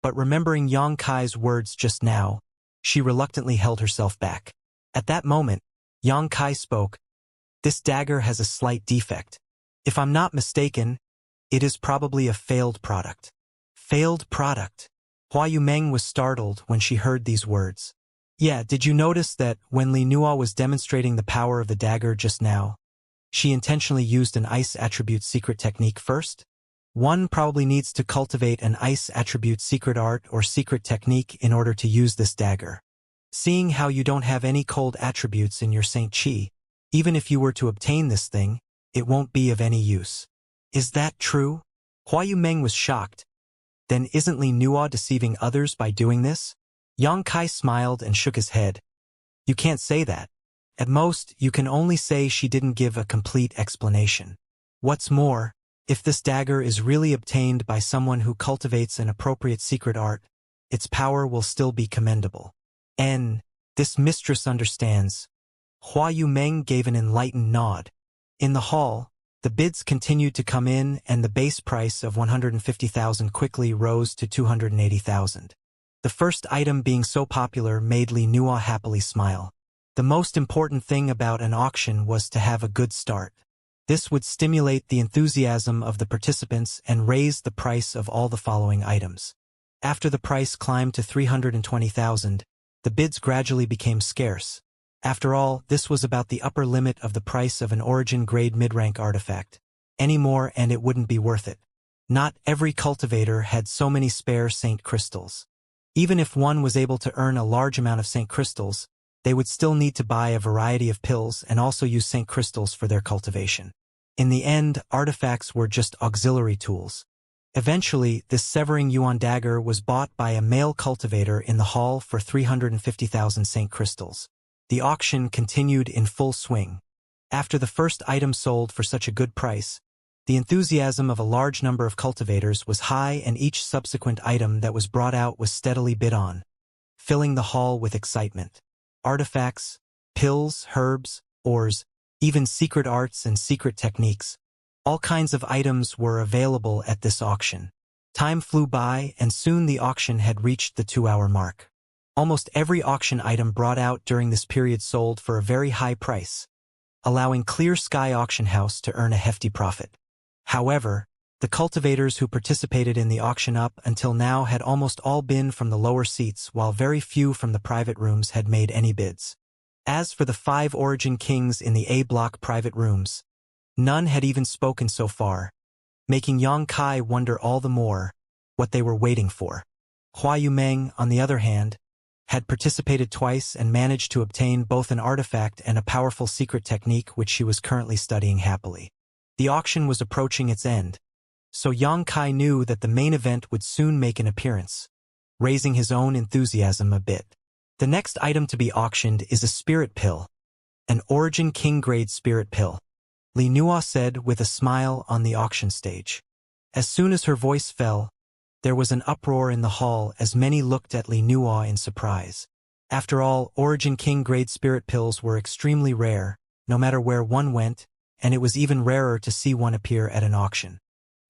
but remembering Yang Kai's words just now, she reluctantly held herself back. At that moment, Yang Kai spoke. This dagger has a slight defect. If I'm not mistaken, it is probably a failed product. Failed product. Hua Yumeng was startled when she heard these words. Yeah, did you notice that when Li Nua was demonstrating the power of the dagger just now, she intentionally used an ice attribute secret technique first? One probably needs to cultivate an ice attribute secret art or secret technique in order to use this dagger. Seeing how you don't have any cold attributes in your Saint Chi, even if you were to obtain this thing, it won't be of any use. Is that true? Hua Yumeng was shocked. Then isn't Li Nua deceiving others by doing this? Yang Kai smiled and shook his head. You can't say that. At most, you can only say she didn't give a complete explanation. What's more, if this dagger is really obtained by someone who cultivates an appropriate secret art, its power will still be commendable. This mistress understands. Hua Yumeng gave an enlightened nod. In the hall, the bids continued to come in and the base price of 150,000 quickly rose to 280,000. The first item being so popular made Li Nua happily smile. The most important thing about an auction was to have a good start. This would stimulate the enthusiasm of the participants and raise the price of all the following items. After the price climbed to 320,000, the bids gradually became scarce. After all, this was about the upper limit of the price of an origin-grade mid-rank artifact. Any more and it wouldn't be worth it. Not every cultivator had so many spare Saint Crystals. Even if one was able to earn a large amount of Saint Crystals, they would still need to buy a variety of pills and also use Saint Crystals for their cultivation. In the end, artifacts were just auxiliary tools. Eventually, this Severing Yuan dagger was bought by a male cultivator in the hall for 350,000 Saint Crystals. The auction continued in full swing. After the first item sold for such a good price, the enthusiasm of a large number of cultivators was high and each subsequent item that was brought out was steadily bid on, filling the hall with excitement. Artifacts, pills, herbs, ores, even secret arts and secret techniques. All kinds of items were available at this auction. Time flew by and soon the auction had reached the 2-hour mark. Almost every auction item brought out during this period sold for a very high price, allowing Clear Sky Auction House to earn a hefty profit. However, the cultivators who participated in the auction up until now had almost all been from the lower seats, while very few from the private rooms had made any bids. As for the 5 Origin Kings in the A-block private rooms, none had even spoken so far, making Yang Kai wonder all the more what they were waiting for. Hua Yumeng, on the other hand, had participated twice and managed to obtain both an artifact and a powerful secret technique which she was currently studying happily. The auction was approaching its end, so Yang Kai knew that the main event would soon make an appearance, raising his own enthusiasm a bit. The next item to be auctioned is a spirit pill, an Origin King grade spirit pill, Li Nua said with a smile on the auction stage. As soon as her voice fell, there was an uproar in the hall as many looked at Li Nua in surprise. After all, Origin King grade spirit pills were extremely rare, no matter where one went, and it was even rarer to see one appear at an auction.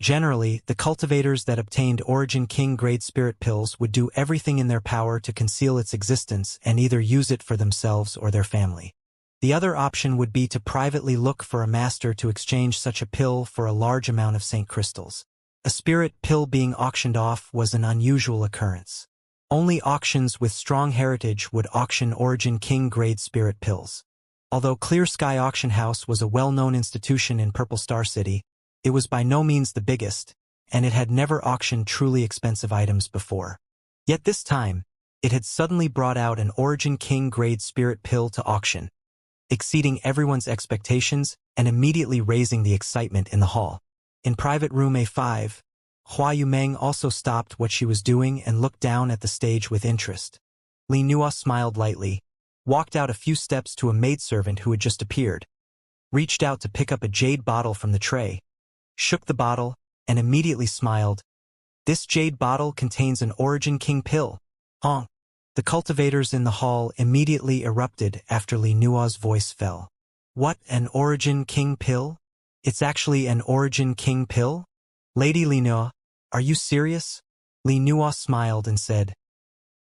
Generally, the cultivators that obtained Origin King grade spirit pills would do everything in their power to conceal its existence and either use it for themselves or their family. The other option would be to privately look for a master to exchange such a pill for a large amount of Saint Crystals. A spirit pill being auctioned off was an unusual occurrence. Only auctions with strong heritage would auction Origin King grade spirit pills. Although Clear Sky Auction House was a well-known institution in Purple Star City, it was by no means the biggest, and it had never auctioned truly expensive items before. Yet this time, it had suddenly brought out an Origin King grade spirit pill to auction, exceeding everyone's expectations and immediately raising the excitement in the hall. In private room A5, Hua Yumeng also stopped what she was doing and looked down at the stage with interest. Li Nua smiled lightly, walked out a few steps to a maidservant who had just appeared, reached out to pick up a jade bottle from the tray, shook the bottle, and immediately smiled. This jade bottle contains an Origin King pill. Honk. The cultivators in the hall immediately erupted after Li Nua's voice fell. What, an Origin King pill? It's actually an Origin King pill? Lady Li Nua, are you serious? Li Nua smiled and said,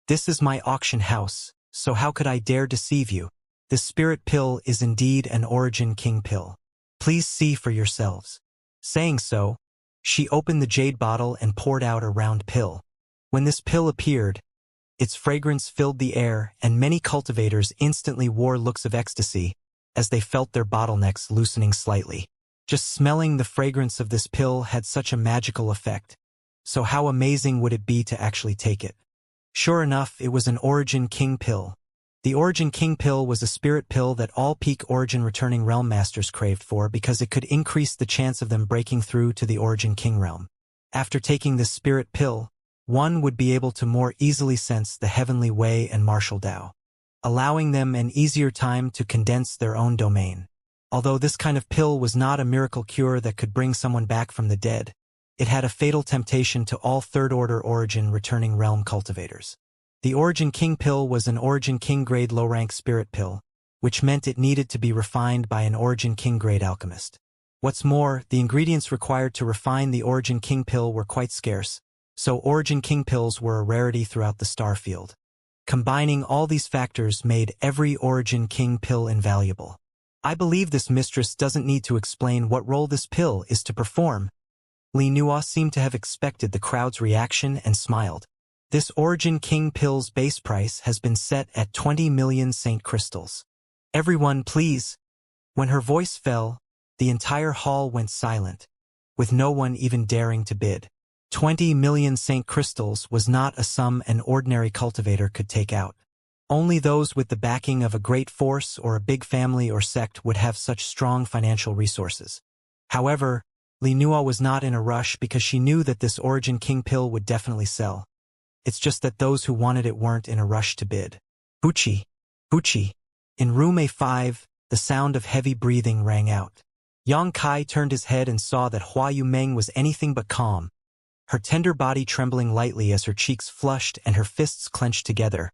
This is my auction house, so how could I dare deceive you? This spirit pill is indeed an Origin King pill. Please see for yourselves. Saying so, she opened the jade bottle and poured out a round pill. When this pill appeared, its fragrance filled the air, and many cultivators instantly wore looks of ecstasy as they felt their bottlenecks loosening slightly. Just smelling the fragrance of this pill had such a magical effect. So how amazing would it be to actually take it? Sure enough, it was an Origin King pill. The Origin King pill was a spirit pill that all peak Origin returning realm masters craved for because it could increase the chance of them breaking through to the Origin King realm. After taking this spirit pill, one would be able to more easily sense the heavenly way and martial Tao, allowing them an easier time to condense their own domain. Although this kind of pill was not a miracle cure that could bring someone back from the dead, it had a fatal temptation to all third-order Origin returning realm cultivators. The Origin King pill was an Origin King grade low-rank spirit pill, which meant it needed to be refined by an Origin King grade alchemist. What's more, the ingredients required to refine the Origin King pill were quite scarce, so Origin King pills were a rarity throughout the star field. Combining all these factors made every Origin King pill invaluable. I believe this mistress doesn't need to explain what role this pill is to perform. Li Nua seemed to have expected the crowd's reaction and smiled. This Origin King pill's base price has been set at 20 million Saint crystals. Everyone, please. When her voice fell, the entire hall went silent, with no one even daring to bid. 20 million Saint crystals was not a sum an ordinary cultivator could take out. Only those with the backing of a great force or a big family or sect would have such strong financial resources. However, Li Nua was not in a rush because she knew that this Origin King pill would definitely sell. It's just that those who wanted it weren't in a rush to bid. Wuxia. Wuxia. In room A5, the sound of heavy breathing rang out. Yang Kai turned his head and saw that Hua Yumeng was anything but calm, her tender body trembling lightly as her cheeks flushed and her fists clenched together,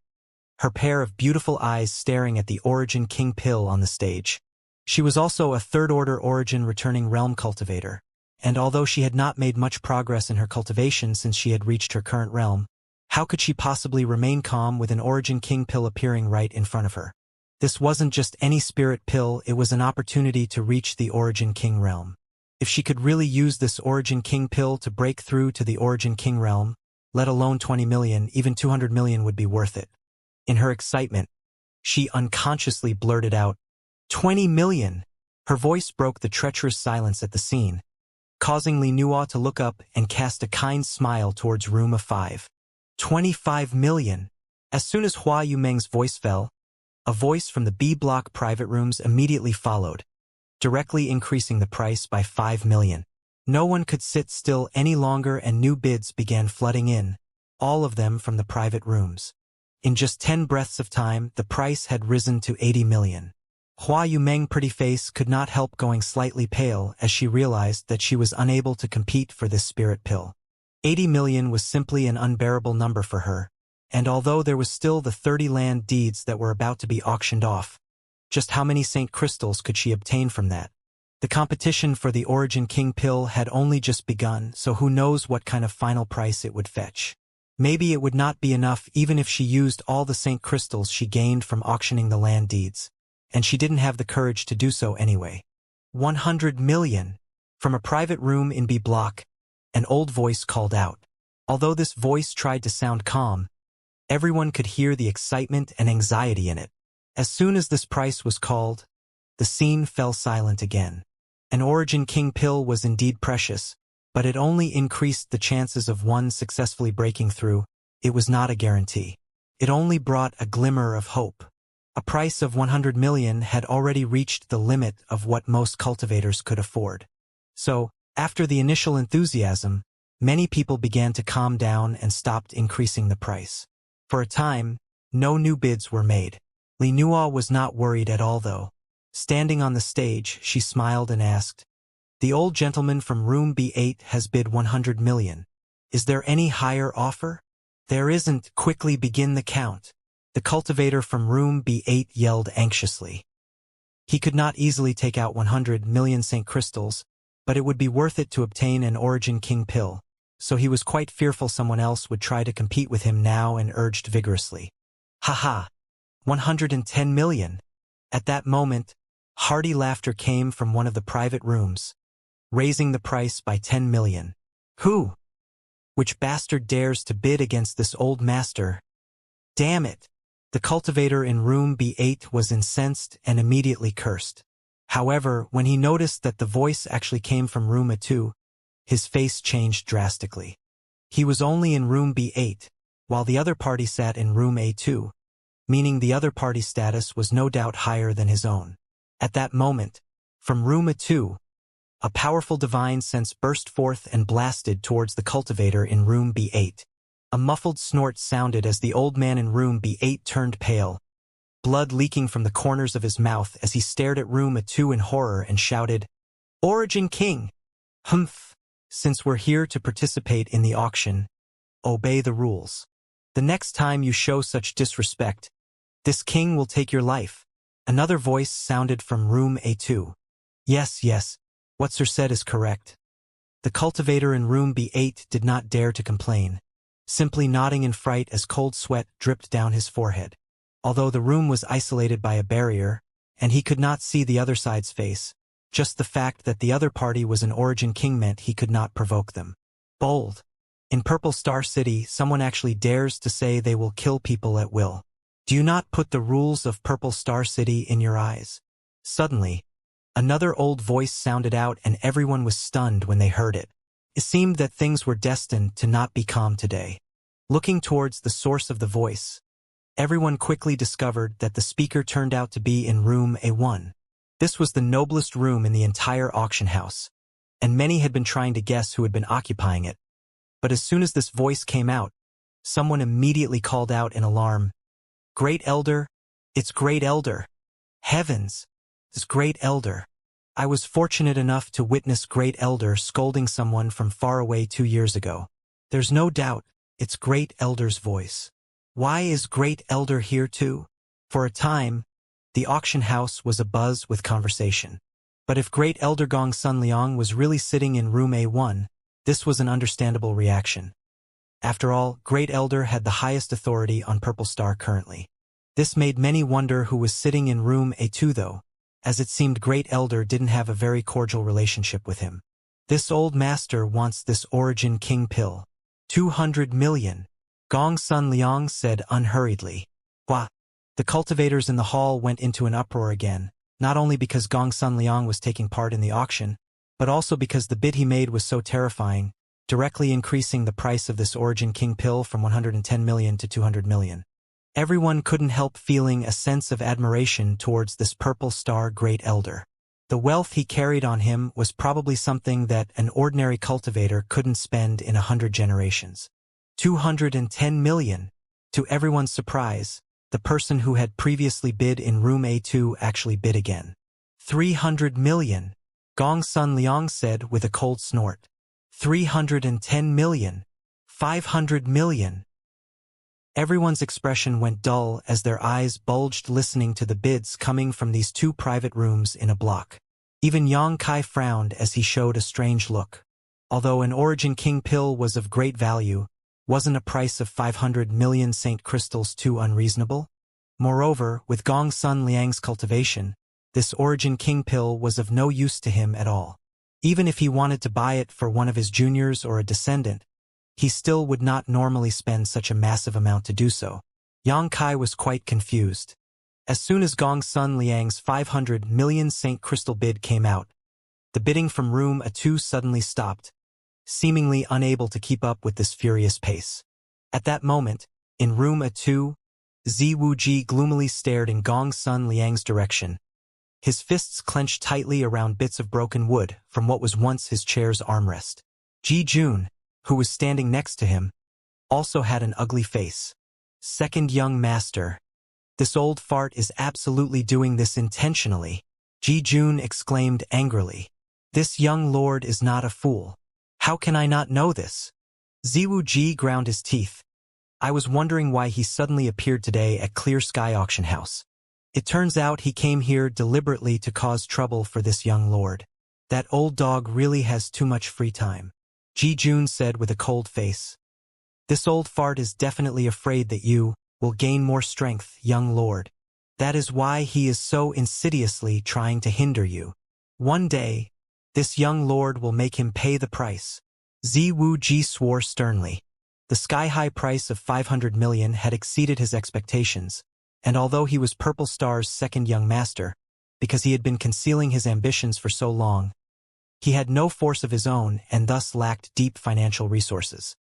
her pair of beautiful eyes staring at the Origin King pill on the stage. She was also a third-order Origin returning realm cultivator, and although she had not made much progress in her cultivation since she had reached her current realm, how could she possibly remain calm with an Origin King pill appearing right in front of her? This wasn't just any spirit pill, it was an opportunity to reach the Origin King realm. If she could really use this Origin King pill to break through to the Origin King realm, let alone 20 million, even 200 million would be worth it. In her excitement, she unconsciously blurted out, 20 million! Her voice broke the treacherous silence at the scene, causing Li Nua to look up and cast a kind smile towards room A5. 25 million! As soon as Hua Yumeng's voice fell, a voice from the B-block private rooms immediately followed, directly increasing the price by 5 million. No one could sit still any longer and new bids began flooding in, all of them from the private rooms. In just 10 breaths of time, the price had risen to 80 million. Hua Yumeng's pretty face could not help going slightly pale as she realized that she was unable to compete for this spirit pill. 80 million was simply an unbearable number for her, and although there was still the 30 land deeds that were about to be auctioned off, just how many Saint crystals could she obtain from that? The competition for the Origin King pill had only just begun, so who knows what kind of final price it would fetch. Maybe it would not be enough even if she used all the Saint crystals she gained from auctioning the land deeds, and she didn't have the courage to do so anyway. 100 million! From a private room in B block, an old voice called out. Although this voice tried to sound calm, everyone could hear the excitement and anxiety in it. As soon as this price was called, the scene fell silent again. An Origin King pill was indeed precious, but it only increased the chances of one successfully breaking through. It was not a guarantee. It only brought a glimmer of hope. A price of 100 million had already reached the limit of what most cultivators could afford. So, after the initial enthusiasm, many people began to calm down and stopped increasing the price. For a time, no new bids were made. Li Nua was not worried at all though. Standing on the stage, she smiled and asked, "The old gentleman from room B8 has bid 100 million. Is there any higher offer?" "There isn't. Quickly begin the count," the cultivator from room B8 yelled anxiously. He could not easily take out 100 million Saint crystals, but it would be worth it to obtain an Origin King pill, so he was quite fearful someone else would try to compete with him now and urged vigorously. "Haha! 110 million! At that moment, hearty laughter came from one of the private rooms, raising the price by 10 million. Who? Which bastard dares to bid against this old master? Damn it! The cultivator in room B8 was incensed and immediately cursed. However, when he noticed that the voice actually came from room A2, his face changed drastically. He was only in room B8, while the other party sat in room A2, meaning the other party's status was no doubt higher than his own. At that moment, from room A2, a powerful divine sense burst forth and blasted towards the cultivator in room B8. A muffled snort sounded as the old man in room B8 turned pale, blood leaking from the corners of his mouth as he stared at room A2 in horror and shouted, "Origin King! Humph! Since we're here to participate in the auction, obey the rules. The next time you show such disrespect, this king will take your life." Another voice sounded from room A2. Yes, what Sir said is correct. The cultivator in room B8 did not dare to complain, simply nodding in fright as cold sweat dripped down his forehead. Although the room was isolated by a barrier, and he could not see the other side's face, just the fact that the other party was an Origin King meant he could not provoke them. Bold. In Purple Star City, someone actually dares to say they will kill people at will. Do you not put the rules of Purple Star City in your eyes? Suddenly, another old voice sounded out and everyone was stunned when they heard it. It seemed that things were destined to not be calm today. Looking towards the source of the voice, everyone quickly discovered that the speaker turned out to be in room A1. This was the noblest room in the entire auction house, and many had been trying to guess who had been occupying it. But as soon as this voice came out, someone immediately called out in alarm, "Great Elder! It's Great Elder! Heavens! It's Great Elder!" I was fortunate enough to witness Great Elder scolding someone from far away 2 years ago. There's no doubt it's Great Elder's voice. Why is Great Elder here too? For a time, the auction house was abuzz with conversation. But if Great Elder Gong Sun Liang was really sitting in room A1, this was an understandable reaction. After all, Great Elder had the highest authority on Purple Star currently. This made many wonder who was sitting in room A2 though, as it seemed Great Elder didn't have a very cordial relationship with him. This old master wants this Origin King pill. 200 million. Gong Sun Liang said unhurriedly. Wah! The cultivators in the hall went into an uproar again, not only because Gong Sun Liang was taking part in the auction, but also because the bid he made was so terrifying, directly increasing the price of this Origin King pill from 110 million to 200 million. Everyone couldn't help feeling a sense of admiration towards this Purple Star Great Elder. The wealth he carried on him was probably something that an ordinary cultivator couldn't spend in 100 generations. 210 million. To everyone's surprise, the person who had previously bid in room A2 actually bid again. 300 million. Gong Sun Liang said with a cold snort. 310 million. 500 million. Everyone's expression went dull as their eyes bulged listening to the bids coming from these two private rooms in a block. Even Yang Kai frowned as he showed a strange look. Although an Origin King pill was of great value, wasn't a price of 500 million Saint crystals too unreasonable? Moreover, with Gong Sun Liang's cultivation, this Origin King pill was of no use to him at all. Even if he wanted to buy it for one of his juniors or a descendant, he still would not normally spend such a massive amount to do so. Yang Kai was quite confused. As soon as Gong Sun Liang's 500 million Saint crystal bid came out, the bidding from room A2 suddenly stopped, seemingly unable to keep up with this furious pace. At that moment, in room A2, Zi Wuji gloomily stared in Gong Sun Liang's direction, his fists clenched tightly around bits of broken wood from what was once his chair's armrest. Ji Jun, who was standing next to him, also had an ugly face. Second young master. This old fart is absolutely doing this intentionally, Ji Jun exclaimed angrily. This young lord is not a fool. How can I not know this? Ziwu Ji ground his teeth. I was wondering why he suddenly appeared today at Clear Sky Auction House. It turns out he came here deliberately to cause trouble for this young lord. That old dog really has too much free time, Ji Jun said with a cold face. This old fart is definitely afraid that you will gain more strength, young lord. That is why he is so insidiously trying to hinder you. One day, this young lord will make him pay the price. Wu Ji swore sternly. The sky-high price of 500 million had exceeded his expectations, and although he was Purple Star's second young master, because he had been concealing his ambitions for so long, he had no force of his own and thus lacked deep financial resources.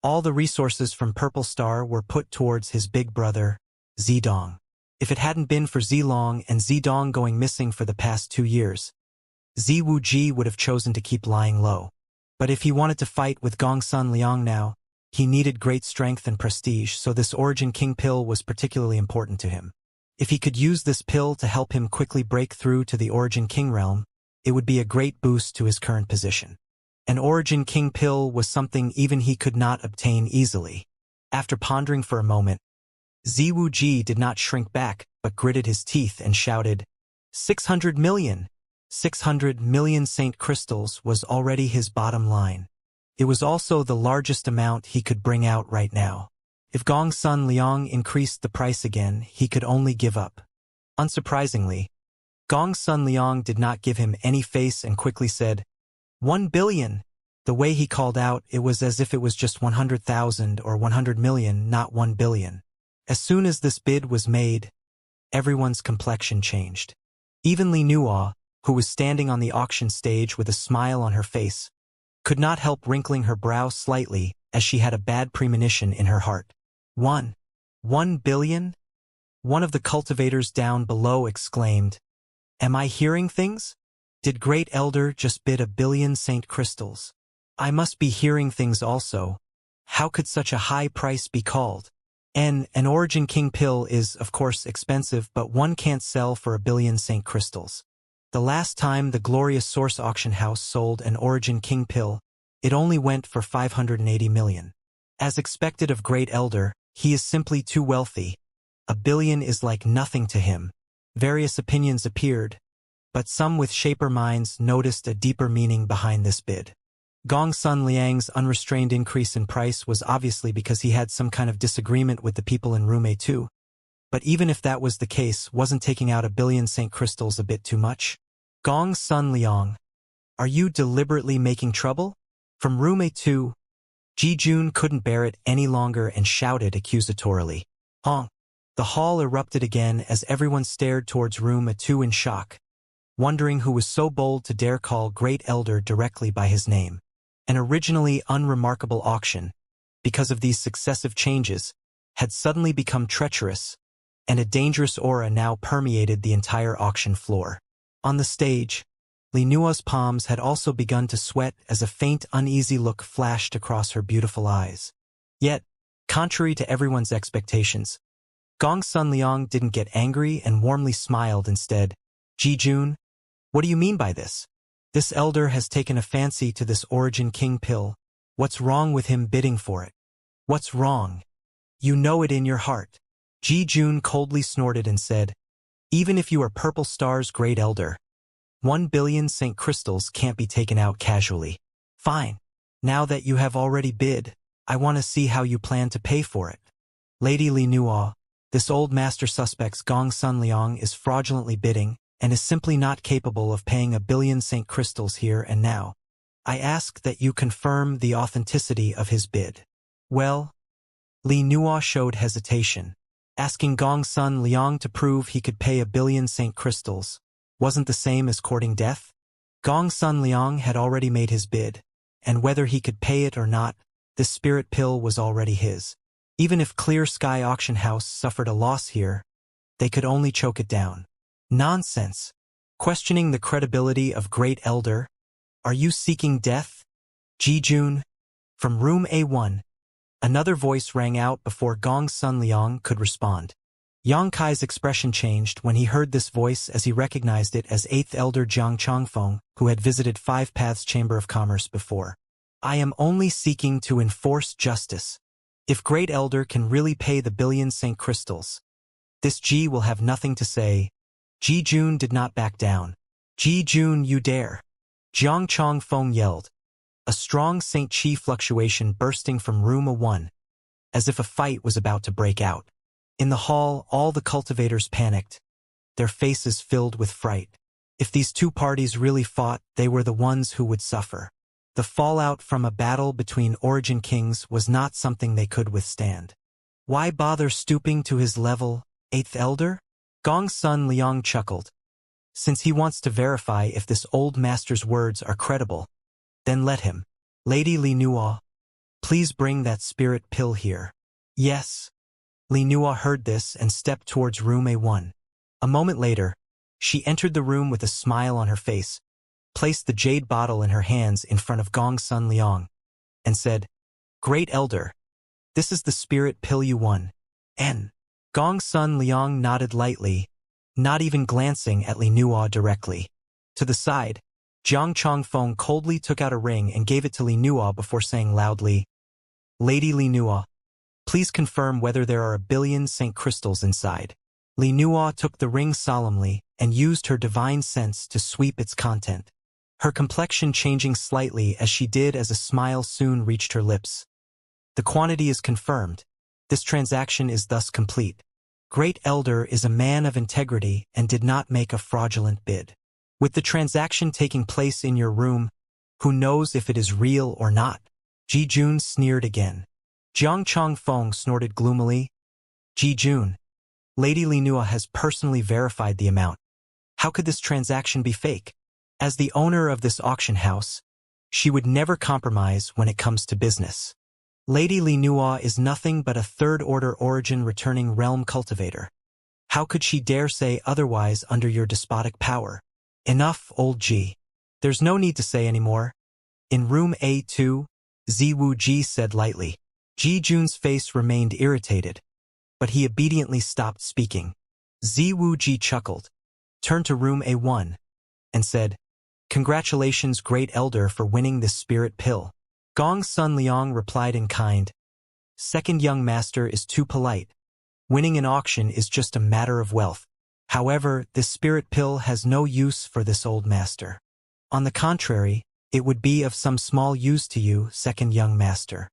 All the resources from Purple Star were put towards his big brother, Zedong. If it hadn't been for Zilong and Zedong going missing for the past 2 years, Wu Ji would have chosen to keep lying low. But if he wanted to fight with Gongsun Liang now, he needed great strength and prestige, so this Origin King pill was particularly important to him. If he could use this pill to help him quickly break through to the Origin King realm, it would be a great boost to his current position. An Origin King pill was something even he could not obtain easily. After pondering for a moment, Wu Ji did not shrink back, but gritted his teeth and shouted, 600 million! 600 million Saint Crystals was already his bottom line. It was also the largest amount he could bring out right now. If Gongsun Liang increased the price again, he could only give up. Unsurprisingly, Gongsun Liang did not give him any face and quickly said, 1 billion. The way he called out, it was as if it was just 100,000 or 100 million, not 1 billion. As soon as this bid was made, everyone's complexion changed. Even Li Nuo, who was standing on the auction stage with a smile on her face, could not help wrinkling her brow slightly as she had a bad premonition in her heart. 1 billion? One of the cultivators down below exclaimed, Am I hearing things? Did Great Elder just bid 1 billion Saint Crystals? I must be hearing things also. How could such a high price be called? An Origin King pill is, of course, expensive, but one can't sell for 1 billion Saint Crystals. The last time the Glorious Source Auction House sold an Origin King pill, it only went for 580 million. As expected of Great Elder, he is simply too wealthy. 1 billion is like nothing to him. Various opinions appeared, but some with sharper minds noticed a deeper meaning behind this bid. Gongsun Liang's unrestrained increase in price was obviously because he had some kind of disagreement with the people in room A2. But even if that was the case, wasn't taking out 1 billion Saint Crystals a bit too much? Gongsun Liang, are you deliberately making trouble? From room A2, Ji Jun couldn't bear it any longer and shouted accusatorily. Honk! The hall erupted again as everyone stared towards room A2 in shock, wondering who was so bold to dare call Great Elder directly by his name. An originally unremarkable auction, because of these successive changes, had suddenly become treacherous, and a dangerous aura now permeated the entire auction floor. On the stage, Li Nuo's palms had also begun to sweat as a faint, uneasy look flashed across her beautiful eyes. Yet, contrary to everyone's expectations, Gongsun Liang didn't get angry and warmly smiled instead. Ji Jun, what do you mean by this? This elder has taken a fancy to this Origin King pill. What's wrong with him bidding for it? What's wrong? You know it in your heart. Ji Jun coldly snorted and said, Even if you are Purple Star's Great Elder, 1 billion Saint Crystals can't be taken out casually. Fine. Now that you have already bid, I want to see how you plan to pay for it. Lady Li Nuo, this old master suspect's Gongsun Liang is fraudulently bidding and is simply not capable of paying 1 billion Saint Crystals here and now. I ask that you confirm the authenticity of his bid. Well, Li Nuo showed hesitation. Asking Gongsun Liang to prove he could pay 1 billion Saint Crystals wasn't the same as courting death. Gongsun Liang had already made his bid, and whether he could pay it or not, this spirit pill was already his. Even if Clear Sky Auction House suffered a loss here, they could only choke it down. Nonsense. Questioning the credibility of Great Elder, are you seeking death? Ji Jun, from room A1. Another voice rang out before Gongsun Liang could respond. Yang Kai's expression changed when he heard this voice as he recognized it as 8th Elder Jiang Chongfeng, who had visited Five Paths Chamber of Commerce before. I am only seeking to enforce justice. If Great Elder can really pay the 1 billion Saint Crystals, this Ji will have nothing to say. Ji Jun did not back down. Ji Jun, you dare! Jiang Chongfeng yelled. A strong Saint Chi fluctuation bursting from room A1, as if a fight was about to break out. In the hall, all the cultivators panicked, their faces filled with fright. If these two parties really fought, they were the ones who would suffer. The fallout from a battle between Origin Kings was not something they could withstand. Why bother stooping to his level, Eighth Elder? Gong's son Liang chuckled. Since he wants to verify if this old master's words are credible, then let him. Lady Li Nuo, please bring that spirit pill here. Yes. Li Nuo heard this and stepped towards room A1. A moment later, she entered the room with a smile on her face, placed the jade bottle in her hands in front of Gong's son Liang, and said, "Great Elder, this is the spirit pill you won." N. Gong's son Liang nodded lightly, not even glancing at Li Nuo directly. To the side, Jiang Chongfeng coldly took out a ring and gave it to Li Nuo before saying loudly, "Lady Li Nuo, please confirm whether there are 1,000,000,000 Saint crystals inside." Li Nuo took the ring solemnly and used her divine sense to sweep its content, her complexion changing slightly as she did as a smile soon reached her lips. "The quantity is confirmed. This transaction is thus complete. Great Elder is a man of integrity and did not make a fraudulent bid. With the transaction taking place in your room, who knows if it is real or not?" Ji Jun sneered again. Jiang Chongfeng snorted gloomily. "Ji Jun, Lady Li Nuo has personally verified the amount. How could this transaction be fake? As the owner of this auction house, she would never compromise when it comes to business. Lady Li Nuo is nothing but a third-order origin returning realm cultivator. How could she dare say otherwise under your despotic power? Enough, old Ji. There's no need to say anymore." In room A2, Ziwu Ji said lightly. Ji Jun's face remained irritated, but he obediently stopped speaking. Ziwu Ji chuckled, turned to room A1, and said, "Congratulations, Great Elder, for winning this spirit pill." Gong's son Liang replied in kind, "Second young master is too polite. Winning an auction is just a matter of wealth. However, this spirit pill has no use for this old master. On the contrary, it would be of some small use to you, second young master.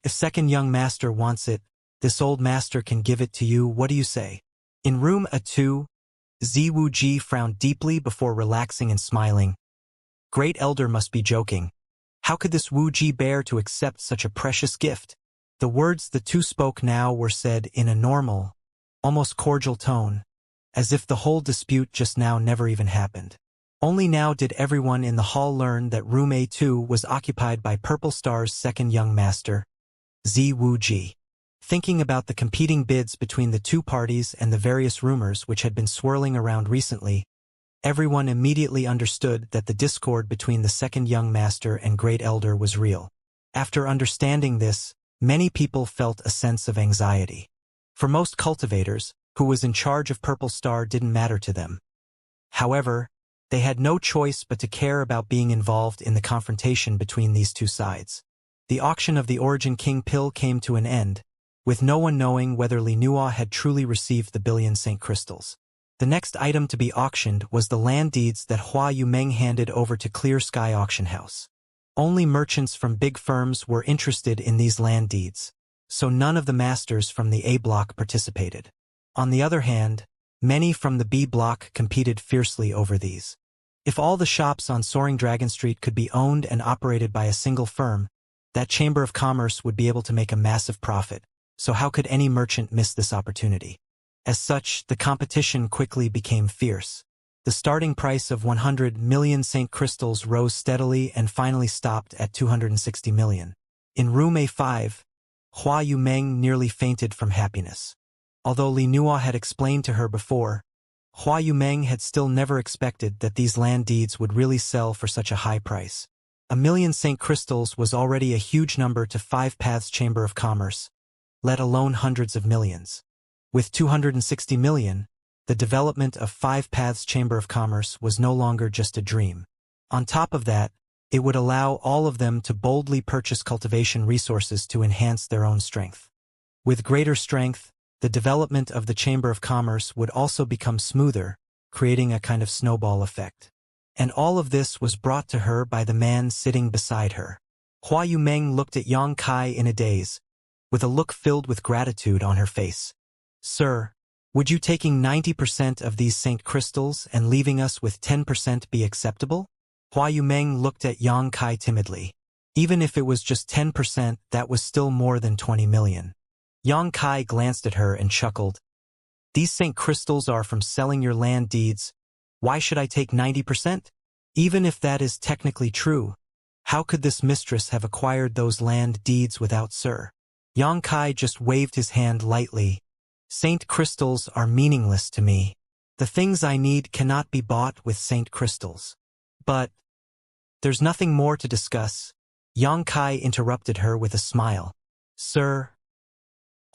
If second young master wants it, this old master can give it to you. What do you say?" In room A2, Ziwu Ji frowned deeply before relaxing and smiling. Great Elder must be joking. How could this Wu Ji bear to accept such a precious gift? The words the two spoke now were said in a normal, almost cordial tone, as if the whole dispute just now never even happened. Only now did everyone in the hall learn that room A2 was occupied by Purple Star's second young master, Ziwu Ji. Thinking about the competing bids between the two parties and the various rumors which had been swirling around recently, everyone immediately understood that the discord between the second young master and Great Elder was real. After understanding this, many people felt a sense of anxiety. For most cultivators, who was in charge of Purple Star didn't matter to them. However, they had no choice but to care about being involved in the confrontation between these two sides. The auction of the Origin King pill came to an end, with no one knowing whether Li Nuo had truly received the 1,000,000,000 Saint crystals. The next item to be auctioned was the land deeds that Hua Yumeng handed over to Clear Sky Auction House. Only merchants from big firms were interested in these land deeds, so none of the masters from the A block participated. On the other hand, many from the B block competed fiercely over these. If all the shops on Soaring Dragon Street could be owned and operated by a single firm, that Chamber of Commerce would be able to make a massive profit, so how could any merchant miss this opportunity? As such, the competition quickly became fierce. The starting price of 100 million Saint crystals rose steadily and finally stopped at 260 million. In room A5, Hua Yumeng nearly fainted from happiness. Although Li Nuo had explained to her before, Hua Yumeng had still never expected that these land deeds would really sell for such a high price. 1,000,000 Saint crystals was already a huge number to Five Paths Chamber of Commerce, let alone hundreds of millions. With 260 million, the development of Five Paths Chamber of Commerce was no longer just a dream. On top of that, it would allow all of them to boldly purchase cultivation resources to enhance their own strength. With greater strength, the development of the Chamber of Commerce would also become smoother, creating a kind of snowball effect. And all of this was brought to her by the man sitting beside her. Hua Yumeng looked at Yang Kai in a daze, with a look filled with gratitude on her face. "Sir, Would you taking 90% of these Saint crystals and leaving us with 10% be acceptable? Hua Yumeng looked at Yang Kai timidly. Even if it was just 10%, that was still more than 20 million. Yang Kai glanced at her and chuckled. These Saint crystals are from selling your land deeds. Why should I take 90%? Even if that is technically true, how could this mistress have acquired those land deeds without Sir? Yang Kai just waved his hand lightly. Saint crystals are meaningless to me. The things I need cannot be bought with Saint crystals. But there's nothing more to discuss. Yang Kai interrupted her with a smile. Sir,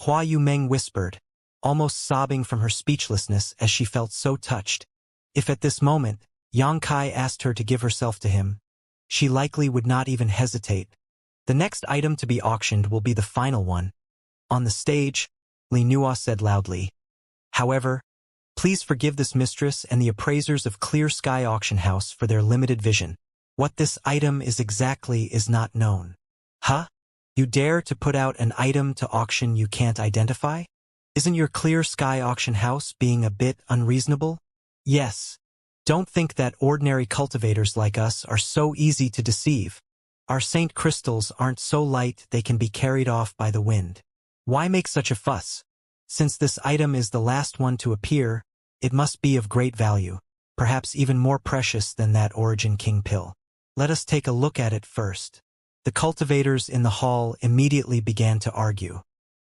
Hua Yumeng whispered, almost sobbing from her speechlessness as she felt so touched. If at this moment, Yang Kai asked her to give herself to him, she likely would not even hesitate. The next item to be auctioned will be the final one. On the stage, Li Nua said loudly. However, please forgive this mistress and the appraisers of Clear Sky Auction House for their limited vision. What this item is exactly is not known. Huh? You dare to put out an item to auction you can't identify? Isn't your Clear Sky Auction House being a bit unreasonable? Yes. Don't think that ordinary cultivators like us are so easy to deceive. Our Saint crystals aren't so light they can be carried off by the wind. Why make such a fuss? Since this item is the last one to appear, it must be of great value, perhaps even more precious than that Origin King pill. Let us take a look at it first. The cultivators in the hall immediately began to argue.